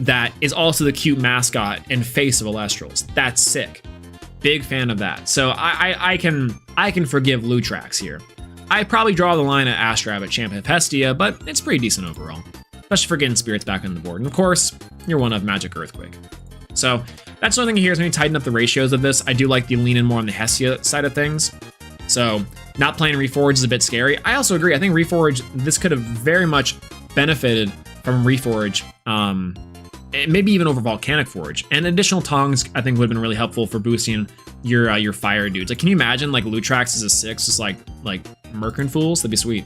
S1: that is also the cute mascot and face of Elestrals? That's sick. Big fan of that. So I can forgive Lutrax here. I probably draw the line at Ash Rabbit Champion of Hestia, but it's pretty decent overall, especially for getting spirits back on the board. And of course, you're one of Magic Earthquake. So that's the only thing here is when you tighten up the ratios of this. I do like the lean in more on the Hestia side of things. So not playing Reforge is a bit scary. I also agree. I think Reforge, this could have very much benefited from Reforge, maybe even over Volcanic Forge. And additional Tongs, I think, would have been really helpful for boosting your fire dudes. Like, can you imagine like Lutrax is a 6, just like Merkin Fools? That'd be sweet.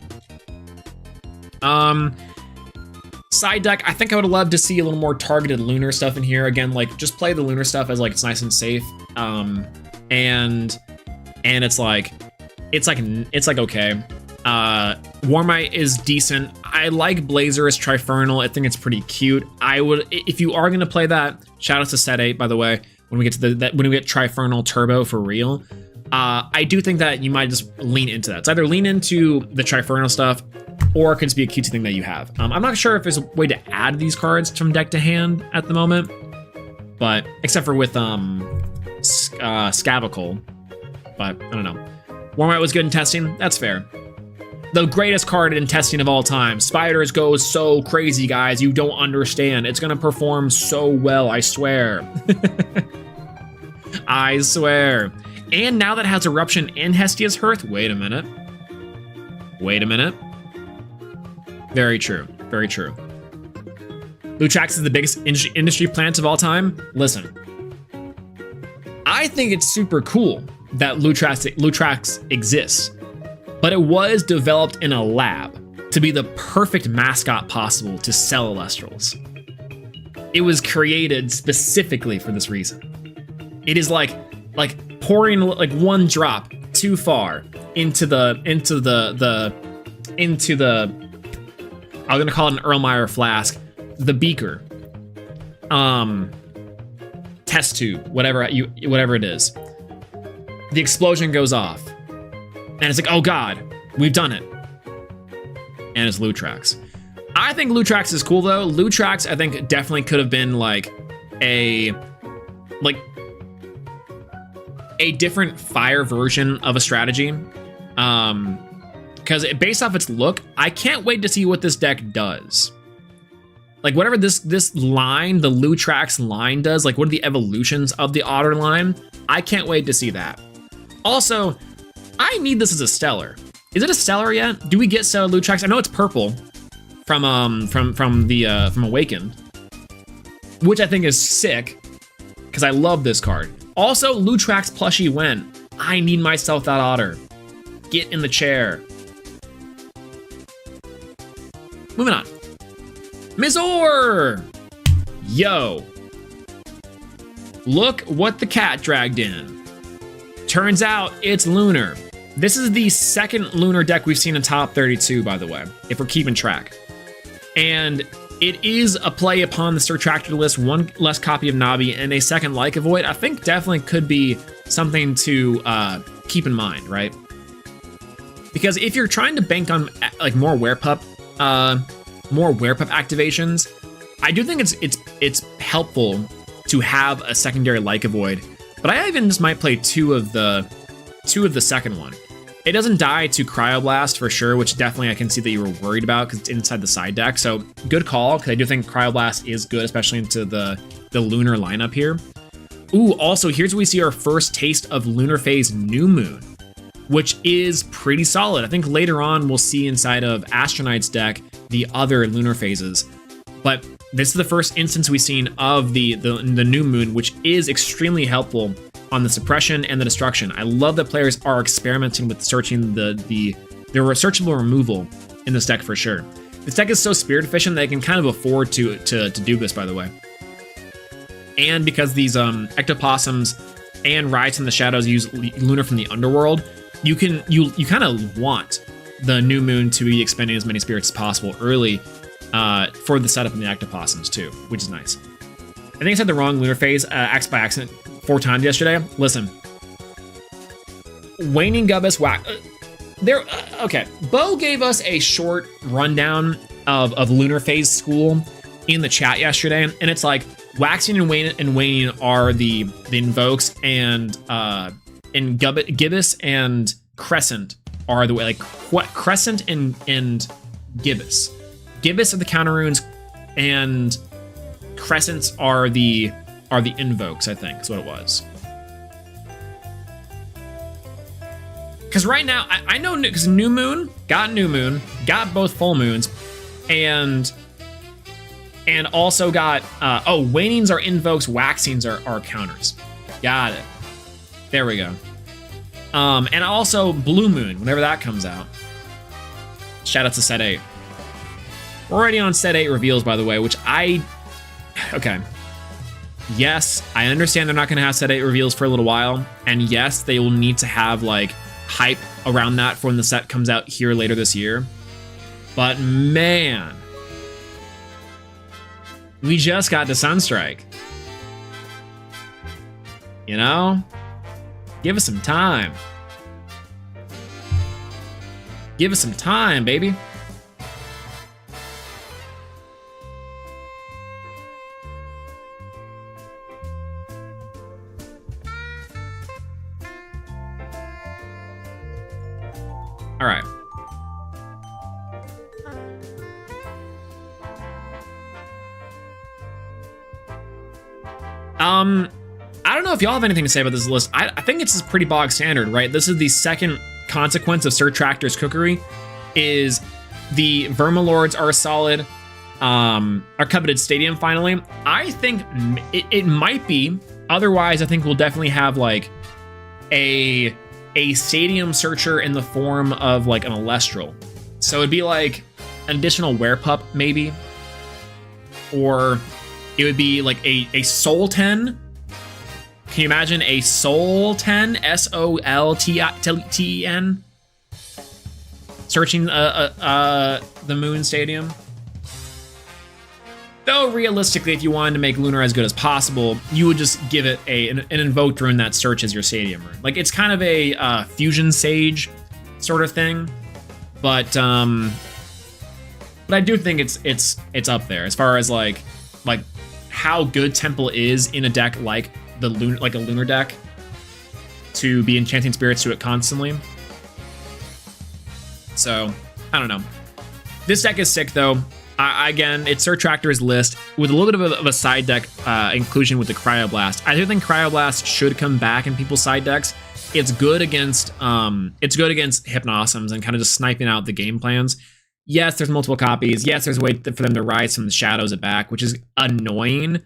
S1: Side deck, I think I would have loved to see a little more targeted lunar stuff in here. Again, like just play the lunar stuff as like it's nice and safe. And it's like okay. Warmite is decent. I like Blazer as Trifernal. I think it's pretty cute. I would, if you are gonna play that, shout out to Set 8, by the way, when we get to when we get Trifernal Turbo for real. I do think that you might just lean into that. It's either lean into the Trifernal stuff, or it could just be a cutesy thing that you have. I'm not sure if there's a way to add these cards from deck to hand at the moment, but except for with Scavicle, but I don't know. Warmite was good in testing. That's fair. The greatest card in testing of all time. Spiders goes so crazy, guys. You don't understand. It's gonna perform so well, I swear. I swear. And now that it has Eruption and Hestia's Hearth, wait a minute. Very true, very true. Lutrax is the biggest industry plant of all time. Listen, I think it's super cool that Lutrax exists, but it was developed in a lab to be the perfect mascot possible to sell Elestrals. It was created specifically for this reason. It is like pouring like one drop too far into the I'm gonna call it an Erlenmeyer flask, the beaker, test tube, whatever it is. The explosion goes off, and it's like, oh god, we've done it. And it's Lutrax. I think Lutrax is cool though. Lutrax, I think, definitely could have been like a different fire version of a strategy. Because based off its look, I can't wait to see what this deck does. Like whatever this line, the Lutrax line does, like what are the evolutions of the Otter line? I can't wait to see that. Also, I need this as a Stellar. Is it a Stellar yet? Do we get Stellar Lutrax? I know it's purple from Awakened, which I think is sick because I love this card. Also, Lutrax plushie went. I need myself that otter. Get in the chair. Moving on. Mizor! Yo. Look what the cat dragged in. Turns out it's Lunar. This is the second Lunar deck we've seen in top 32, by the way, if we're keeping track. And it is a play upon the Surtractor list, one less copy of Nabi and a second Like Void. I think definitely could be something to keep in mind, right? Because if you're trying to bank on like more Werepup activations, I do think it's helpful to have a secondary Like Void. But I even just might play two of the second one. It doesn't die to Cryoblast for sure, which definitely I can see that you were worried about because it's inside the side deck. So good call, because I do think Cryoblast is good, especially into the Lunar lineup here. Ooh, also here's where we see our first taste of Lunar Phase New Moon, which is pretty solid. I think later on we'll see inside of Astronight's deck the other Lunar Phases. But this is the first instance we've seen of the New Moon, which is extremely helpful on the suppression and the destruction. I love that players are experimenting with searching the searchable removal in this deck for sure. This deck is so spirit efficient that they can kind of afford to do this, by the way. And because these ectopossums and Rides in the Shadows use Lunar from the Underworld, you kind of want the New Moon to be expending as many spirits as possible early for the setup in the ectopossums too, which is nice. I think I said the wrong Lunar Phase axe by accident 4 times yesterday. Listen, Waning Gubbus okay. Bo gave us a short rundown of Lunar Phase school in the chat yesterday, and it's like Waxing and Waning are the invokes, and Gibbous and Crescent are the way, like what Crescent and Gibbous. Gibbous are the counter runes, and Crescents are the invokes, I think is what it was. Because right now, I know, because New Moon, got both full moons, and also got, Wanings are invokes, Waxings are counters. Got it. There we go. And also Blue Moon, whenever that comes out. Shout out to set 8. We're already on set 8 reveals, by the way, which okay. Yes, I understand they're not going to have set 8 reveals for a little while, and yes, they will need to have like hype around that for when the set comes out here later this year. But man, we just got the Sunstrike. You know? Give us some time. Give us some time, baby. All right. I don't know if y'all have anything to say about this list. I think it's pretty bog standard, right? This is the second consequence of Surtractor's cookery, is the Vermalords are solid, our coveted stadium finally. I think it might be, otherwise I think we'll definitely have like a stadium searcher in the form of like an Elestral. So it'd be like an additional Werepup maybe, or it would be like a Soul 10. Can you imagine a Soul 10? SOLTEN? Searching the Moon Stadium. Though realistically, if you wanted to make Lunar as good as possible, you would just give it an invoked rune that searches your stadium rune. Like it's kind of a Fusion Sage sort of thing, but I do think it's up there as far as like how good Temple is in a deck like a Lunar deck to be enchanting spirits to it constantly. So I don't know. This deck is sick though. Again, it's Surtractor's list with a little bit of a side deck inclusion with the Cryoblast. I do think Cryoblast should come back in people's side decks. It's good against Hypnosms and kind of just sniping out the game plans. Yes, there's multiple copies. Yes, there's a way for them to rise from the shadows at back, which is annoying.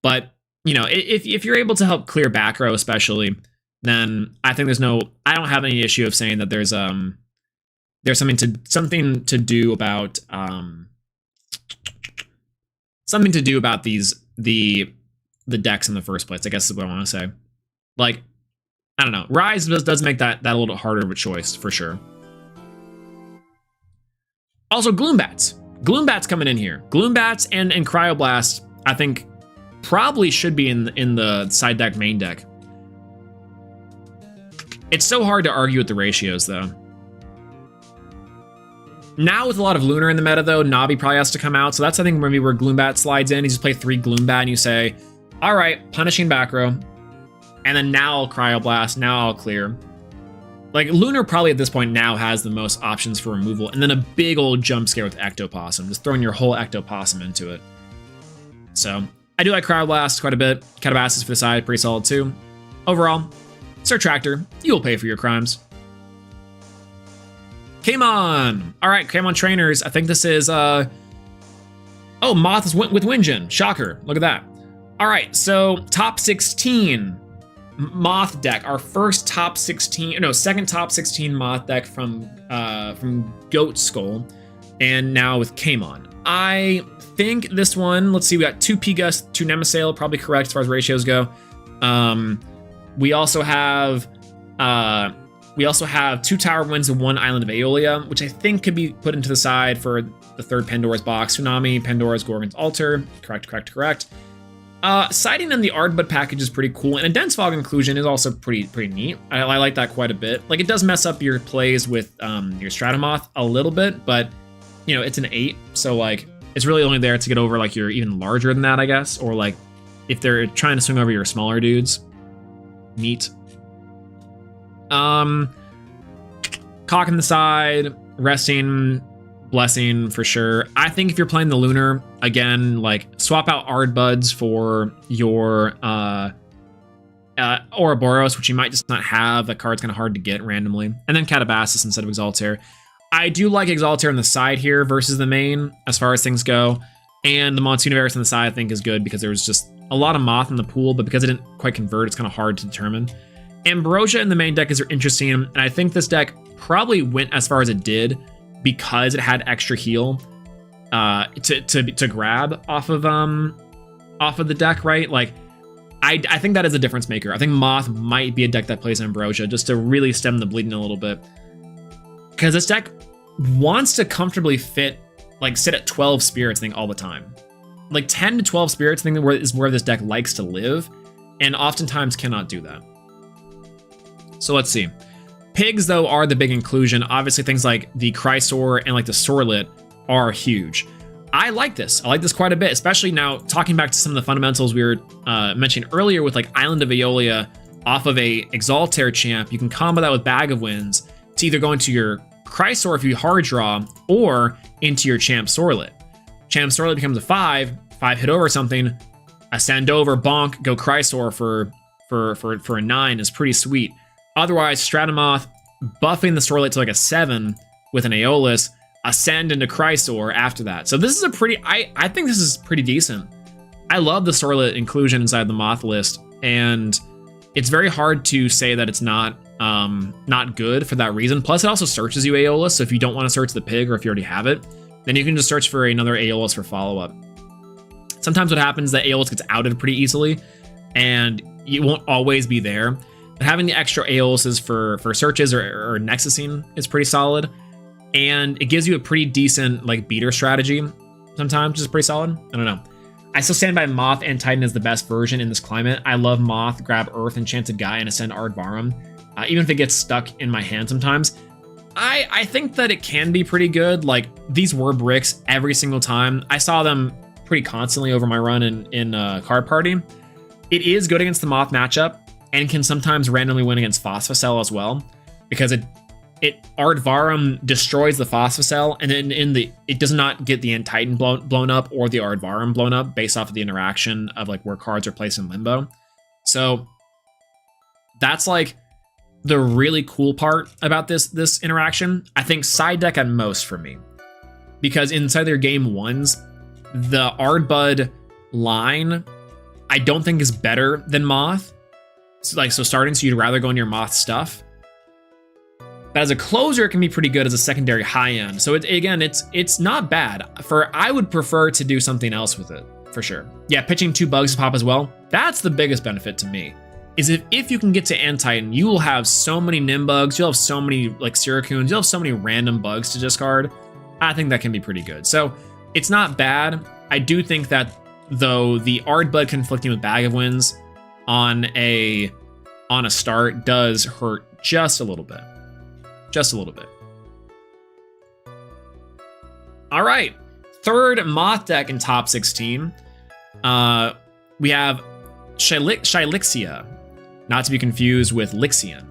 S1: But you know, if you're able to help clear back row, especially, then I think I don't have any issue of saying that there's something to do about something to do about the decks in the first place, I guess is what I want to say. Like, I don't know. Rise does make that a little bit harder of a choice, for sure. Also, Gloombats. Gloombats coming in here. Gloombats and Cryoblast, I think, probably should be in the side deck, main deck. It's so hard to argue with the ratios, though. Now, with a lot of Lunar in the meta, though, Navi probably has to come out. So that's, I think, maybe where Gloombat slides in. You just play 3 Gloombat and you say, all right, punishing back row. And then now I'll Cryoblast, now I'll clear. Like, Lunar probably at this point now has the most options for removal. And then a big old jump scare with Ectoplasm. Just throwing your whole Ectoplasm into it. So, I do like Cryoblast quite a bit. Catabasis for the side, pretty solid too. Overall, Sir Tractor, you will pay for your crimes. Kamon! Alright, Kamon trainers. I think this is, oh, Moth is with Winjin. Shocker. Look at that. Alright, so top 16 Moth deck. Our first top 16, no, second top 16 Moth deck from Goat Skull. And now with Kamon. I think this one, let's see, we got 2 Pigus, 2 Nemesail, probably correct as far as ratios go. We also have 2 Tower Winds and 1 Island of Aeolia, which I think could be put into the side for the third Pandora's Box. Tsunami, Pandora's Gorgon's Altar. Correct. Siding in the Ardbud package is pretty cool, and a Dense Fog inclusion is also pretty neat. I like that quite a bit. Like, it does mess up your plays with your Stratomoth a little bit, but, you know, it's an 8, so, like, it's really only there to get over, like, you're even larger than that, I guess, or, like, if they're trying to swing over your smaller dudes. Neat. Cock in the side, resting, blessing for sure. I think if you're playing the Lunar, again, like, swap out Ardbuds for your Ouroboros, which you might just not have. That card's kind of hard to get randomly. And then Catabasis instead of Exaltair. I do like Exaltair on the side here versus the main, as far as things go. And the Monsooniverse on the side, I think, is good because there was just a lot of Moth in the pool, but because it didn't quite convert, it's kind of hard to determine. Ambrosia in the main deck is interesting, and I think this deck probably went as far as it did because it had extra heal to grab off of the deck, right? Like, I think that is a difference maker. I think Moth might be a deck that plays Ambrosia just to really stem the bleeding a little bit, because this deck wants to comfortably sit at 12 spirits, I think, all the time. Like 10 to 12 spirits, I think, is where this deck likes to live, and oftentimes cannot do that. So let's see. Pigs, though, are the big inclusion. Obviously, things like the Chrysor and like the Sorlet are huge. I like this. I like this quite a bit, especially now talking back to some of the fundamentals we were mentioning earlier with like Island of Aeolia off of a Exaltair champ. You can combo that with Bag of Winds to either go into your Chrysor if you hard draw, or into your Champ Sorlet. Champ Sorlet becomes a 5 hit over something, ascend over, bonk, go Chrysor for a 9 is pretty sweet. Otherwise, Stratomoth buffing the Sorlet to like a 7 with an Aeolus, ascend into Chrysor after that. So this is a pretty, I think this is pretty decent. I love the Sorlet inclusion inside the Moth list, and it's very hard to say that it's not good for that reason. Plus, it also searches you Aeolus, so if you don't want to search the pig, or if you already have it, then you can just search for another Aeolus for follow-up. Sometimes what happens is that Aeolus gets outed pretty easily, and you won't always be there. But having the extra Aeoluses for searches or Nexusing is pretty solid, and it gives you a pretty decent like beater strategy sometimes, which is pretty solid. I don't know. I still stand by Moth and Titan as the best version in this climate. I love Moth, grab Earth, Enchanted Guy, and ascend Ardvarum, even if it gets stuck in my hand sometimes. I think that it can be pretty good. Like, these were bricks every single time. I saw them pretty constantly over my run in Card Party. It is good against the Moth matchup, and can sometimes randomly win against Phosphocell as well, because it Ardvarum destroys the Phosphocell, and then it does not get the Titan blown up or the Ardvarum blown up based off of the interaction of like where cards are placed in limbo. So that's like the really cool part about this interaction. I think side deck at most for me, because inside their game ones, the Ardbud line I don't think is better than Moth. So starting, so you'd rather go in your Moth stuff. But as a closer, it can be pretty good as a secondary high end. So it's not bad. I would prefer to do something else with it, for sure. Yeah, pitching 2 bugs to pop as well. That's the biggest benefit to me. Is if you can get to End-Titan, you will have so many Nimbugs, you'll have so many like Siracoons, you'll have so many random bugs to discard. I think that can be pretty good. So it's not bad. I do think that though the Ardbud conflicting with Bag of Winds on a start does hurt just a little bit. Just a little bit. All right, third Moth deck in top 16. We have Shylixia, not to be confused with Lixian.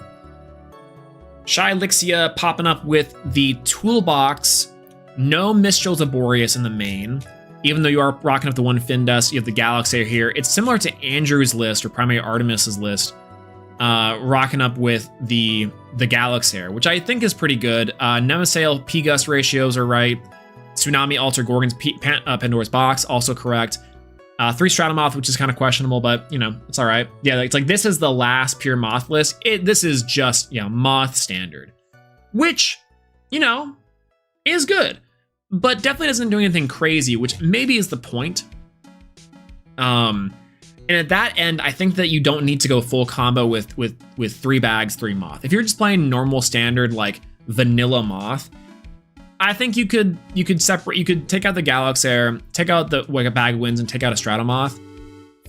S1: Shylixia popping up with the toolbox. No Mistral Laborious in the main. Even though you are rocking up the one Findust, you have the Galaxy here. It's similar to Andrew's list or Primary Artemis's list. Rocking up with the Galaxy, which I think is pretty good. Nemesail P-Gust ratios are right. Tsunami Alter Gorgon's Pandora's Box, also correct. 3 Stratomoth, which is kind of questionable, but you know, it's all right. Yeah, it's like this is the last pure Moth list. This is just, Moth standard, which, is good, but definitely doesn't do anything crazy, which maybe is the point. And at that end, I think that you don't need to go full combo with 3 bags, 3 Moth. If you're just playing normal standard like vanilla Moth, I think you could separate. You could take out the Galaxy, take out the a Bag of Winds, and take out a Stratomoth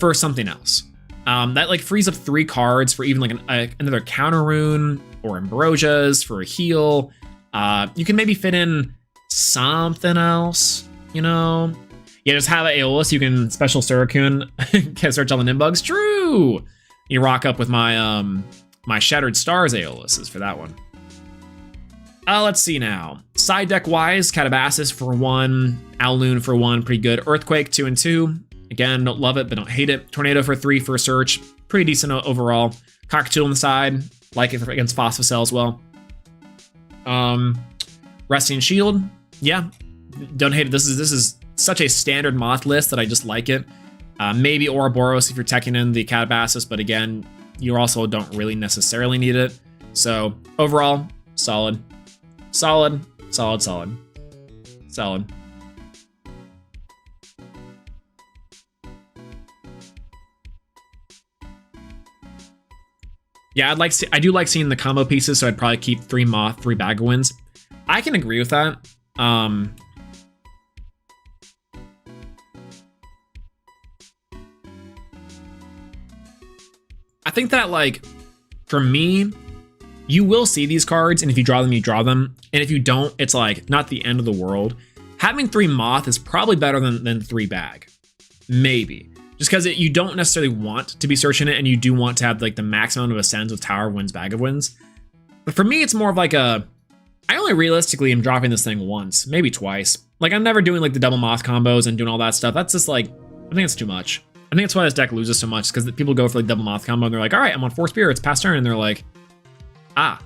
S1: for something else. That like frees up 3 cards for even like another counter rune or Ambrosias for a heal. You can maybe fit in something else, Yeah, just have an Aeolus. You can special Siracoon, can search all the Nimbugs. True. You rock up with my my Shattered Stars Aeoluses for that one. Let's see now. Side deck wise, Catabasis for 1, Owloon for 1, pretty good. Earthquake 2 and 2. Again, don't love it, but don't hate it. Tornado for 3 for a search. Pretty decent overall. Cockatool on the side, like it against Phosphocell as well. Resting Shield, yeah, don't hate it. This is such a standard Moth list that I just like it. Maybe Ouroboros if you're teching in the Catabasis, but again, you also don't really necessarily need it. So overall, solid. Solid. Yeah, I do like seeing the combo pieces, so I'd probably keep 3 Moth, 3 Bag of Winds. I can agree with that. I think that, like, for me, you will see these cards, and if you draw them, you draw them. And if you don't, it's like not the end of the world. Having 3 Moth is probably better than 3 Bag. Maybe. Just because you don't necessarily want to be searching it, and you do want to have like the maximum of ascends with Tower of Winds, Bag of Winds. But for me, it's more of like I only realistically am dropping this thing once, maybe twice. Like I'm never doing like the double Moth combos and doing all that stuff. That's just like, I think it's too much. I think that's why this deck loses so much, because people go for like double Moth combo and they're like, all right, I'm on 4 Spirits, pass turn, and they're like, yeah,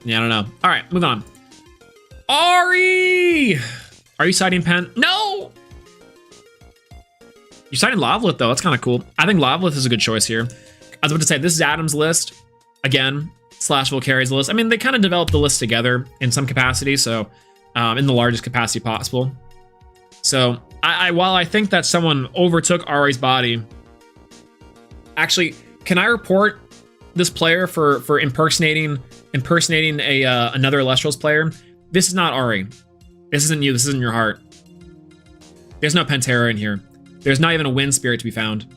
S1: I don't know. All right, move on. Ari! Are you siding Pen? No! You're siding Lovelith, though. That's kind of cool. I think Lovelith is a good choice here. I was about to say, this is Adam's list. Again, Slashville carries the list. I mean, they kind of developed the list together in some capacity, so in the largest capacity possible. So, while I think that someone overtook Ari's body, actually, can I report this player for impersonating another Elestrals player? This is not Ari. This isn't you. This isn't your heart. There's no Pantera in here. There's not even a Wind Spirit to be found.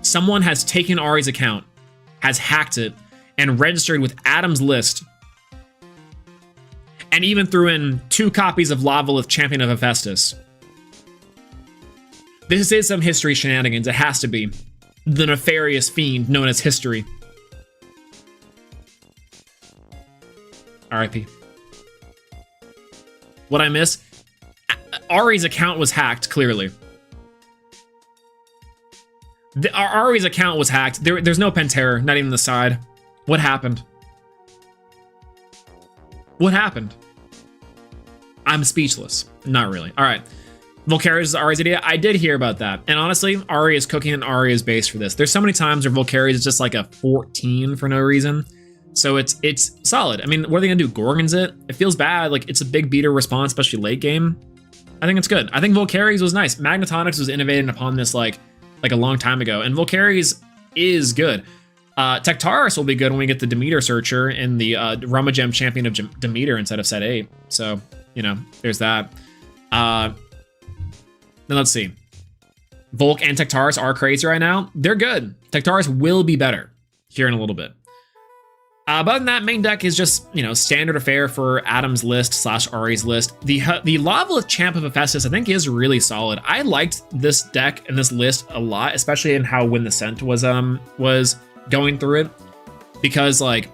S1: Someone has taken Ari's account, has hacked it, and registered with Adam's list, and even threw in 2 copies of Lavalith, Champion of Hephaestus. This is some history shenanigans. It has to be. The nefarious fiend known as history. RIP. What I miss? Ari's account was hacked, clearly. Ari's account was hacked. There's no Pantera, not even the side. What happened? What happened? I'm speechless. Not really. All right. Volcarius is Ari's idea. I did hear about that. And honestly, Ari is cooking and Ari is base for this. There's so many times where Volcarius is just like a 14 for no reason. So it's solid. I mean, what are they gonna do? Gorgons it? It feels bad. Like it's a big beater response, especially late game. I think it's good. I think Volcarius was nice. Magnetonics was innovated upon this like a long time ago. And Volcarius is good. Tectaris will be good when we get the Demeter Searcher in the Rumagem Champion of Demeter instead of set 8. So, you know, there's that. Then let's see. Volk and Tectaris are crazy right now. They're good. Tectaris will be better here in a little bit. Other than that, main deck is just, you know, standard affair for Adam's list / Ari's list. The Lavalith Champ of Hephaestus, I think, is really solid. I liked this deck and this list a lot, especially in how Win the Scent was going through it. Because, like,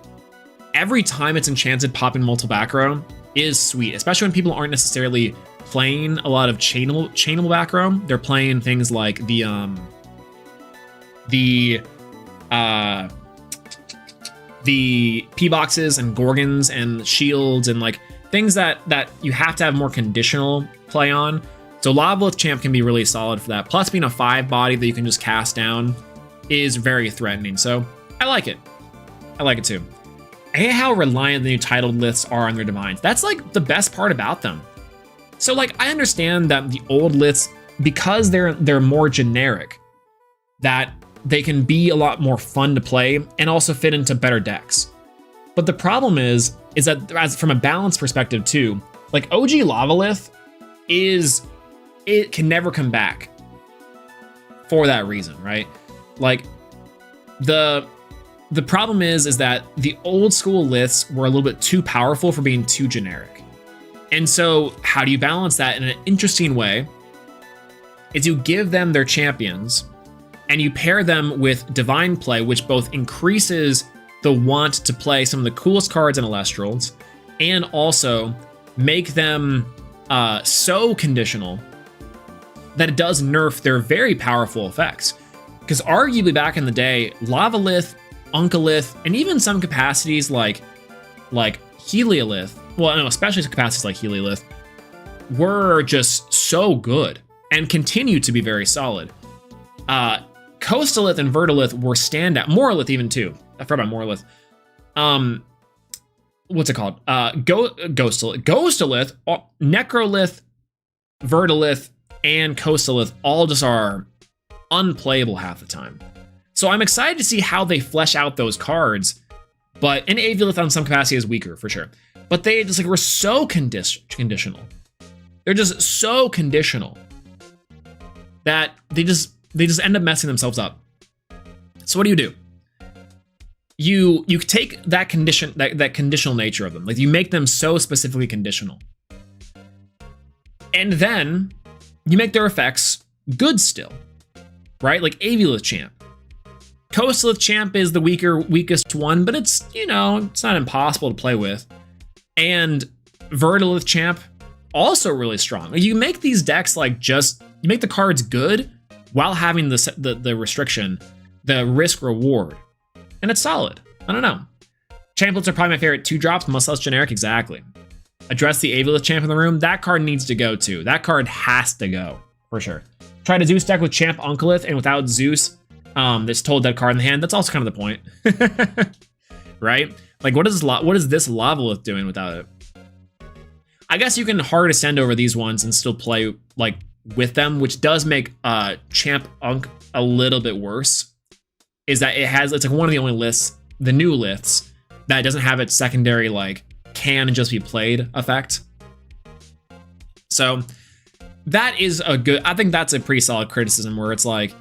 S1: every time it's enchanted, popping multiple back row is sweet, especially when people aren't necessarily playing a lot of chainable back row. They're playing things like the P boxes and Gorgons and shields and like things that you have to have more conditional play on. So Lavalith Champ can be really solid for that. Plus being a 5 body that you can just cast down is very threatening. So I like it. I like it too. I hate how reliant the new titled lists are on their divines. That's like the best part about them. So like I understand that the old lists, because they're more generic, that they can be a lot more fun to play and also fit into better decks. But the problem is that as from a balance perspective too, like OG Lavalith it can never come back for that reason, right? Like the problem is that the old school lists were a little bit too powerful for being too generic. And so how do you balance that in an interesting way? Is you give them their champions and you pair them with divine play, which both increases the want to play some of the coolest cards in Elestrals and also make them so conditional that it does nerf their very powerful effects. Because arguably back in the day, Lavalith, Unkalith, and even some capacities like Heliolith, well, no, especially some capacities like Heliolith, were just so good and continue to be very solid. Coastalith and Vertilith were standout. Morolith even too. I forgot about Morolith. What's it called? Ghostalith, Necrolith, Vertilith, and Coastalith all just are unplayable half the time. So I'm excited to see how they flesh out those cards. But an Aviolith on some capacity is weaker for sure. But they just like were so conditional. They're just so conditional that they just end up messing themselves up. So what do? You take that conditional nature of them, like you make them so specifically conditional, and then you make their effects good still, right? Like Aviolith Champ. Coastalith Champ is the weakest one, but it's, you know, it's not impossible to play with. And Vertilith Champ, also really strong. Like you make these decks like you make the cards good while having the restriction, the risk reward, and it's solid. I don't know. Champlets are probably my favorite 2-drops, much less generic. Exactly. Address the Aviolith Champ in the room. That card needs to go too. That card has to go for sure. Try to Zeus deck with Champ Unkalith and without Zeus, this told dead card in the hand. That's also kind of the point, right? Like what is this Lavalith doing without it? I guess you can hard ascend over these ones and still play like with them, which does make Champ Unk a little bit worse. Is that it's like one of the only lists, the new lists, that doesn't have its secondary like can just be played effect. So that is I think that's a pretty solid criticism where it's like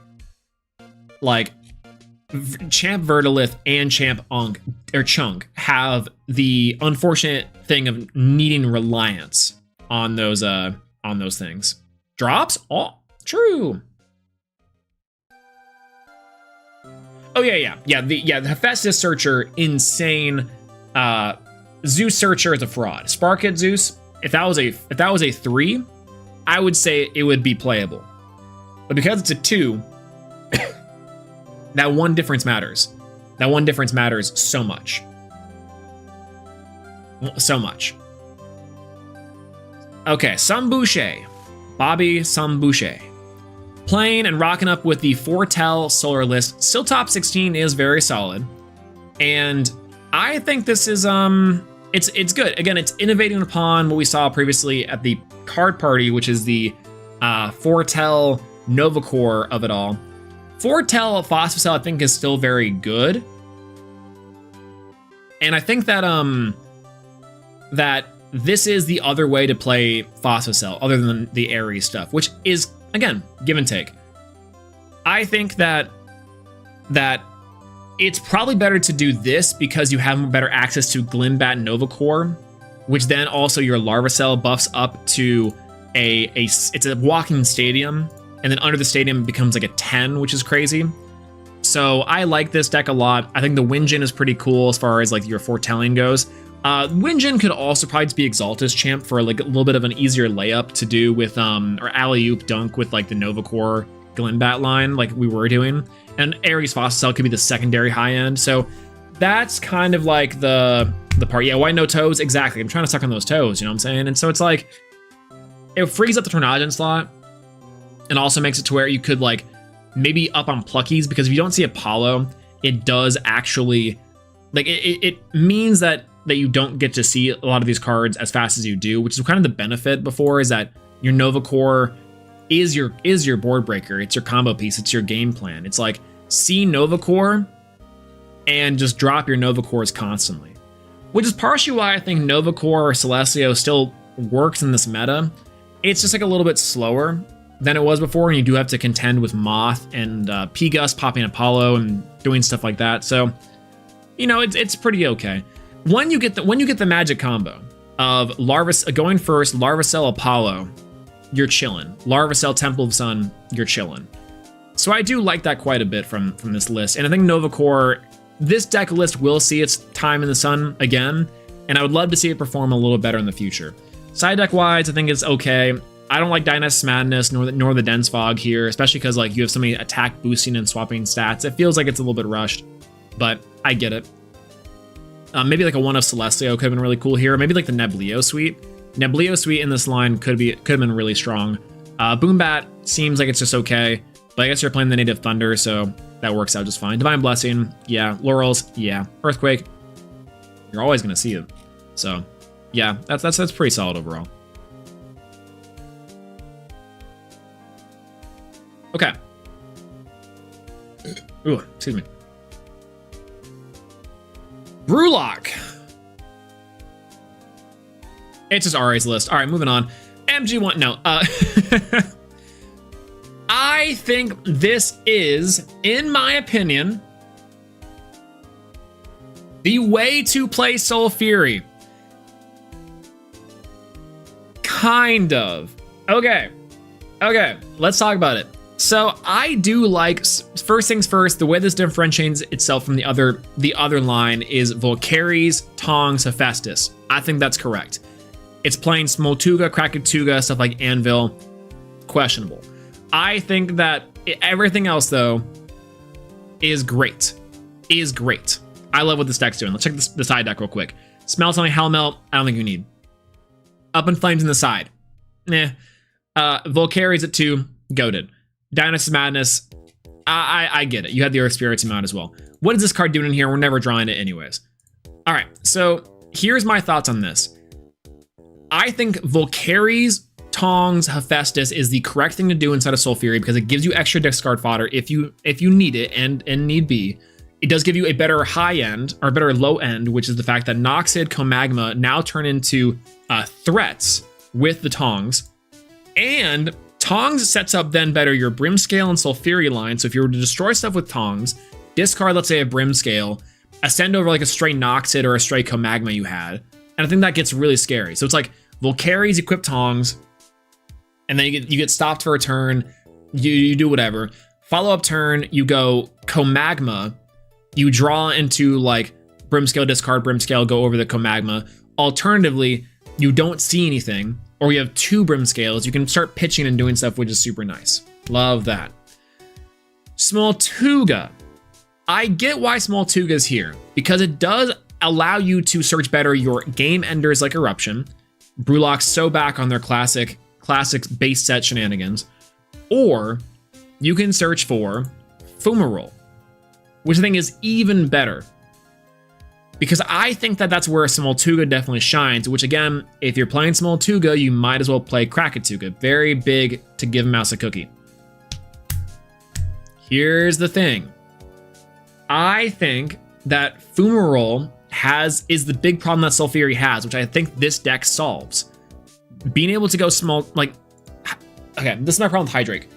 S1: Champ Vertilith and Champ Unk or Chunk have the unfortunate thing of needing reliance on those things. Drops? Oh, true. Oh yeah. The Hephaestus Searcher, insane. Zeus Searcher is a fraud. Sparkit Zeus, if that was a 3, I would say it would be playable. But because it's a 2, that one difference matters. That one difference matters so much. so much. Okay, Sambouche. Bobby Sambouche. Playing and rocking up with the Foretell Solar List. Still top 16 is very solid. And I think this is it's good. Again, it's innovating upon what we saw previously at the card party, which is the Foretell Nova Core of it all. Foretell Phosphocell, I think, is still very good. And I think that that this is the other way to play Phosphocell, other than the Ares stuff, which is, again, give and take. I think that it's probably better to do this because you have better access to Glimbat Nova Core, which then also your Larvacell buffs up to it's a walking stadium, and then under the stadium becomes like a 10, which is crazy. So I like this deck a lot. I think the Winjin is pretty cool as far as like your foretelling goes. Winjin could also probably be Exaltus champ for like a little bit of an easier layup to do with or alley-oop dunk with like the Nova Core Glimbat line like we were doing. And Ares Phosphocell could be the secondary high end. So that's kind of like the part. Yeah, why no toes? Exactly. I'm trying to suck on those toes, you know what I'm saying? And so it's like, it frees up the Tornadon slot and also makes it to where you could like maybe up on Pluckies, because if you don't see Apollo, it does actually, like it means that you don't get to see a lot of these cards as fast as you do, which is kind of the benefit before, is that your Nova Core is your board breaker. It's your combo piece. It's your game plan. It's like, see Nova Core and just drop your Nova Cores constantly, which is partially why I think Nova Core or Celestio still works in this meta. It's just like a little bit slower than it was before, and you do have to contend with Moth and P-Gus popping Apollo and doing stuff like that. So, you know, it's pretty okay. When you get the magic combo of going first, Larvacell Apollo, you're chilling. Larvacell Temple of Sun, you're chilling. So I do like that quite a bit from this list. And I think Nova Core, this deck list will see its time in the sun again, and I would love to see it perform a little better in the future. Side deck wise, I think it's okay. I don't like Dynasts Madness nor the Dense Fog here, especially because like you have so many attack boosting and swapping stats. It feels like it's a little bit rushed, but I get it. Maybe like a one of Celestio could have been really cool here. Maybe like the Neblio Suite. Neblio Suite in this line could have been really strong. Boombat seems like it's just okay, but I guess you're playing the native Thunder, so that works out just fine. Divine Blessing, yeah. Laurels, yeah. Earthquake, you're always gonna see it. So yeah, that's pretty solid overall. Okay. Ooh, excuse me. Brewlock. It's just RA's list. All right, moving on. MG1, no. I think this is, in my opinion, the way to play Soul Fury. Kind of. Okay, let's talk about it. So I do like, first things first, the way this differentiates itself from the other line is Volcaries, Tongs, Hephaestus. I think that's correct. It's playing Smoltuga, Krakatuga, stuff like Anvil. Questionable. I think that everything else, though, is great. I love what this deck's doing. Let's check the side deck real quick. Smeltoning, Hellmelt, I don't think you need. Up in Flames in the side. Nah. Volcaries at 2, goated. Dynasts Madness, I get it. You had the Earth Spirits amount as well. What is this card doing in here? We're never drawing it anyways. All right, so here's my thoughts on this. I think Volcaries, Tongs, Hephaestus is the correct thing to do inside of Soul Fury because it gives you extra discard fodder if you need it and need be. It does give you a better high end or better low end, which is the fact that Noxid, Comagma now turn into threats with the Tongs, and Tongs sets up then better your Brimscale and Sulfury line. So if you were to destroy stuff with Tongs, discard, let's say, a Brimscale, ascend over like a stray Noxid or a stray Comagma you had, and I think that gets really scary. So it's like Volcaries equip Tongs, and then you get stopped for a turn, you do whatever. Follow-up turn, you go Comagma, you draw into like Brimscale, discard Brimscale, go over the Comagma. Alternatively, you don't see anything, or you have 2 Brimscales, you can start pitching and doing stuff, which is super nice. Love that. Smoltuga. I get why Smoltuga is here, because it does allow you to search better your game enders like Eruption, Brewlock's so back on their classic base set shenanigans, or you can search for Fumarole, which I think is even better. Because I think that that's where Smoltuga definitely shines, which again, if you're playing Smoltuga, you might as well play Krakatuga. Very big to give a mouse a cookie. Here's the thing. I think that Fumarole is the big problem that Sulfury has, which I think this deck solves. Being able to go small, like, okay, this is my problem with Hydrake.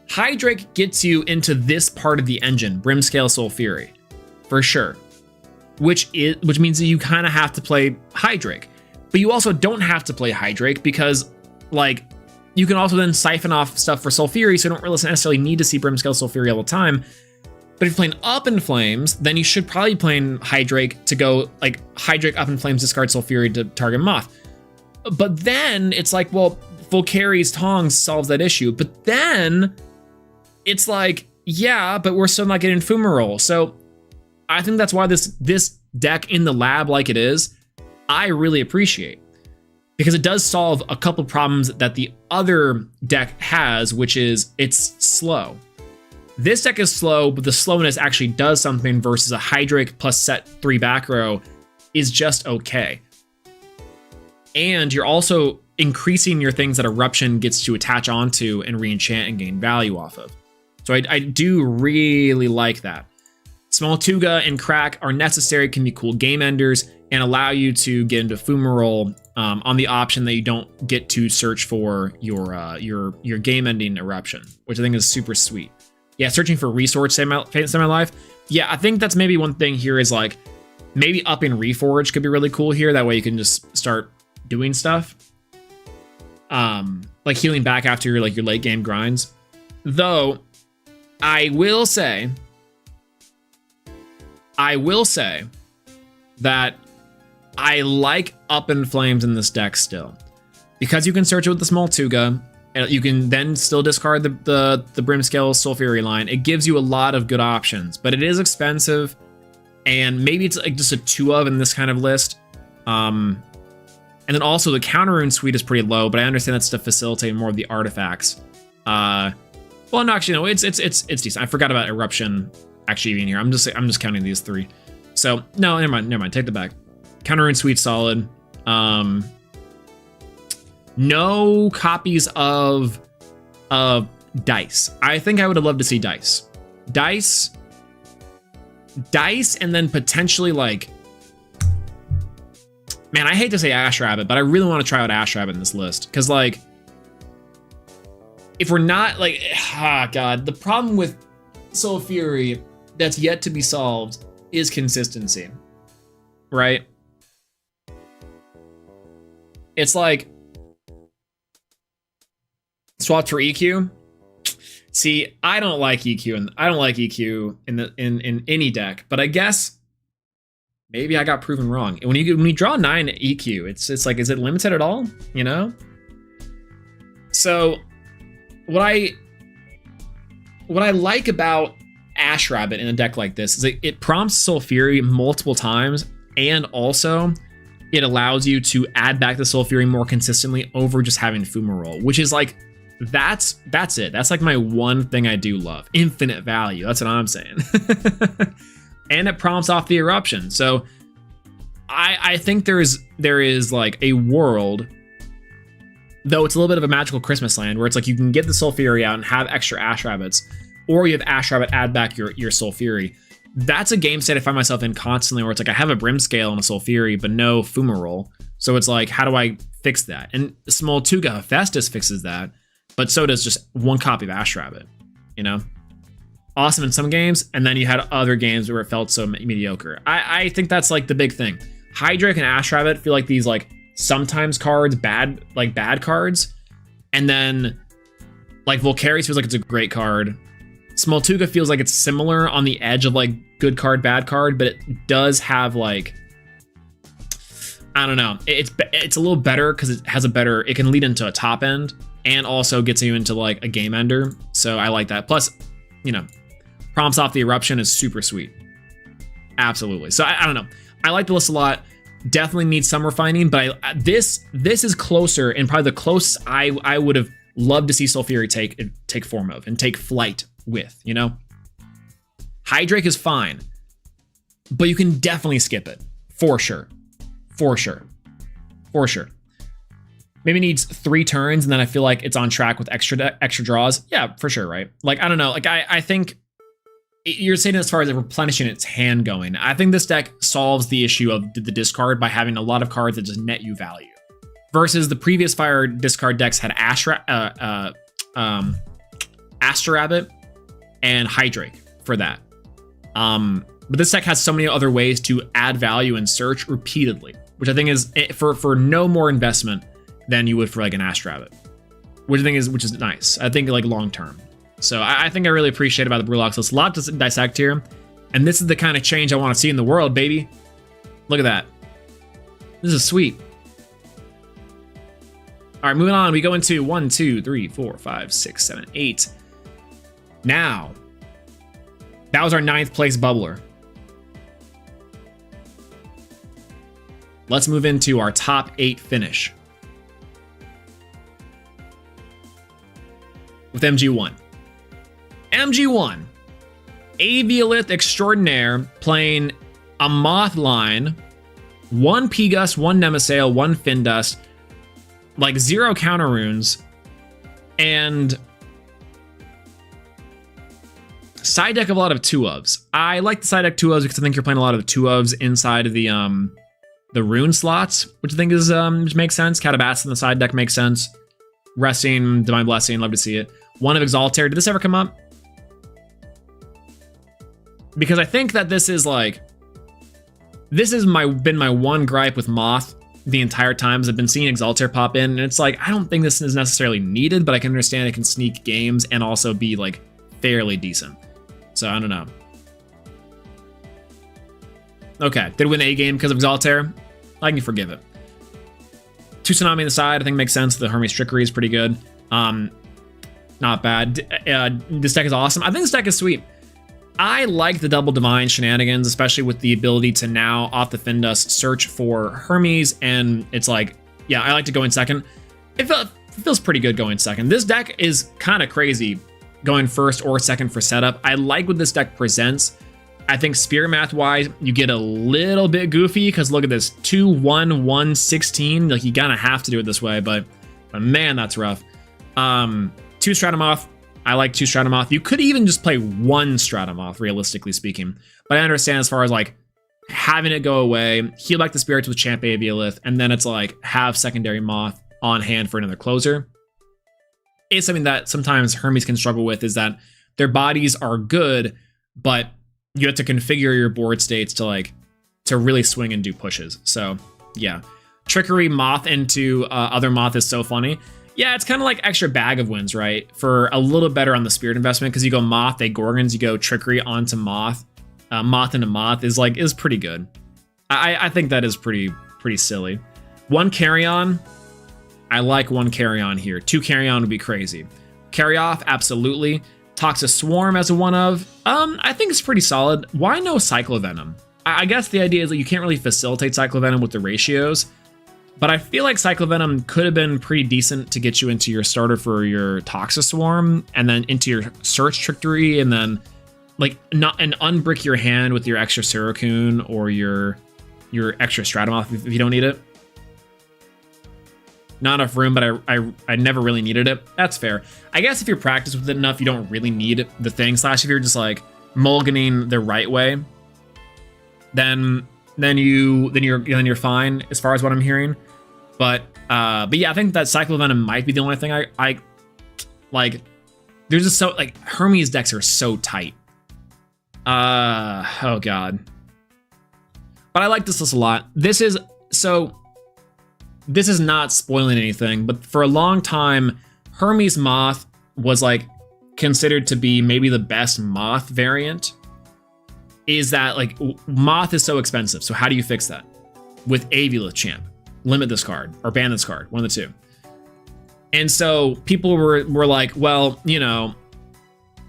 S1: Hydrake gets you into this part of the engine, Brimscale Sulfury, for sure. Which means that you kind of have to play Hydrake. But you also don't have to play Hydrake because, like, you can also then siphon off stuff for Sulfury, so you don't really necessarily need to see Brimscale Sulfury all the time. But if you're playing Up in Flames, then you should probably be playing Hydrake to go, like, Hydrake Up in Flames, discard Sulfury to target Moth. But then it's like, well, Volcari's Tongs solves that issue. But then it's like, yeah, but we're still not getting Fumarole. So I think that's why this deck in the lab like it is, I really appreciate. Because it does solve a couple problems that the other deck has, which is it's slow. This deck is slow, but the slowness actually does something versus a Hydrake plus set 3 back row is just okay. And you're also increasing your things that Eruption gets to attach onto and re-enchant and gain value off of. So I do really like that. Smoltuga and Crack are necessary, can be cool game enders, and allow you to get into Fumarole on the option that you don't get to search for your game ending Eruption, which I think is super sweet. Yeah, searching for resource semi-life. Yeah, I think that's maybe one thing here is like maybe upping Reforge could be really cool here. That way you can just start doing stuff. Like healing back after your late game grinds. Though I will say that I like Up in Flames in this deck still. Because you can search it with the Smoltuga, and you can then still discard the Brimscale Sulfury line. It gives you a lot of good options, but it is expensive, and maybe it's like just a 2 of in this kind of list. And then also the counter rune suite is pretty low, but I understand that's to facilitate more of the artifacts. Well, no, actually, no, it's decent. I forgot about Eruption actually being here. I'm just counting these 3. So no, never mind. Take the back. Counter rune suite solid. No copies of Dice. I think I would have loved to see Dice, and then potentially like. Man, I hate to say Ash Rabbit, but I really want to try out Ash Rabbit in this list. Because, like, if we're not, like, God, the problem with Sulfury that's yet to be solved is consistency, right? It's like, swapped for EQ. See, I don't like EQ, and I don't like EQ in any deck, but I guess maybe I got proven wrong. When you draw 9 EQ, it's like, is it limited at all? You know? So what I like about Ash Rabbit in a deck like this is it prompts Sulfury multiple times, and also it allows you to add back the Sulfury more consistently over just having Fumarole, which is like, that's it. That's like my one thing I do love. Infinite value. That's what I'm saying. And it prompts off the Eruption. So I think there is like a world, though it's a little bit of a magical Christmas land, where it's like you can get the Sulfury out and have extra Ash Rabbits, or you have Ash Rabbit add back your Sulfury. That's a game state I find myself in constantly, where it's like I have a Brimscale and a Sulfury, but no Fumarole. So it's like, how do I fix that? And Smoltuga Hephaestus fixes that, but so does just one copy of Ash Rabbit, you know? Awesome in some games, and then you had other games where it felt so mediocre. I think that's like the big thing. Hydrake and Ash Rabbit feel like these like sometimes cards, bad cards, and then like Volcari's feels like it's a great card. Smoltuga feels like it's similar on the edge of like good card, bad card, but it does have like, I don't know. It's a little better because it has it can lead into a top end and also gets you into like a game ender. So I like that. Plus, you know, prompts off the Eruption is super sweet. Absolutely. So I don't know. I like the list a lot. Definitely needs some refining, but this is closer, and probably the closest I would have loved to see Sulfury take form of and take flight with, you know? Hydrake is fine, but you can definitely skip it. For sure. For sure. For sure. Maybe needs 3 turns, and then I feel like it's on track with extra draws. Yeah, for sure, right? Like, I don't know. Like, I think you're saying as far as replenishing its hand going. I think this deck solves the issue of the discard by having a lot of cards that just net you value. Versus the previous fire discard decks had Aster Rabbit and Hydrake for that. But this deck has so many other ways to add value and search repeatedly, which I think is for no more investment than you would for like an Aster Rabbit, which is nice. I think like long term. So I think I really appreciate about the Brewlox list. A lot to dissect here, and this is the kind of change I want to see in the world, baby. Look at that. This is sweet. All right, moving on. We go into 1, 2, 3, 4, 5, 6, 7, 8. Now, that was our 9th place bubbler. Let's move into our top 8 finish with MG1. MG1, Aviolith Extraordinaire, playing a Moth line, 1 Pegus, 1 Nemesail, 1 Findust, like 0 counter runes, and side deck of a lot of 2-ofs. I like the side deck 2-ofs because I think you're playing a lot of 2-ofs inside of the rune slots, which I think is which makes sense. Catabass in the side deck makes sense. Resting, Divine Blessing, love to see it. 1 of Exaltair. Did this ever come up? Because I think that this has been my one gripe with Moth the entire time, as I've been seeing Exaltair pop in, and it's like, I don't think this is necessarily needed, but I can understand it can sneak games and also be like fairly decent. So I don't know. Okay, did win a game because of Exaltair? I can forgive it. 2 Tsunami on the side, I think makes sense. The Hermes Trickery is pretty good. Not bad. This deck is awesome. I think this deck is sweet. I like the double divine shenanigans, especially with the ability to now, off the Findust, search for Hermes, and it's like, yeah, I like to go in second. It feels pretty good going second. This deck is kind of crazy going first or second for setup. I like what this deck presents. I think spirit math-wise, you get a little bit goofy, because look at this, 2, 1, 1, 16. Like, you kind of have to do it this way, but man, that's rough. 2 Stratomoth. I like 2 Stratomoth. You could even just play 1 Stratomoth, realistically speaking. But I understand as far as like having it go away, heal back the spirits with Champ Aviolith, and then it's like have secondary Moth on hand for another closer. It's something that sometimes Hermes can struggle with, is that their bodies are good, but you have to configure your board states to really swing and do pushes. So yeah, Trickery Moth into other Moth is so funny. Yeah, it's kind of like extra bag of wins, right? For a little better on the spirit investment, because you go Moth, they Gorgons, you go Trickery onto Moth. Moth into Moth is pretty good. I think that is pretty silly. 1 Carrion, I like 1 Carrion here. 2 Carrion would be crazy. Carry Off, absolutely. Toxic Swarm as a 1 of, I think it's pretty solid. Why no Cyclovenom? I guess the idea is that you can't really facilitate Cyclovenom with the ratios, but I feel like Cyclovenom could have been pretty decent to get you into your starter for your Toxic Swarm, and then into your Search Trickery, and then like unbrick your hand with your extra Suicune or your extra Stratomoth if you don't need it. Not enough room, but I never really needed it. That's fair. I guess if you're practiced with it enough, you don't really need the thing. Slash, if you're just like mulliganing the right way, then you're fine as far as what I'm hearing. But yeah, I think that Cyclovenom might be the only thing I like. There's just so like Hermes decks are so tight. Oh god. But I like this list a lot. This is not spoiling anything, but for a long time, Hermes Moth was like considered to be maybe the best Moth variant. Is that like Moth is so expensive, so how do you fix that? With Aviolith Champ, limit this card or ban this card, one of the two. And so people were like, well, you know,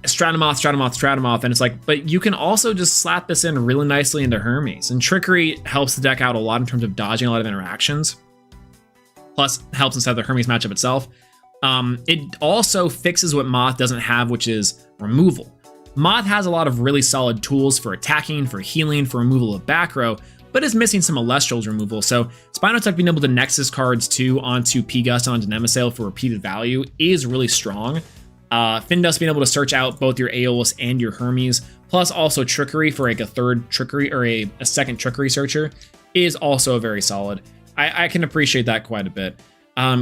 S1: Stratamoth, and it's like, but you can also just slap this in really nicely into Hermes. And Trickery helps the deck out a lot in terms of dodging a lot of interactions. Plus, helps inside the Hermes matchup itself. It also fixes what Moth doesn't have, which is removal. Moth has a lot of really solid tools for attacking, for healing, for removal of back row, but is missing some Elestrals removal. So Spinotech being able to Nexus cards too onto P-Gust, onto Nemesail for repeated value is really strong. Findus being able to search out both your Aeolus and your Hermes, plus also Trickery for like a third Trickery or a second Trickery searcher is also very solid. I can appreciate that quite a bit.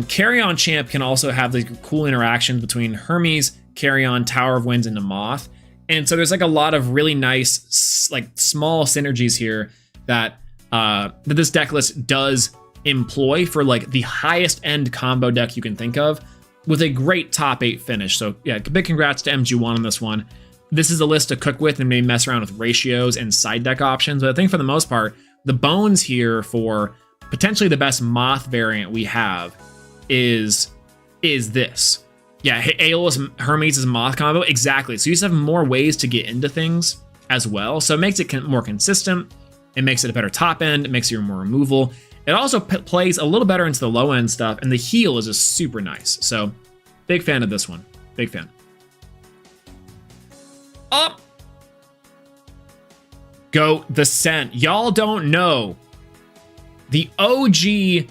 S1: Carrion Champ can also have the cool interactions between Hermes, Carrion, Tower of Winds, and the Moth. And so there's like a lot of really nice, like small synergies here that that this deck list does employ for like the highest end combo deck you can think of, with a great top 8 finish. So yeah, big congrats to MG1 on this one. This is a list to cook with and maybe mess around with ratios and side deck options, but I think for the most part, the bones here for potentially the best Moth variant we have is this. Yeah, Aeolus Hermes is Moth combo, exactly. So you just have more ways to get into things as well. So it makes it more consistent. It makes it a better top end. It makes it more removal. It also plays a little better into the low end stuff, and the heal is just super nice. So big fan of this one. Big fan. Up. Go the Scent. Y'all don't know the OG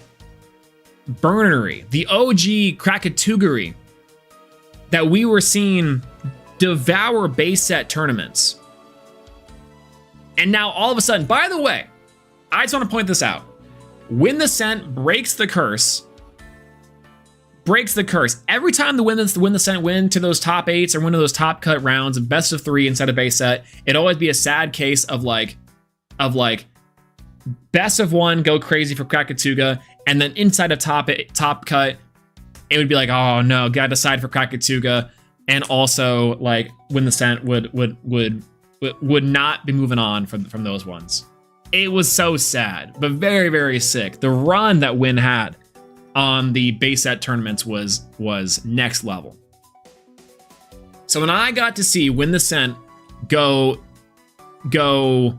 S1: Burnery, the OG Krakatoogery that we were seeing devour base set tournaments. And now all of a sudden, by the way, I just want to point this out. When the Scent breaks the curse, every time the Win the Scent win to those top 8s or one of those top cut rounds of best of 3 inside a base set, it'd always be a sad case of like best of 1 go crazy for Krakatooga, and then inside a top cut, it would be like, oh no, gotta decide for Krakatooga, and also like Win the Scent would not be moving on from those ones. It was so sad, but very, very sick. The run that Win had on the base set tournaments was next level. So when I got to see Win the Scent go to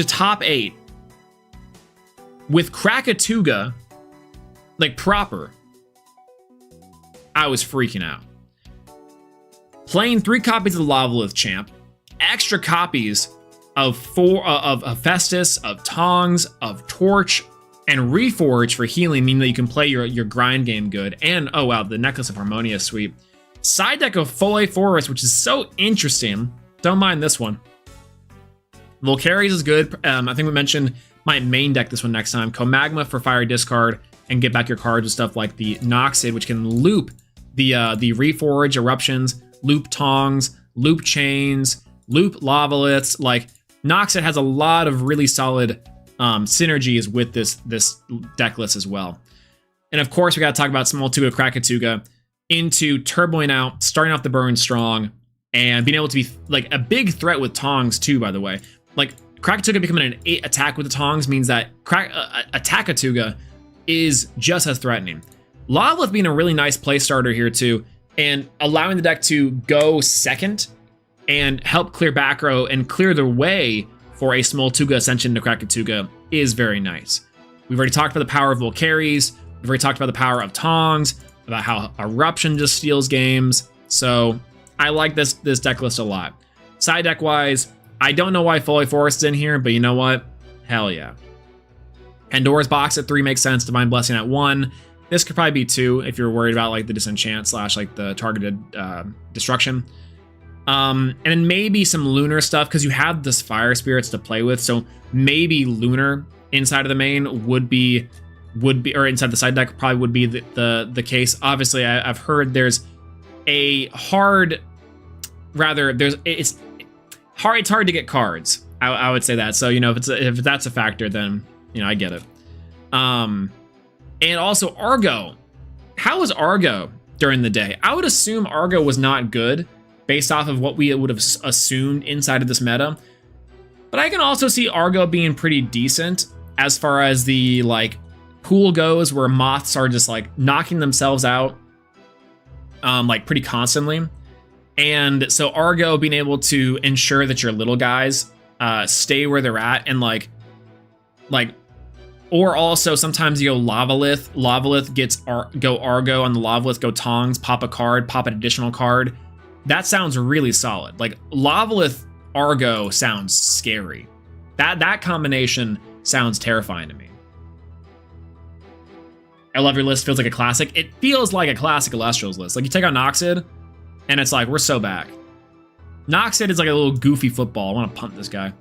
S1: top 8 with Krakatooga, like proper, I was freaking out. Playing 3 copies of the Lavalith Champ, extra copies of Festus, of Tongs, of Torch, and Reforge for healing, meaning that you can play your grind game good. And oh wow, the Necklace of Harmonia sweep. Side deck of Foley Forest, which is so interesting. Don't mind this one. Volcaries is good. I think we mentioned my main deck this one next time. Comagma for fire discard and get back your cards with stuff like the Noxid, which can loop the Reforge Eruptions, loop Tongs, loop Chains, loop Lavaliths. Like Noxid has a lot of really solid synergies with this deck list as well. And of course, we got to talk about Smoltuga Krakatooga into turboing out, starting off the burn strong, and being able to be like a big threat with Tongs too, by the way. Like Krakatooga becoming an 8 attack with the Tongs means that Attackatooga is just as threatening. Lavalith being a really nice play starter here too, and allowing the deck to go second and help clear back row and clear the way for a Smoltuga Ascension to Krakatooga is very nice. We've already talked about the power of Volcaries. We've already talked about the power of Tongs, about how Eruption just steals games. So I like this deck list a lot. Side deck wise, I don't know why Foley Forest is in here, but you know what? Hell yeah. Pandora's Box at 3 makes sense. Divine Blessing at 1. This could probably be 2 if you're worried about like the disenchant / like the targeted destruction. And then maybe some lunar stuff because you have this fire spirits to play with. So maybe lunar inside of the main would be or inside the side deck probably would be the case. Obviously, I've heard there's a hard, rather there's it's hard to get cards. I would say that. So you know if that's a factor, then you know I get it. And also Argo. How was Argo during the day? I would assume Argo was not good based off of what we would have assumed inside of this meta. But I can also see Argo being pretty decent as far as the like pool goes, where moths are just like knocking themselves out like pretty constantly. And so Argo being able to ensure that your little guys stay where they're at, and like, or also sometimes you go Lavalith. Lavalith gets go Argo on the Lavalith, go Tongs, pop a card, pop an additional card. That sounds really solid. Like Lavalith Argo sounds scary. That combination sounds terrifying to me. I love your list. Feels like a classic. It feels like a classic Elestrals list. Like you take out Noxid, and it's like, we're so back. Noxid is like a little goofy football. I want to punt this guy.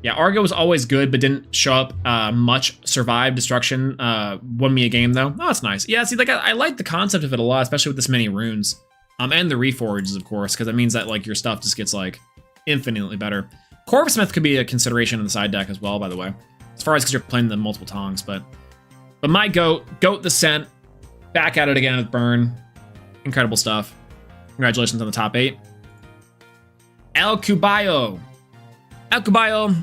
S1: Yeah, Argo was always good, but didn't show up much. Survive Destruction won me a game, though. Oh, that's nice. Yeah, see, like I like the concept of it a lot, especially with this many runes. And the Reforges, of course, because it means that like your stuff just gets like infinitely better. Corpsmith could be a consideration in the side deck as well, by the way. As far as because you're playing the multiple Tongs, but my Goat the Scent, back at it again with Burn. Incredible stuff. Congratulations on the top 8. El Cubayo. El Cubayo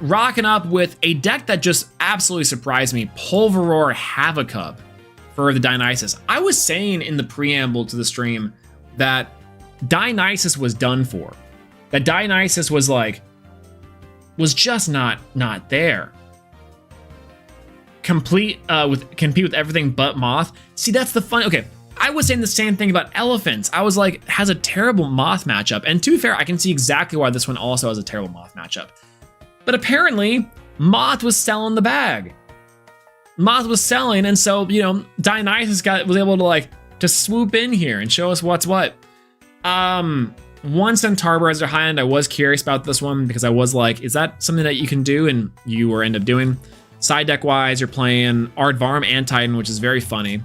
S1: rocking up with a deck that just absolutely surprised me. Pulveror Havocub for the Dionysus. I was saying in the preamble to the stream that Dionysus was done for. That Dionysus was like, was just not there. Compete with everything but Moth. See, that's the fun. Okay, I was saying the same thing about Elephants. I was like, has a terrible Moth matchup. And to be fair, I can see exactly why this one also has a terrible Moth matchup. But apparently, Moth was selling the bag. Moth was selling, and so, you know, Dionysus was able to like to swoop in here and show us what's what. One Centaur as their high end. I was curious about this one because I was like, is that something that you can do? And you were end up doing. Side deck wise, you're playing Aardvarm and Titan, which is very funny.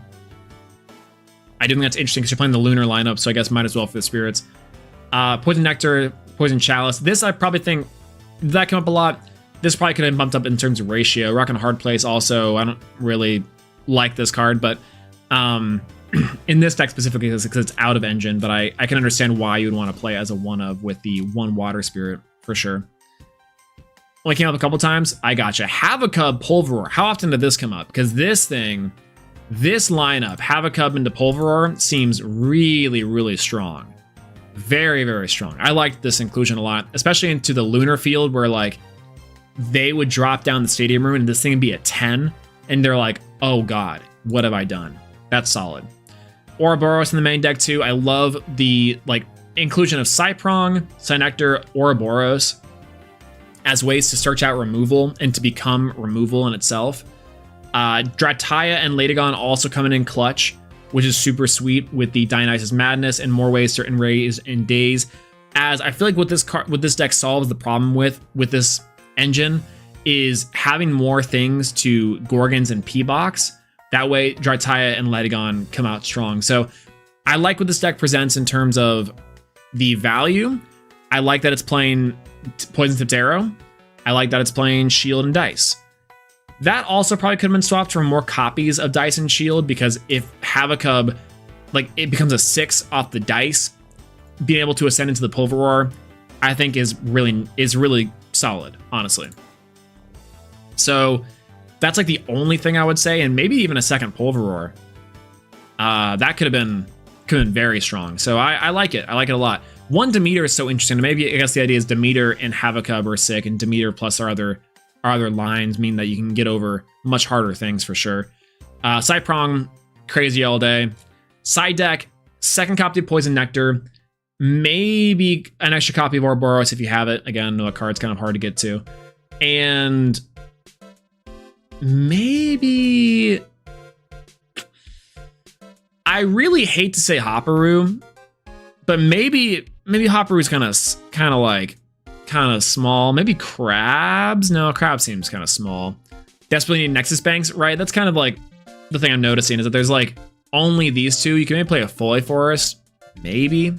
S1: I do think that's interesting because you're playing the lunar lineup, so I guess might as well for the spirits. Poison Nectar, Poison Chalice. This I probably think that came up a lot. This probably could have been bumped up in terms of ratio. Rockin' Hard Place also, I don't really like this card, but in this deck specifically, because it's out of engine, but I can understand why you would want to play as a one of with the one water spirit for sure. Only came up a couple times. I gotcha. Havocub Pulveror. How often did this come up? Because this thing, this lineup, Havocub into Pulveror, seems really, really strong. Very, very strong. I liked this inclusion a lot, especially into the lunar field where like they would drop down the stadium room and this thing would be a 10 and they're like, oh god, what have I done? That's solid. Ouroboros in the main deck too. I love the like inclusion of Cyprong, Synectar, Ouroboros as ways to search out removal and to become removal in itself. Drataya and Latagon also coming in clutch, which is super sweet with the Dionysus Madness and more ways to enrage in days. As I feel like what this deck solves the problem with this engine is having more things to Gorgons and P-Box. That way, Drataya and Latagon come out strong. So I like what this deck presents in terms of the value. I like that it's playing Poison Tipped Arrow. I like that it's playing Shield and Dice. That also probably could have been swapped for more copies of Dice and Shield, because if Havocub, like, it becomes a 6 off the Dice, being able to ascend into the Pulveror, I think is really solid, honestly. So that's like the only thing I would say, and maybe even a second Pulveror. That could have been very strong. So I like it. I like it a lot. One Demeter is so interesting. Maybe I guess the idea is Demeter and Havocub are sick, and Demeter plus our other lines mean that you can get over much harder things for sure. Cyprong, crazy all day. Side deck, second copy of Poison Nectar, maybe an extra copy of Ouroboros if you have it. Again, no, a card's kind of hard to get to. And maybe, I really hate to say Hopperoo, but maybe Hopperoo's kind of small. Maybe Crabs? No, Crab seems kind of small. Desperately need Nexus Banks, right? That's kind of like the thing I'm noticing is that there's like only these two. You can maybe play a Foley Forest, maybe.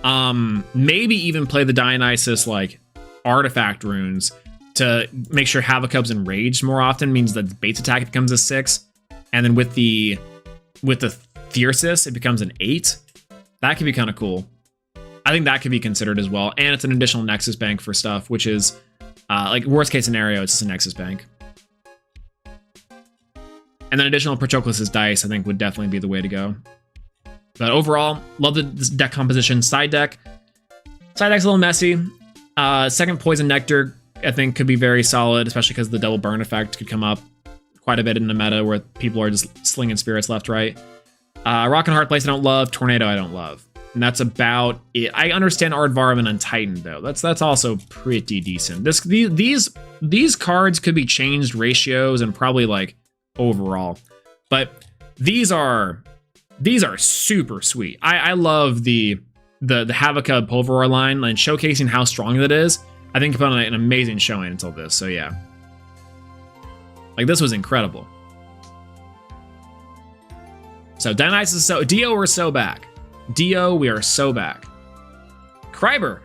S1: Maybe even play the Dionysus like artifact runes to make sure Havocub's enraged more often, means that the Bates attack becomes a 6. And then with the Thyrsus, it becomes an 8. That could be kind of cool. I think that could be considered as well. And it's an additional Nexus Bank for stuff, which is like worst case scenario, it's just a Nexus Bank. And then additional Patroclus' Dice, I think, would definitely be the way to go. But overall, love this deck composition. Side deck's a little messy. Second Poison Nectar, I think, could be very solid, especially because the double burn effect could come up quite a bit in the meta where people are just slinging spirits left, right. Rock and Hard Place I don't love. Tornado I don't love. And that's about it. I understand Aardvark and Untightened though. That's also pretty decent. These cards could be changed ratios and probably like overall, but these are super sweet. I love the Havaka Pulverar line and showcasing how strong that is. I think put on an amazing showing until this. So yeah, like this was incredible. So Dionysus is so Dio, we're so back. Dio, we are so back. Kryber.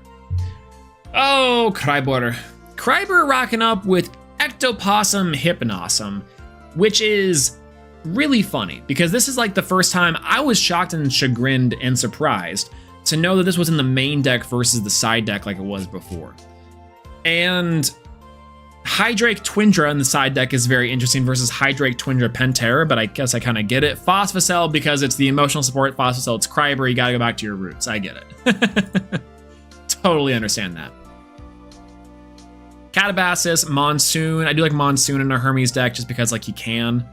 S1: Oh, Kryber. Kryber rocking up with Ectopossum Hypnosum, which is really funny because this is like the first time I was shocked and chagrined and surprised to know that this was in the main deck versus the side deck like it was before. And Hydrake Twindra in the side deck is very interesting versus Hydrake Twindra Pantera, but I guess I kind of get it. Phosphocell, because it's the emotional support. Phosphocell, it's Kryber, you gotta go back to your roots. I get it. Totally understand that. Catabasis, Monsoon. I do like Monsoon in a Hermes deck just because like you can.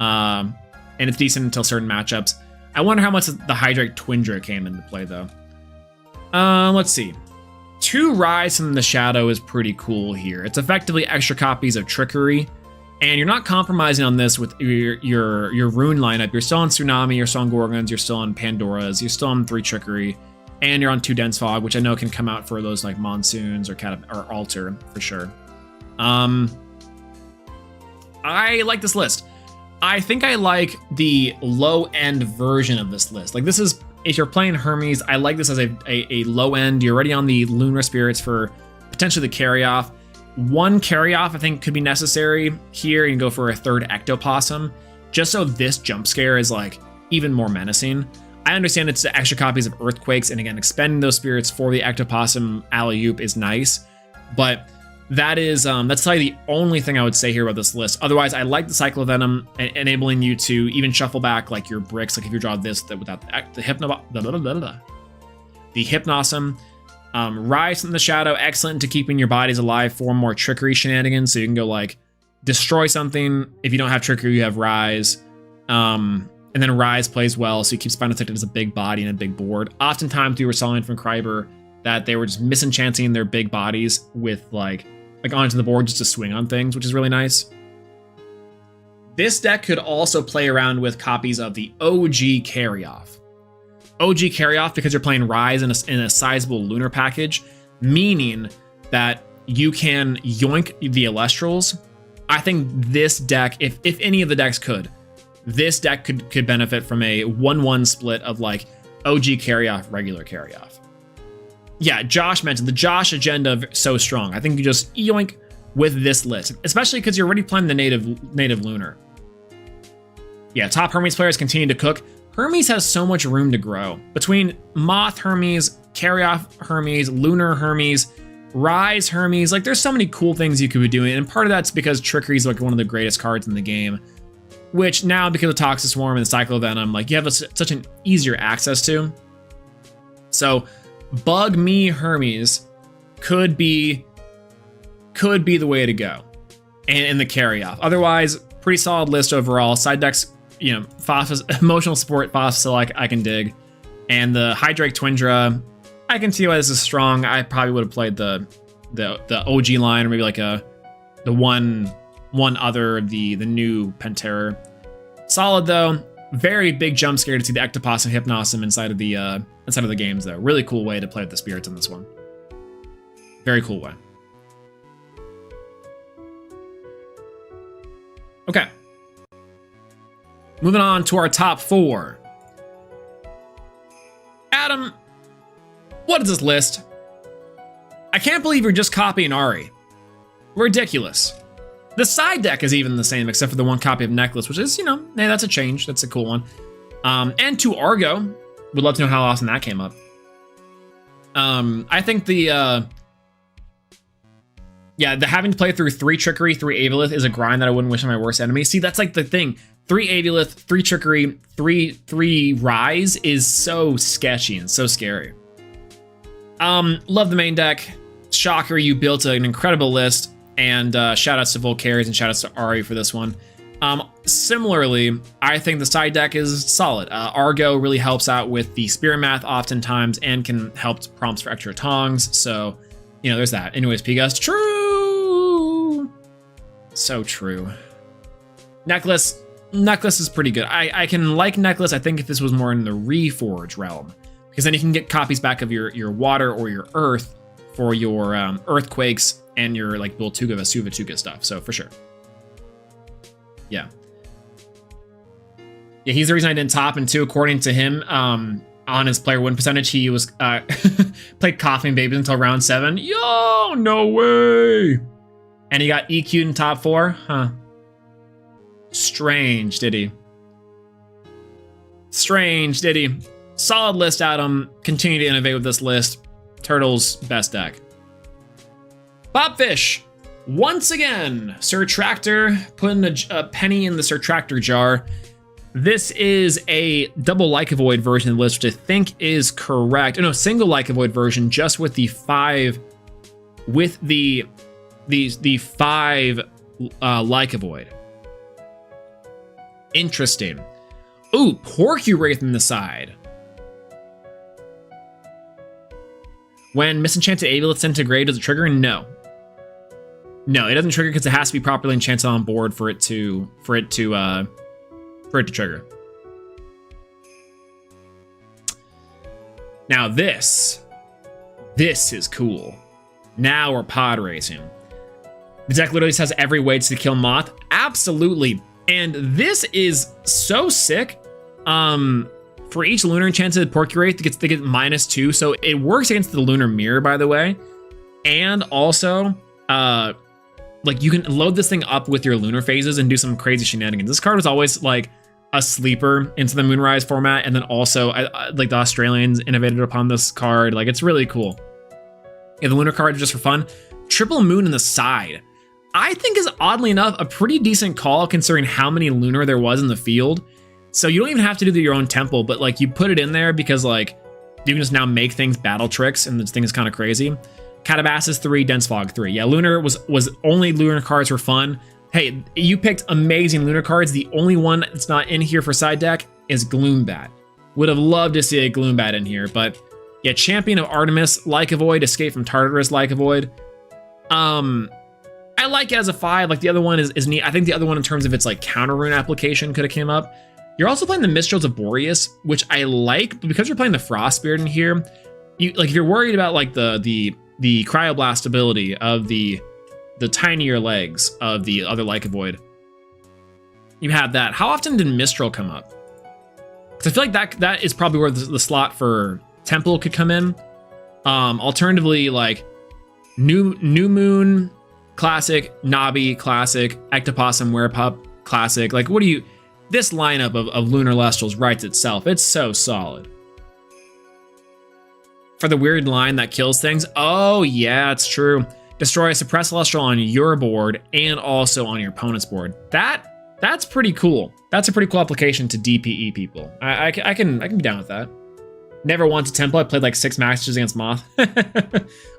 S1: And it's decent until certain matchups. I wonder how much the Hydrake Twindra came into play though. Let's see. 2 Rise from the Shadow is pretty cool here. It's effectively extra copies of Trickery, and you're not compromising on this with your rune lineup. You're still on Tsunami, you're still on Gorgons, you're still on Pandoras, you're still on 3 Trickery, and you're on 2 Dense Fog, which I know can come out for those like Monsoons or Altar for sure. I like this list. I think I like the low-end version of this list. Like this is, if you're playing Hermes, I like this as a low end. You're already on the Lunar Spirits for potentially the carry-off. 1 carry-off I think could be necessary here. You can go for a 3rd Ectopossum, just so this jump scare is like even more menacing. I understand it's the extra copies of Earthquakes, and again, expending those spirits for the Ectopossum alley-oop is nice, but that is that's probably the only thing I would say here about this list. Otherwise, I like the Cyclovenom enabling you to even shuffle back like your bricks. Like if you draw this without the Hypnosum, Rise from the Shadow, excellent to keeping your bodies alive for more Trickery shenanigans. So you can go like destroy something. If you don't have Trickery, you have Rise, and then Rise plays well, so you keep Spinal Tactic as a big body and a big board. Oftentimes we were selling from Kryber that they were just misenchanting their big bodies with like onto the board just to swing on things, which is really nice. This deck could also play around with copies of the OG Carry-Off. OG Carry-Off, because you're playing Rise in a sizable Lunar package, meaning that you can yoink the Elestrals. I think this deck, if any of the decks could, this deck could benefit from a 1-1 split of like OG Carry-Off, regular Carry-Off. Yeah, Josh mentioned the Josh agenda so strong. I think you just yoink with this list, especially because you're already playing the native Lunar. Yeah, top Hermes players continue to cook. Hermes has so much room to grow. Between Moth Hermes, Carry-Off Hermes, Lunar Hermes, Rise Hermes, like there's so many cool things you could be doing, and part of that's because Trickery is like one of the greatest cards in the game, which now because of Toxic Swarm and Cyclovenom, like you have such an easier access to. So Bug Me Hermes could be the way to go, and in the carry-off. Otherwise, pretty solid list overall. Side decks, you know, emotional support, Phosphocell I can dig, and the Hydrake Twindra, I can see why this is strong. I probably would have played the OG line, or maybe like the one other, the new Pantera. Solid though. Very big jump scare to see the Ectopossum Hypnosum inside of the games though. Really cool way to play with the spirits in this one. Very cool way. Okay. Moving on to our top 4. Adam, what is this list? I can't believe you're just copying Ari. Ridiculous. The side deck is even the same, except for the 1 copy of Necklace, which is, you know, hey, that's a change. That's a cool one. And 2 Argo. Would love to know how often that came up. I think the Yeah, the having to play through 3 Trickery, 3 Avolith is a grind that I wouldn't wish on my worst enemy. See, that's like the thing. 3 Avolith, 3 Trickery, 3 Rise is so sketchy and so scary. Love the main deck. Shocker, you built an incredible list. And shout outs to Volcaris and shout outs to Ari for this one. Similarly, I think the side deck is solid. Argo really helps out with the spear math oftentimes and can help prompts for extra tongs. So, you know, there's that. Anyways, Pigas, true. So true. Necklace is pretty good. I can like Necklace. I think if this was more in the Reforge realm, because then you can get copies back of your water or your earth for your earthquakes and your like Biltuga, Vesuvatuga stuff. So for sure. Yeah. Yeah, he's the reason I didn't top. And 2, according to him, on his player win percentage, he was played Coughing Babies until round 7. Yo, no way. And he got EQ'd in top 4? Huh. Strange, did he? Strange, did he? Solid list, Adam. Continue to innovate with this list. Turtle's best deck. Bobfish. Once again, Sir Tractor putting a penny in the Sir Tractor jar. This is a double Lycavoid version of the list, which I think is correct. Oh, no, single Lycavoid version, just with the 5, with the 5 Lycavoid. Interesting. Ooh, Porcuraith in the side. When Misenchanted Avolith sent to grave, does it trigger? No. No, it doesn't trigger because it has to be properly enchanted on board for it to trigger. Now this is cool. Now we're pod racing. The deck literally has every way to kill Moth. Absolutely. And this is so sick. For each Lunar Enchanted Porcuraith, they get -2. So it works against the Lunar Mirror, by the way. And also, like you can load this thing up with your lunar phases and do some crazy shenanigans. This card was always like a sleeper into the Moonrise format, and then also like the Australians innovated upon this card. Like it's really cool. Yeah, the lunar card just for fun. Triple Moon in the side, I think is oddly enough a pretty decent call considering how many lunar there was in the field. So you don't even have to do your own temple, but like you put it in there because like you can just now make things battle tricks, and this thing is kind of crazy. Catabasis 3, Dense Fog 3. Yeah, Lunar was only lunar cards for fun. Hey, you picked amazing lunar cards. The only one that's not in here for side deck is Gloombat. Would have loved to see a Gloombat in here, but yeah, Champion of Artemis, Lycavoid, Escape from Tartarus, Lycavoid. I like it as a 5. Like the other one is neat. I think the other one in terms of its like counter rune application could have came up. You're also playing the Mistrals of Boreas, which I like, but because you're playing the Frost Spirit in here, you like if you're worried about like the cryoblast ability of the tinier legs of the other Lycavoid, you have that. How often did Mistral come up? Because I feel like that is probably where the slot for Temple could come in. Alternatively, like New Moon Classic, Nabi Classic, Ectopossum Werepup Classic. Like what do you... This lineup of Lunar Lestrals writes itself. It's so solid. For the weird line that kills things. Oh, yeah, it's true. Destroy a suppressed Celestial on your board and also on your opponent's board. That's pretty cool. That's a pretty cool application to DPE people. I can be down with that. Never once a temple. I played like 6 matches against Moth.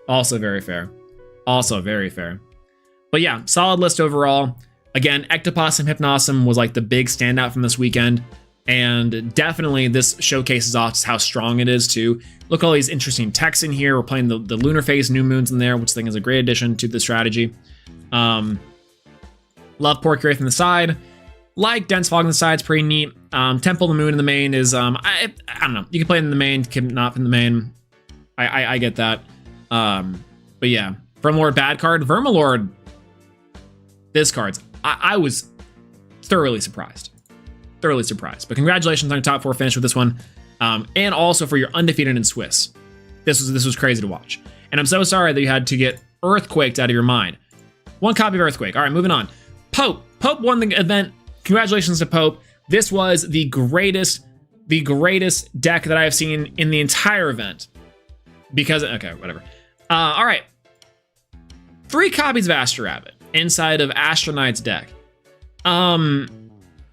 S1: Also very fair. Also very fair. But yeah, solid list overall. Again, Ectopossum Hypnosum was like the big standout from this weekend. And definitely this showcases off just how strong it is too. Look at all these interesting techs in here. We're playing the lunar phase new moons in there, which I think is a great addition to the strategy. Love Porcuraith in the side. Like Dense Fog in the side, it's pretty neat. Temple of the Moon in the main is, I don't know. You can play it in the main, not in the main. I get that. But yeah, Vermalord bad card. Vermalord, this card's, I was thoroughly surprised. But congratulations on your top 4 finish with this one. And also for your undefeated in Swiss. This was crazy to watch. And I'm so sorry that you had to get Earthquaked out of your mind. 1 copy of Earthquake. All right, moving on. Pope won the event. Congratulations to Pope. This was the greatest deck that I have seen in the entire event. Because, okay, whatever. All right. 3 copies of Astro Rabbit inside of Astro Knight's deck.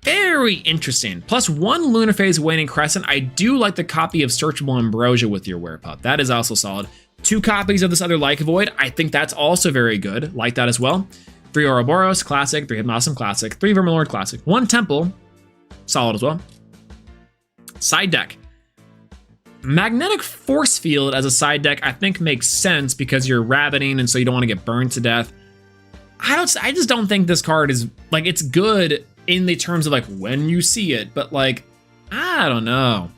S1: Very interesting. Plus 1 Lunar Phase Waning Crescent. I do like the copy of Searchable Ambrosia with your Werepup. That is also solid. 2 copies of this other Like Void. I think that's also very good. Like that as well. 3 Ouroboros, classic. 3 Hypnosum, classic. 3 Vermilord, classic. 1 Temple, solid as well. Side deck. Magnetic Force Field as a side deck I think makes sense because you're rabbiting and so you don't want to get burned to death. I just don't think this card is, like, it's good in the terms of, like, when you see it, but, like, I don't know.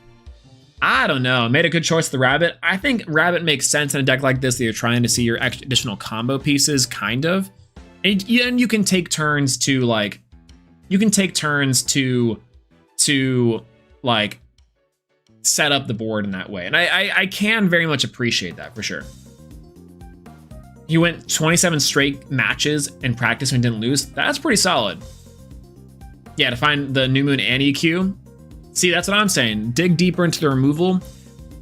S1: Made a good choice with the Rabbit. I think Rabbit makes sense in a deck like this that you're trying to see your additional combo pieces, kind of. And you can take turns to, like, like, set up the board in that way. And I can very much appreciate that, for sure. He went 27 straight matches in practice and didn't lose. That's pretty solid. Yeah, to find the New Moon and EQ. See, that's what I'm saying. Dig deeper into the removal.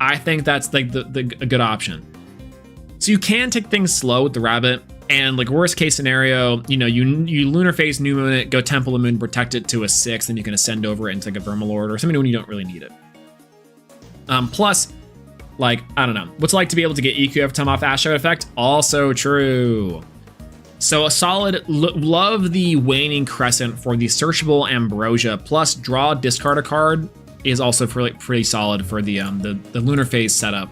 S1: I think that's like a good option. So you can take things slow with the Rabbit, and like worst case scenario, you know, you Lunar Phase New Moon it, go Temple of the Moon, protect it to a 6, then you can ascend over it into like a Vermilord or something when you don't really need it. Plus, like, I don't know, what's it like to be able to get EQ every time off Astro Effect? Also true. So a solid, love the Waning Crescent for the Searchable Ambrosia, plus draw, discard a card is also pretty solid for the Lunar Phase setup.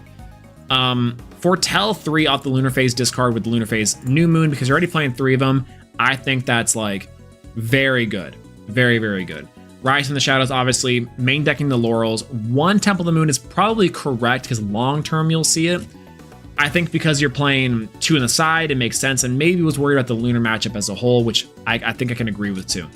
S1: Foretell 3 off the Lunar Phase discard with the Lunar Phase New Moon, because you're already playing 3 of them. I think that's like very good. Very, very good. Rise from the Shadows, obviously. Main decking the Laurels. 1 Temple of the Moon is probably correct because long term you'll see it. I think because you're playing 2 on the side, it makes sense, and maybe was worried about the Lunar matchup as a whole, which I think I can agree with too.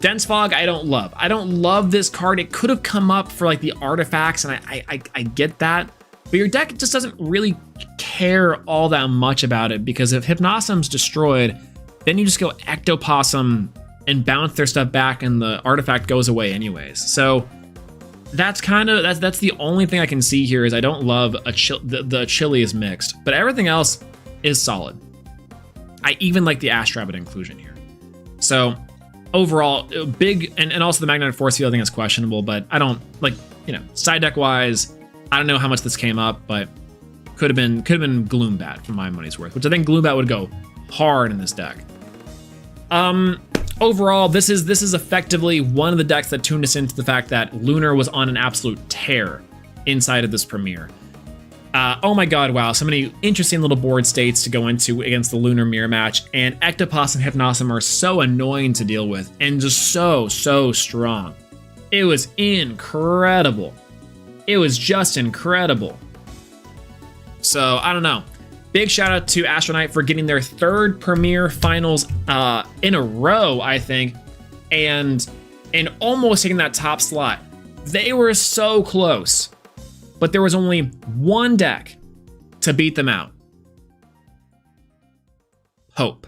S1: Dense Fog, I don't love. I don't love this card. It could have come up for like the artifacts, and I get that, but your deck just doesn't really care all that much about it, because if Hypnosum's destroyed, then you just go Ectoplasm and bounce their stuff back, and the artifact goes away anyways. So that's kind of that's the only thing I can see here is I don't love the chili is mixed, but everything else is solid. I even like the Astro Rabbit inclusion here. So overall, big, and also the Magnetic Force Field I think is questionable, but I don't like, you know, side deck wise, I don't know how much this came up, but could have been Gloombat for my money's worth, which I think Gloombat would go hard in this deck. Overall, this is effectively one of the decks that tuned us into the fact that Lunar was on an absolute tear inside of this premiere. Oh my god, wow, so many interesting little board states to go into against the Lunar mirror match, and Ectoplasm and Hypnosum are so annoying to deal with, and just so strong. It was incredible. It was just incredible. So, I don't know. Big shout out to Astro Knight for getting their 3rd Premier Finals in a row, I think, and almost taking that top slot. They were so close, but there was only one deck to beat them out. Pope.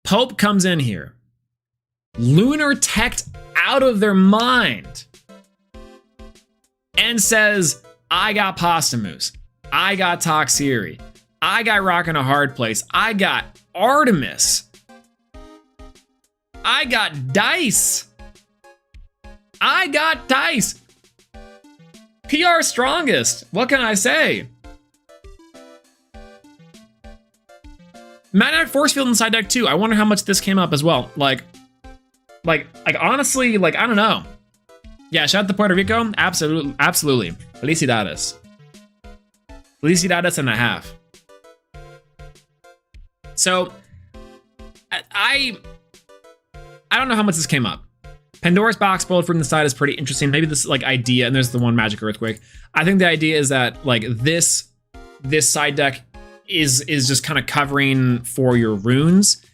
S1: Pope comes in here, Lunar teched out of their mind, and says, I got Posthumous. I got Toxiri. I got Rockin' a Hard Place. I got Artemis. I got Dice. I got Dice. PR strongest. What can I say? Magnetic Force Field inside deck too. I wonder how much this came up as well. Like honestly, like, I don't know. Yeah, shout out to Puerto Rico. Absolutely. Felicidades. Felicidades and a half. So, I don't know how much this came up. Pandora's Box spoiled from the side is pretty interesting. Maybe this like idea, and there's the one Magic Earthquake. I think the idea is that like this side deck is just kind of covering for your runes.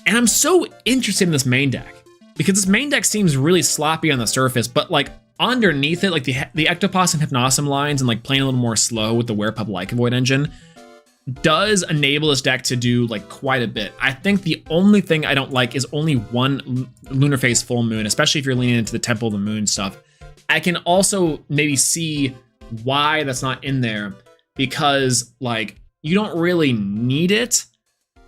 S1: And I'm so interested in this main deck because this main deck seems really sloppy on the surface, but like underneath it, like the Ectoplasm and Hypnosum lines and like playing a little more slow with the Werepup Like Void engine does enable this deck to do like quite a bit. I think the only thing I don't like is only one Lunar Phase Full Moon, especially if you're leaning into the Temple of the Moon stuff. I can also maybe see why that's not in there because like, you don't really need it,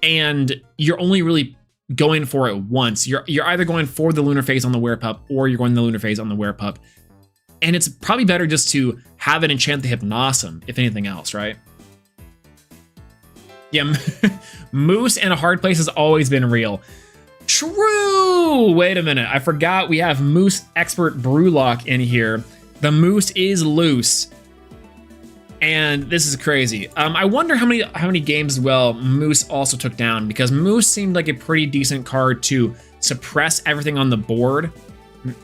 S1: and you're only really going for it once. You're either going for the lunar phase on the Werepup, or you're going the lunar phase on the Werepup. And it's probably better just to have it enchant the Hypnosum, if anything else, right? Yeah, Moose in a hard place has always been real. True! Wait a minute, I forgot we have Moose Expert Brewlock in here. The Moose is loose. And this is crazy. I wonder how many games Moose also took down, because Moose seemed like a pretty decent card to suppress everything on the board.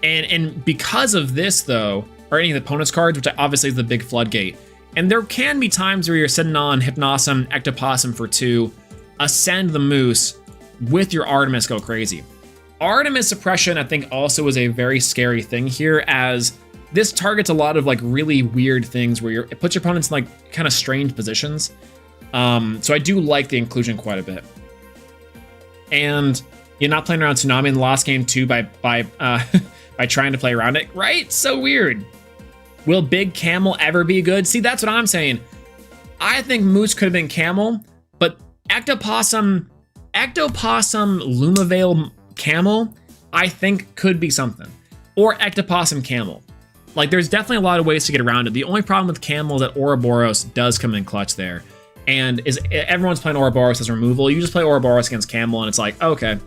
S1: And because of this though, or any of the opponent's cards, which obviously is the big floodgate, and there can be times where you're sitting on Hypnosum, Ectoplasm for 2, ascend the Moose with your Artemis, go crazy. Artemis suppression, I think, also is a very scary thing here, as this targets a lot of like really weird things where it puts your opponents in like kind of strange positions. So I do like the inclusion quite a bit. And you're not playing around Tsunami in the last game too by by trying to play around it, right? So weird. Will Big Camel ever be good? See, that's what I'm saying. I think Moose could have been Camel, but Ectoplasm Lumavale Camel, I think could be something. Or Ectoplasm Camel. Like, there's definitely a lot of ways to get around it. The only problem with Camel is that Ouroboros does come in clutch there. And everyone's playing Ouroboros as removal. You just play Ouroboros against Camel, and it's like, okay,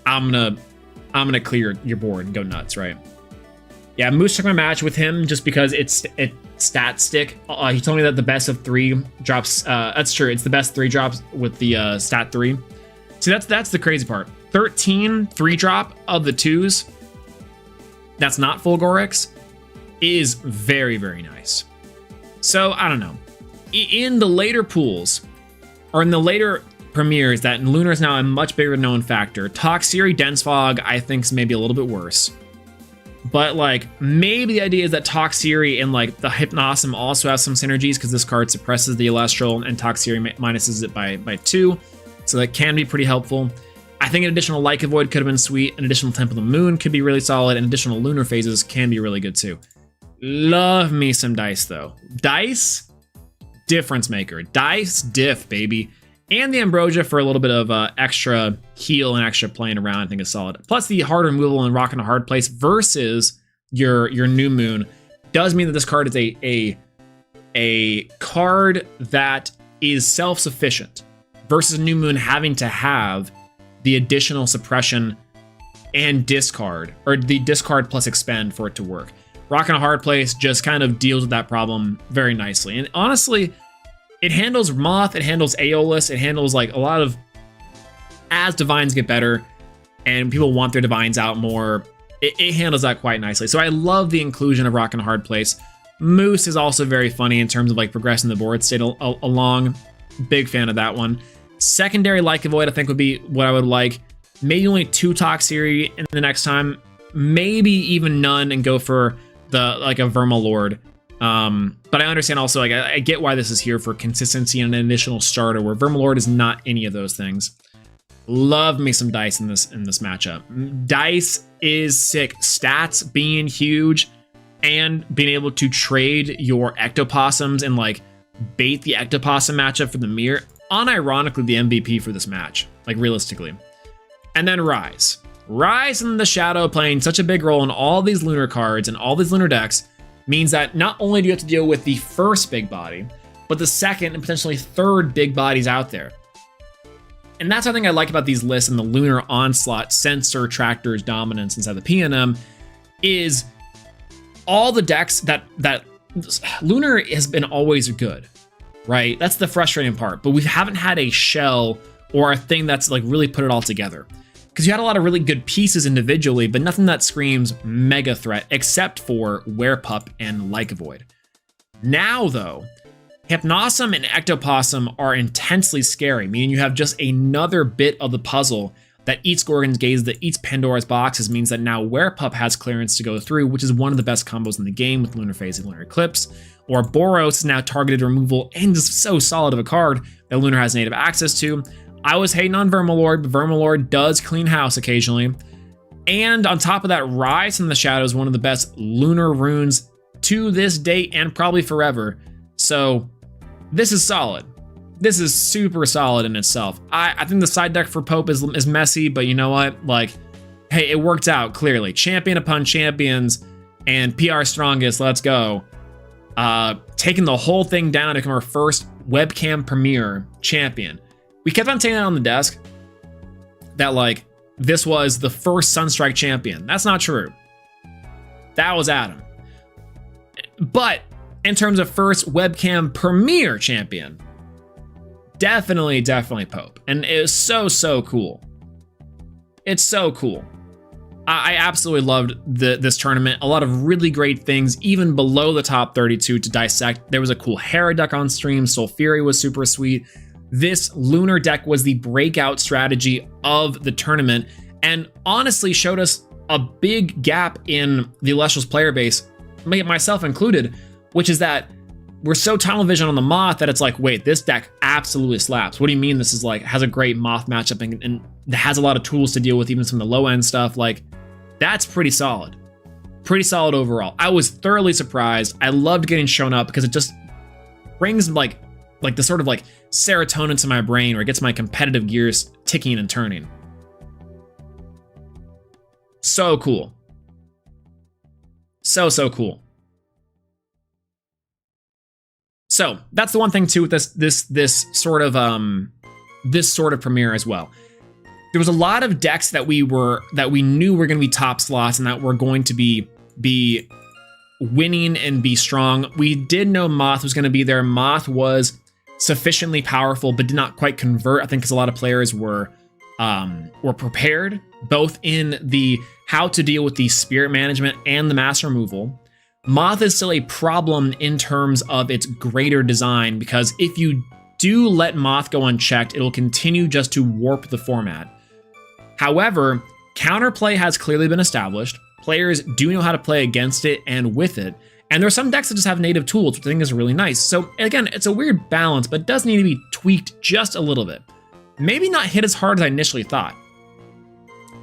S1: I'm gonna clear your board and go nuts, right? Yeah, Moose took my match with him just because it's stat stick. He told me that the best of 3 drops. That's true. It's the best 3 drops with the stat 3. See, that's the crazy part. 13 3-drop of the 2s. That's not full Gorix. Is very, very nice. So I don't know. In the later pools, or in the later premieres, that Lunar is now a much bigger known factor. Toxiri Dense Fog, I think, is maybe a little bit worse. But like, maybe the idea is that Toxiri and like the Hypnosum also have some synergies, because this card suppresses the Elestral and Toxiri minuses it by 2. So that can be pretty helpful. I think an additional Like a Void could have been sweet. An additional Temple of the Moon could be really solid. And additional lunar phases can be really good too. Love me some Dice though. Dice, difference maker. Dice, diff, baby. And the Ambrosia for a little bit of extra heal and extra playing around, I think is solid. Plus the hard removal and Rock in a Hard Place versus your New Moon does mean that this card is a card that is self-sufficient versus New Moon having to have the additional suppression and discard, or the discard plus expend for it to work. Rock in a Hard Place just kind of deals with that problem very nicely. And honestly, it handles Moth, it handles Aeolus, it handles like a lot of, as Divines get better and people want their Divines out more, it handles that quite nicely. So I love the inclusion of Rock in a Hard Place. Moose is also very funny in terms of like progressing the board state along. Big fan of that one. Secondary Like a Void, I think, would be what I would like. Maybe only 2 Toxiri in the next time. Maybe even none, and go for like a Vermalord. But I understand also, like, I get why this is here for consistency and an additional starter, where Vermalord is not any of those things. Love me some Dice in this matchup. Dice is sick. Stats being huge and being able to trade your Ectopossums and like bait the Ectopossum matchup for the mirror. Unironically, the MVP for this match, like realistically. And then Rise. Rise in the Shadow playing such a big role in all these lunar cards and all these lunar decks means that not only do you have to deal with the first big body, but the second and potentially third big bodies out there. And that's something I like about these lists and the Lunar Onslaught, Censor, Tractor's dominance inside the PNM, is all the decks that Lunar has been always good, right? That's the frustrating part, but we haven't had a shell or a thing that's like really put it all together. Because you had a lot of really good pieces individually, but nothing that screams mega threat except for Werepup and Like a Void. Now though, Hypnosum and Ectopossum are intensely scary, meaning you have just another bit of the puzzle that eats Gorgon's Gaze, that eats Pandora's Boxes, means that now Werepup has clearance to go through, which is one of the best combos in the game with Lunar Phase and Lunar Eclipse. Or Boros is now targeted removal and just so solid of a card that Lunar has native access to. I was hating on Vermalord, but Vermalord does clean house occasionally. And on top of that, Rise in the Shadow is one of the best lunar runes to this date and probably forever. So this is solid. this is super solid in itself. I think the side deck for Pope is messy, but you know what? Like, hey, it worked out clearly. Champion upon champions and PR strongest, let's go. Taking the whole thing down to become our first webcam premier champion. We kept on saying that on the desk, that like, this was the first Sunstrike champion. That's not true. That was Adam. But in terms of first webcam premier champion, definitely Pope. And it was so cool. It's so cool. I absolutely loved this tournament. A lot of really great things, even below the top 32 to dissect. There was a cool Hera deck on stream. Soul Fury was super sweet. This Lunar deck was the breakout strategy of the tournament, and honestly showed us a big gap in the Elestrals player base, myself included, which is that we're so tunnel vision on the Moth that it's like, wait, this deck absolutely slaps. What do you mean this is like, has a great Moth matchup and has a lot of tools to deal with even some of the low end stuff? Like, that's pretty solid. Pretty solid overall. I was thoroughly surprised. I loved getting shown up because it just brings like the sort of like serotonin to my brain, where it gets my competitive gears ticking and turning. So cool. So cool. So that's the one thing too with this sort of premiere as well. There was a lot of decks that we knew were going to be top slots and that were going to be winning and be strong. We did know Moth was going to be there. Moth was sufficiently powerful, but did not quite convert. I think because a lot of players were prepared, both in the how to deal with the spirit management and the mass removal. Moth is still a problem in terms of its greater design, because if you do let Moth go unchecked, it'll continue just to warp the format. However, counterplay has clearly been established. Players do know how to play against it and with it. And there are some decks that just have native tools, which I think is really nice. So again, it's a weird balance, but it does need to be tweaked just a little bit. Maybe not hit as hard as I initially thought.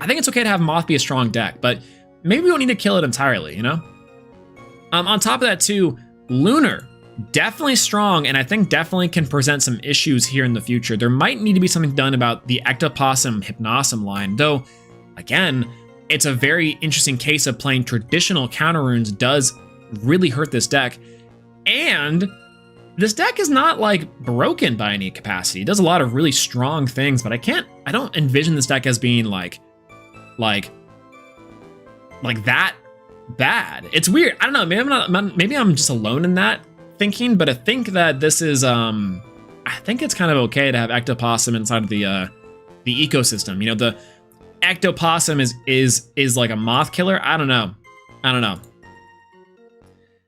S1: I think it's okay to have Moth be a strong deck, but maybe we don't need to kill it entirely, you know? On top of that too, Lunar, definitely strong, and I think definitely can present some issues here in the future. There might need to be something done about the Ectoplasm Hypnosm line, though, again, it's a very interesting case of playing traditional counter runes does really hurt this deck. And this deck is not like broken by any capacity. It does a lot of really strong things, but I don't envision this deck as being like that bad. It's weird. I don't know. Maybe I'm just alone in that thinking, but I think that this is I think it's kind of okay to have Ectoplasm inside of the ecosystem. You know, the Ectoplasm is like a Moth killer. I don't know.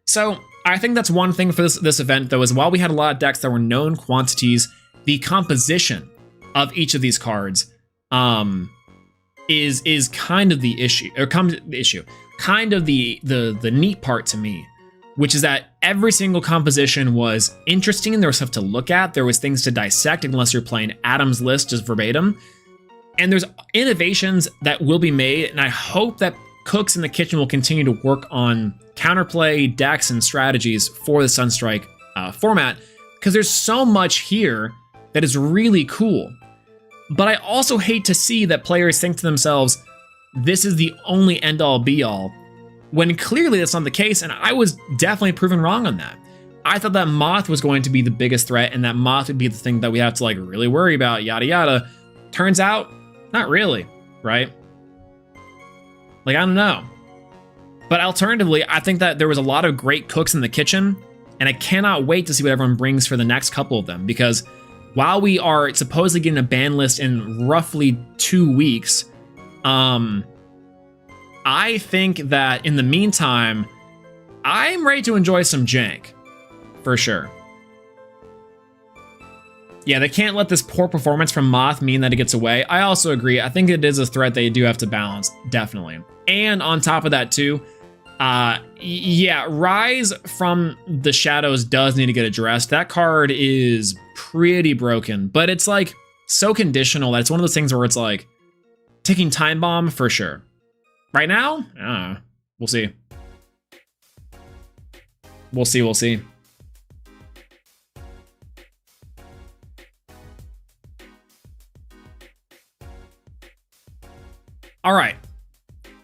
S1: So I think that's one thing for this event, though, is while we had a lot of decks that were known quantities, the composition of each of these cards is kind of the issue, kind of the neat part to me, which is that every single composition was interesting. There was stuff to look at. There was things to dissect, unless you're playing Adam's list just verbatim. And there's innovations that will be made, and I hope that cooks in the kitchen will continue to work on counterplay decks and strategies for the Sunstrike format, because there's so much here that is really cool. But I also hate to see that players think to themselves, this is the only end-all be-all, when clearly that's not the case, and I was definitely proven wrong on that. I thought that Moth was going to be the biggest threat, and that Moth would be the thing that we have to like really worry about, yada yada. Turns out, not really, right? Like, I don't know. But alternatively, I think that there was a lot of great cooks in the kitchen, and I cannot wait to see what everyone brings for the next couple of them, because while we are supposedly getting a ban list in roughly 2 weeks, I think that in the meantime, I'm ready to enjoy some jank, for sure. Yeah, they can't let this poor performance from Moth mean that it gets away. I also agree. I think it is a threat that you do have to balance, definitely. And on top of that too, yeah, Rise from the Shadows does need to get addressed. That card is pretty broken, but it's like so conditional that it's one of those things where it's like ticking time bomb for sure. Right now, I don't know. We'll see. We'll see. All right.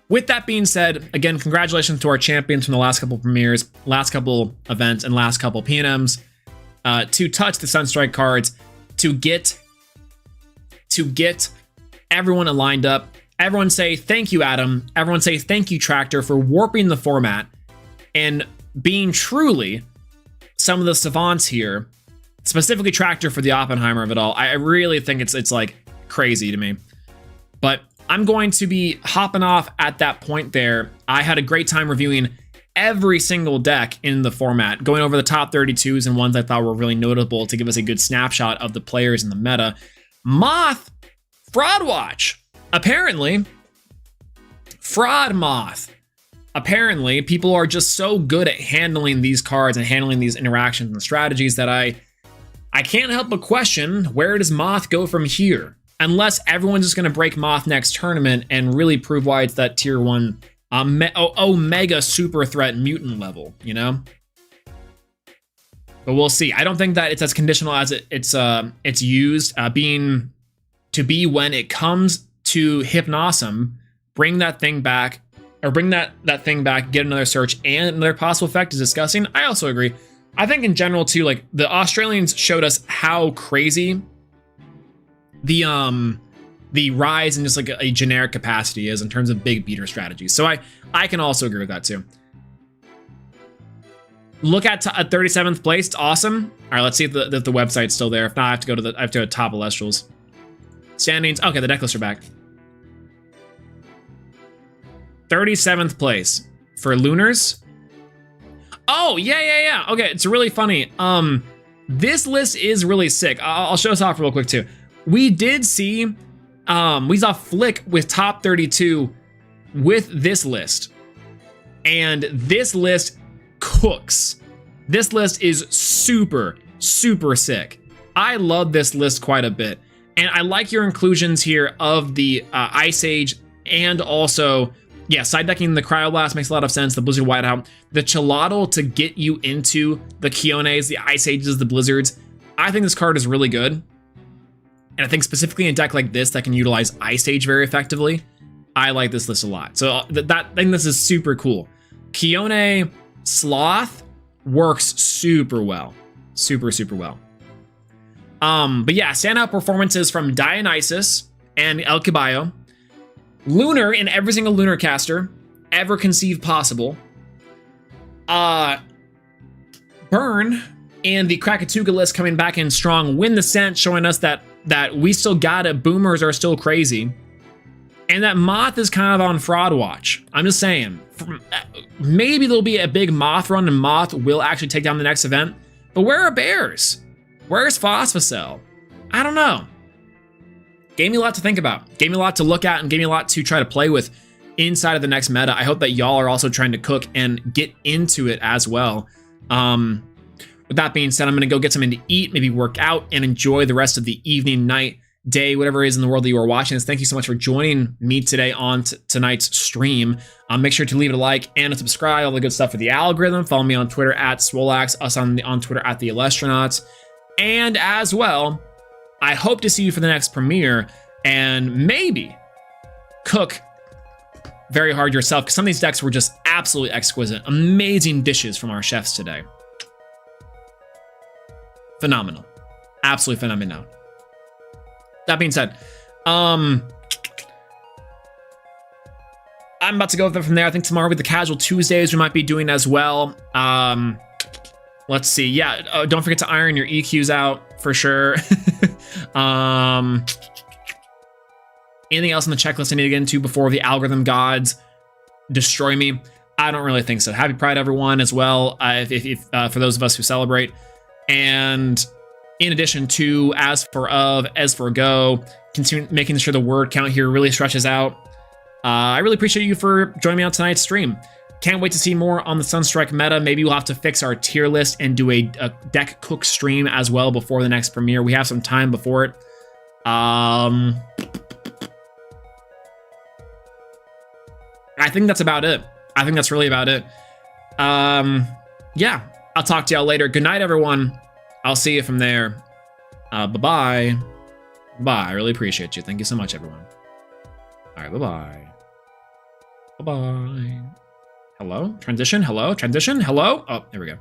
S1: With that being said, again, congratulations to our champions from the last couple premieres, last couple events, and last couple PNMs to touch the Sunstrike cards, to get everyone lined up. Everyone say thank you, Adam. Everyone say thank you, Tractor, for warping the format and being truly some of the savants here, specifically Tractor for the Oppenheimer of it all. I really think it's like crazy to me. But I'm going to be hopping off at that point there. I had a great time reviewing every single deck in the format, going over the top 32s and ones I thought were really notable to give us a good snapshot of the players in the meta. Moth, Fraud Watch. Apparently, Fraud Moth. Apparently, people are just so good at handling these cards and handling these interactions and strategies that I can't help but question, where does Moth go from here? Unless everyone's just going to break Moth next tournament and really prove why it's that tier 1 Omega super threat mutant level, you know? But we'll see. I don't think that it's as conditional as it's used, being to be when it comes to Hypnosum, bring that thing back, or bring that thing back, get another search, and another possible effect is disgusting. I also agree. I think in general too, like the Australians showed us how crazy the rise in just like a generic capacity is in terms of big beater strategies. So I can also agree with that too. Look at 37th place. It's awesome. All right, let's see if the website's still there. If not, I have to go to top Elestrals. Standings. Okay, the deck lists are back. 37th place for Lunars. Oh, yeah. Okay, it's really funny. This list is really sick. I'll show us off real quick too. We did see, we saw Flick with top 32 with this list. And this list cooks. This list is super, super sick. I love this list quite a bit. And I like your inclusions here of the Ice Age and also, yeah, side decking the Cryoblast makes a lot of sense. The Blizzard Whiteout, the Chelotl to get you into the Kiones, the Ice Ages, the Blizzards. I think this card is really good. And I think specifically in a deck like this that can utilize Ice Age very effectively, I like this list a lot. So I think this is super cool. Kione Sloth works super well. Super, super well. But yeah, standout performances from Dionysus and El Caballo. Lunar in every single Lunar caster ever conceived possible. Burn and the Krakatuga list coming back in strong. Win the Scent showing us that we still got it. Boomers are still crazy. And that Moth is kind of on Fraud Watch. I'm just saying. Maybe there'll be a big Moth run and Moth will actually take down the next event. But where are Bears? Where's Phosphocell? I don't know. Gave me a lot to think about. Gave me a lot to look at and gave me a lot to try to play with inside of the next meta. I hope that y'all are also trying to cook and get into it as well. With that being said, I'm going to go get something to eat, maybe work out, and enjoy the rest of the evening, night, day, whatever it is in the world that you are watching this. Thank you so much for joining me today on tonight's stream. Make sure to leave it a like and a subscribe, all the good stuff for the algorithm. Follow me on Twitter at Swolax, us on Twitter at the Elestronauts. And as well, I hope to see you for the next premiere and maybe cook very hard yourself, because some of these decks were just absolutely exquisite. Amazing dishes from our chefs today. Phenomenal. Absolutely phenomenal. That being said, I'm about to go from there. I think tomorrow will be the Casual Tuesdays we might be doing as well. Let's see. Yeah, don't forget to iron your EQs out for sure. Anything else on the checklist I need to get into before the algorithm gods destroy me? I don't really think so. Happy Pride, everyone, as well, if for those of us who celebrate. And in addition to, as for go, continue making sure the word count here really stretches out. I really appreciate you for joining me on tonight's stream. Can't wait to see more on the Sunstrike meta. Maybe we'll have to fix our tier list and do a deck cook stream as well before the next premiere. We have some time before it. I think that's about it. I think that's really about it. Yeah, I'll talk to y'all later. Good night, everyone. I'll see you from there. Bye-bye. Bye. I really appreciate you. Thank you so much, everyone. All right, bye-bye. Bye-bye. Hello? Transition? Hello? Transition? Hello? Oh, there we go.